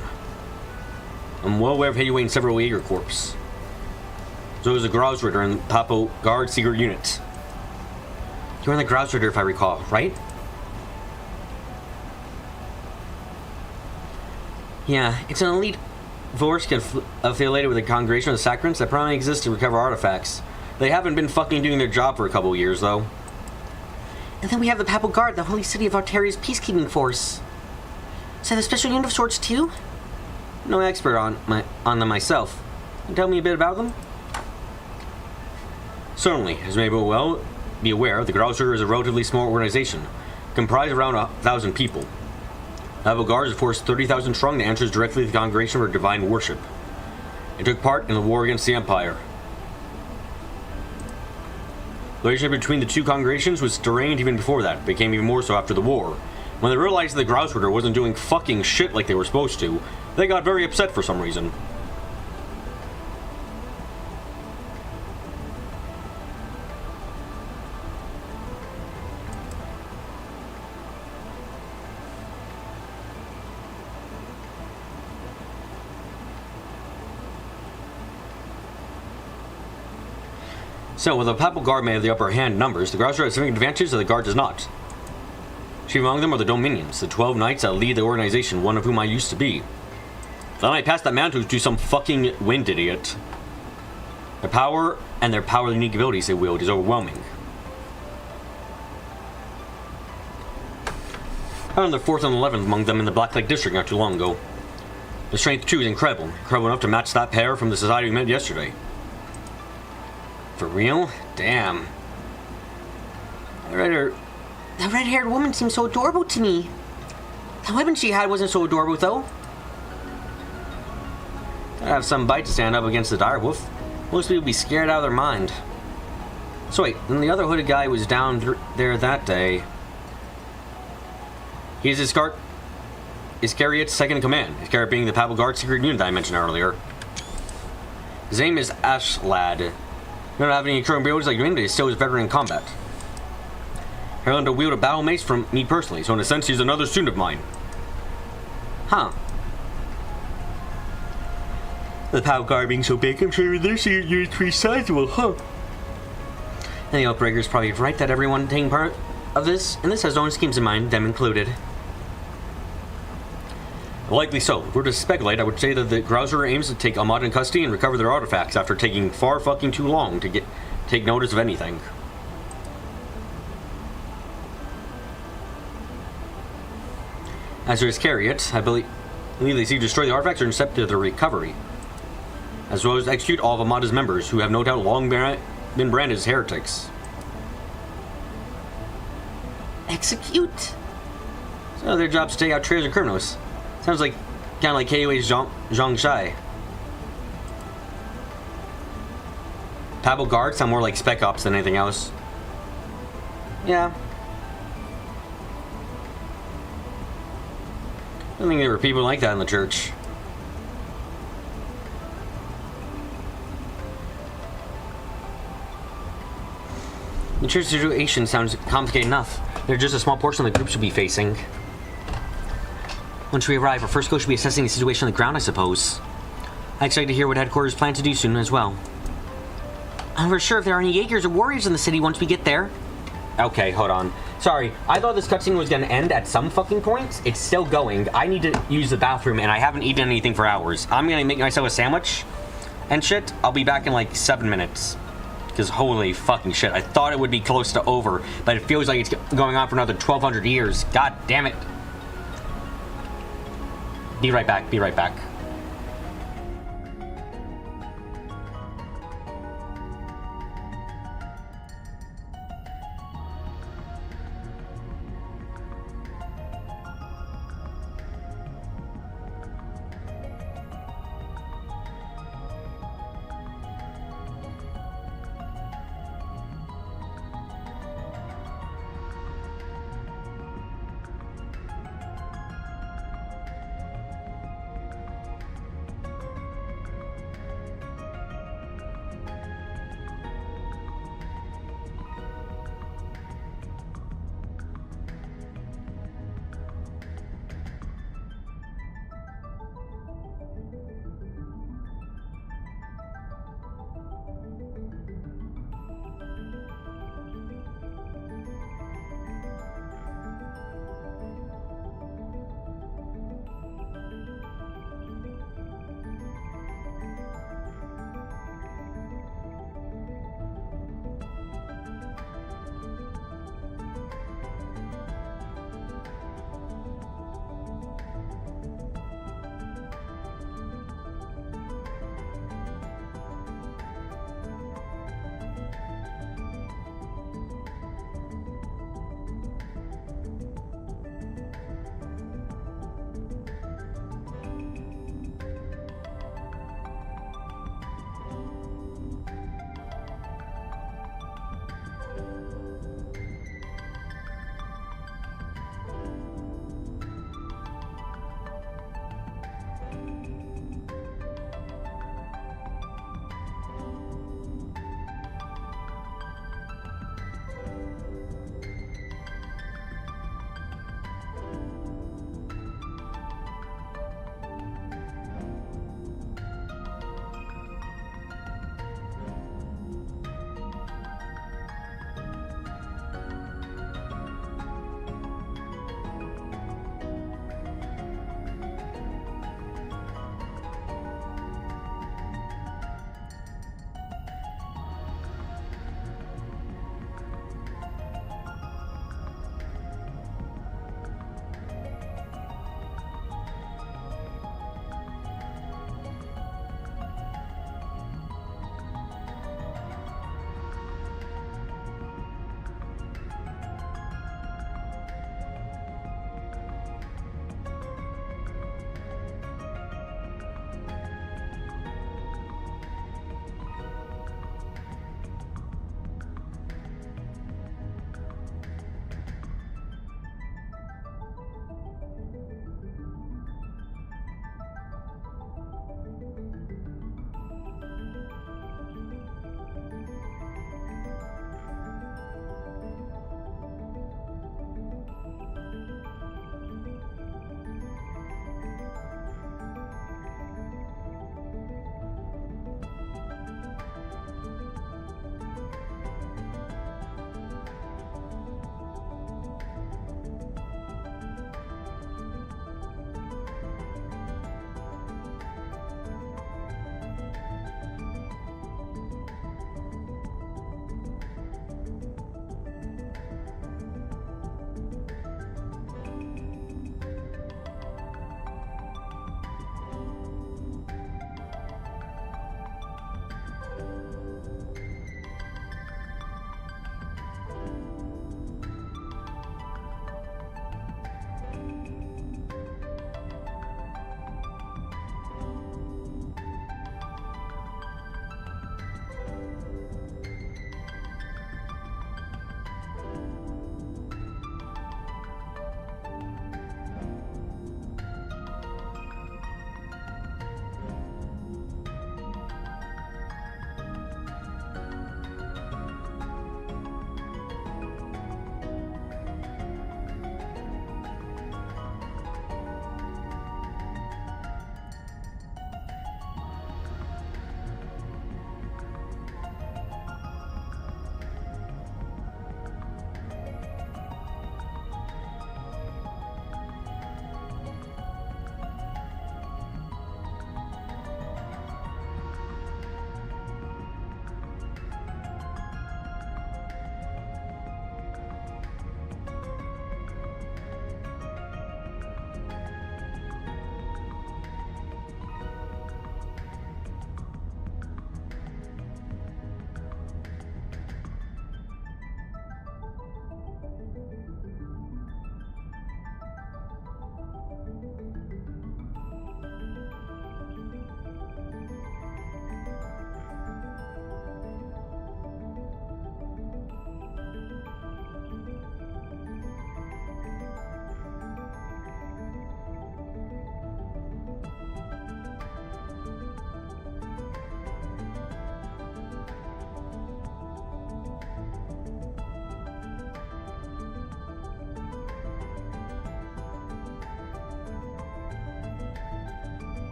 I'm well aware of Hayway and several Jaeger Corps. So is the Grouse Ritter and Papo Guard Secret Unit. You're in the Grouse Ritter, if I recall, right? Yeah, it's an elite force affiliated with the Congregation of the Sacraments that primarily exists to recover artifacts. They haven't been fucking doing their job for a couple of years, though. And then we have the Papal Guard, the Holy City of Arteria's peacekeeping force. Is that a special unit of sorts, too? No expert on them myself. Can you tell me a bit about them? Certainly, as you may well be aware, the Grouse Ritter is a relatively small organization, comprised of around 1,000 people. The Papal Guard is a force 30,000 strong that answers directly to the Congregation for divine worship. It took part in the war against the Empire. The relationship between the two congregations was strained even before that, became even more so after the war. When they realized the Grouse Ritter wasn't doing fucking shit like they were supposed to, they got very upset for some reason. So, while the Papal Guard may have the upper hand in numbers, the Grouse Ritter has significant advantages that the Guard does not. Chief among them are the Dominions, the 12 knights that lead the organization, one of whom I used to be. Then I passed that mantle to some fucking wind idiot. Their power and their unique abilities they wield is overwhelming. I found the 4th and 11th among them in the Black Lake District not too long ago. The strength, too, is incredible. Incredible enough to match that pair from the society we met yesterday. For real? Damn. That red-haired woman seems so adorable to me. The weapon she had wasn't so adorable, though. Gotta have some bite to stand up against the direwolf. Most people would be scared out of their mind. So wait, then the other hooded guy was down there that day. He's Iscariot's second in command. Iscariot being the Papal Guard secret unit that I mentioned earlier. His name is Ashlad. We don't have any current abilities like him, but he's still his veteran in combat. I learned to wield a battle mace from me personally, so in a sense he's another student of mine. Huh. The Papal Guard being so big, I'm sure this unit's pretty sizable, huh? And the Outbreaker's probably right that everyone taking part of this, and this has their own schemes in mind, them included. Likely so. If we're to speculate, I would say that the Grouse Ritter aims to take Ahmad in custody and recover their artifacts after taking far fucking too long to take notice of anything. As for Iscariot, I believe they seek to destroy the artifacts or intercept their recovery, as well as execute all of Ahmad's members, who have no doubt long been branded as heretics. Execute? So their job's to take out traitors and criminals. Sounds like kind of like Keiwei's Zhang Shai. Papal Guard sound more like Spec Ops than anything else. Yeah. I don't think there were people like that in the church. The church situation sounds complicated enough. They're just a small portion of the group should be facing. Once we arrive, our first goal should be assessing the situation on the ground, I suppose. I expect to hear what headquarters plan to do soon as well. I'm never sure if there are any Jaegers or warriors in the city once we get there. Okay, hold on. Sorry, I thought this cutscene was gonna end at some fucking point. It's still going. I need to use the bathroom and I haven't eaten anything for hours. I'm gonna make myself a sandwich and shit. I'll be back in like 7 minutes. Because holy fucking shit, I thought it would be close to over, but it feels like it's going on for another 1,200 years. God damn it. Be right back, be right back.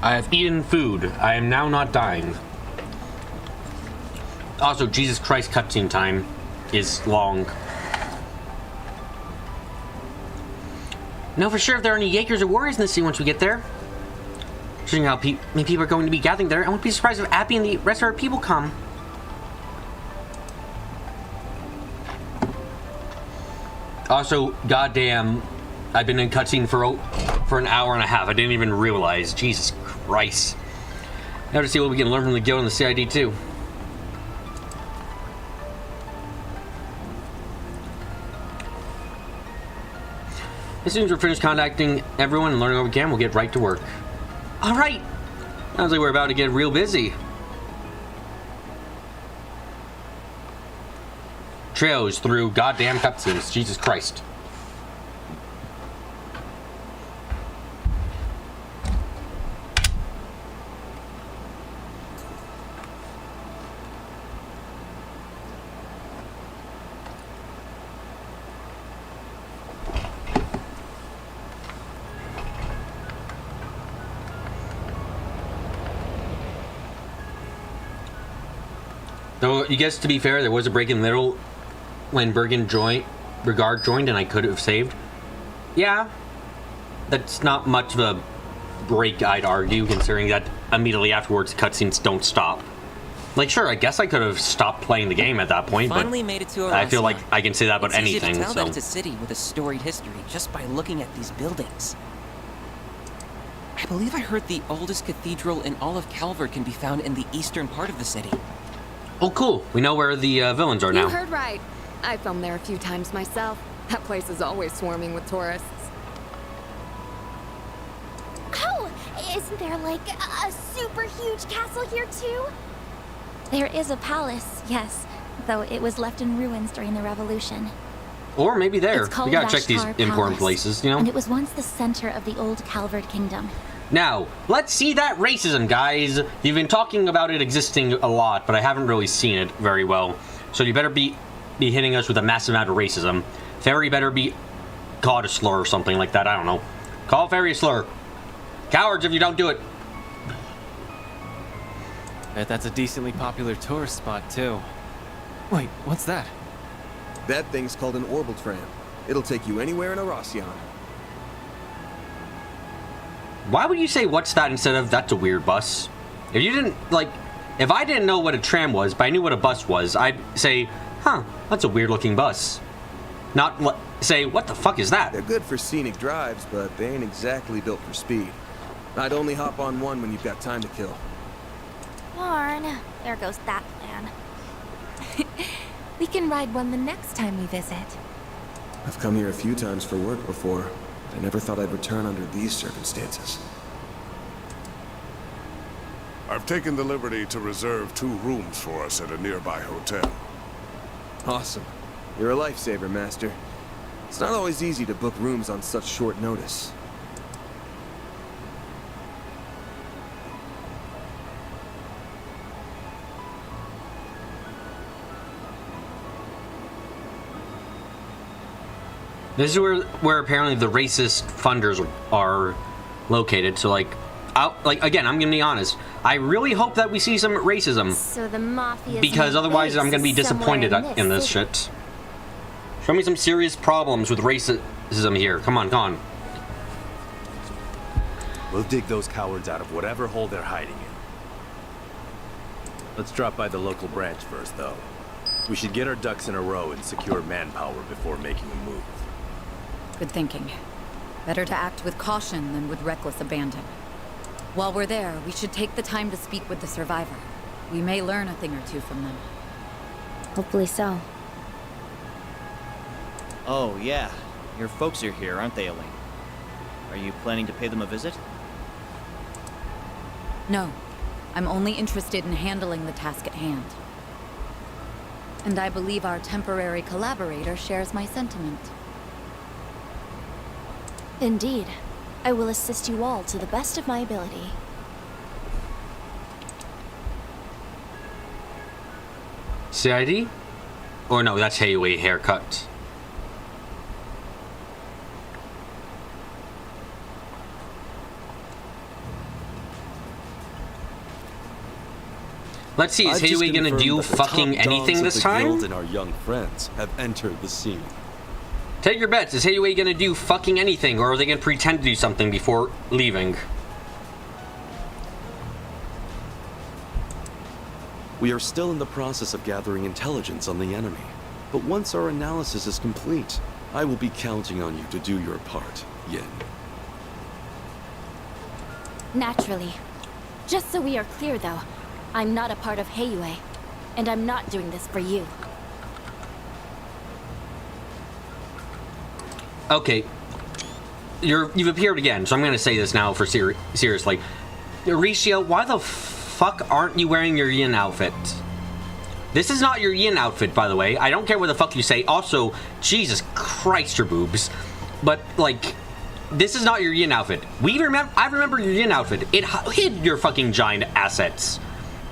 I have eaten food. I am now not dying. Also, Jesus Christ cutscene time is long. Know for sure if there are any Jaegers or warriors in the city once we get there. Seeing how many people are going to be gathering there, I wouldn't be surprised if Abby and the rest of our people come. Also, goddamn, I've been in cutscene for an hour and a half. I didn't even realize. Jesus Christ. Now to see what we can learn from the guild and the CID too. As soon as we're finished contacting everyone and learning what we can, we'll get right to work. All right. Sounds like we're about to get real busy. Trails through goddamn cutscenes. Jesus Christ. Though, you guess, to be fair, there was a break in the middle when Regard joined and I could have saved. Yeah, that's not much of a break, I'd argue, considering that immediately afterwards cutscenes don't stop. Like, sure, I guess I could have stopped playing the game at that point, Finally but made it to I feel like I can say that about it's anything. Easy to tell so. that it's a city with a storied history just by looking at these buildings. I believe I heard the oldest cathedral in all of Calvert can be found in the eastern part of the city. Oh, cool. We know where the villains are now. You heard right. I filmed there a few times myself. That place is always swarming with tourists. Oh, isn't there like a super huge castle here too? There is a palace, yes, though it was left in ruins during the Revolution. Or maybe there. It's called We gotta check these Rashtar important Palace, places, you know? And it was once the center of the old Calvert Kingdom. Now, let's see that racism, guys. You've been talking about it existing a lot, but I haven't really seen it very well. So you better be hitting us with a massive amount of racism. Fairy better be called a slur or something like that. I don't know. Call Fairy a slur. Cowards if you don't do it. Bet that's a decently popular tourist spot, too. Wait, what's that? That thing's called an orbital tram. It'll take you anywhere in Arasian. Why would you say what's that instead of that's a weird bus? If you didn't, like, if I didn't know what a tram was, but I knew what a bus was, I'd say, huh, that's a weird looking bus. Not say, what the fuck is that? They're good for scenic drives, but they ain't exactly built for speed. I'd only hop on one when you've got time to kill. Darn, there goes that plan. We can ride one the next time we visit. I've come here a few times for work before. I never thought I'd return under these circumstances. I've taken the liberty to reserve 2 rooms for us at a nearby hotel. Awesome. You're a lifesaver, Master. It's not always easy to book rooms on such short notice. This is where apparently the racist funders are located. So like again, I'm gonna be honest. I really hope that we see some racism. So the mafia. Because otherwise I'm gonna be disappointed in this shit. Show me some serious problems with racism here. Come on, come on. We'll dig those cowards out of whatever hole they're hiding in. Let's drop by the local branch first, though. We should get our ducks in a row and secure manpower before making a move. Good thinking. Better to act with caution than with reckless abandon. While we're there, we should take the time to speak with the survivor. We may learn a thing or two from them. Hopefully so. Oh, yeah. Your folks are here, aren't they, Elaine? Are you planning to pay them a visit? No. I'm only interested in handling the task at hand. And I believe our temporary collaborator shares my sentiment. Indeed. I will assist you all to the best of my ability. CID? Or no, that's Hayway haircut. Let's see, is I've just Hayway gonna confirmed do that the fucking top anything dogs this of the time? guild and our young friends have entered the scene. Take your bets. Is Hayway gonna do fucking anything, or are they gonna pretend to do something before leaving? We are still in the process of gathering intelligence on the enemy. But once our analysis is complete, I will be counting on you to do your part, Yin. Naturally. Just so we are clear, though, I'm not a part of Hayway, and I'm not doing this for you. Okay. You've appeared again, so I'm gonna say this now for seriously. Aricia, why the fuck aren't you wearing your Yin outfit? This is not your Yin outfit, by the way. I don't care what the fuck you say. Also, Jesus Christ, your boobs. But, like, this is not your Yin outfit. I remember your Yin outfit. It hid your fucking giant assets.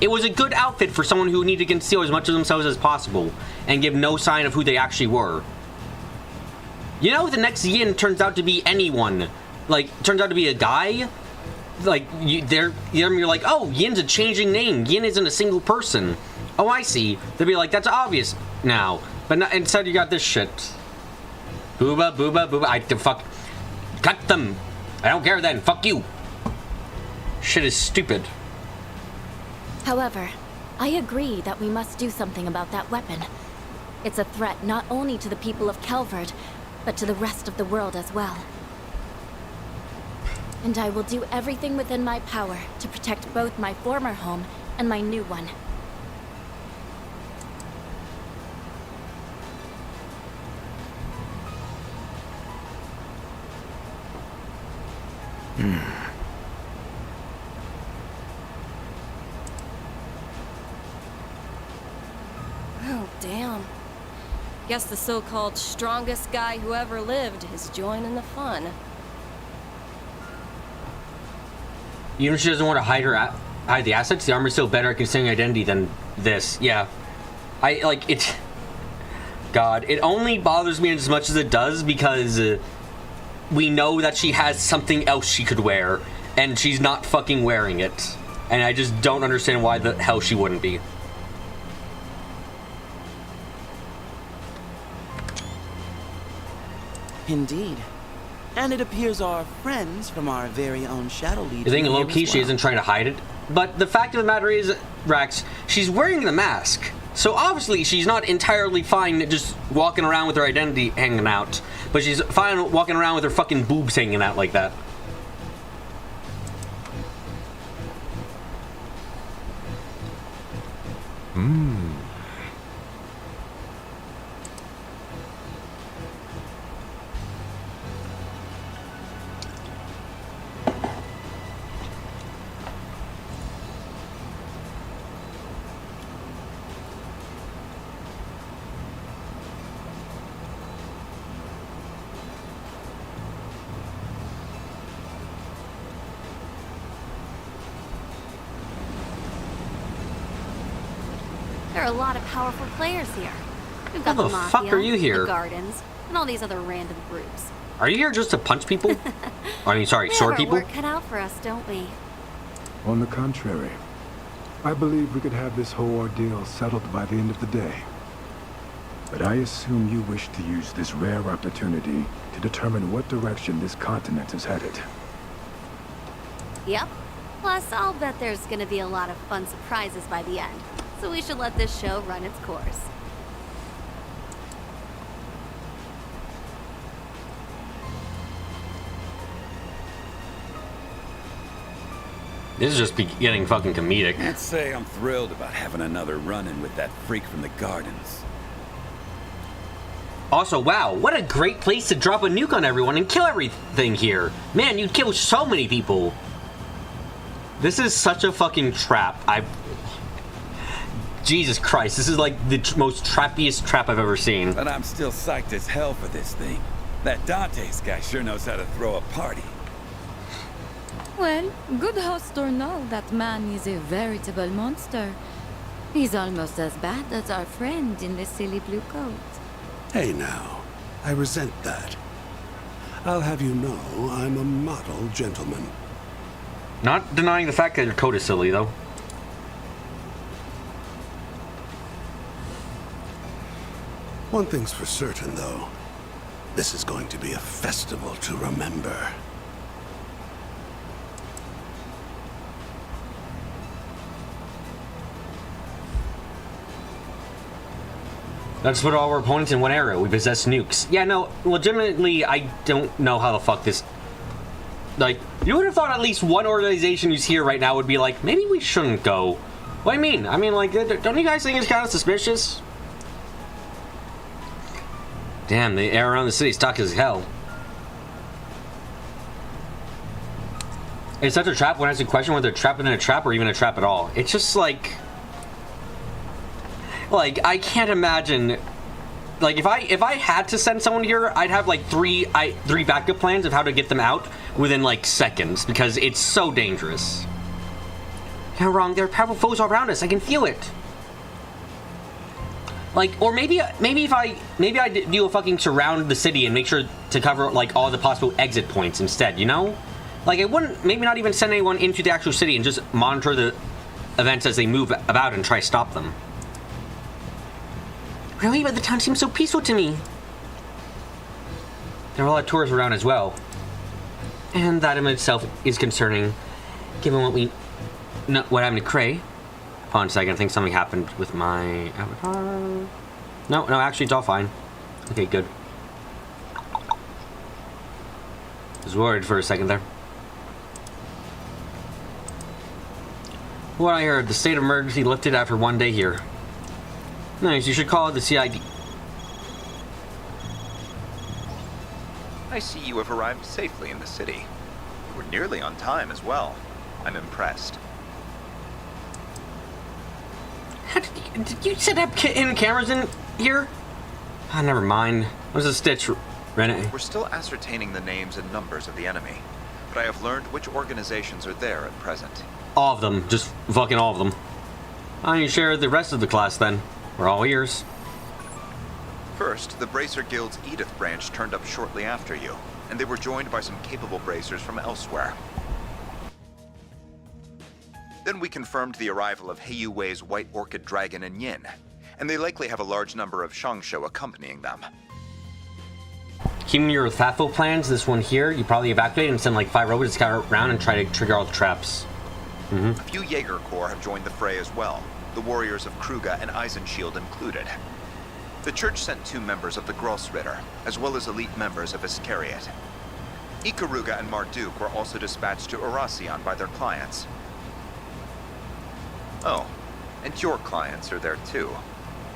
It was a good outfit for someone who needed to conceal as much of themselves as possible and give no sign of who they actually were. You know, if the next Yin turns out to be anyone, like, turns out to be a guy, like, you're like, oh, Yin's a changing name. Yin isn't a single person. Oh, I see. They'll be like, that's obvious now. But not, instead you got this shit. Booba, booba, booba. Fuck. Cut them. I don't care then. Fuck you. Shit is stupid. However, I agree that we must do something about that weapon. It's a threat not only to the people of Calvard, but to the rest of the world as well. And I will do everything within my power to protect both my former home and my new one. Oh, damn. Guess the so-called strongest guy who ever lived is joining the fun. Even if she doesn't want to hide the assets, the armor's still better at concealing identity than this. Yeah. God, it only bothers me as much as it does because we know that she has something else she could wear, and she's not fucking wearing it. And I just don't understand why the hell she wouldn't be. Indeed. And it appears our friends from our very own Shadow Legion. You think are here low-key as she well. isn't trying to hide it? But the fact of the matter is, Rax, she's wearing the mask. So obviously she's not entirely fine just walking around with her identity hanging out. But she's fine walking around with her fucking boobs hanging out like that. There are a lot of powerful players here. We've got How the Mafia, fuck are you here? the Gardens, and all these other random groups. Are you here just to punch people? I mean, sorry, We sword have our people? work cut out for us, don't we? On the contrary, I believe we could have this whole ordeal settled by the end of the day. But I assume you wish to use this rare opportunity to determine what direction this continent is headed. Yep. Plus, I'll bet there's gonna be a lot of fun surprises by the end. So we should let this show run its course. This is just getting fucking comedic. Can't say I'm thrilled about having another run-in with that freak from the Gardens. Also, wow, what a great place to drop a nuke on everyone and kill everything here. Man, you'd kill so many people. This is such a fucking trap. Jesus Christ, this is like the most trappiest trap I've ever seen. But I'm still psyched as hell for this thing. That Dante's guy sure knows how to throw a party. Well, good host or no, that man is a veritable monster. He's almost as bad as our friend in the silly blue coat. Hey now, I resent that. I'll have you know I'm a model gentleman. Not denying the fact that your coat is silly, though. One thing's for certain, though. This is going to be a festival to remember. Let's put all our opponents in one area. We possess nukes. Yeah, no, legitimately, I don't know how the fuck this... Like, you would have thought at least one organization who's here right now would be like, maybe we shouldn't go. What do you mean? I mean, like, don't you guys think it's kind of suspicious? Damn, the air around the city is tough as hell. It's such a trap when I ask a question whether they're trapped within a trap or even a trap at all. It's just like... Like, I can't imagine... Like, if I had to send someone here, I'd have, like, three backup plans of how to get them out within, like, seconds, because it's so dangerous. You're wrong. There are powerful foes all around us. I can feel it. Like, or maybe I do a fucking surround the city and make sure to cover, like, all the possible exit points instead, you know? Like, I wouldn't, maybe not even send anyone into the actual city and just monitor the events as they move about and try to stop them. Really? But the town seems so peaceful to me. There are a lot of tourists around as well. And that in itself is concerning, given what happened to Cray. Hold on a second, I think something happened with my avatar. No, actually it's all fine. Okay, good. I was worried for a second there. What I heard, the state of emergency lifted after one day here. Nice, you should call it the CID. I see you have arrived safely in the city. You were nearly on time as well. I'm impressed. Did you set up in cameras in here? Ah, never mind. What's a stitch, Renee? We're still ascertaining the names and numbers of the enemy, but I have learned which organizations are there at present. All of them. Just fucking all of them. Why don't you share the rest of the class then? We're all ears. First, the Bracer Guild's Edith branch turned up shortly after you, and they were joined by some capable bracers from elsewhere. Then we confirmed the arrival of Heiyu Wei's White Orchid Dragon and Yin, and they likely have a large number of Shangsho accompanying them. Keeping your thoughtful plans, this one here, you probably evacuate and send like 5 robots to scout around and try to trigger all the traps. A few Jaeger Corps have joined the fray as well, the warriors of Kruga and Eisenshield included. The church sent 2 members of the Grossritter, as well as elite members of Iscariot. Ikaruga and Marduk were also dispatched to Erasion by their clients. Oh, and your clients are there too.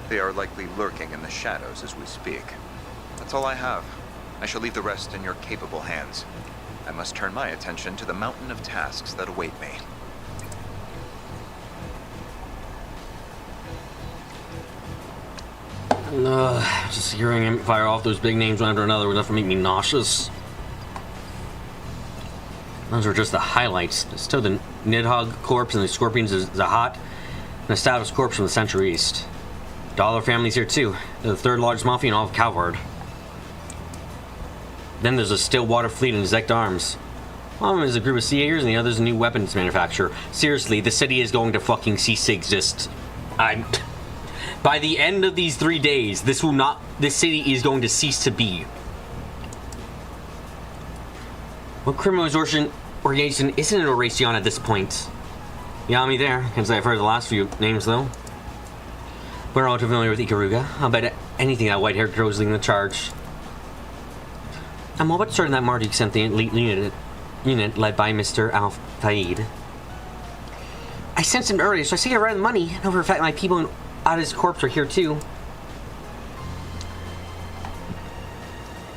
They are likely lurking in the shadows as we speak. That's all I have. I shall leave the rest in your capable hands. I must turn my attention to the mountain of tasks that await me. Just hearing him fire off those big names one after another was enough to make me nauseous. Those were just the highlights. Still the Nidhogg corpse and the Scorpions is Zahat, and the Status corpse from the Central East. Dollar family's here too. They're the 3rd largest mafia in all of Calvard. Then there's a Stillwater fleet and Zect Arms. One of them is a group of Sea Eaters and the other's a new weapons manufacturer. Seriously, the city is going to fucking cease to exist. By the end of these 3 days, this city is going to cease to be. What criminal organization isn't an Erasion at this point? Yeah, me there. Can't say I've heard the last few names though. We're all too familiar with Ikaruga. I'll bet anything that white-haired girl is leading the charge. I'm all but certain that Marduk sent the elite unit led by Mr. Al-Thaid. I sensed him earlier, so I say I ran the money. And over the fact my people in Ada's corpse are here too.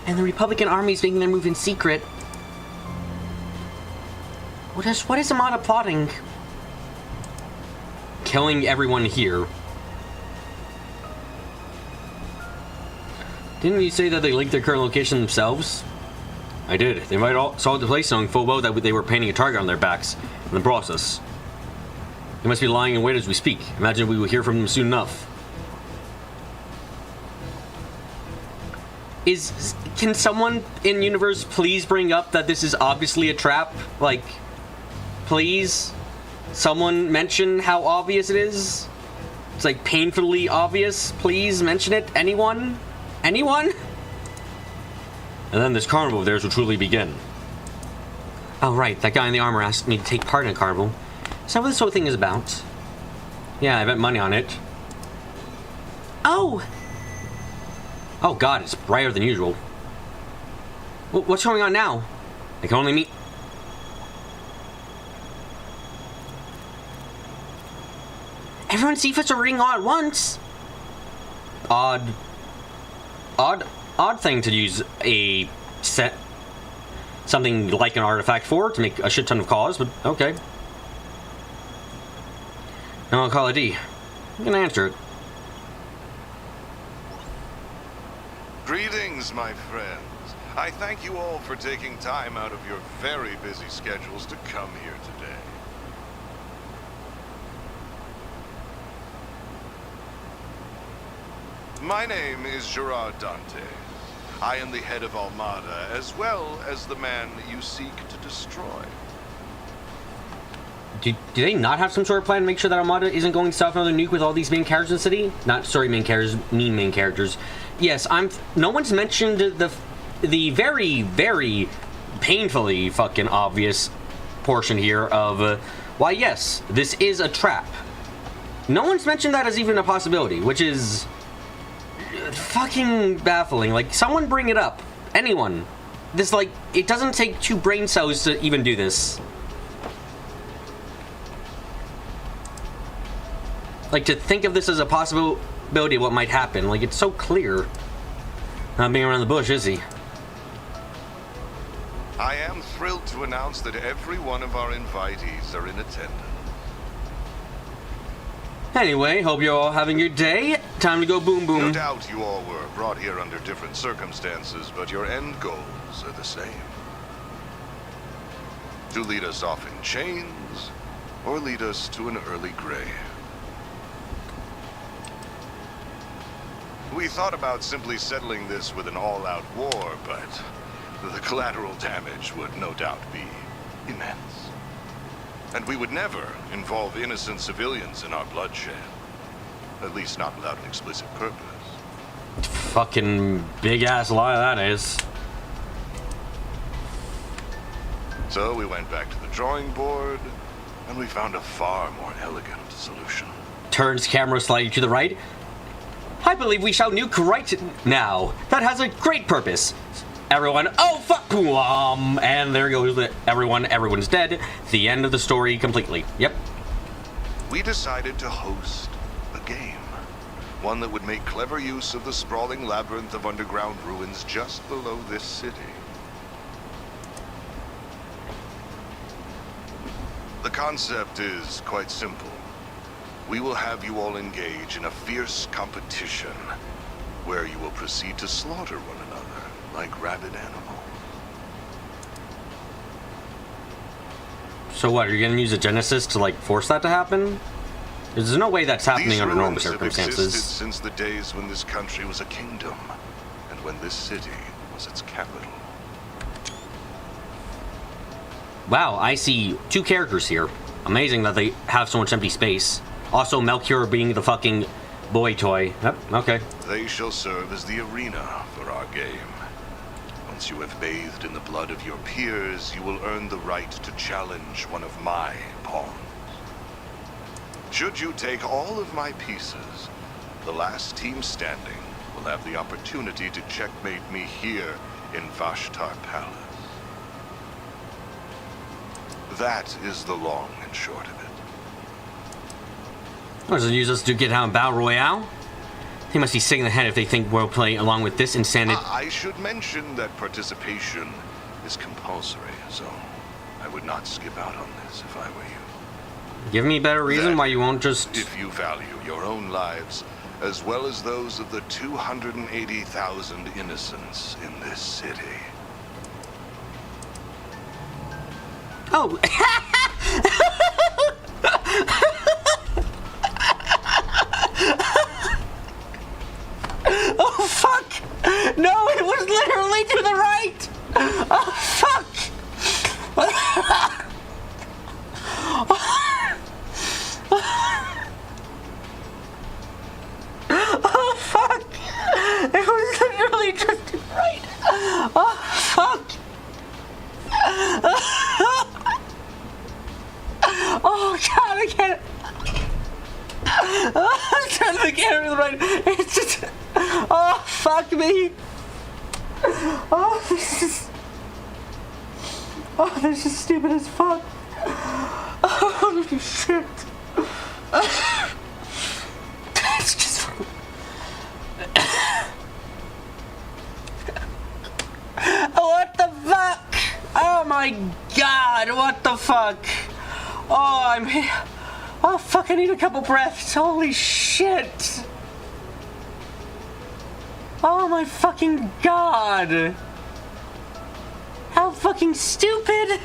And the Republican army's making their move in secret. What is Amada plotting? Killing everyone here. Didn't you say that they linked their current location themselves? I did. They might all saw the place knowing full well that they were painting a target on their backs in the process. They must be lying in wait as we speak. Imagine we will hear from them soon enough. Can someone in universe please bring up that this is obviously a trap? Like, please? Someone mention how obvious it is? It's like painfully obvious. Please mention it. Anyone? Anyone? And then this carnival of theirs will truly begin. Oh, right. That guy in the armor asked me to take part in a carnival. Is that what this whole thing is about? Yeah, I bet money on it. Oh! Oh, God, it's brighter than usual. What's going on now? I can only meet... Everyone's defense are ringing all at once. Odd thing to use a set... something like an artifact for, to make a shit ton of calls, but okay. Now I'll call a D. I'm gonna answer it. Greetings, my friends. I thank you all for taking time out of your very busy schedules to come here today. My name is Gerard Dante. I am the head of Armada, as well as the man you seek to destroy. Do they not have some sort of plan to make sure that Armada isn't going to stop another nuke with all these main characters in the city? Not, sorry, main characters, mean main characters. Yes, no one's mentioned the very, very painfully fucking obvious portion here of, why yes, this is a trap. No one's mentioned that as even a possibility, which is fucking baffling. Like, someone bring it up. Anyone. This, like, it doesn't take 2 brain cells to even do this. Like, to think of this as a possibility of what might happen. Like, it's so clear. Not being around the bush, is he? I am thrilled to announce that every one of our invitees are in attendance. Anyway, hope you're all having a good day. Time to go boom boom. No doubt you all were brought here under different circumstances, but your end goals are the same. To lead us off in chains, or lead us to an early grave. We thought about simply settling this with an all-out war, but the collateral damage would no doubt be immense. And we would never involve innocent civilians in our bloodshed. At least not without an explicit purpose. Fucking big-ass lie that is. So we went back to the drawing board, and we found a far more elegant solution. Turns camera slightly to the right. I believe we shall nuke right now. That has a great purpose. Everyone, oh fuck, and there goes everyone's dead. The end of the story completely. Yep. We decided to host a game. One that would make clever use of the sprawling labyrinth of underground ruins just below this city. The concept is quite simple. We will have you all engage in a fierce competition where you will proceed to slaughter one another like rabid animals. So what, are you gonna use a Genesis to like force that to happen? There's no way that's happening under normal circumstances. These ruins have existed since the days when this country was a kingdom, and when this city was its capital. Wow, I see 2 characters here. Amazing that they have so much empty space. Also, Melchior being the fucking boy toy. Yep, okay. They shall serve as the arena for our game. Once you have bathed in the blood of your peers, you will earn the right to challenge one of my pawns. Should you take all of my pieces, the last team standing will have the opportunity to checkmate me here in Vashtar Palace. That is the long and short of it. Or does it use us to get out in Battle Royale? They must be sick in the head if they think we'll play along with this insanity. I should mention that participation is compulsory, so I would not skip out on this if I were you. Give me a better reason why you won't just... If you value your own lives, as well as those of the 280,000 innocents in this city. Oh! Oh, fuck! No, it was literally to the right! Oh, fuck! Oh, fuck! It was literally Turn the camera to the right. It's just. Oh, fuck me. Oh, this is stupid as fuck. Oh, shit. It's just. What the fuck? Oh my god, what the fuck? Oh, oh, fuck, I need a couple breaths. Holy shit. Oh my fucking god. How fucking stupid.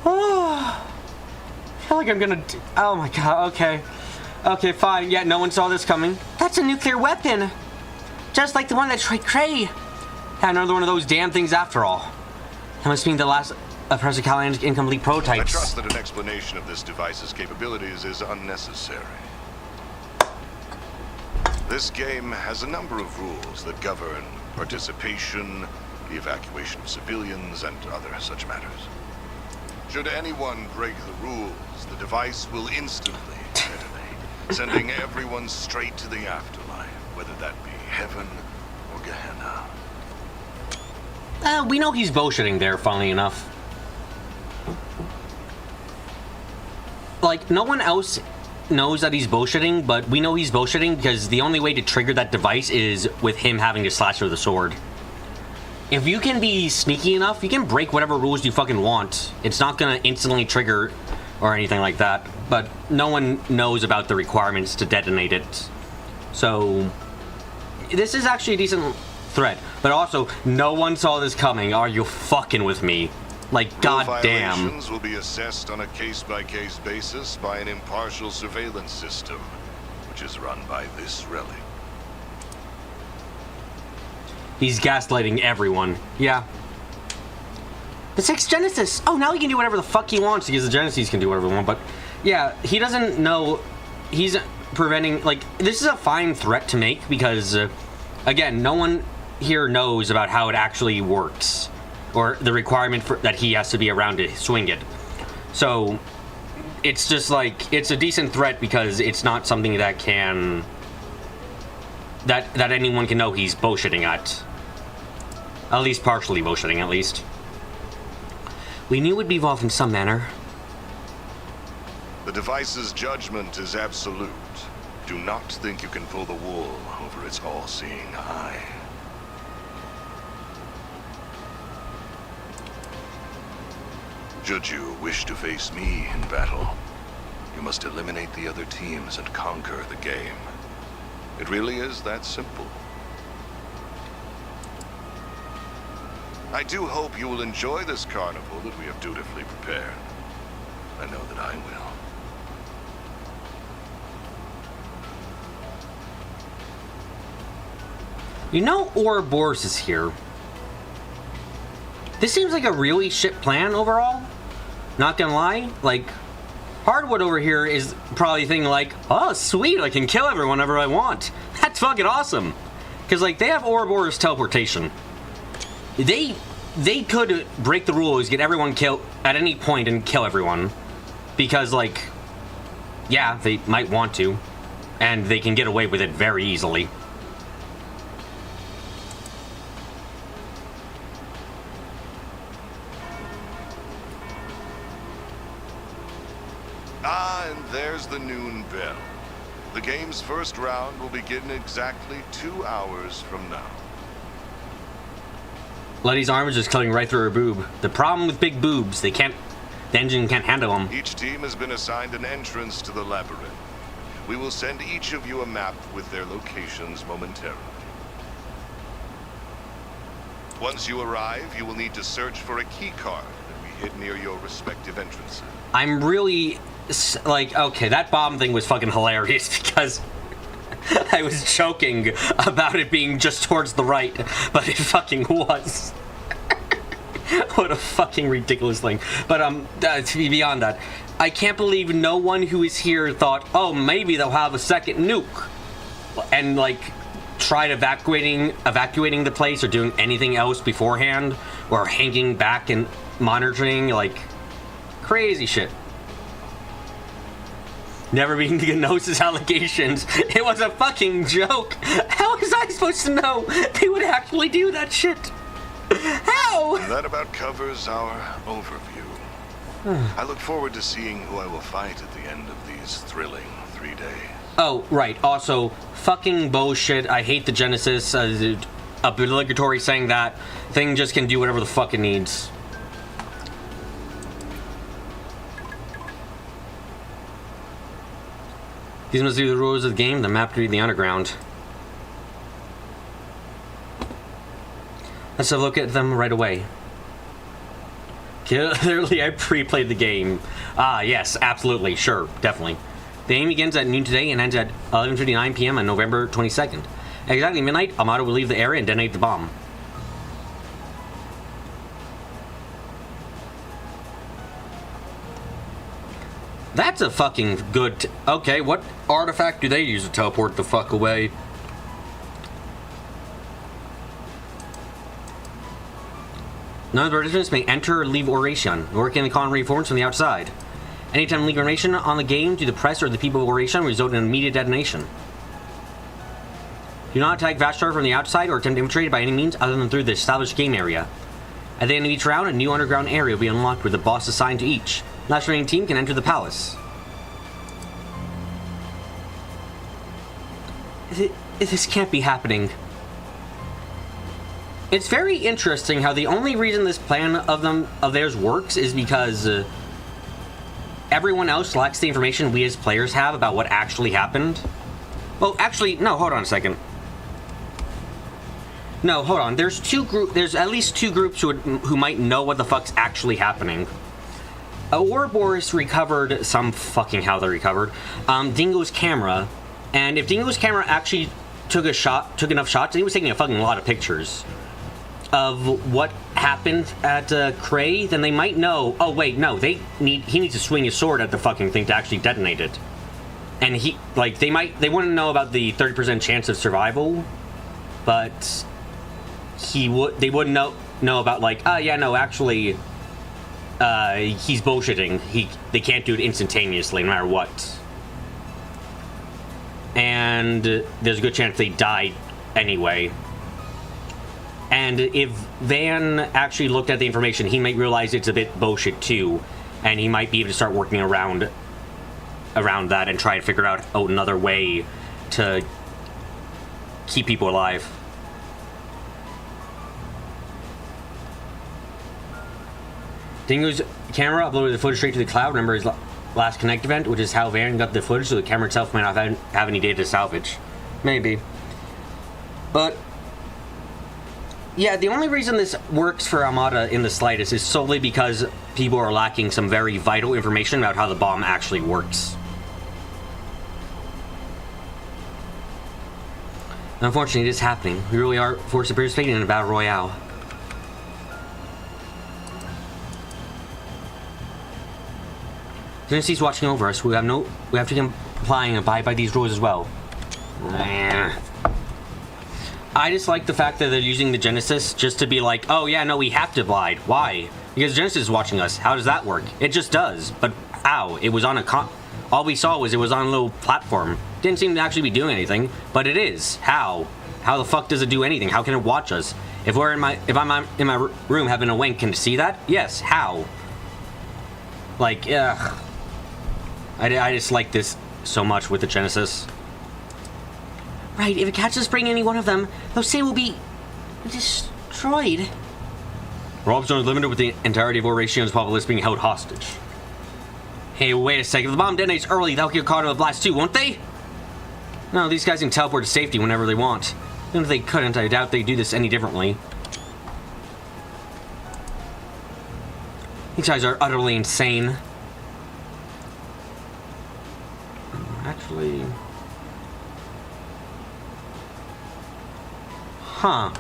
Oh. I feel like I'm gonna... Oh my god, okay. Okay, fine. Yeah, no one saw this coming. That's a nuclear weapon. Just like the one that destroyed Cray. Yeah, another one of those damn things after all. That must mean the last of Professor Callahan's incomplete prototypes. I trust that an explanation of this device's capabilities is unnecessary. This game has a number of rules that govern participation, the evacuation of civilians, and other such matters. Should anyone break the rules, the device will instantly detonate, sending everyone straight to the afterlife, whether that be heaven or Gehenna. We know he's bullshitting there, funnily enough. Like, no one else knows that he's bullshitting, but we know he's bullshitting because the only way to trigger that device is with him having to slash with a sword. If you can be sneaky enough, you can break whatever rules you fucking want. It's not gonna instantly trigger or anything like that, but no one knows about the requirements to detonate it. So, this is actually a decent threat, but also, no one saw this coming. Are you fucking with me? Like, goddamn. Violations will be assessed on a case-by-case basis by an impartial surveillance system, which is run by this relic. He's gaslighting everyone. Yeah. The 6th Genesis! Oh, now he can do whatever the fuck he wants because the Genesis can do whatever they want, but... Yeah, he doesn't know... He's preventing... Like, this is a fine threat to make because... again, no one here knows about how it actually works. Or the requirement for, that he has to be around to swing it. So, it's just like... It's a decent threat because it's not something that can... That anyone can know he's bullshitting at. At least partially bullshitting, at least. We knew it would be evolved in some manner. The device's judgment is absolute. Do not think you can pull the wool over its all-seeing eye. Should you wish to face me in battle, you must eliminate the other teams and conquer the game. It really is that simple. I do hope you will enjoy this carnival that we have dutifully prepared. I know that I will. You know Ouroboros is here. This seems like a really shit plan overall. Not gonna lie. Like, Hardwood over here is probably thinking like, oh sweet, I can kill everyone whenever I want. That's fucking awesome. Because like, they have Ouroboros teleportation. They could break the rules, get everyone killed at any point and kill everyone. Because like, yeah, they might want to. And they can get away with it very easily. Ah, and there's the noon bell. The game's first round will begin exactly 2 hours from now. Letty's arm is just cutting right through her boob. The problem with big boobs, the engine can't handle them. Each team has been assigned an entrance to the labyrinth. We will send each of you a map with their locations momentarily. Once you arrive, you will need to search for a key card that we hid near your respective entrances. I'm really, like, okay, that bomb thing was fucking hilarious because I was joking about it being just towards the right, but it fucking was. What a fucking ridiculous thing. But to be beyond that, I can't believe no one who is here thought, oh, maybe they'll have a second nuke, and like tried evacuating the place or doing anything else beforehand, or hanging back and monitoring, like crazy shit. Never being diagnosed allegations. It was a fucking joke. How was I supposed to know they would actually do that shit? How? That about covers our overview. I look forward to seeing who I will fight at the end of these thrilling 3 days. Oh, right. Also, fucking bullshit. I hate the Genesis. Obligatory saying that thing just can do whatever the fuck it needs. These must be the rules of the game. The map to be the underground. Let's have a look at them right away. Clearly, I pre-played the game. Ah, yes, absolutely, sure, definitely. The game begins at noon today and ends at 11:59 p.m. on November 22nd. At exactly midnight, Armada will leave the area and detonate the bomb. That's a fucking good... Okay, what artifact do they use to teleport the fuck away? None of the participants may enter or leave Oration, nor can the con reforms from the outside. Anytime leaving Oration on the game to the press or the people of Oration will result in an immediate detonation. Do not attack Vashtar from the outside or attempt to infiltrate it by any means other than through the established game area. At the end of each round, a new underground area will be unlocked with a boss assigned to each. Last remaining team can enter the palace. This can't be happening. It's very interesting how the only reason this plan of theirs works is because everyone else lacks the information we as players have about what actually happened. Well, actually, no, hold on a second. No, hold on. There's at least two groups who might know what the fuck's actually happening. Ouroboros recovered some fucking how they recovered Dingo's camera, and if Dingo's camera actually took enough shots, and he was taking a fucking lot of pictures of what happened at Cray, then they might know. Oh wait, no, he needs to swing his sword at the fucking thing to actually detonate it, and they wouldn't know about the 30% chance of survival, but they wouldn't know about actually. He's bullshitting. They can't do it instantaneously, no matter what. And there's a good chance they died anyway. And if Van actually looked at the information, he might realize it's a bit bullshit too, and he might be able to start working around that and try to figure out another way to keep people alive. Dingo's camera uploaded the footage straight to the cloud. Remember his last Connect event, which is how Van got the footage, so the camera itself might not have any data to salvage. Maybe. But, yeah, the only reason this works for Armada in the slightest is solely because people are lacking some very vital information about how the bomb actually works. Unfortunately, it is happening. We really are forced to participate in a battle royale. Genesis watching over us. We have to comply and abide by these rules as well. I just like the fact that they're using the Genesis just to be like, oh yeah, no, we have to abide. Why? Because Genesis is watching us. How does that work? It just does. But how? It was on all we saw was it was on a little platform. Didn't seem to actually be doing anything, but it is. How? How the fuck does it do anything? How can it watch us? If I'm in my room having a wank, can it see that? Yes. How? Like, ugh. I just like this so much with the Genesis. Right, if it catches bringing any one of them, those say will be destroyed. Rob Zone is limited with the entirety of Oration's populace being held hostage. Hey, wait a second. If the bomb detonates early, they'll get caught in the blast too, won't they? No, these guys can teleport to safety whenever they want. Even if they couldn't, I doubt they'd do this any differently. These guys are utterly insane. Actually... Huh.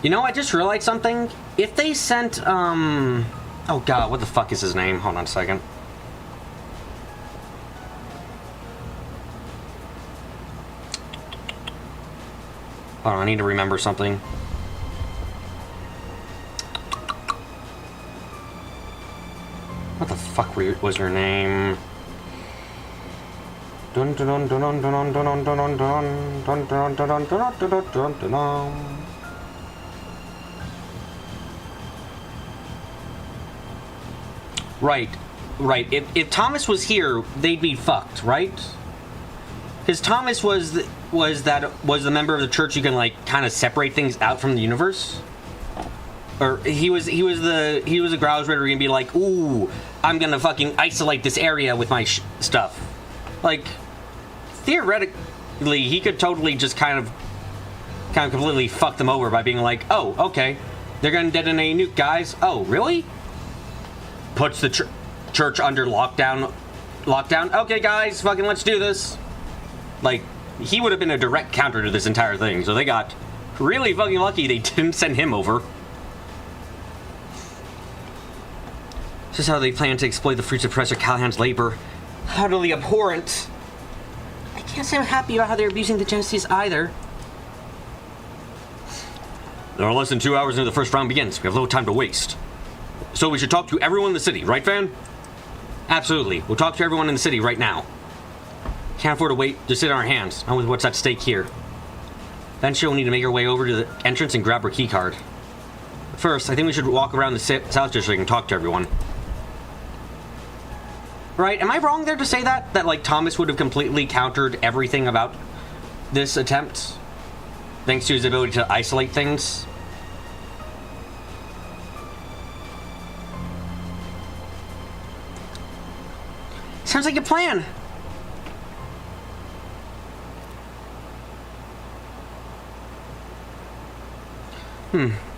You know, I just realized something. If they sent, oh god, what the fuck is his name? Hold on a second. Hold on, I need to remember something. What the fuck was her name? Dun dun dun dun dun dun dun dun dun dun dun dun dun dun dun dun dun dun. Right, right. If Thomas was here, they'd be fucked, right? Because Thomas was the member of the church who can like kind of separate things out from the universe. Or he was a Growls Ritter and be like, ooh, I'm gonna fucking isolate this area with my stuff. Like, theoretically, he could totally just kind of completely fuck them over by being like, oh, okay, they're gonna detonate a nuke, guys. Oh, really? Puts the church under lockdown. Okay, guys, fucking let's do this. Like, he would have been a direct counter to this entire thing. So they got really fucking lucky they didn't send him over. This is how they plan to exploit the fruits of Professor Callahan's labor. Utterly abhorrent. I can't say I'm happy about how they're abusing the Genesis either. There are less than 2 hours until the first round begins. We have little time to waste. So we should talk to everyone in the city, right, Van? Absolutely. We'll talk to everyone in the city right now. Can't afford to wait to sit on our hands, not with what's at stake here. Eventually we'll need to make our way over to the entrance and grab our key card. First, I think we should walk around the South District and talk to everyone. Right, am I wrong there to say that? That, like, Thomas would have completely countered everything about this attempt? Thanks to his ability to isolate things? Sounds like a plan.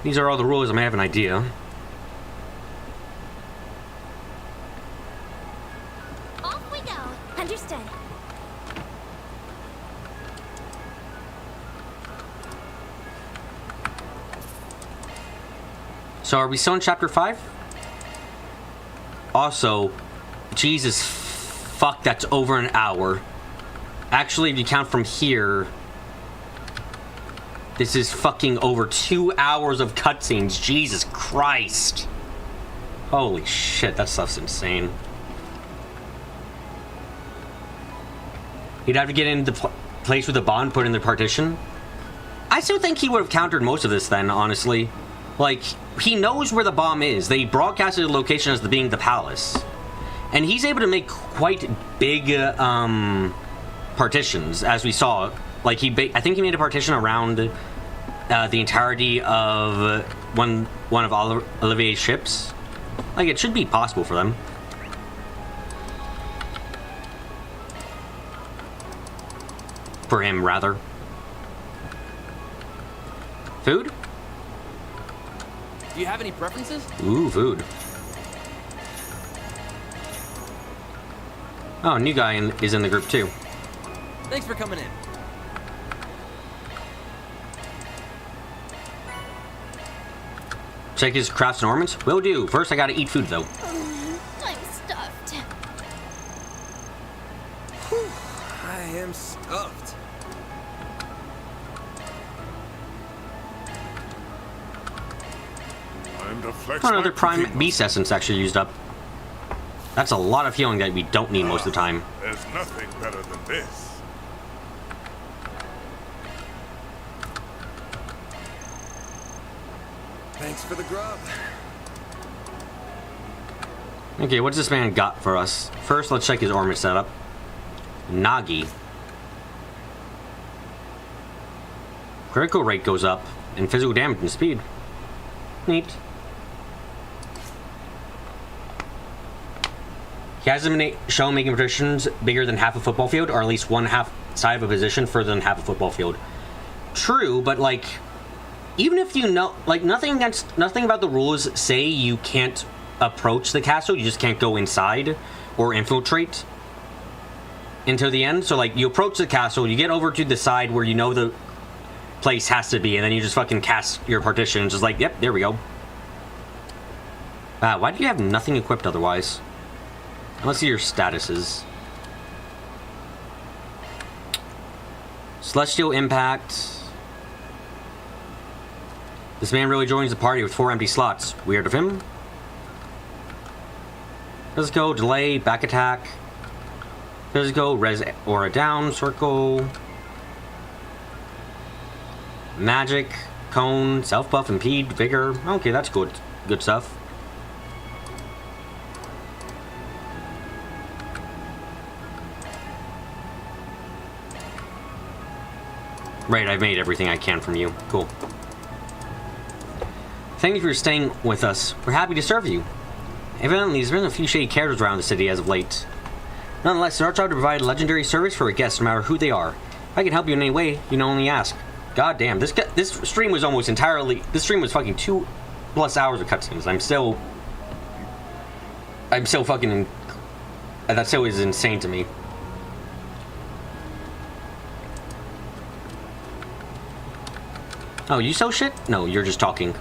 These are all the rules. I may have an idea. Off we go. Understood. So are we still in chapter 5? Also, Jesus fuck, that's over an hour. Actually, if you count from here, this is fucking over 2 hours of cutscenes. Jesus Christ. Holy shit, that stuff's insane. He'd have to get into the place with the bomb put in the partition. I still think he would have countered most of this then, honestly. Like, he knows where the bomb is. They broadcasted the location as being the palace. And he's able to make quite big partitions, as we saw. Like, I think he made a partition around the entirety of one of Olivier's ships. Like, it should be possible for them. For him, rather. Food? Do you have any preferences? Ooh, food. Oh, new guy is in the group too. Thanks for coming in. Check his crafts and ornaments? Will do. First, I gotta eat food, though. I'm stuffed. I am stuffed. Oh, another Prime Beast Essence actually used up. That's a lot of healing that we don't need most of the time. There's nothing better than this. Thanks for the grub. Okay, what's this man got for us? First, let's check his ornament setup. Nagi. Critical rate goes up, and physical damage and speed. Neat. He hasn't been shown making positions bigger than half a football field, or at least one half side of a position further than half a football field. True, but like, even if you know, like, nothing about the rules say you can't approach the castle, you just can't go inside or infiltrate until the end. So like, you approach the castle, you get over to the side where you know the place has to be, and then you just fucking cast your partition and just like, yep, there we go. Why do you have nothing equipped otherwise? Let's see your statuses. Celestial Impact. This man really joins the party with 4 empty slots. Weird of him. Let's go. Delay, back attack. Physical, res aura down, circle. Magic, cone, self buff, impede, vigor. Okay, that's good. Good stuff. Right, I've made everything I can from you. Cool. Thank you for staying with us. We're happy to serve you. Evidently, there's been a few shady characters around the city as of late. Nonetheless, it's our job to provide legendary service for our guests, no matter who they are. If I can help you in any way, you can only ask. God damn, this stream was almost entirely... This stream was fucking 2+ hours of cutscenes. I'm still fucking... That still is insane to me. Oh, you sell shit? No, you're just talking.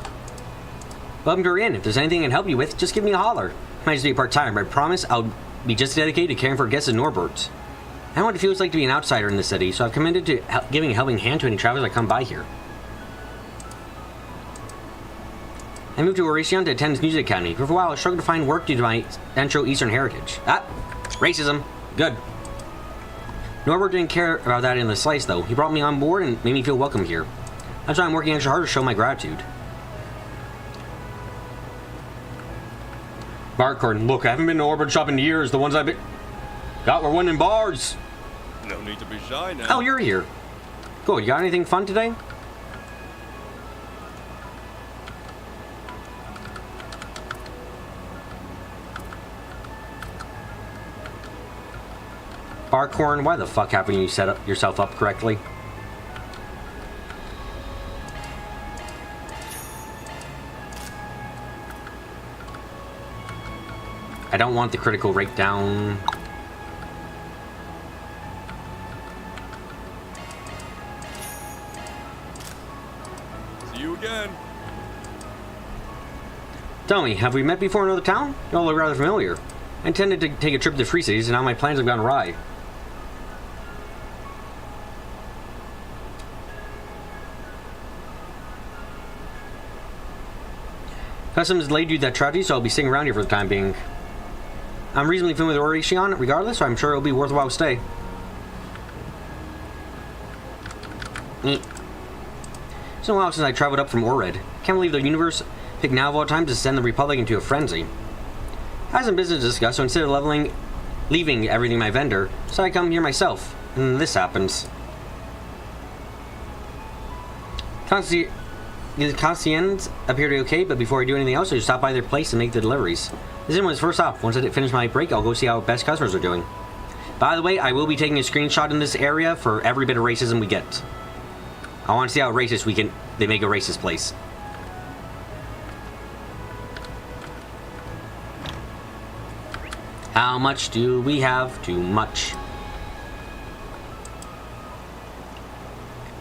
Welcome to our inn. If there's anything I can help you with, just give me a holler. Might just be part-time, but I promise I'll be just dedicated to caring for guests in Norbert. I know what it feels like to be an outsider in the city, so I've committed to giving a helping hand to any travelers that come by here. I moved to Oracion to attend his music academy. For a while, I struggled to find work due to my Central Eastern heritage. Ah, racism. Good. Norbert didn't care about that in the slightest, though. He brought me on board and made me feel welcome here. That's why I'm working extra hard to show my gratitude. Bartcorn, look, I haven't been to Orbit Shop in years. The ones I've been... got were winning bars. No need to be shy now. Oh, you're here. Cool, you got anything fun today? Bartcorn, why the fuck haven't you set up yourself up correctly? I don't want the critical rate down. See you again. Tell me, have we met before in another town? You all look rather familiar. I intended to take a trip to the Free Cities, and now my plans have gone awry. Customs delayed due to that tragedy, so I'll be staying around here for the time being. I'm reasonably familiar with Oracion, regardless, so I'm sure it'll be a worthwhile stay. It's been a while since I traveled up from Ored. Can't believe the universe picked now of all time to send the Republic into a frenzy. I had some business to discuss, so instead of leaving everything my vendor, so I come here myself, and this happens. The concierges appear to be okay, but before I do anything else, I just stop by their place and make the deliveries. This was first off. Once I finish my break, I'll go see how best customers are doing. By the way, I will be taking a screenshot in this area for every bit of racism we get. I want to see how racist they make a racist place. How much do we have? Too much.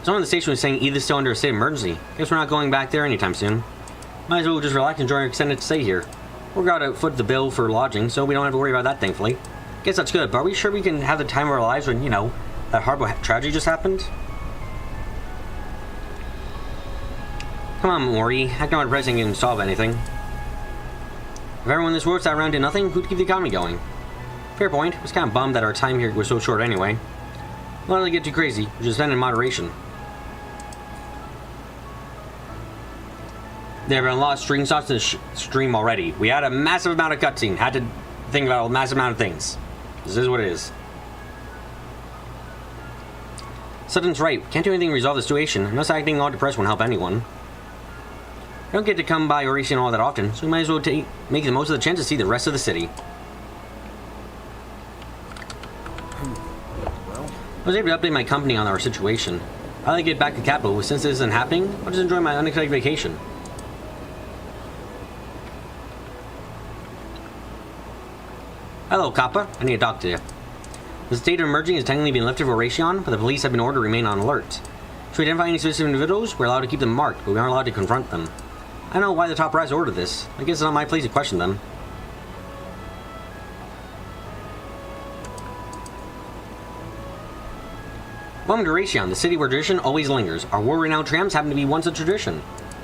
Someone on the station was saying Edith's still under a state of emergency. Guess we're not going back there anytime soon. Might as well just relax and enjoy our extended stay here. We're going to foot the bill for lodging, so we don't have to worry about that, thankfully. Guess that's good, but are we sure we can have the time of our lives when, you know, that horrible tragedy just happened? Come on, Mori. I know our president can solve anything. If everyone in this world sat around did nothing, who'd keep the economy going? Fair point. I was kind of bummed that our time here was so short anyway. Don't let it get too crazy. We should spend in moderation. There have been a lot of screenshots to the stream already. We had a massive amount of cutscene. Had to think about a massive amount of things. This is what it is. Sutton's right. Can't do anything to resolve the situation. Unless acting all depressed won't help anyone. I don't get to come by Oracion all that often, so we might as well make the most of the chance to see the rest of the city. I was able to update my company on our situation. I'd like to get back to the capital, but since this isn't happening, I'll just enjoy my unexpected vacation. Hello, Kappa. I need to talk to you. The state of emerging has technically been lifted for Oracion, but the police have been ordered to remain on alert. If we identify any specific individuals, we're allowed to keep them marked, but we aren't allowed to confront them. I don't know why the top brass ordered this. I guess it's not my place to question them. Welcome to Oracion, the city where tradition always lingers. Our war-renowned trams happen to be once a tradition.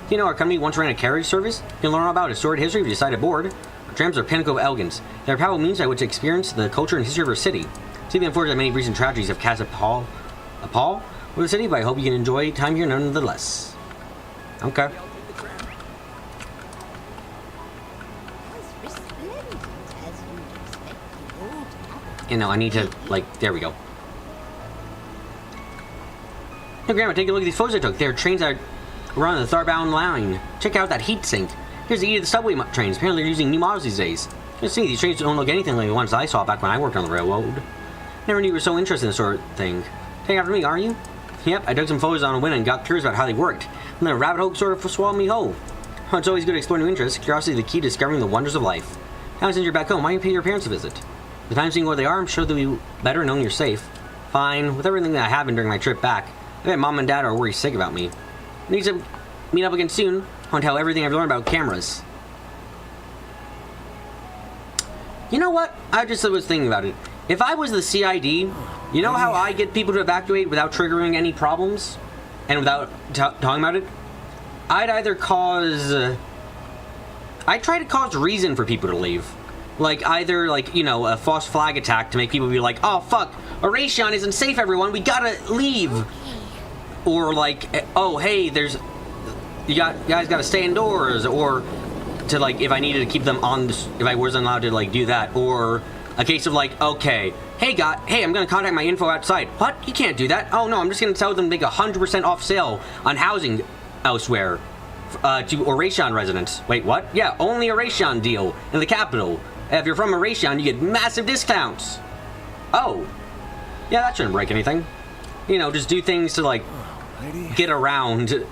You know, our company once ran a carriage service. You can learn all about its storied history if you decide aboard. Our trams are pinnacle of elegance. They're a powerful means by which to experience the culture and history of our city. See the unfortunate many recent tragedies have cast a pall over the city, but I hope you can enjoy time here nonetheless. Okay. You know, I need to, like, there we go. Hey, Grandma, take a look at these photos I took. They're trains that run on the Starbound line. Check out that heat sink. Here's the the subway trains. Apparently they're using new models these days. You see, these trains don't look anything like the ones I saw back when I worked on the railroad. Never knew you were so interested in this sort of thing. Take after me, are you? Yep, I took some photos on a whim and got curious about how they worked. And then a rabbit hole sort of swallowed me whole. It's always good to explore new interests. Curiosity is the key to discovering the wonders of life. Now since you're back home, why don't you pay your parents a visit? The time seeing where they are, I'm sure they'll be better knowing you're safe. Fine, with everything that happened during my trip back, I bet Mom and Dad are worried sick about me. I need to meet up again soon. I want to tell everything I've learned about cameras. You know what? I just was thinking about it. If I was the CID, you know how I get people to evacuate without triggering any problems? And without talking about it? I'd either cause... I'd try to cause reason for people to leave. Like, either, like, you know, a false flag attack to make people be like, oh, fuck, Oration isn't safe, everyone, we gotta leave. Okay. Or, like, oh, hey, there's... You guys gotta stay indoors. Or to, like, if I needed to keep them on... If I wasn't allowed to, like, do that. Or a case of, like, okay, hey, I'm gonna contact my info outside. What? You can't do that. Oh, no, I'm just gonna tell them to make 100% off sale on housing elsewhere. To Oration residents. Wait, what? Yeah, only Oration deal in the capital. If you're from Oration, you get massive discounts. Oh. Yeah, that shouldn't break anything. You know, just do things to, like, get around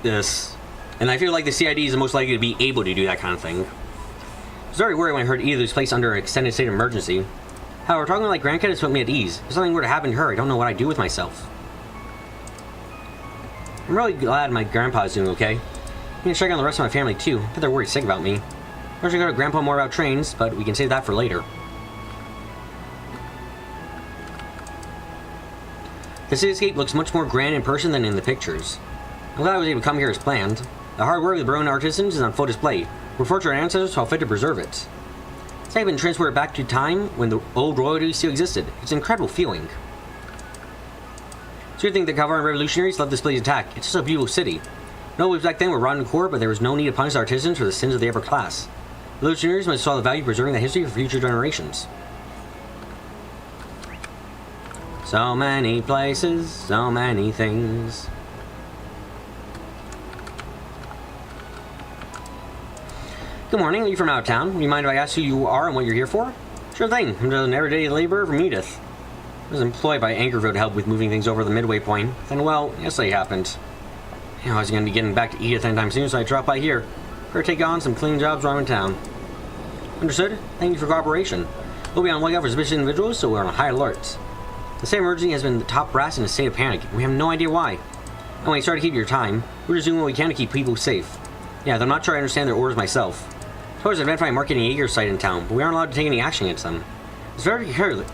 this. And I feel like the CID is the most likely to be able to do that kind of thing. I was very worried when I heard either was placed under an extended state of emergency. However, talking like grandkid has put me at ease. If something were to happen to her, I don't know what I'd do with myself. I'm really glad my grandpa's doing okay. I'm gonna check on the rest of my family too, but they're worried sick about me. I should go to Grandpa more about trains, but we can save that for later. The cityscape looks much more grand in person than in the pictures. I'm glad I was able to come here as planned. The hard work of the Baron artisans is on full display. We're fortunate our ancestors saw fit to preserve it. It's like been transported back to time when the old royalty still existed. It's an incredible feeling. So you think the Calvaran revolutionaries left this place intact? It's just a beautiful city. No, back then were rotten to core, but there was no need to punish artisans for the sins of the upper class. The revolutionaries must saw the value of preserving that history for future generations. So many places, so many things. Good morning, are you from out of town? Would you mind if I ask who you are and what you're here for? Sure thing, I'm just an everyday laborer from Edith. I was employed by Anchorville to help with moving things over the midway point. Then, well, yesterday happened. You know, I was going to be getting back to Edith anytime soon, so I dropped by here. Better take on some cleaning jobs while I'm in town. Understood? Thank you for cooperation. We'll be on the lookout for suspicious individuals, so we're on high alert. The state of emergency has been the top brass in a state of panic, and we have no idea why. Anyway, sorry to keep your time. We're just doing what we can to keep people safe. Yeah, though I'm not sure I understand their orders myself. Suppose I've identified a marketing Jaeger site in town, but we aren't allowed to take any action against them. It's very peculiar.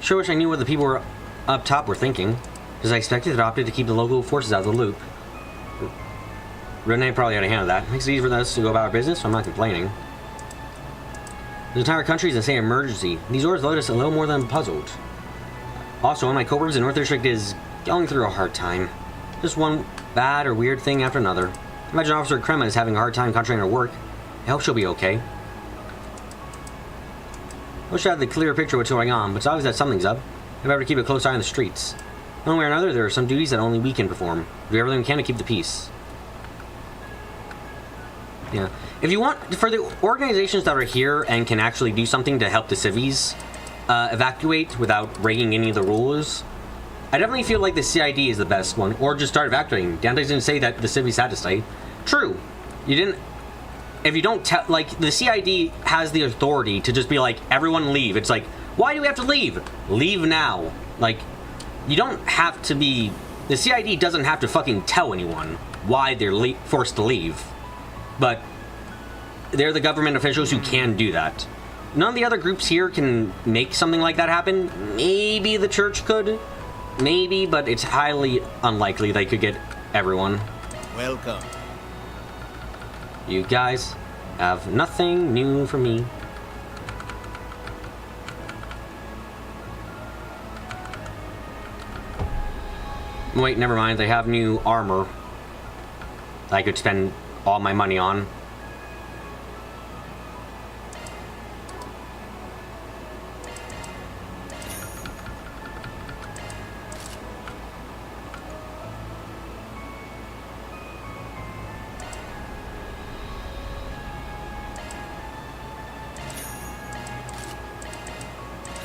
Sure wish I knew what the people were up top were thinking, because I expected and opted to keep the local forces out of the loop. Renee probably had a hand in that. Makes it easy for us to go about our business, so I'm not complaining. The entire country is in a state of emergency. These orders left us a little more than puzzled. Also, one of my coworkers in North District is going through a hard time. Just one bad or weird thing after another. Imagine Officer Krema is having a hard time concentrating on her work. I hope she'll be okay. I wish I had the clearer picture of what's going on, but it's obvious that something's up. We have to keep a close eye on the streets. One way or another, there are some duties that only we can perform. We do everything we can to keep the peace. Yeah. If you want, for the organizations that are here and can actually do something to help the civvies evacuate without breaking any of the rules, I definitely feel like the CID is the best one, or just start evacuating. Dante didn't say that the civvies had to stay. True. You didn't... If you don't tell... Like, the CID has the authority to just be like, everyone leave. It's like, why do we have to leave? Leave now. Like, you don't have to be... The CID doesn't have to fucking tell anyone why they're forced to leave. But they're the government officials who can do that. none of the other groups here can make something like that happen. Maybe the church could. Maybe, but it's highly unlikely they could get everyone. Welcome. You guys have nothing new for me. Wait, never mind. They have new armor that I could spend all my money on.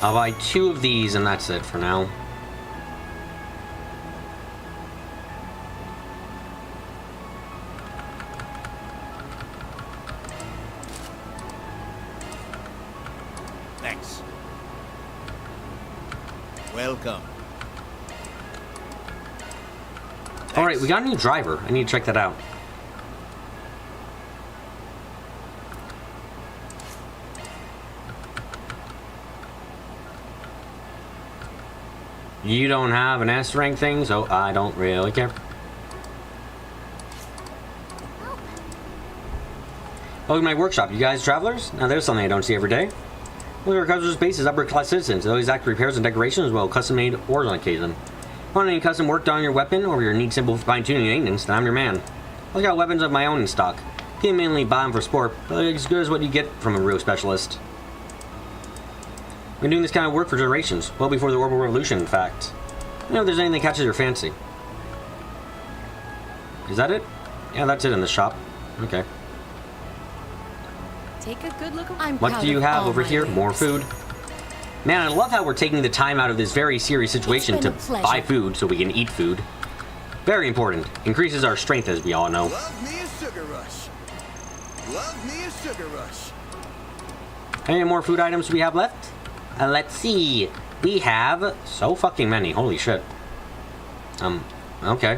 I'll buy 2 of these and that's it for now. Thanks. Welcome. Alright, we got a new driver. I need to check that out. You don't have an S rank thing, so I don't really care. Welcome to my workshop, you guys travelers. Now there's something I don't see every day. One of our customers' base is upper class citizens. They always act repairs and decorations as well as custom made ores on occasion. Want any custom work done on your weapon or your need simple fine tuning and maintenance, then I'm your man. I've got weapons of my own in stock. Can't mainly buy them for sport, but they're as good as what you get from a real specialist. Been doing this kind of work for generations, well before the Orbital Revolution, in fact. You know if there's anything that catches your fancy. Is that it? Yeah, that's it in the shop. Okay. Take a good look. What do you have over here? More food. Man, I love how we're taking the time out of this very serious situation to buy food so we can eat food. Very important. Increases our strength, as we all know. Love me a sugar rush. Love me a sugar rush. Any more food items we have left? Let's see. We have so fucking many. Holy shit. Okay.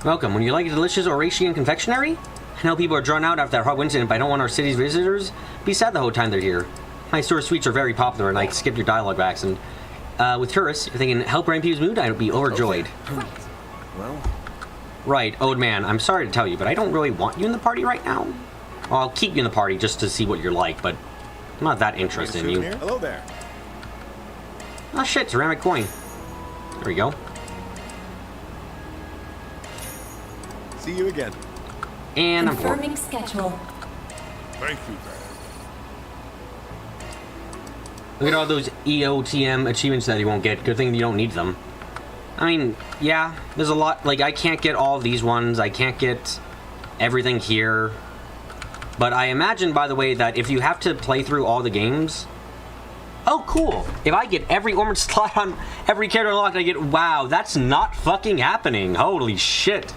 Welcome. Would you like a delicious Oratian confectionery? I know people are drawn out after that hard incident, but I don't want our city's visitors to be sad the whole time they're here. My store sweets are very popular, and I skipped your dialogue accent. With tourists, if they can help brighten people's mood, I would be overjoyed. Okay. Well... Right, old man, I'm sorry to tell you, but I don't really want you in the party right now. Well, I'll keep you in the party just to see what you're like, but I'm not that interested in you. Hello there. Oh shit, ceramic coin. There we go. See you again. And I'm confirming schedule. Thank you, Dad. Look at all those EOTM achievements that you won't get. Good thing you don't need them. I mean, yeah, there's a lot. Like, I can't get all of these ones. I can't get everything here. But I imagine, by the way, that if you have to play through all the games... Oh, cool. If I get every orange slot on every character unlocked, I get... Wow, that's not fucking happening. Holy shit.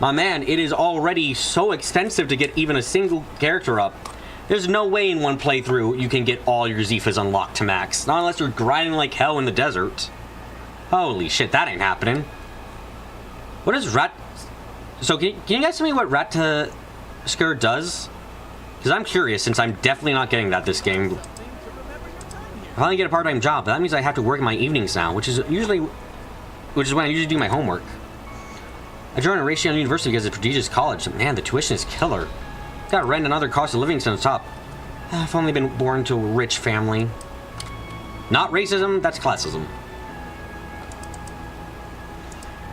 My man, it is already so expensive to get even a single character up. There's no way in one playthrough you can get all your Zifas unlocked to max. Not unless you're grinding like hell in the desert. Holy shit, that ain't happening. What is Rat... So, can you guys tell me what Rat Skirt does? Because I'm curious, since I'm definitely not getting that this game. I finally get a part-time job, but that means I have to work in my evenings now, which is when I usually do my homework. I joined Oratian University because it's a prestigious college. Man, the tuition is killer. Got rent and other cost of living on top. I've only been born to a rich family. Not racism, that's classism.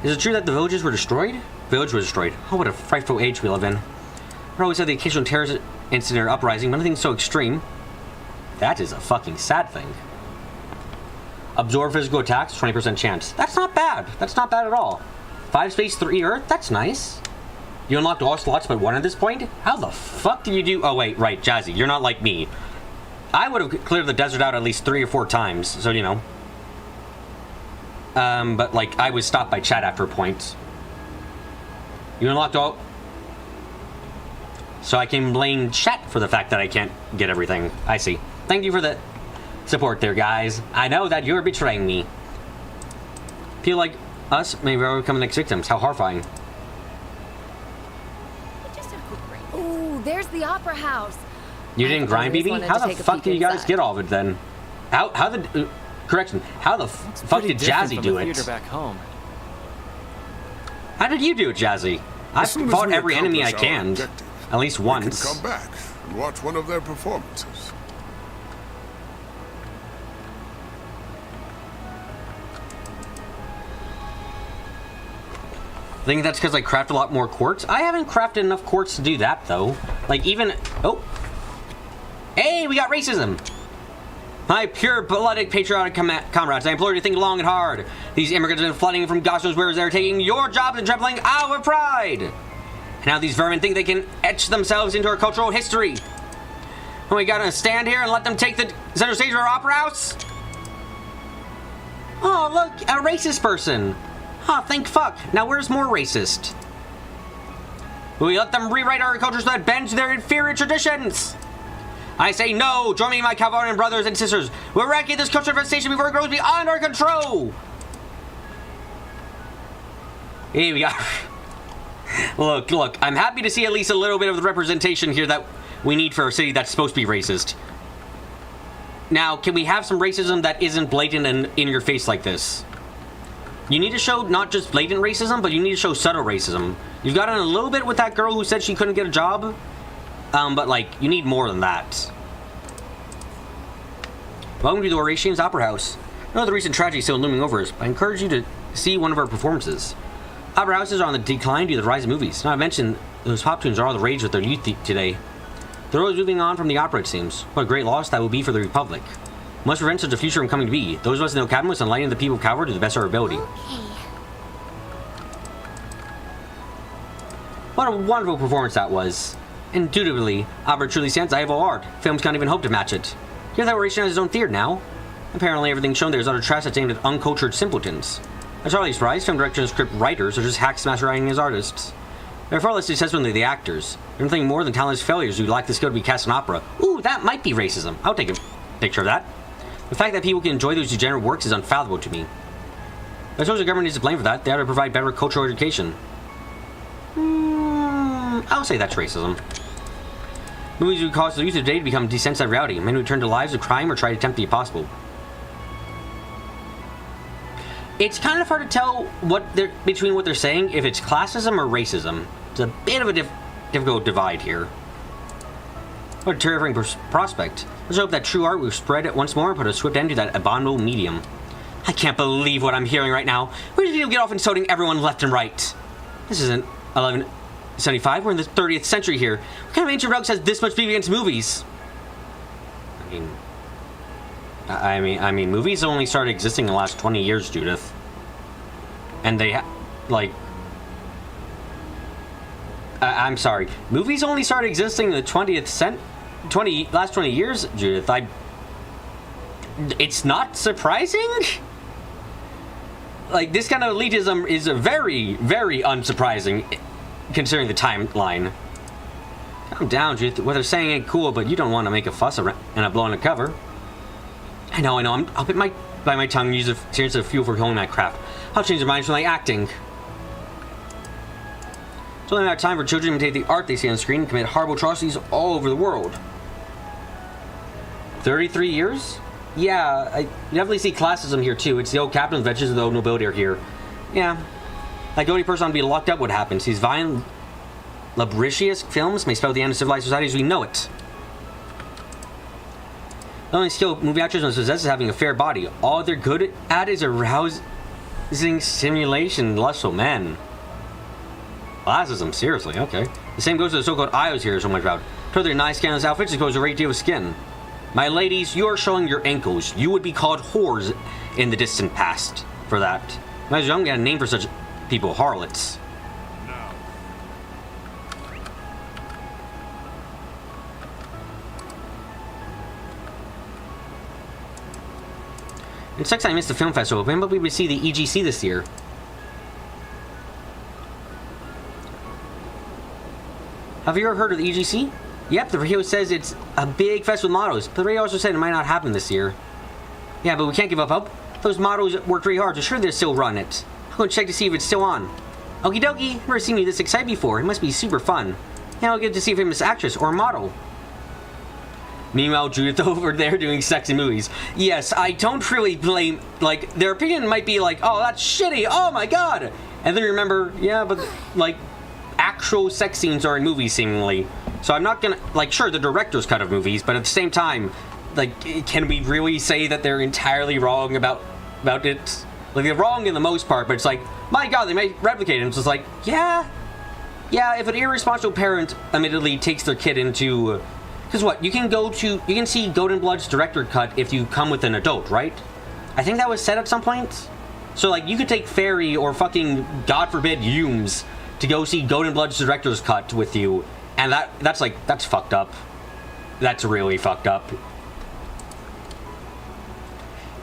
Is it true that the villages were destroyed? Village was destroyed. Oh, what a frightful age we live in. We always had the occasional terrorist incident or uprising, but nothing so extreme. That is a fucking sad thing. Absorb physical attacks, 20% chance. That's not bad. That's not bad at all. 5 space, 3 earth? That's nice. You unlocked all slots but 1 at this point? How the fuck do you do... Oh, wait, right, Jazzy, you're not like me. I would have cleared the desert out at least 3 or 4 times, so, you know. But, like, I was stopped by chat after a point. You unlocked all... So I can blame chat for the fact that I can't get everything. I see. Thank you for the support there, guys. I know that you're betraying me. People like us may very become the next victims. How horrifying. Ooh, there's the opera house. You didn't grind, BB? How the fuck did you guys get all of it then? How the correction? How the fuck did Jazzy do it? Back home. How did you do it, Jazzy? I've fought every enemy I can, at least once. We can come back and watch one of their performances. I think that's because I craft a lot more quartz. I haven't crafted enough quartz to do that, though. Like, even... Oh! Hey, we got racism! My pure-blooded patriotic comrades, I implore you to think long and hard. These immigrants have been flooding from gosh knows where they're taking your jobs and trampling our pride. And now these vermin think they can etch themselves into our cultural history. And we gotta stand here and let them take the center stage of our opera house? Oh, look, a racist person. Oh, thank fuck. Now where's more racist? Will we let them rewrite our culture so that it bends to their inferior traditions? I say no! Join me, my Calvarian brothers and sisters! We'll eradicate this culture infestation before it grows beyond our control! Here we got... Look, I'm happy to see at least a little bit of the representation here that we need for a city that's supposed to be racist. Now, can we have some racism that isn't blatant and in your face like this? You need to show not just blatant racism, but you need to show subtle racism. You've gotten a little bit with that girl who said she couldn't get a job, but like, you need more than that. Welcome to the Horatians Opera House. I know the recent tragedy is still looming over us, but I encourage you to see one of our performances. Opera houses are on the decline due to the rise of movies. Not to mention, those pop tunes are all the rage with their youth today. They're always moving on from the opera, it seems. What a great loss that will be for the Republic. We must prevent such a future from coming to be. Those of us in the Academy must enlighten the people of Calvary to the best of our ability. What a wonderful performance that was. Indubitably, opera truly stands high of all art. Films can't even hope to match it. Here's that Horatian has his own theater now. Apparently everything shown there is utter trash that's aimed at uncultured simpletons. That's hardly surprised. Film directors and script writers are just hacks masquerading as artists. They're far less successful than the actors. They're nothing more than talentless failures who lack the skill to be cast in opera. Ooh, that might be racism. I'll take a picture of that. The fact that people can enjoy those degenerate works is unfathomable to me. I suppose the government is to blame for that. They ought to provide better cultural education. I'll say that's racism. Movies would cause the youth of today to become desensitized to reality. Men who turn to lives of crime or try to attempt the impossible. It's kind of hard to tell between what they're saying, if it's classism or racism. It's a bit of a difficult divide here. What a terrifying prospect. Let's hope that true art will spread it once more and put a swift end to that abominable medium. I can't believe what I'm hearing right now. Where did you get off insulting everyone left and right? This isn't 1175. We're in the 30th century here. What kind of ancient relics has this much beef against movies? I mean, movies only started existing in the last 20 years, Judith. And they, I'm sorry. Movies only started existing in the 20th last 20 years, Judith. It's not surprising? Like, this kind of elitism is very, very unsurprising, considering the timeline. Calm down, Judith. What they're saying ain't cool, but you don't want to make a fuss and a blow on the cover. I know. I'll bite my tongue and use the experience of fuel for killing that crap. I'll change their minds from my acting. It's only a matter of time for children to imitate the art they see on the screen and commit horrible atrocities all over the world. 33 years? Yeah, you definitely see classism here too. It's the old captain adventures of the old nobility are here. Yeah. Like the only person on to be locked up what happens. These violent, laborious films may spell the end of civilized society as we know it. The only skill movie actors must possess is having a fair body. All they're good at is arousing simulation lustful men. Classism, seriously, okay. The same goes to the so-called Ios here so much about. To their nice scandalous outfits goes a great deal of skin. My ladies, you are showing your ankles. You would be called whores in the distant past for that. Might as well get a name for such people, harlots. It sucks I missed the film festival, but we would see the EGC this year. Have you ever heard of the EGC? Yep, the radio says it's a big fest with models, but the radio also said it might not happen this year. Yeah, but we can't give up hope. Those models worked really hard, so sure they'll still run it. I'm going to check to see if it's still on. Okie dokie, never seen you this excited before. It must be super fun. Now I'll get to see a famous actress or model. Meanwhile, Judith over there doing sexy movies. Yes, I don't really blame, like, their opinion might be like, oh, that's shitty, oh my god! And then remember, yeah, but, like, actual sex scenes are in movies, seemingly. So I'm not gonna, like, sure, the director's cut of movies, but at the same time, like, can we really say that they're entirely wrong about it? Like, they're wrong in the most part, but it's like, my god, they might replicate it. It's just like, yeah, if an irresponsible parent, admittedly, takes their kid into... Because what, you can see Golden Blood's director cut if you come with an adult, right? I think that was said at some point. So, like, you could take Fairy or fucking, God forbid, Humes to go see Golden Blood's director's cut with you, and that's fucked up. That's really fucked up.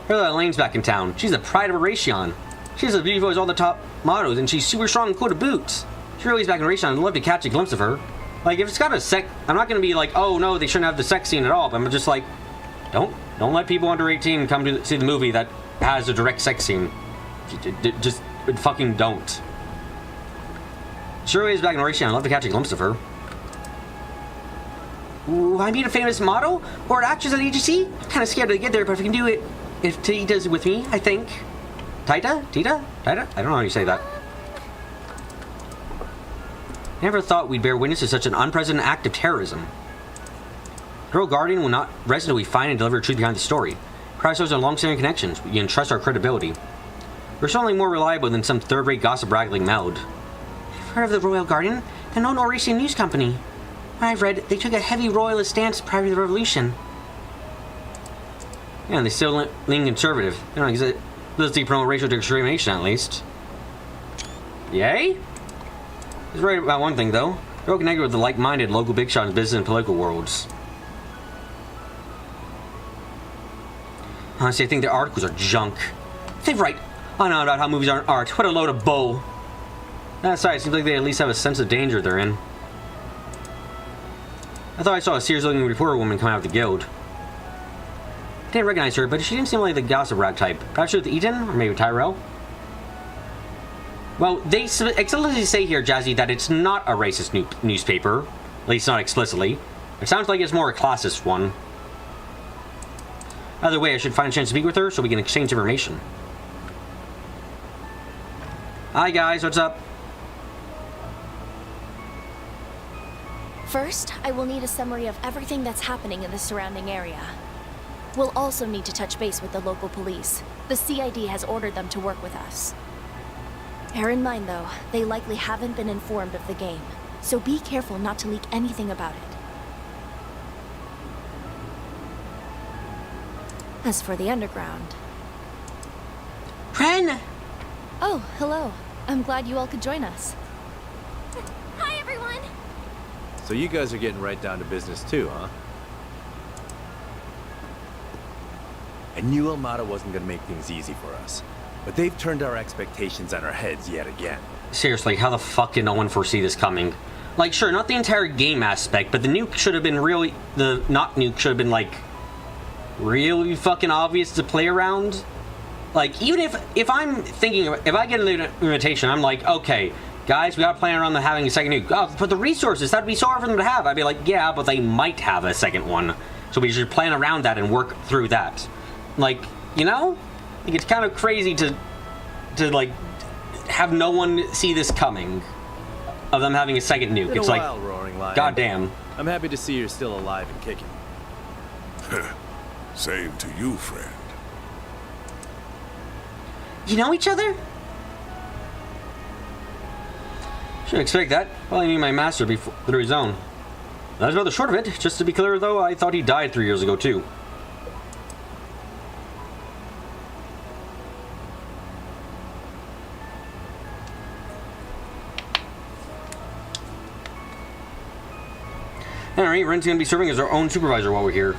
Here's Elaine's back in town. She's the pride of Raytheon. She's as beautiful as all the top models, and she's super strong and cool to boot. She really's back in Raytheon. I'd love to catch a glimpse of her. Like, if it's got a I'm not gonna be like, oh no, they shouldn't have the sex scene at all, but I'm just like, don't let people under 18 come to see the movie that has a direct sex scene. Just fucking don't. Shirley is back in Raytheon. I'd love to catch a glimpse of her. Ooh, I meet a famous model or an actress at EGC? Kind of scared to get there, but if we can do it, if Tita's with me, I think. Tita? I don't know how you say that. Never thought we'd bear witness to such an unprecedented act of terrorism. Girl Guardian will not rest until we find and deliver the truth behind the story. Chrysler's are long-standing connections. We can trust our credibility. We're certainly more reliable than some third-rate gossip rag like Meld. I've heard of the Royal Guardian, the known Oresian news company. What I've read, they took a heavy royalist stance prior to the revolution. Yeah, and they still lean conservative. They don't explicitly promote racial discrimination, at least. Yay? He's right about one thing, though. They're all connected with the like-minded local big shots in business and political worlds. Honestly, I think their articles are junk. They write on and on about how movies aren't art. What a load of bull. That aside, it seems like they at least have a sense of danger they're in. I thought I saw a serious-looking reporter woman come out of the guild. I didn't recognize her, but she didn't seem like the gossip rag type. Perhaps with Eden, or maybe Tyrell? Well, they explicitly say here, Jazzy, that it's not a racist newspaper. At least not explicitly. It sounds like it's more a classist one. Either way, I should find a chance to speak with her so we can exchange information. Hi guys, what's up? First, I will need a summary of everything that's happening in the surrounding area. We'll also need to touch base with the local police. The CID has ordered them to work with us. Bear in mind, though, they likely haven't been informed of the game, so be careful not to leak anything about it. As for the underground... Ren! Oh, hello. I'm glad you all could join us. Hi, everyone! So you guys are getting right down to business too, huh? I knew Almada wasn't gonna make things easy for us, but they've turned our expectations on our heads yet again. Seriously, how the fuck did no one foresee this coming? Like, sure, not the entire game aspect, but the nuke should have been really... The not nuke should have been, like, really fucking obvious to play around. Like, even if I'm thinking... If I get an invitation, I'm like, okay, guys, we gotta plan around them having a second nuke. Oh, but the resources, that'd be so hard for them to have. I'd be like, yeah, but they might have a second one. So we should plan around that and work through that. Like, you know? Like, it's kind of crazy to like, have no one see this coming. Of them having a second nuke. Been It's a like, while, Roaring Lion. goddamn. I'm happy to see you're still alive and kicking. Same to you, friend. You know each other? Shouldn't expect that. Well, I knew my master before through his own. That's about the short of it. Just to be clear, though, I thought he died 3 years ago, too. Alright, Ren's gonna be serving as our own supervisor while we're here.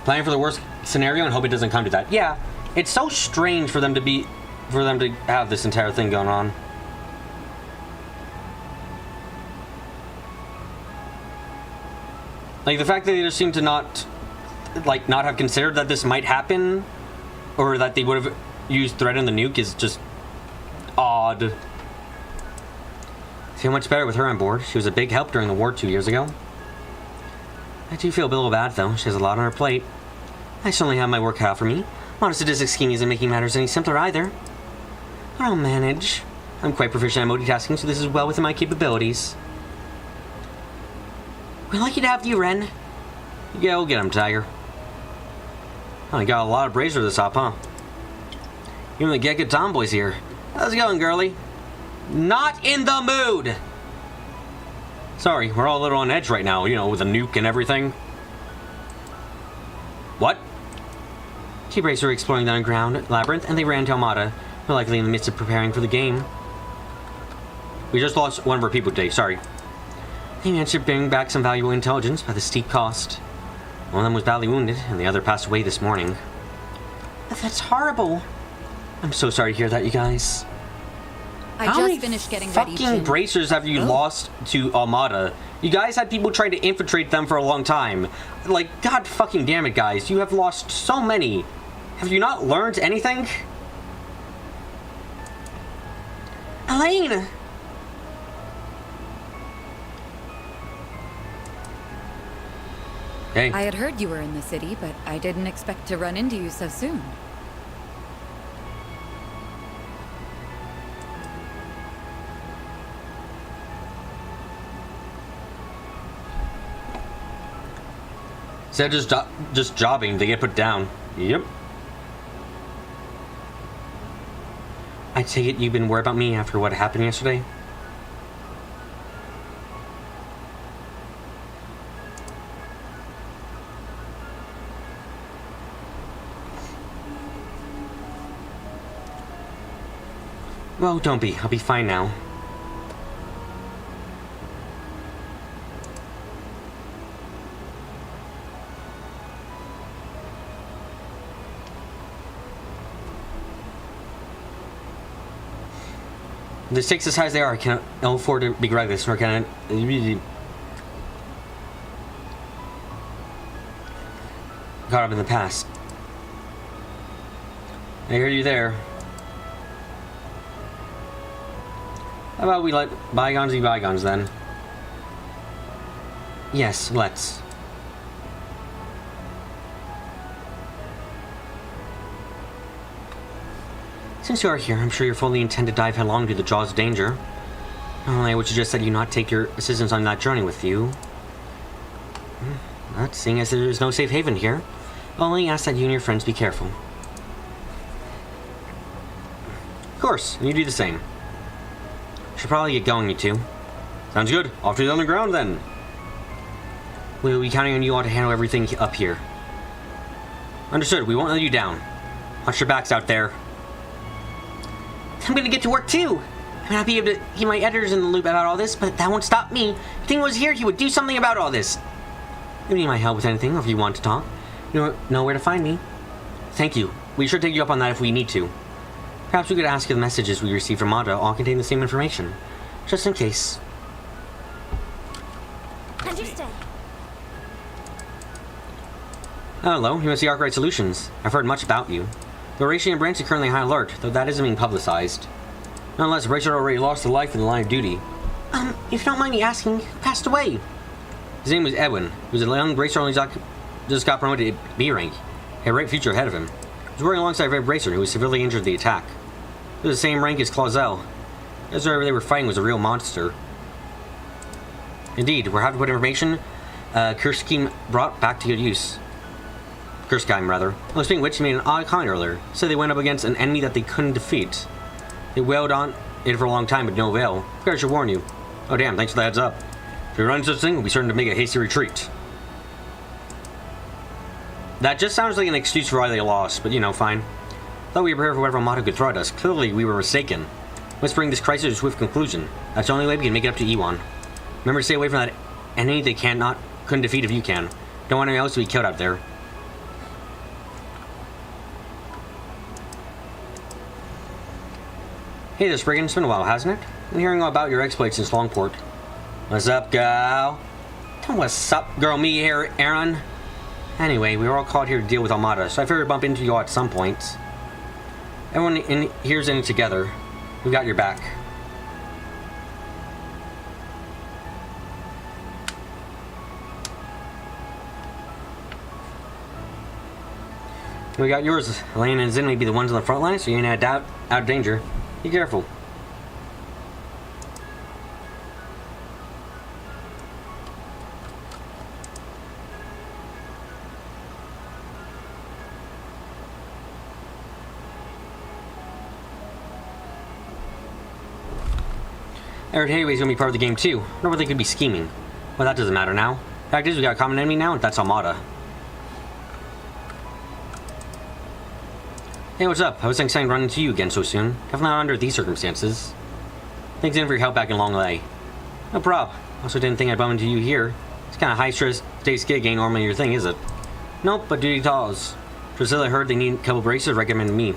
Planning for the worst scenario and hope it doesn't come to that. Yeah, it's so strange for them to have this entire thing going on. Like, the fact that they just seem to not have considered that this might happen, or that they would have used threat in the nuke is just odd. I feel much better with her on board. She was a big help during the war 2 years ago. I do feel a little bad, though. She has a lot on her plate. I certainly have my work cut out for me. Modern sadistic scheming isn't making matters any simpler either. But I'll manage. I'm quite proficient at multitasking, so this is well within my capabilities. We're lucky to have you, Ren. Yeah, we'll get him, Tiger. Oh, you got a lot of brazier this hop, huh? Even the Gekka Tomboy's here. How's it going, girlie? Not in the mood! Sorry, we're all a little on edge right now, you know, with a nuke and everything. What? T-Brace were exploring the underground labyrinth, and they ran to Almada. We're likely in the midst of preparing for the game. We just lost one of our people today, sorry. They managed to bring back some valuable intelligence by the steep cost. One of them was badly wounded, and the other passed away this morning. That's horrible. I'm so sorry to hear that, you guys. I just finished getting ready to... fucking bracers have you lost to Almada? You guys had people trying to infiltrate them for a long time. Like, god fucking damn it, guys. You have lost so many. Have you not learned anything? Elaine! Hey. I had heard you were in the city, but I didn't expect to run into you so soon. Instead of just jobbing, they get put down. Yep. I take it you've been worried about me after what happened yesterday? Well, don't be. I'll be fine now. The stakes as high as they are, I cannot afford to be reckless, nor can I... Caught up in the past. I hear you there. How about we let bygones be bygones, then? Yes, let's. Since you are here, I'm sure you fully intend to dive headlong into the jaws of danger. I would suggest that you not take your assistants on that journey with you. But seeing as there is no safe haven here, I'll only ask that you and your friends be careful. Of course, and you do the same. Should probably get going, you two. Sounds good. Off to the underground, then. We'll be counting on you all to handle everything up here. Understood. We won't let you down. Watch your backs out there. I'm gonna get to work, too. I may not be able to keep my editors in the loop about all this, but that won't stop me. If Ting was here, he would do something about all this. If you need my help with anything, or if you want to talk, you know where to find me. Thank you. We should take you up on that if we need to. Perhaps we could ask if the messages we received from Mata all contain the same information. Just in case. Understood. Hello, you must see Arkwright Solutions. I've heard much about you. The Horatian branch is currently high alert, though that isn't being publicized. Nonetheless, Rachel already lost a life in the line of duty. If you don't mind me asking, who passed away? His name was Edwin. He was a young Bracer only just got promoted to B rank. He had a bright future ahead of him. He was working alongside Red Bracer, who was severely injured in the attack. He was the same rank as Clausel. As whoever they were fighting was a real monster. Indeed, we're happy to put information Kurschheim brought back to good use. Kurschheim, rather. Well, speaking of which, he made an odd comment earlier. Said they went up against an enemy that they couldn't defeat. They wailed on it for a long time, but no avail. I should warn you. Oh damn, thanks for the heads up. If we run such a thing, we'll be certain to make a hasty retreat. That just sounds like an excuse for why they lost, but you know, fine. Thought we were prepared for whatever Mata could throw at us. Clearly, we were mistaken. Let's bring this crisis to a swift conclusion. That's the only way we can make it up to Iwan. Remember to stay away from that enemy they couldn't defeat if you can. Don't want anyone else to be killed out there. Hey there, Spriggan. It's been a while, hasn't it? I'm hearing all about your exploits since Longport. What's up, gal? What's up, girl? Me here, Aaron. Anyway, we were all called here to deal with Armada, so I figured I'd bump into you all at some point. Everyone in here's in it together. We got your back. We got yours. Elaine and Zin may be the ones on the front line, so you ain't out of danger. Be careful. I heard Hayway's gonna be part of the game too. I wonder what they could be scheming. Well, that doesn't matter now. Fact is, we got a common enemy now, and that's Armada. Hey, what's up? I was excited to run into you again so soon. Definitely not under these circumstances. Thanks again for your help back in Long Lay. No prob. Also didn't think I'd bump into you here. It's kind of high-stress stage gig ain't normally your thing, is it? Nope, but duty calls. Drusilla heard they need a couple braces, recommended me.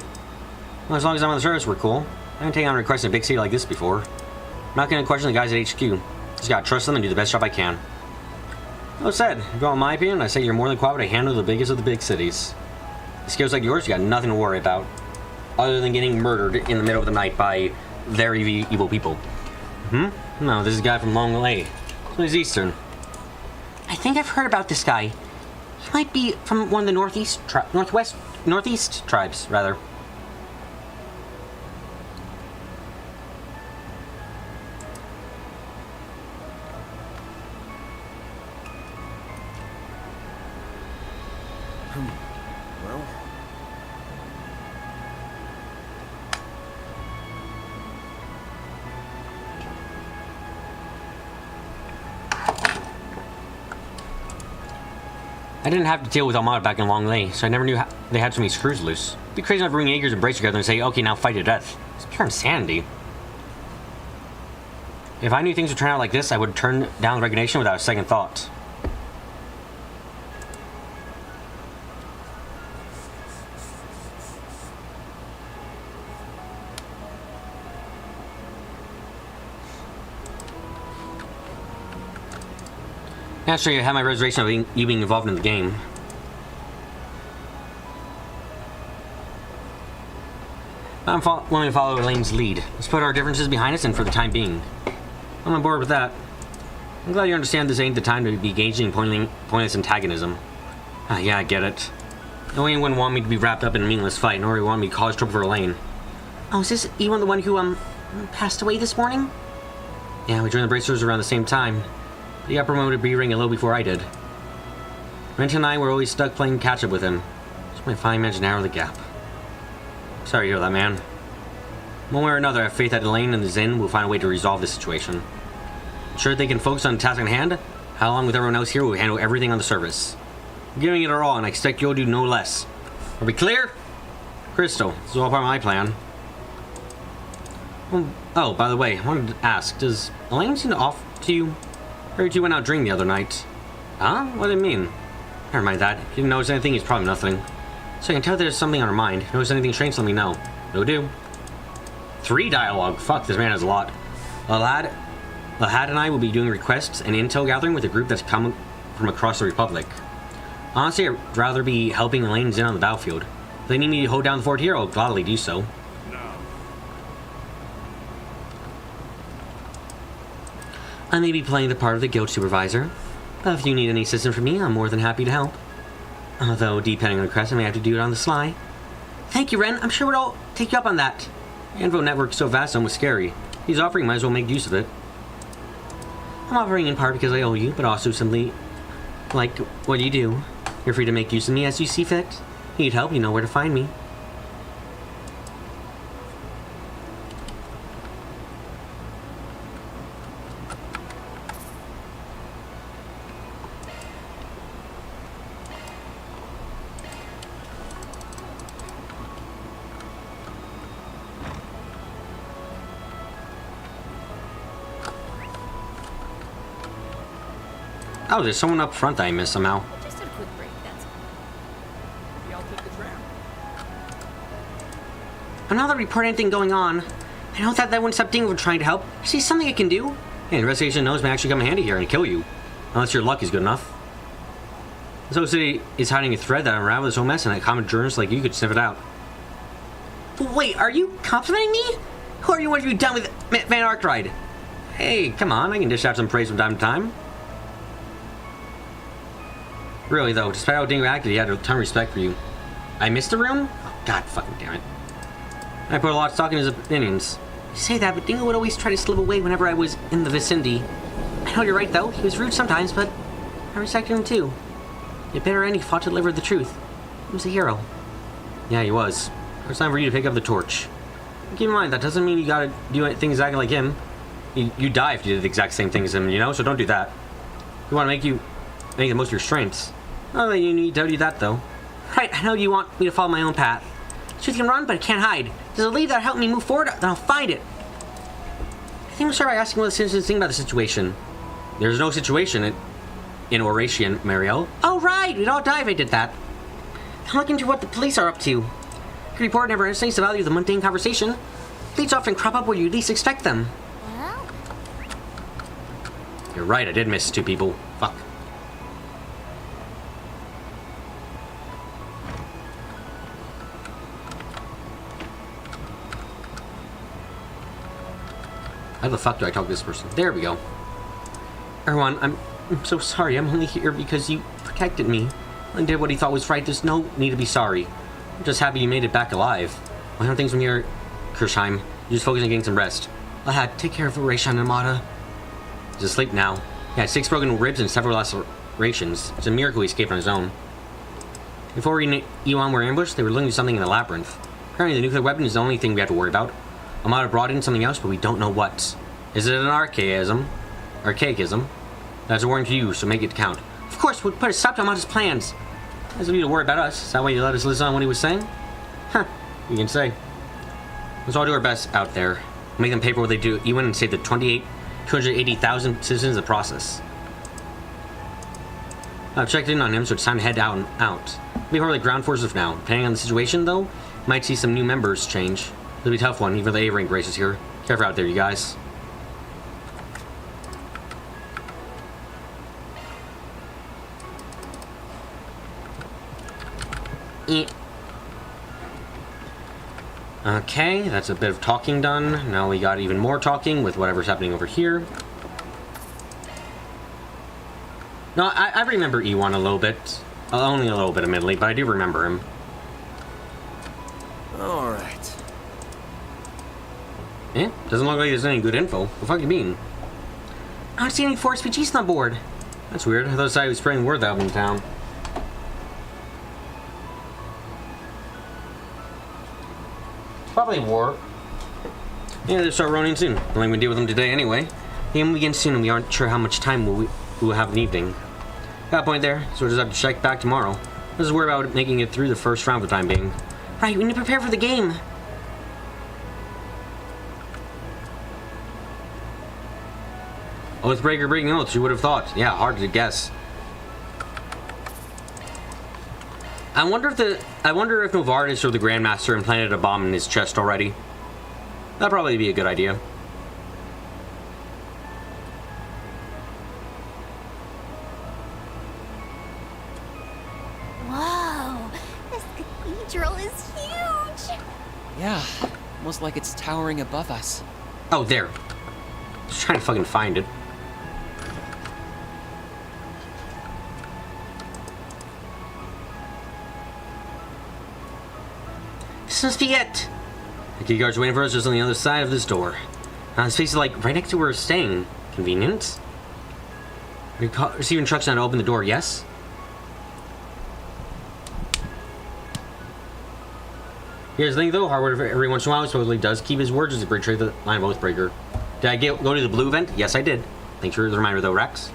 Well, as long as I'm on the service, we're cool. I haven't taken on requests in a big city like this before. I'm not gonna question the guys at HQ. Just gotta trust them and do the best job I can. Well said. If you want my opinion, I say you're more than qualified to handle the biggest of the big cities. With skills like yours, you got nothing to worry about. Other than getting murdered in the middle of the night by very evil people. No, this is a guy from Long Lay. So he's Eastern. I think I've heard about this guy. He might be from one of the northeast tribes, rather. Well... I didn't have to deal with Armada back in Long Lay, so I never knew they had so many screws loose. It'd be crazy enough to bring Jaegers and brace together and say, okay, now fight to death. It's pure insanity. If I knew things would turn out like this, I would turn down the resignation without a second thought. Naturally, I have my reservation of you being involved in the game. I'm willing to follow Elaine's lead. Let's put our differences behind us and for the time being. I'm on board with that. I'm glad you understand this ain't the time to be engaging in pointless antagonism. Yeah, I get it. No one wouldn't want me to be wrapped up in a meaningless fight, nor would he want me to cause trouble for Elaine. Oh, is this Ewan the one who, passed away this morning? Yeah, we joined the Bracers around the same time. He got promoted to B-Ring a little before I did. Renton and I were always stuck playing catch-up with him. Just my fine managed to narrow the gap. Sorry to hear that, man. One way or another, I have faith that Elaine and the Zin will find a way to resolve this situation. I'm sure they can focus on the task at hand. How along with everyone else here, we'll handle everything on the service. I'm giving it our all, and I expect you'll do no less. Are we clear? Crystal, this is all part of my plan. Oh, by the way, I wanted to ask, does Elaine seem off to you? I heard you went out drinking the other night. Huh? What do you mean? Never mind that. If you didn't notice anything, it's probably nothing. So I can tell there's something on her mind. If you notice anything strange, let me know. No do. 3 dialogue. Fuck, this man has a lot. Lahad and I will be doing requests and intel gathering with a group that's come from across the Republic. Honestly, I'd rather be helping Elaine Zin on the battlefield. If they need me to hold down the fort here, I'll gladly do so. I may be playing the part of the guild supervisor, but if you need any assistance from me, I'm more than happy to help. Although, depending on the request, I may have to do it on the sly. Thank you, Ren. I'm sure we'll all take you up on that. The info network's so vast, almost scary. He's offering, might as well make use of it. I'm offering in part because I owe you, but also simply like what you do. You're free to make use of me as you see fit. Need help, you know where to find me. Oh, there's someone up front that I missed somehow. Just a quick break, that's all. Maybe I'll take the tram. I'm not reporting anything going on. I know that wouldn't stop Dingo from trying to help. I see something I can do. Hey, the investigation knows may actually come in handy here and kill you. Unless your luck is good enough. This whole city is hiding a thread that unravels this whole mess, and a common journalist like you could sniff it out. Wait, are you complimenting me? Who are you when you're done with Van Arkwright? Hey, come on, I can dish out some praise from time to time. Really though, despite how Dingo acted, he had a ton of respect for you. I missed the room? Oh, God fucking damn it. I put a lot of stock in his opinions. You say that, but Dingo would always try to slip away whenever I was in the vicinity. I know you're right though, he was rude sometimes, but I respected him too. At bitter end, he fought to deliver the truth. He was a hero. Yeah, he was. It was time for you to pick up the torch. Keep in mind, that doesn't mean you gotta do things exactly like him. You die if you did the exact same thing as him, you know? So don't do that. You want to make the most of your strengths. Not that you need to do that, though. Right, I know you want me to follow my own path. Truth can run, but it can't hide. There's a lead that'll help me move forward, then I'll find it. I think we'll start by asking what the citizens think about the situation. There's no situation in Oratian, Mariel. Oh, right! We'd all die if I did that. I'm looking into what the police are up to. The report never estimates the value of the mundane conversation. Leads often crop up where you least expect them. Well? You're right, I did miss 2 people. Fuck. How the fuck do I talk to this person? There we go. Erwan, I'm so sorry. I'm only here because you protected me and did what he thought was right. There's no need to be sorry. I'm just happy you made it back alive. Why don't things from here, Kirschheim? You just focus on getting some rest. Lad, take care of Rayshon and Amada. He's asleep now. He had 6 broken ribs and several lacerations. It's a miracle he escaped on his own. Before Ewan were ambushed, they were looking for something in the labyrinth. Apparently the nuclear weapon is the only thing we have to worry about. Amada brought in something else, but we don't know what. Is it an archaicism? That's a warning to you, so make it count. Of course, we'll put a stop to Amada's plans. There's no need to worry about us. Is that why you let us listen on what he was saying? Huh, you can say. Let's all do our best out there. We'll make them pay for what they do. Ewan and save the 280,000 citizens in the process. I've checked in on him, so it's time to head out. We'll be part of the ground forces for now. Depending on the situation, though, might see some new members change. It'll be a tough one, even for the A-rank races here. Careful out there, you guys. Okay, that's a bit of talking done. Now we got even more talking with whatever's happening over here. No, I remember Ewan a little bit. Only a little bit, admittedly, but I do remember him. Alright. Eh? Doesn't look like there's any good info. What the fuck do you mean? I don't see any 4 SPGs on board. That's weird. I thought I was spreading word out in town. Probably war. Yeah, they'll start running soon. We'll even deal with them today anyway. The game will begin soon and we aren't sure how much time we'll have in the evening. Got a point there, so we'll just have to check back tomorrow. Let's just worry about making it through the first round for the time being. Right, we need to prepare for the game. Oathbreaker breaking oaths, you would have thought. Yeah, hard to guess. I wonder if Novartis or the Grandmaster implanted a bomb in his chest already. That'd probably be a good idea. Whoa, this cathedral is huge! Yeah, almost like it's towering above us. Oh, there. Just trying to fucking find it. This must be it. The key guard's waiting for us just on the other side of this door. This place is like right next to where we're staying. Convenient. Receive instruction on how to open the door, yes? Here's the thing though, hardware every once in a while supposedly does keep his words as a bridge trade the line of Oathbreaker. Did I go to the blue event? Yes, I did. Thanks for the reminder though, Rex.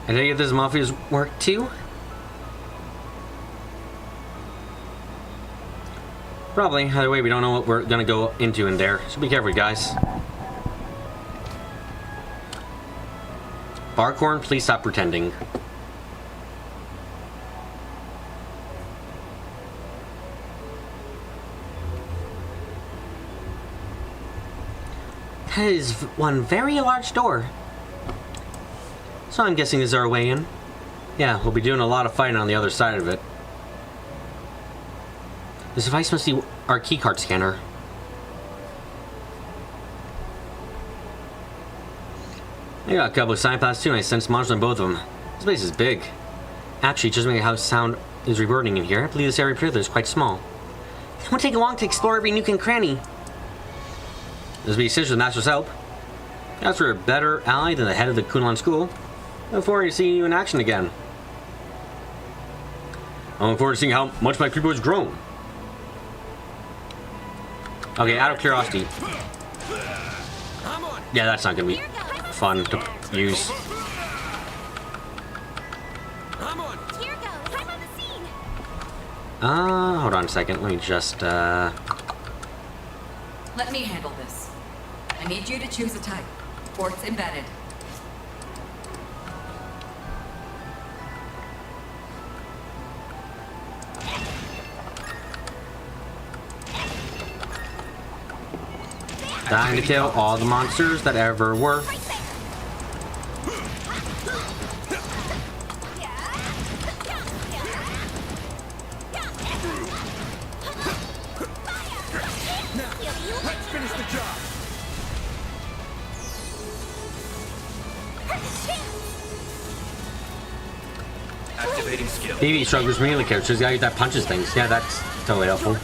I think if this Mafia's work too? Probably. Either way, we don't know what we're gonna go into in there. So be careful, guys. Barkhorn, please stop pretending. That is one very large door. So I'm guessing this is our way in. Yeah, we'll be doing a lot of fighting on the other side of it. This device must be our keycard scanner. I got a couple of psychopaths too, and I sense monsters on both of them. This place is big. Actually, just making how sound is reverting in here. I believe this area further is quite small. It won't take long to explore every nook and cranny. This will be essential with the Master's help. As for a better ally than the head of the Kunlun school, I look forward to seeing you in action again. I look forward to seeing how much my creeper has grown. Okay, out of curiosity. Yeah, that's not gonna be fun to use. Hold on a second. Let me just, Let me handle this. I need you to choose a type. Ports embedded. Time to kill all the monsters that ever were. Let's finish the job. Activating skill. Baby struggles really characters. Guy that punches things. Yeah, that's totally helpful.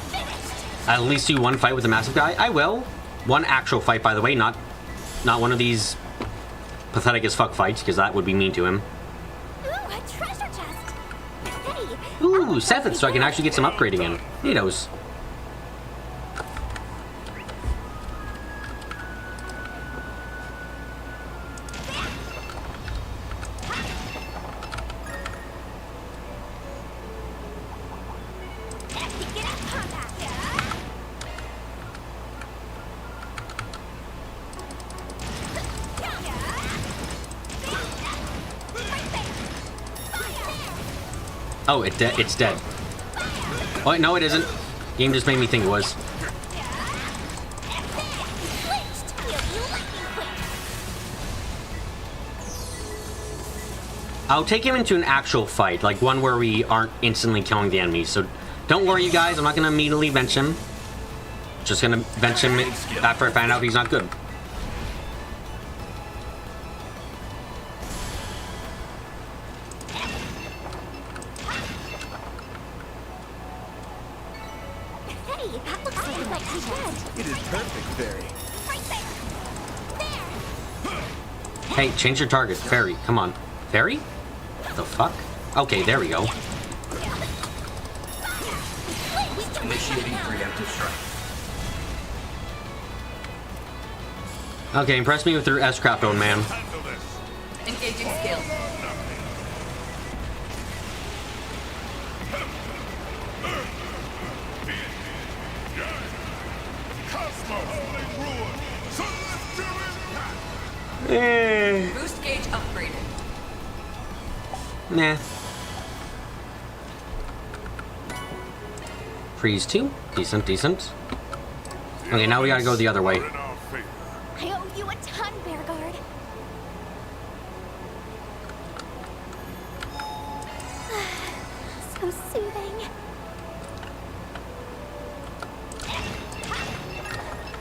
I'll at least do one fight with the massive guy. I will. One actual fight, by the way, not one of these pathetic as fuck fights, because that would be mean to him. Ooh, a treasure chest. Hey. Ooh, 7th, so I can actually get some upgrading in. Neatos. Oh, it's dead. Oh, no, it isn't. Game just made me think it was. I'll take him into an actual fight, like one where we aren't instantly killing the enemies. So don't worry, you guys. I'm not going to immediately bench him. Just going to bench him after I find out he's not good. It is perfect, Fairy. Hey, change your target. Fairy, come on. Fairy? What the fuck? Okay, there we go. Initiating preemptive strike. Okay, impress me with your S-craft, old man. Engaging skill. Boost gauge upgraded. Nah. Freeze 2. Decent, decent. Okay, now we gotta go the other way. I owe you a ton, Bearguard. So soothing.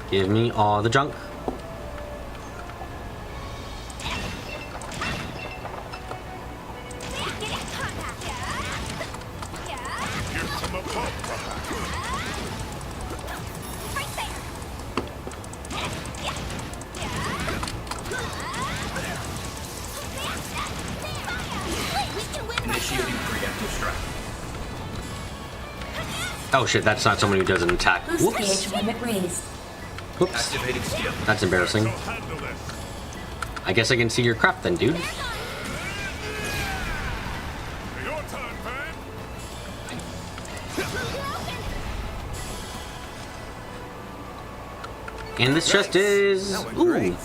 Give me all the junk. Initiating preemptive strike. Oh shit, that's not someone who does an attack. Boost Whoops. gauge limit raised. Whoops. Activating skill. That's embarrassing. I guess I can see your crap then, dude. And this chest is... Ooh,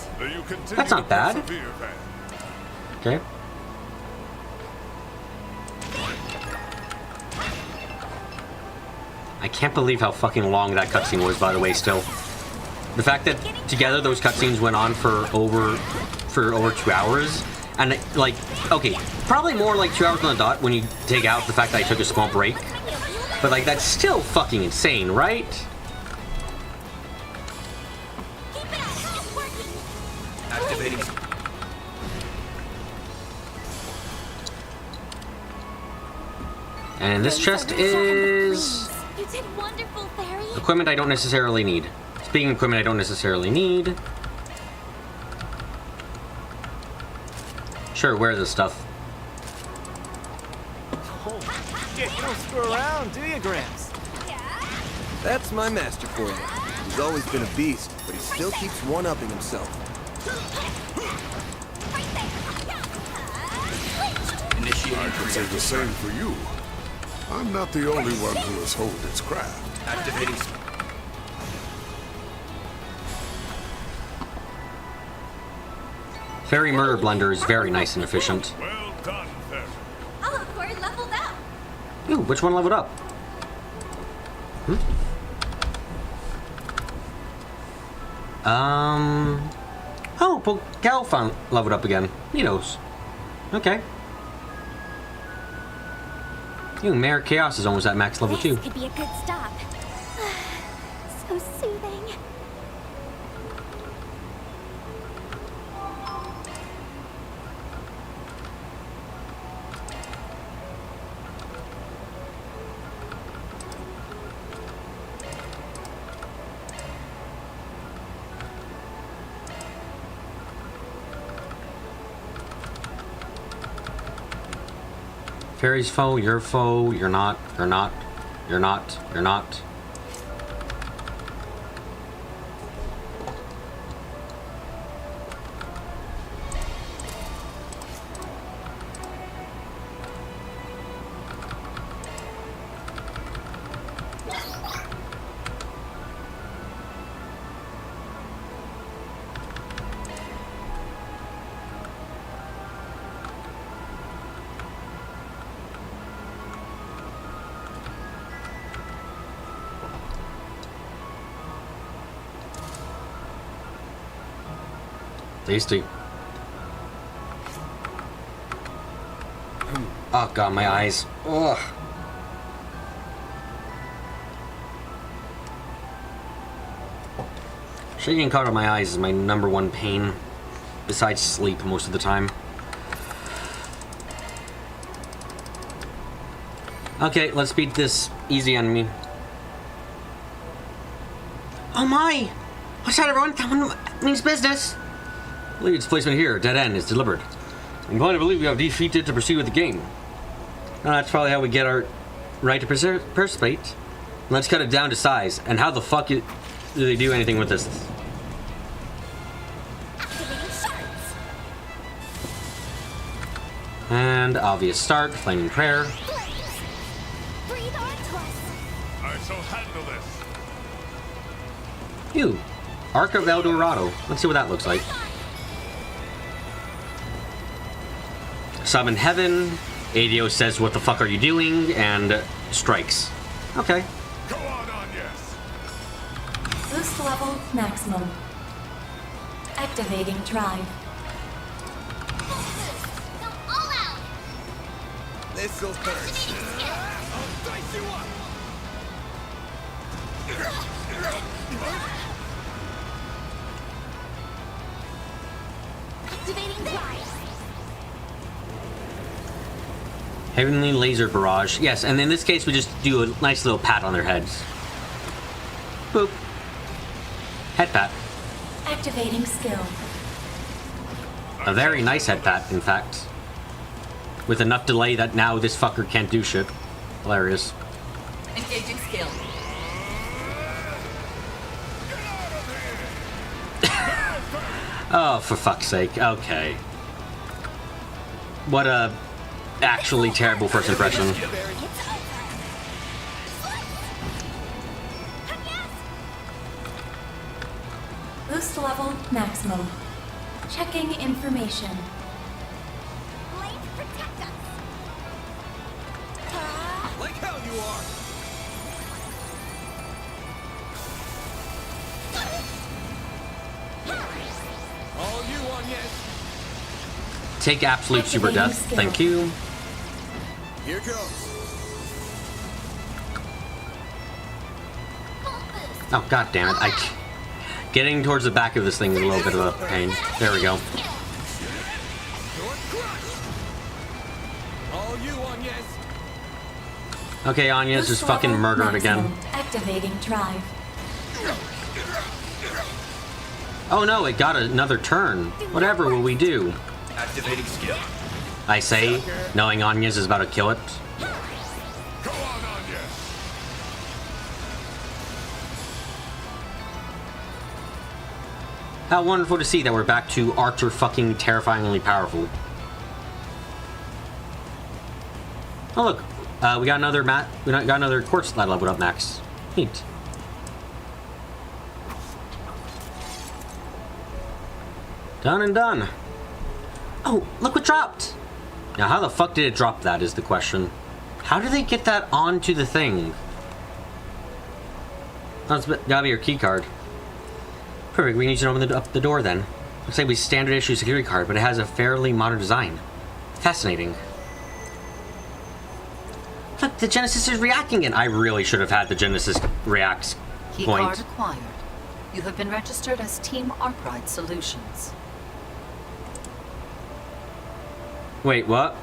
that's not bad. Okay. I can't believe how fucking long that cutscene was, by the way, still. The fact that together those cutscenes went on for over 2 hours, and like, okay, probably more like 2 hours on the dot when you take out the fact that I took a small break. But like, that's still fucking insane, right? Activating. And this chest is You did wonderful, Fairy. equipment I don't necessarily need. Speaking of equipment I don't necessarily need. Sure, wear this stuff. Oh, shit, you don't screw around, do you, Gramps? That's my master for you. He's always been a beast, but he still keeps one-upping himself. I could say the same for you. I'm not the only one who has honed its craft. Activating. Fairy Murder Blender is very nice and efficient. Well done, Fairy. Oh, Corey leveled up. Ooh, which one leveled up? Oh, well, Gal found leveled up again. Neatos. Okay. Ooh, Mayor Chaos is almost at max level 2. This could be a good stop. So soothing. Fairy's foe, you're not, you're not, you're not, you're not. Tasty. Oh god, my eyes. Ugh. Shaking caught on my eyes is my #1 pain, besides sleep most of the time. Okay, let's beat this easy on me. Oh my! What's that, everyone? That one means business! Lead's placement here, dead end, is deliberate. I'm inclined to believe we have defeated to proceed with the game. Well, that's probably how we get our right to participate. Let's cut it down to size. And how the fuck do they do anything with this? And obvious start, flaming prayer. I shall handle this. Ew. Arc of El Dorado. Let's see what that looks like. Summon Heaven. ADO says, what the fuck are you doing? And strikes. Okay. Go on, yes. Boost level maximum. Activating drive. This'll hurt. I'll dice you up. Activating drive. Heavenly Laser Barrage. Yes, and in this case, we just do a nice little pat on their heads. Boop. Head pat. Activating skill. A very nice head pat, in fact. With enough delay that now this fucker can't do shit. Hilarious. Engaging skill. Oh, for fuck's sake. Okay. What a actually terrible first impression. Boost level maximum. Checking information. you are. All you on, yes. Take absolute super death. Thank you. Here goes. Oh, god damn it. Getting towards the back of this thing is a little bit of a pain. There we go. All you on, yes. Okay, Anya's just fucking murdered again. Activating drive. Oh no, it got another turn. Whatever will we do? Activating skill. I say, knowing Anya's is about to kill it. Go on, Anya. How wonderful to see that we're back to Archer fucking terrifyingly powerful. Oh look, we got another quartz that leveled up max. Neat. Done and done. Oh, look what dropped. Now, how the fuck did it drop that is the question. How did they get that onto the thing? That's gotta be your key card. Perfect, we need to open up the door then. Looks like we standard issue security card, but it has a fairly modern design. Fascinating. Look, the Genesis is reacting again. I really should have had the Genesis reacts point. Keycard acquired. You have been registered as Team Arkwright Solutions. Wait, what?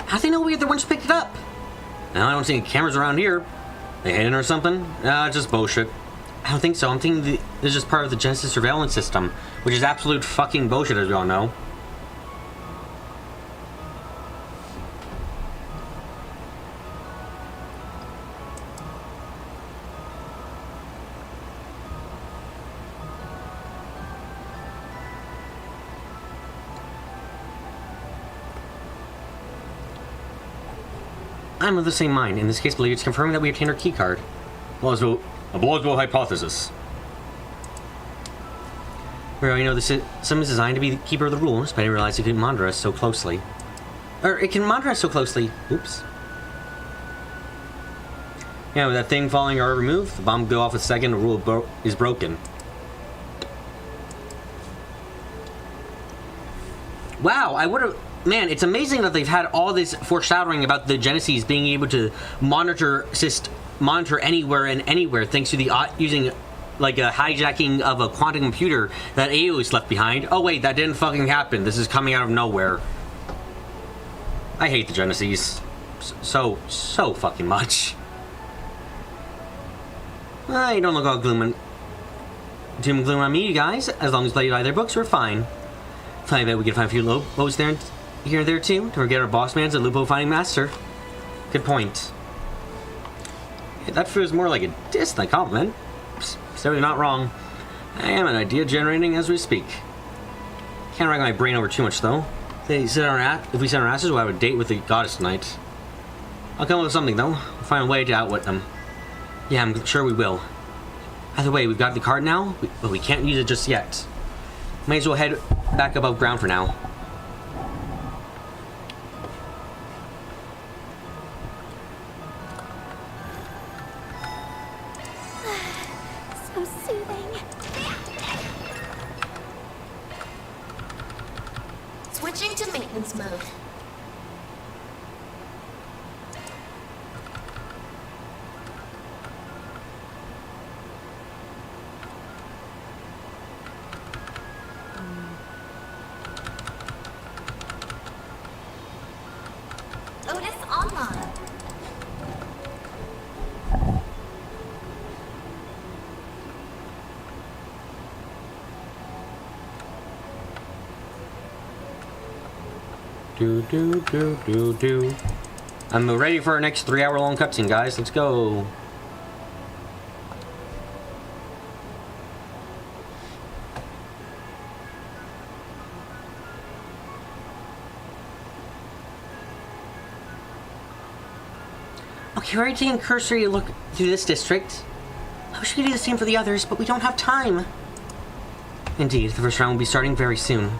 How do they know we the ones picked it up? Now I don't see any cameras around here. They hidden or something? Just bullshit. I don't think so. I'm thinking this is just part of the Genesis surveillance system, which is absolute fucking bullshit, as we all know. I'm of the same mind. In this case, believe it's confirming that we obtained our keycard. A plausible hypothesis. We already know the system is designed to be the keeper of the rules, but I didn't realize it could monitor us so closely. Or it can monitor us so closely. Oops. Yeah, with that thing falling or removed, the bomb will go off a second, the rule is broken. Wow, I would have... Man, it's amazing that they've had all this foreshadowing about the Genesis being able to monitor anywhere and anywhere thanks to the using like a hijacking of a quantum computer that Aeos left behind. Oh wait, that didn't fucking happen. This is coming out of nowhere. I hate the Genesis so fucking much. I don't look all doom and gloom on me, you guys. As long as we play their books, we're fine. I bet we can find a few lobos there. Here and there too. Don't forget our boss man's a Lupo fighting master. Good point. Yeah, that feels more like a diss than a compliment. Certainly not wrong. I am an idea generating as we speak. Can't rack my brain over too much though. If we sit on our asses, we'll have a date with the goddess tonight. I'll come up with something though. We'll find a way to outwit them. Yeah, I'm sure we will. Either way, we've got the card now, but we can't use it just yet. May as well head back above ground for now. So soothing. Switching to maintenance mode. Otis online. Do. I'm ready for our next 3-hour-long cutscene, guys. Let's go. Okay, we're taking a cursory look through this district. I wish we could do the same for the others, but we don't have time. Indeed, the first round will be starting very soon.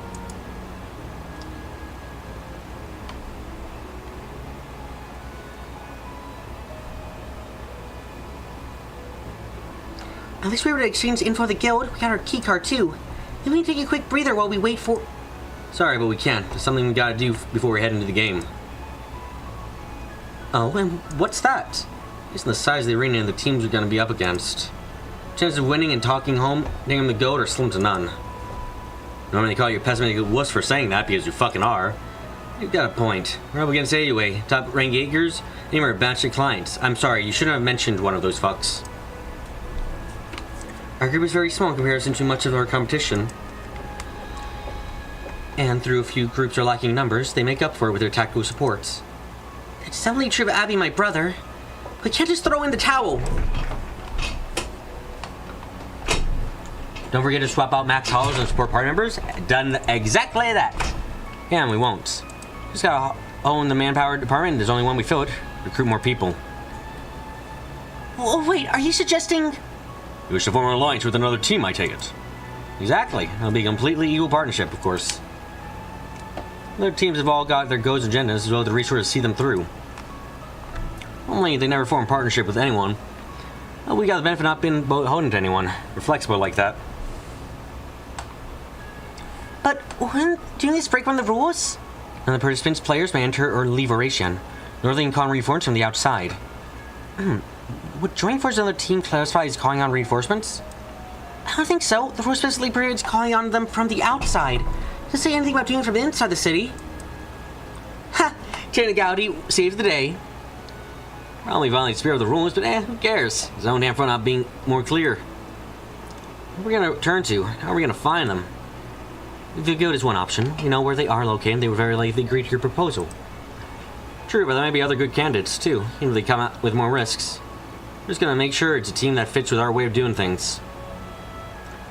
At least we were to exchange info for the guild. We got our key card too. Maybe we can take a quick breather while we wait for... Sorry, but we can't. There's something we gotta do before we head into the game. Oh, and what's that? Based on the size of the arena and the teams we're gonna be up against, chances of winning and talking home, naming the GOAT are slim to none. Normally they call you a pessimistic wuss for saying that because you fucking are. You've got a point. We're up against AUA, top rank Jaegers, and we're a batch of clients. I'm sorry, you shouldn't have mentioned one of those fucks. Our group is very small in comparison to much of our competition. And through a few groups are lacking numbers, they make up for it with their tactical supports. It's definitely true of Abby, my brother. We can't just throw in the towel. Don't forget to swap out max hollows and support party members. Done exactly that. Yeah, and we won't. Just gotta own the manpower department. There's only one way we fill it. Recruit more people. Oh, wait, are you suggesting... You wish to form an alliance with another team, I take it. Exactly. It'll be a completely equal partnership, of course. Other teams have all got their goals and agendas, as well as the resources to see them through. Only they never form a partnership with anyone. Well, we got the benefit of not being beholden to anyone. We're flexible like that. But when doing this break one of the rules? None of the participants' players may enter or leave Oration, nor they can call reinforcements from the outside. Would joining forces of another team classify as calling on reinforcements? I don't think so. The rule specifically prohibits calling on them from the outside. It doesn't say anything about doing it from inside the city. Ha! Technicality saves the day. Probably violates the spirit of the rules, but who cares? His own damn for not being more clear. What are we gonna turn to? How are we gonna find them? The guild is one option. You know where they are located, they would very likely agree to your proposal. True, but there may be other good candidates too, even if they come out with more risks. We're just gonna make sure it's a team that fits with our way of doing things.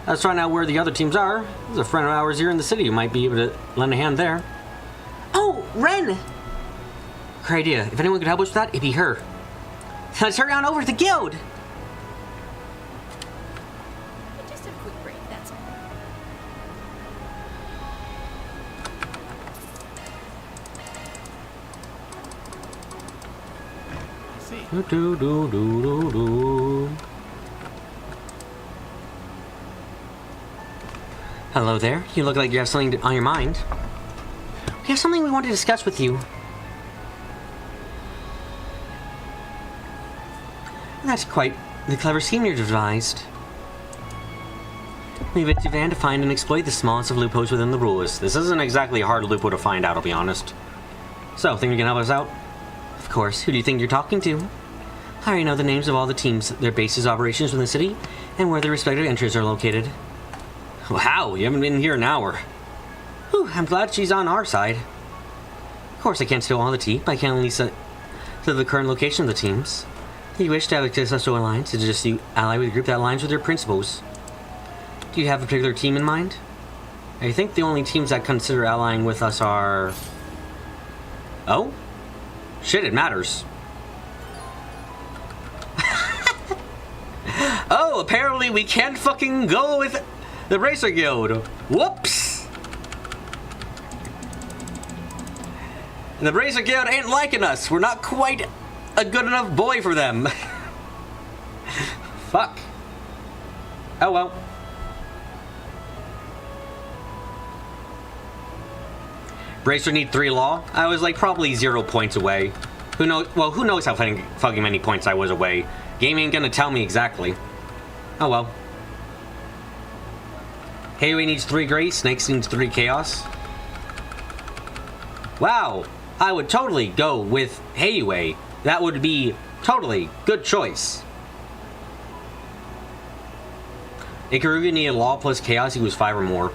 Let's find out where the other teams are. There's a friend of ours here in the city who might be able to lend a hand there. Oh, Ren! Great idea. If anyone could help us with that, it'd be her. Let's hurry on over to the guild! Just a quick break, that's all. Hello there. You look like you have something on your mind. We have something we want to discuss with you. That's quite the clever scheme you've devised. Leave it to Van to find and exploit the smallest of loopholes within the rules. This isn't exactly a hard loophole to find out, I'll be honest. So, think you can help us out? Of course. Who do you think you're talking to? I already know the names of all the teams, their bases, operations within the city, and where their respective entries are located. Wow, you haven't been here an hour. Whew, I'm glad she's on our side. Of course, I can't steal all the tea, but I can only set to the current location of the teams. If you wish to have a successful alliance, it's just you ally with a group that aligns with your principles. Do you have a particular team in mind? I think the only teams that consider allying with us are... Oh? Shit, it matters. Oh, apparently we can't fucking go with the Racer Guild. Whoops! And the Racer Guild ain't liking us. We're not quite a good enough boy for them. Fuck. Oh well. Bracer need 3 law. I was like probably 0 points away. Who knows? Well, who knows how fucking many points I was away. Game ain't gonna tell me exactly. Oh well. Hayway needs 3 grace. Snakes needs 3 chaos. Wow. I would totally go with Hayway. That would be totally good choice. Ikaruga needed law plus chaos. He was 5 or more.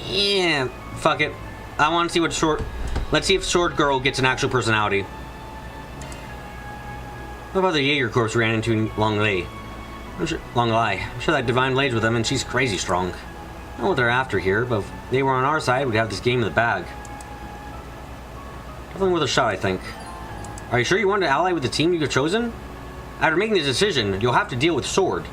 Yeah, fuck it. I want to see what short... Let's see if Sword Girl gets an actual personality. What about the Jaeger Corps we ran into in Longlai? I'm sure that Divine Blade's with them and she's crazy strong. I don't know what they're after here, but if they were on our side, we'd have this game in the bag. Definitely worth a shot, I think. Are you sure you want to ally with the team you've chosen? After making this decision, you'll have to deal with Sword.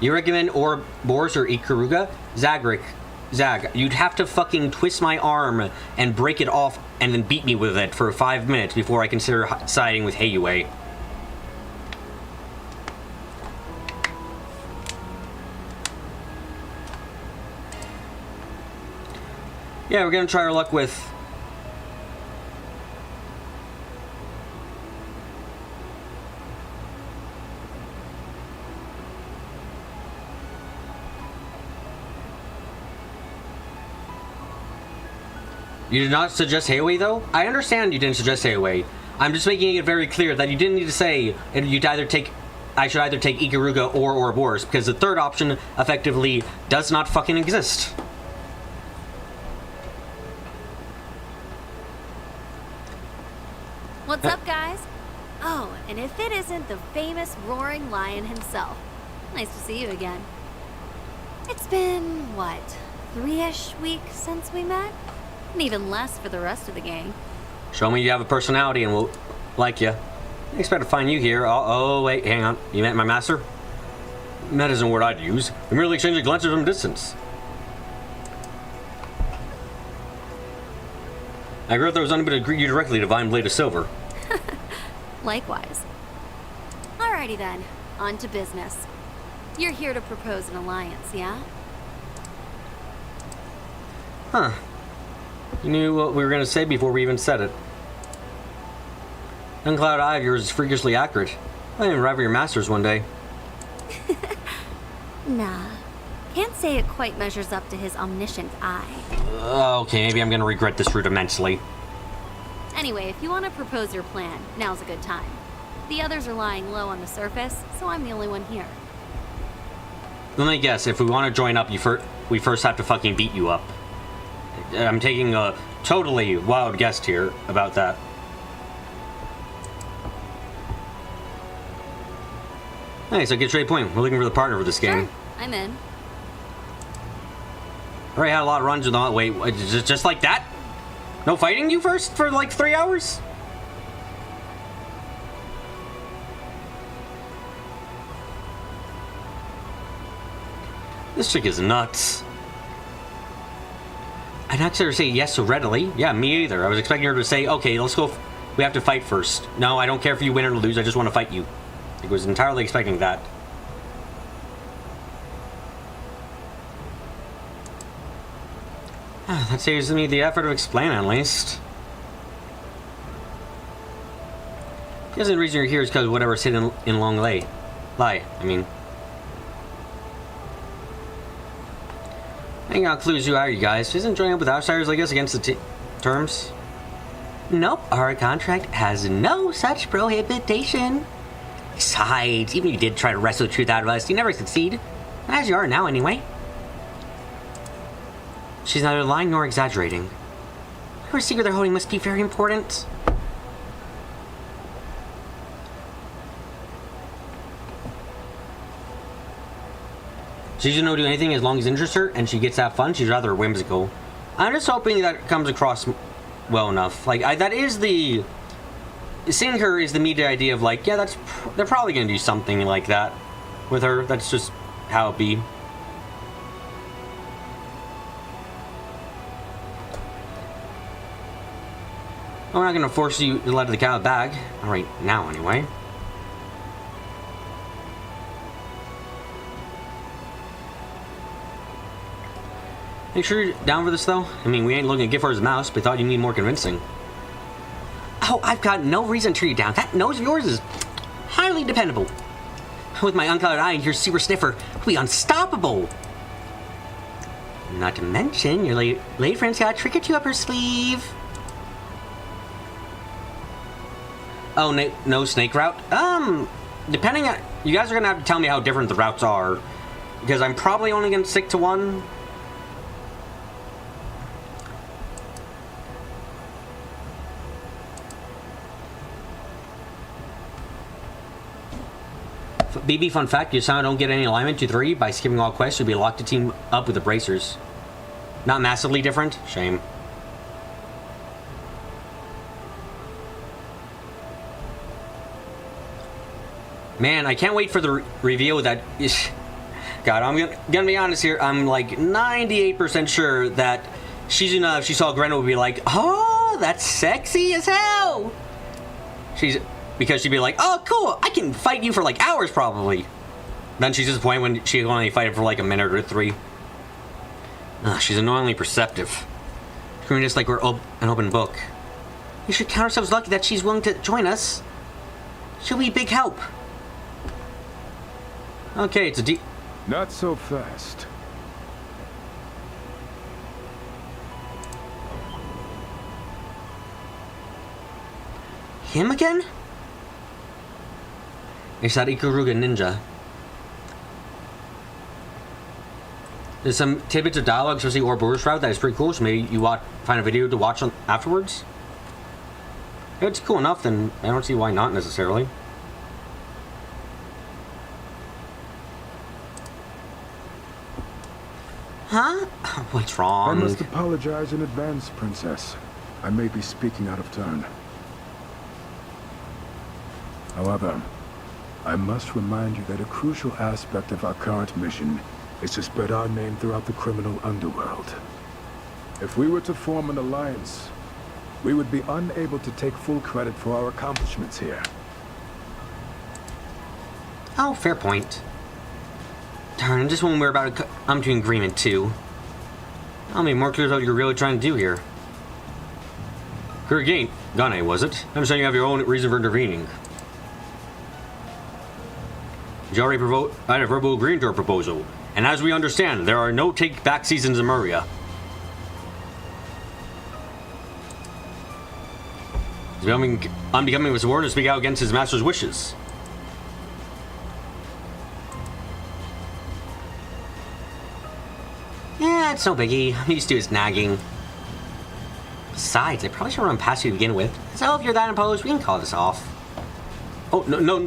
You recommend Boris or Ikaruga? Zag, you'd have to fucking twist my arm and break it off and then beat me with it for 5 minutes before I consider siding with Heiyue. Yeah, we're gonna try our luck with... You did not suggest Heiyue, though? I understand you didn't suggest Heiyue. I'm just making it very clear that you didn't need to say I should either take Ikaruga or Ouroboros, because the third option effectively does not fucking exist. What's up, guys? Oh, and if it isn't the famous roaring lion himself. Nice to see you again. It's been, what, 3-ish weeks since we met? And even less for the rest of the gang. Show me you have a personality and we'll like you. I expect to find you here. Oh, wait, hang on. You met my master? That isn't a word I'd use. We merely exchanged glances from a distance. I regret there was none but to greet you directly, Divine Blade of Silver. Likewise. Alrighty then, on to business. You're here to propose an alliance, yeah? Huh. You knew what we were going to say before we even said it. Unclouded eye of yours is freakishly accurate. I may rival your masters one day. Nah. Can't say it quite measures up to his omniscient eye. Okay, maybe I'm going to regret this route immensely. Anyway, if you want to propose your plan, now's a good time. The others are lying low on the surface, so I'm the only one here. Let me guess, if we want to join up, we first have to fucking beat you up. I'm taking a totally wild guess here about that. Hey, so get straight to the point. We're looking for the partner for this game. Sure, I'm in. Already had a lot of runs with all. Wait, just like that? No fighting you first for like 3 hours? This chick is nuts. I not her to say yes so readily. Yeah, me either. I was expecting her to say, okay, let's go. We have to fight first. No, I don't care if you win or lose. I just want to fight you. I was entirely expecting that. That saves me the effort of explaining, at least. The only reason you're here is because of whatever's hidden in Long Lie. I mean. Hang out clues, who are you guys? Isn't joining up with outsiders, I guess, against the terms? Nope, our contract has no such prohibition. Besides, even if you did try to wrestle the truth out of us, you never succeed. As you are now, anyway. She's neither lying nor exaggerating. Her secret they're holding must be very important. She doesn't know do anything as long as it interests her, and she gets to have fun. She's rather whimsical. I'm just hoping that comes across well enough. Like, that is the... Seeing her is the immediate idea of, like, yeah, they're probably going to do something like that with her. That's just how it be. We're not going to force you to let the cat out of the bag. All right, now anyway. Make sure you're down for this, though. I mean, we ain't looking to give her his mouse, but thought you need more convincing. Oh, I've got no reason to turn you down. That nose of yours is highly dependable. With my unclouded eye and your super sniffer, we'll be unstoppable. Not to mention, your lady friend's got a trick or two up her sleeve. Oh, no snake route? Depending on... You guys are going to have to tell me how different the routes are. Because I'm probably only going to stick to one. BB fun fact, you somehow don't get any alignment to 3 by skipping all quests, you'll be locked to team up with the bracers. Not massively different? Shame. Man, I can't wait for the reveal that... God, I'm gonna be honest here. I'm like 98% sure that Shizuna, if she saw Grendel, would be like, oh, that's sexy as hell. Because she'd be like, oh, cool, I can fight you for like hours probably. Then she's disappointed when she can only fight him for like a minute or 3. She's annoyingly perceptive. Screaming just like we're an open book. We should count ourselves lucky that she's willing to join us. She'll be a big help. Okay, it's a Not so fast. Him again? It's that Ikaruga ninja. There's some tidbits of dialogue, especially Ouroboros route, that is pretty cool, so maybe you find a video to watch afterwards. If it's cool enough, then I don't see why not necessarily. Huh? What's wrong? I must apologize in advance, Princess. I may be speaking out of turn. However, I must remind you that a crucial aspect of our current mission is to spread our name throughout the criminal underworld. If we were to form an alliance, we would be unable to take full credit for our accomplishments here. Oh, fair point. Darn, just when we're about to come to an agreement too. I'll be more clear what you're really trying to do here. Kurigane, Gane, was it? I'm saying you have your own reason for intervening. You already had a verbal agreement to our proposal, and as we understand, there are no take-back seasons in Maria. It's unbecoming of his warden to speak out against his master's wishes. Yeah, it's no biggie. I'm used to his nagging. Besides, I probably should run past you to begin with. So if you're that imposed, we can call this off. Oh, no.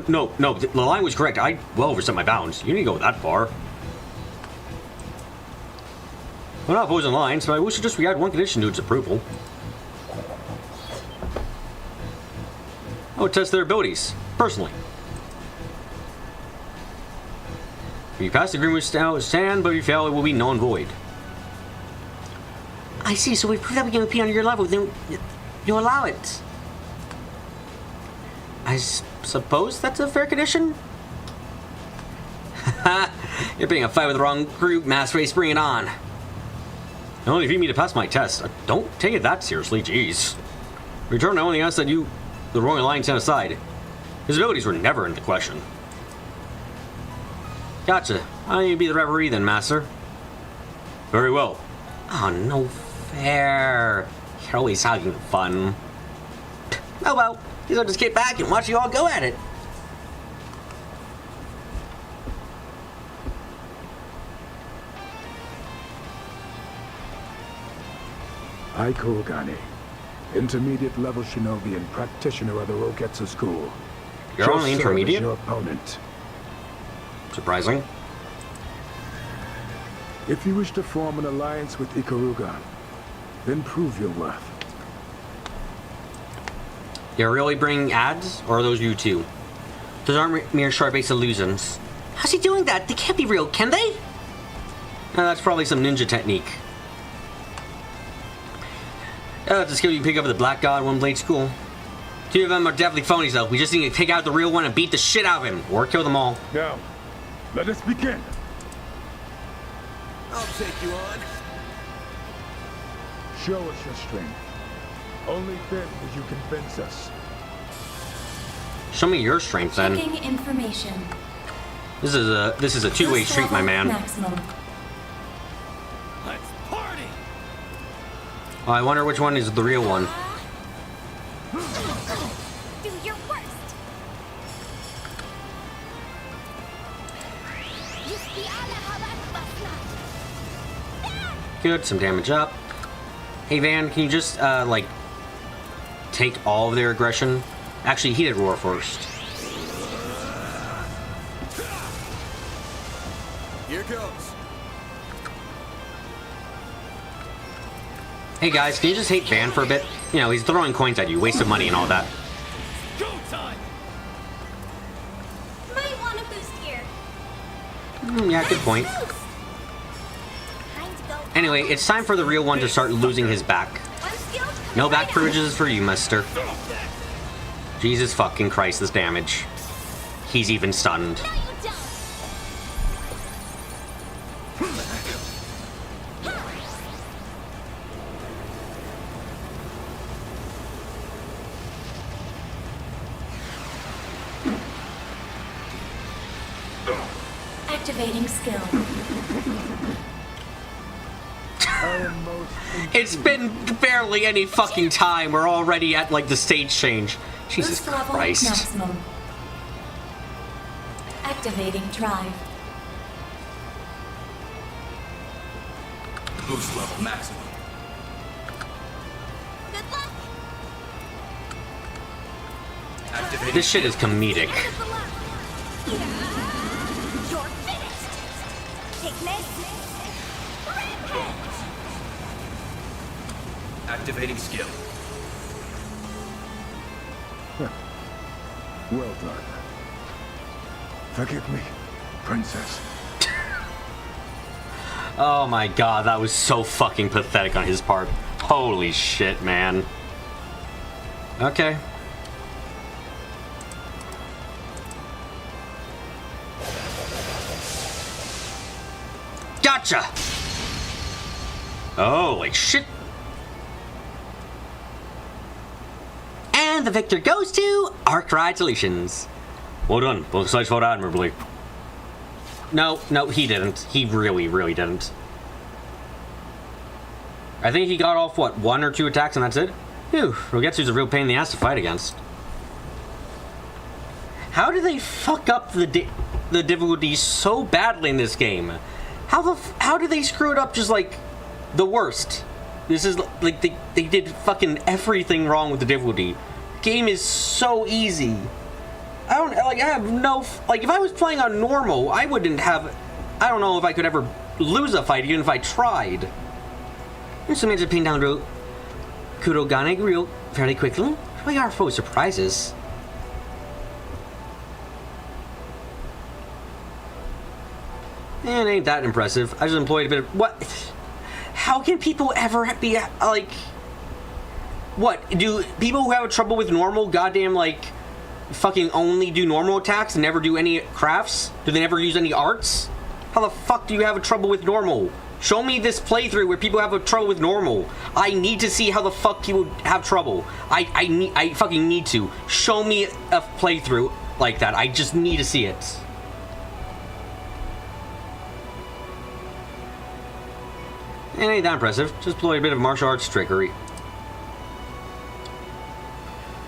The line was correct. I well overstepped my bounds. You didn't go that far. We're not opposing lines, but I wish to just add one condition to its approval. I would test their abilities, personally. If you pass the agreement, we stand, but if you fail, it will be null and void. I see, so we proved that we can compete on your level, then you allow it. I suppose that's a fair condition? You're picking a fight with the wrong group, Mass Race, bring it on. Only if you need me to pass my test. Don't take it that seriously, jeez. Return, I only asked that you, the Royal Alliance, stand aside. His abilities were never in the question. Gotcha. I need to be the referee then, Master. Very well. Oh, no fair. You're always having fun. Oh well, I'll just get back and watch you all go at it. Aiko Gane, intermediate level shinobi and practitioner of the Rogetsu school. You're only intermediate? Your opponent. Surprising. If you wish to form an alliance with Ikaruga, then prove your worth. You're really bringing ads, or are those you two? Those aren't mere shard-based illusions. How's he doing that? They can't be real, can they? That's probably some ninja technique. That's a skill you can pick up at the Black God One Blade School. 2 of them are definitely phonies though. We just need to take out the real one and beat the shit out of him. Or kill them all. Now, let us begin. I'll take you on. Show us your strength. Only then will you convince us. Show me your strength then. Checking information. This is a two-way street, my man. Maximum. Let's party. Oh, I wonder which one is the real one. Do your worst. Good, some damage up. Hey Van, can you just like take all of their aggression? Actually, he did roar first. Here goes. Hey guys, can you just hate Van for a bit? You know, he's throwing coins at you, waste of money and all that. Go time. My Yeah, good point. Anyway, it's time for the real one to start losing his back. No back privileges for you, mister. Jesus fucking Christ, this damage. He's even stunned. Activating skill. It's been barely any fucking time. We're already at, like, the stage change. Jesus Boost level Christ. maximum. Activating drive. Boost level maximum. This shit is comedic. You're finished. Take me. Activating skill. Well done. Forgive me, princess. Oh my god, that was so fucking pathetic on his part. Holy shit, man. Okay. Gotcha! Holy shit. And the victor goes to Arkwright Solutions. Well done. Both sides fought admirably. No, he didn't. He really, really didn't. I think he got off, what, 1 or 2 attacks and that's it? Phew, Rogetsu's a real pain in the ass to fight against. How do they fuck up the difficulty so badly in this game? How do they screw it up just like the worst? This is like they did fucking everything wrong with the difficulty. Game is so easy. I have no, like, if I was playing on normal, I wouldn't have, I don't know if I could ever lose a fight even if I tried. So means to ping down the road Kurogane real fairly quickly. We are full of surprises. And ain't that impressive. I just employed a bit of, what? How can people ever be, like, what? Do people who have trouble with normal goddamn, like, fucking only do normal attacks and never do any crafts? Do they never use any arts? How the fuck do you have a trouble with normal? Show me this playthrough where people have a trouble with normal. I need to see how the fuck people have trouble. I fucking need to. Show me a playthrough like that. I just need to see it. It ain't that impressive. Just play a bit of martial arts trickery.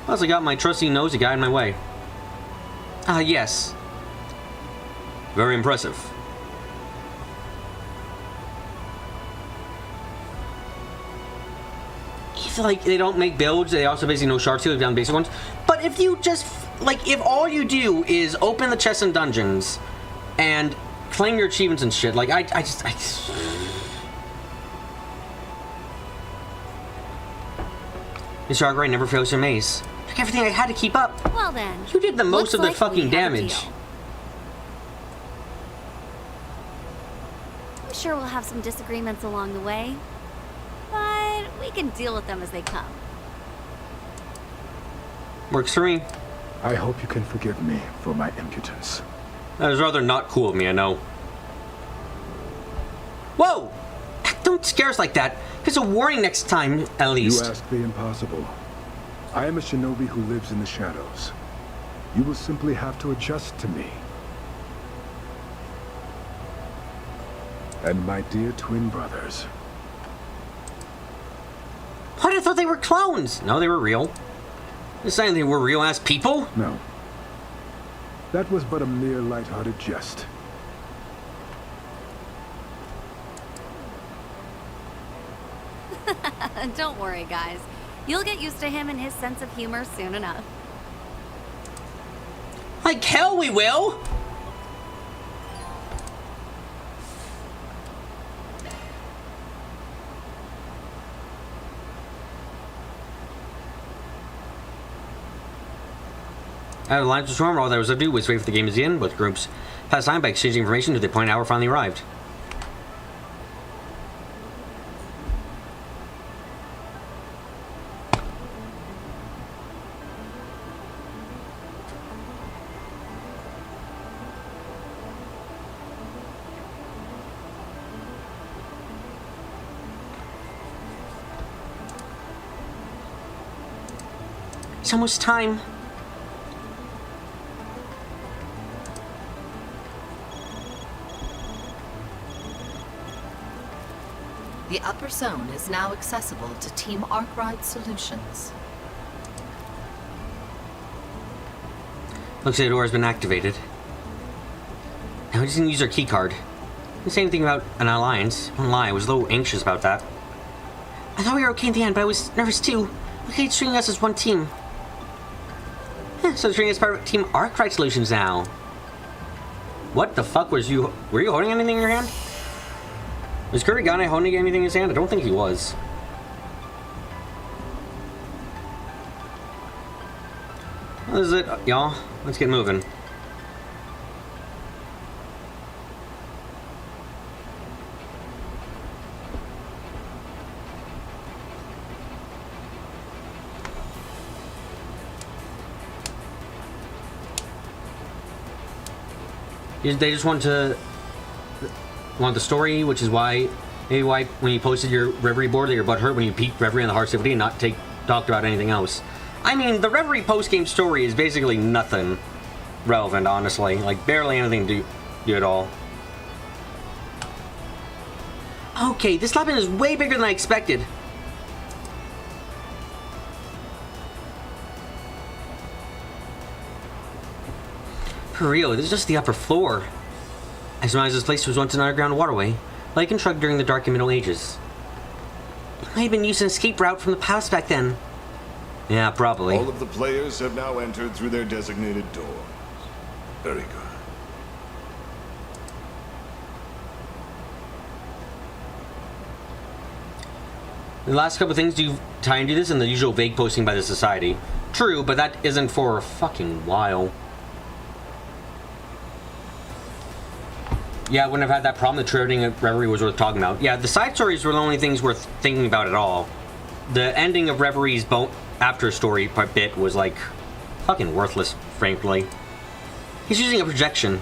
Plus I got my trusty nose to guide my way. Yes. Very impressive. If, like, they don't make builds, they also basically know shard seals down basic ones. But if you just, like, if all you do is open the chests and dungeons and claim your achievements and shit, like, I just... Mr. Arkwright never fails to amaze. Took everything I had to keep up. Well then. You did the most of the like fucking we have a damage. deal. I'm sure we'll have some disagreements along the way, but we can deal with them as they come. Works for me. I hope you can forgive me for my impudence. That is rather not cool of me, I know. Whoa! Don't scare us like that. It's a warning next time, at least. You ask the impossible. I am a shinobi who lives in the shadows. You will simply have to adjust to me. And my dear twin brothers. What? I thought they were clones. No, they were real. You're saying they were real-ass people? No. That was but a mere light-hearted jest. Don't worry, guys. You'll get used to him and his sense of humor soon enough. Like hell we will! Out of the lines of storm, all there was to do was wait for the game to end. Both groups Pass time by exchanging information to the point hour finally arrived. It's almost time. The upper zone is now accessible to Team Arkwright Solutions. Looks like the door has been activated. Now we just need to use our key card. Didn't say anything about an alliance. Won't lie, I was a little anxious about that. I thought we were okay in the end, but I was nervous too. Look at treating us as one team. So they're treating us as part of Team Arkwright Solutions now. What the fuck was you? Were you holding anything in your hand? Was Kurigane holding anything in his hand? I don't think he was. This is it, y'all. Let's get moving. They just want the story, which is why maybe why when you posted your Reverie board that your butt hurt when you peeked Reverie on the Heart Symphony and not talked about anything else. I mean, the Reverie post-game story is basically nothing relevant, honestly. Like, barely anything to do at all. Okay, this weapon is way bigger than I expected. For real, this is just the upper floor. I surmise this place was once an underground waterway, like constructed during the Dark and Middle Ages. It might have been used as an escape route from the palace back then. Yeah, probably. All of the players have now entered through their designated doors. Very good. The last couple of things do tie into this and the usual vague posting by the Society. True, but that isn't for a fucking while. Yeah, I wouldn't have had that problem. The trading of Reverie was worth talking about. Yeah, the side stories were the only things worth thinking about at all. The ending of Reverie's after story bit was like fucking worthless, frankly. He's using a projection.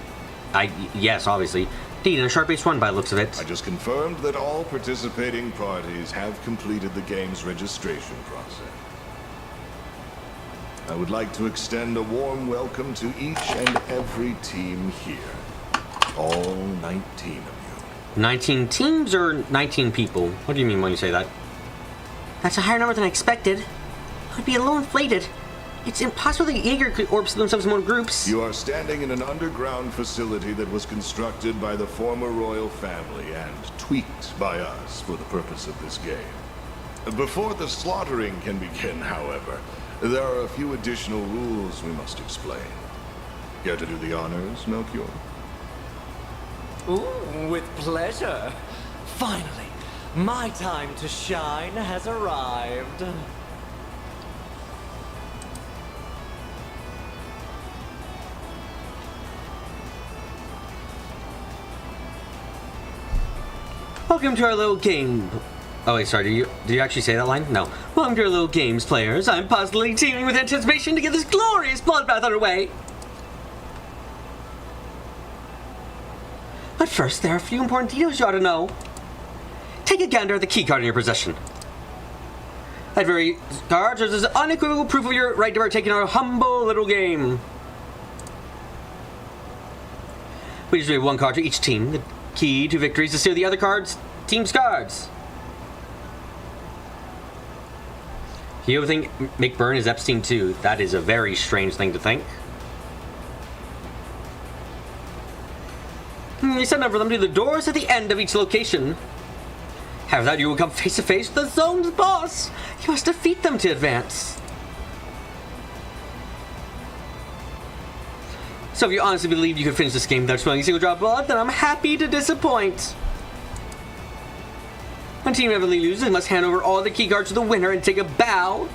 Yes, obviously. Indeed, in a sharp-based one by the looks of it. I just confirmed that all participating parties have completed the game's registration process. I would like to extend a warm welcome to each and every team here. All 19 of you. 19 teams or 19 people? What do you mean when you say that? That's a higher number than I expected. It would be a little inflated. It's impossible that Jaeger could orbit themselves in more groups. You are standing in an underground facility that was constructed by the former royal family and tweaked by us for the purpose of this game. Before the slaughtering can begin, however, there are a few additional rules we must explain. Care to do the honors, Melchior? Ooh, with pleasure. Finally, my time to shine has arrived. Welcome to our little game. Oh wait, sorry, did you actually say that line? No. Welcome to our little games, players. I'm positively teeming with anticipation to get this glorious bloodbath underway. But first, there are a few important details you ought to know. Take a gander at the keycard in your possession. That very card serves as unequivocal proof of your right to partake in our humble little game. We just have one card to each team. The key to victory is to steal the other team's cards. You ever think McBurn is Epstein too? That is a very strange thing to think. You send over them to the doors at the end of each location. After that, you will come face to face with the zone's boss. You must defeat them to advance. So if you honestly believe you could finish this game without spilling a single drop of blood, then I'm happy to disappoint. When team inevitably loses, they must hand over all the keycards to the winner and take a bow.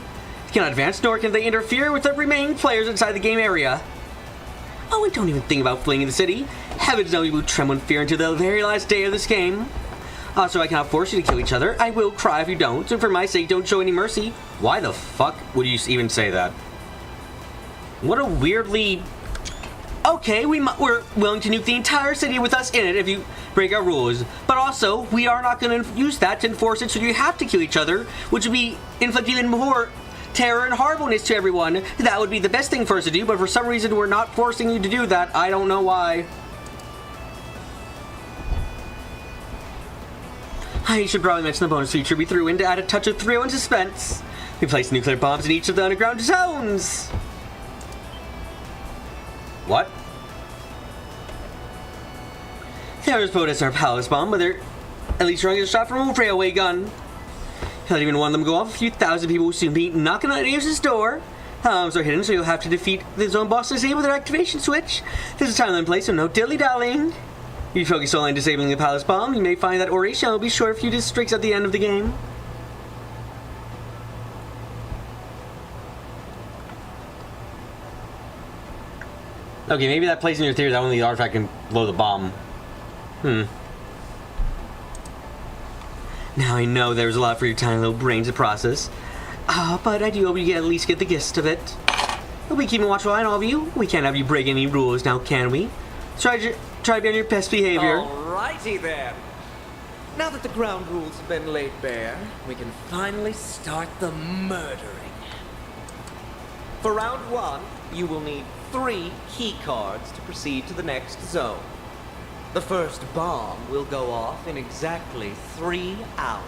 They cannot advance, nor can they interfere with the remaining players inside the game area. Oh, and don't even think about fleeing the city. Heavens knows you will tremble in fear until the very last day of this game. Also, I cannot force you to kill each other. I will cry if you don't, and for my sake, don't show any mercy. Why the fuck would you even say that? What a weirdly... Okay, we're willing to nuke the entire city with us in it if you break our rules. But also, we are not going to use that to enforce it so you have to kill each other, which would be inflict even more terror and horribleness to everyone. That would be the best thing for us to do, but for some reason we're not forcing you to do that. I don't know why. I should probably mention the bonus feature we threw in to add a touch of thrill and suspense. We placed nuclear bombs in each of the underground zones. What? Terrorists protest our palace bomb, but they're at least trying to get a shot from a railway gun. Not even one of them go off. A few thousand people will soon be knocking on Ares' door. Bombs are hidden, so you'll have to defeat the zone boss to disable their activation switch. There's a timeline in place, so no dilly-dallying. If you focus only on disabling the palace bomb, you may find that Oration will be short a few districts at the end of the game. Okay, maybe that plays in your theory that only the artifact can blow the bomb. Now I know there's a lot for your tiny little brains to process. But I do hope you at least get the gist of it. We'll be keeping watchful eye on all of you. We can't have you break any rules now, can we? Try to be on your best behavior. Alrighty then. Now that the ground rules have been laid bare, we can finally start the murdering. For round 1, you will need 3 key cards to proceed to the next zone. The first bomb will go off in exactly 3 hours.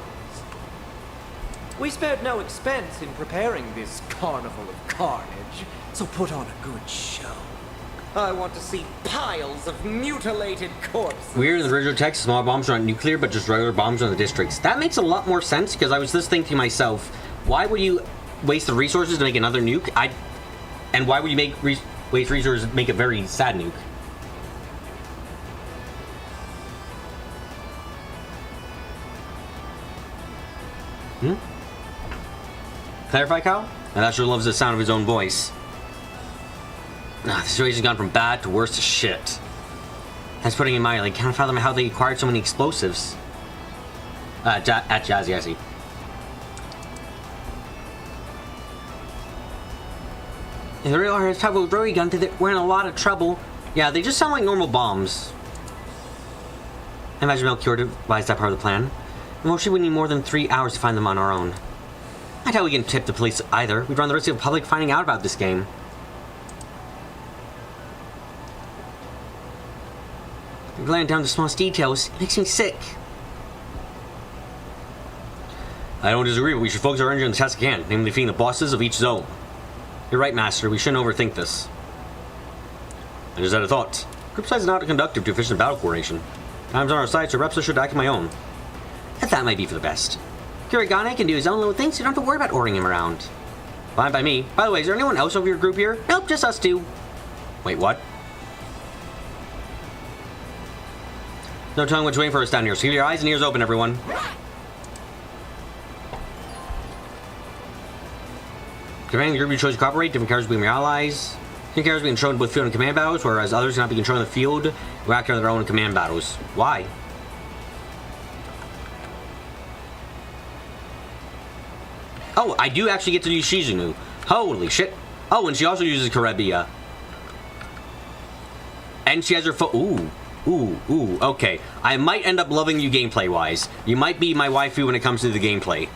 We spared no expense in preparing this carnival of carnage, so put on a good show. I want to see piles of mutilated corpses. Weird, in the original text, small bombs aren't nuclear, but just regular bombs on the districts. That makes a lot more sense, because I was just thinking to myself, why would you waste the resources to make another nuke? And why would you waste resources to make a very sad nuke? Clarify, Kyle? That sure loves the sound of his own voice. The situation's gone from bad to worse to shit. That's putting it mildly. Can't fathom how they acquired so many explosives. At Jazzy, I see. If the real hardest trouble with Rory gun, we're in a lot of trouble. Yeah, they just sound like normal bombs. I imagine Melchior devised that part of the plan. And mostly we need more than 3 hours to find them on our own. I doubt we can tip the police either. We'd run the risk of the public finding out about this game. You're laying down the smallest details. It makes me sick. I don't disagree, but we should focus our energy on the task at hand, namely defeating the bosses of each zone. You're right, Master. We shouldn't overthink this. I just had a thought. Group size is not conductive to efficient battle coordination. Time's on our side, so perhaps I should act on my own. And that might be for the best. Kurigane can do his own little things, so you don't have to worry about ordering him around. Fine by me. By the way, is there anyone else over your group here? Nope, just us two. Wait, what? No telling what's waiting for us down here, so keep your eyes and ears open, everyone. Commanding the group you chose to cooperate, different characters will be your allies. Some characters will be controlled both field and command battles, whereas others cannot be controlling the field or act on their own in command battles. Why? Oh, I do actually get to use Shizunu. Holy shit. Oh, and she also uses Karebia. And she has her foot. Ooh, okay. I might end up loving you gameplay-wise. You might be my waifu when it comes to the gameplay.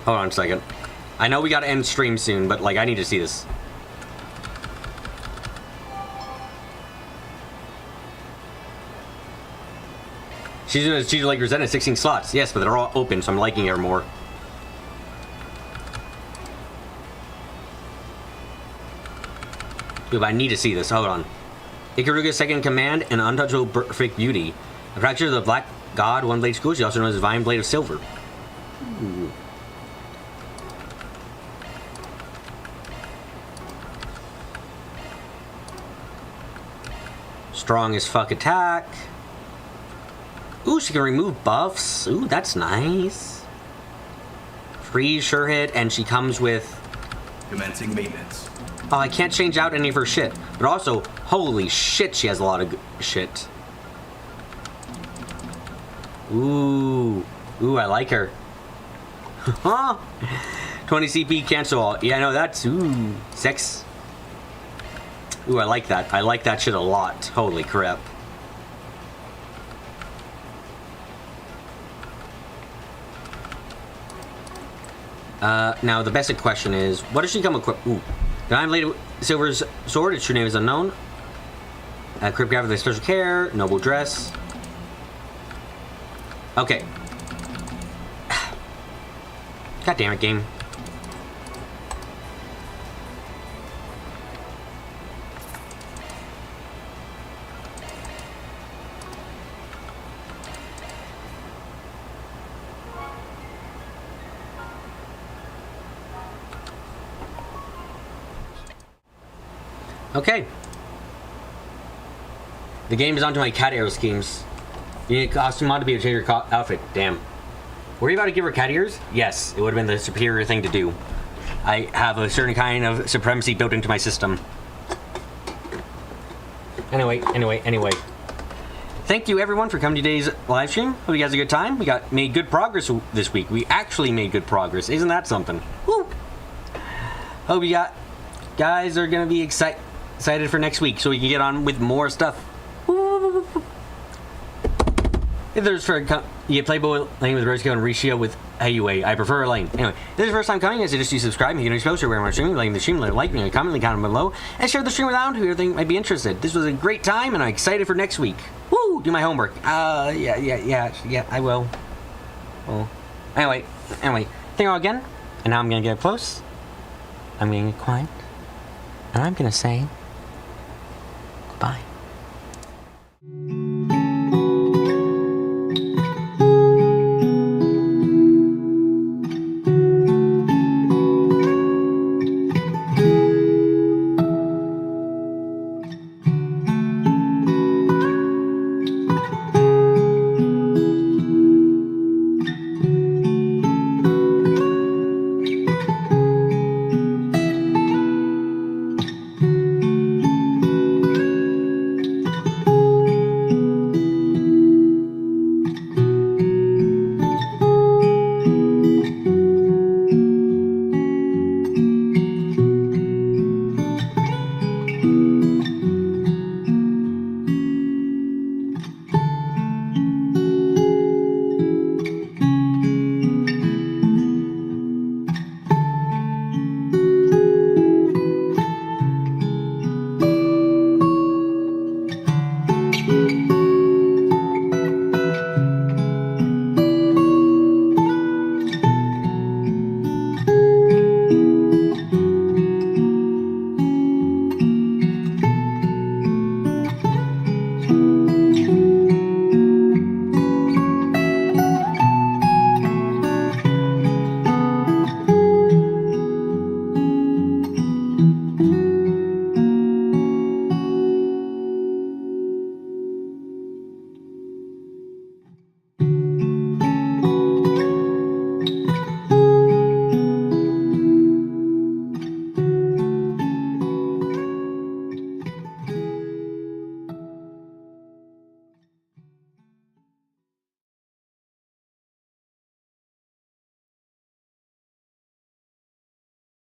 Hold on a second. I know we gotta end stream soon, but, like, I need to see this. She's like Rosetta 16 slots. Yes, but they're all open, so I'm liking her more. Dude, I need to see this. Hold on. Ikaruga's second in command and untouchable perfect beauty. A fracture of the Black God, One Blade School. She also known as Divine Blade of Silver. Ooh. Strong as fuck attack. Ooh, she can remove buffs. Ooh, that's nice. Freeze, sure hit, and she comes with Commencing maintenance. Oh, I can't change out any of her shit. But also, holy shit, she has a lot of shit. Ooh. Ooh, I like her. Huh? 20 CP cancel all. Yeah, no, that's... Ooh. Sex. Ooh, I like that. I like that shit a lot. Holy crap. Now the basic question is, what does she come equipped? Ooh. Diamond Lady Silver's sword, its true name is unknown. Cryptographic with special care, noble dress. Okay. God damn it, game. Okay. The game is onto my cat arrow schemes. You need a costume mod to be able to change your outfit. Damn. Were you about to give her cat ears? Yes, it would have been the superior thing to do. I have a certain kind of supremacy built into my system. Anyway. Thank you everyone for coming to today's live stream. Hope you guys had a good time. We made good progress this week. We actually made good progress. Isn't that something? Woo! Hope you guys are gonna be excited for next week so we can get on with more stuff. If there's for you get Playboy Lane with Roscoe and Ricio with Ayue. I prefer Lane. Anyway, if this is your first time coming, I suggest you subscribe, make a notification post, where I'm streaming, like the stream, like me, comment, comment below, and share the stream around who you think might be interested. This was a great time, and I'm excited for next week. Woo! Do my homework. Yeah, I will. Well, anyway, thank you all again, and now I'm gonna get close. I'm gonna get quiet, and I'm gonna say goodbye.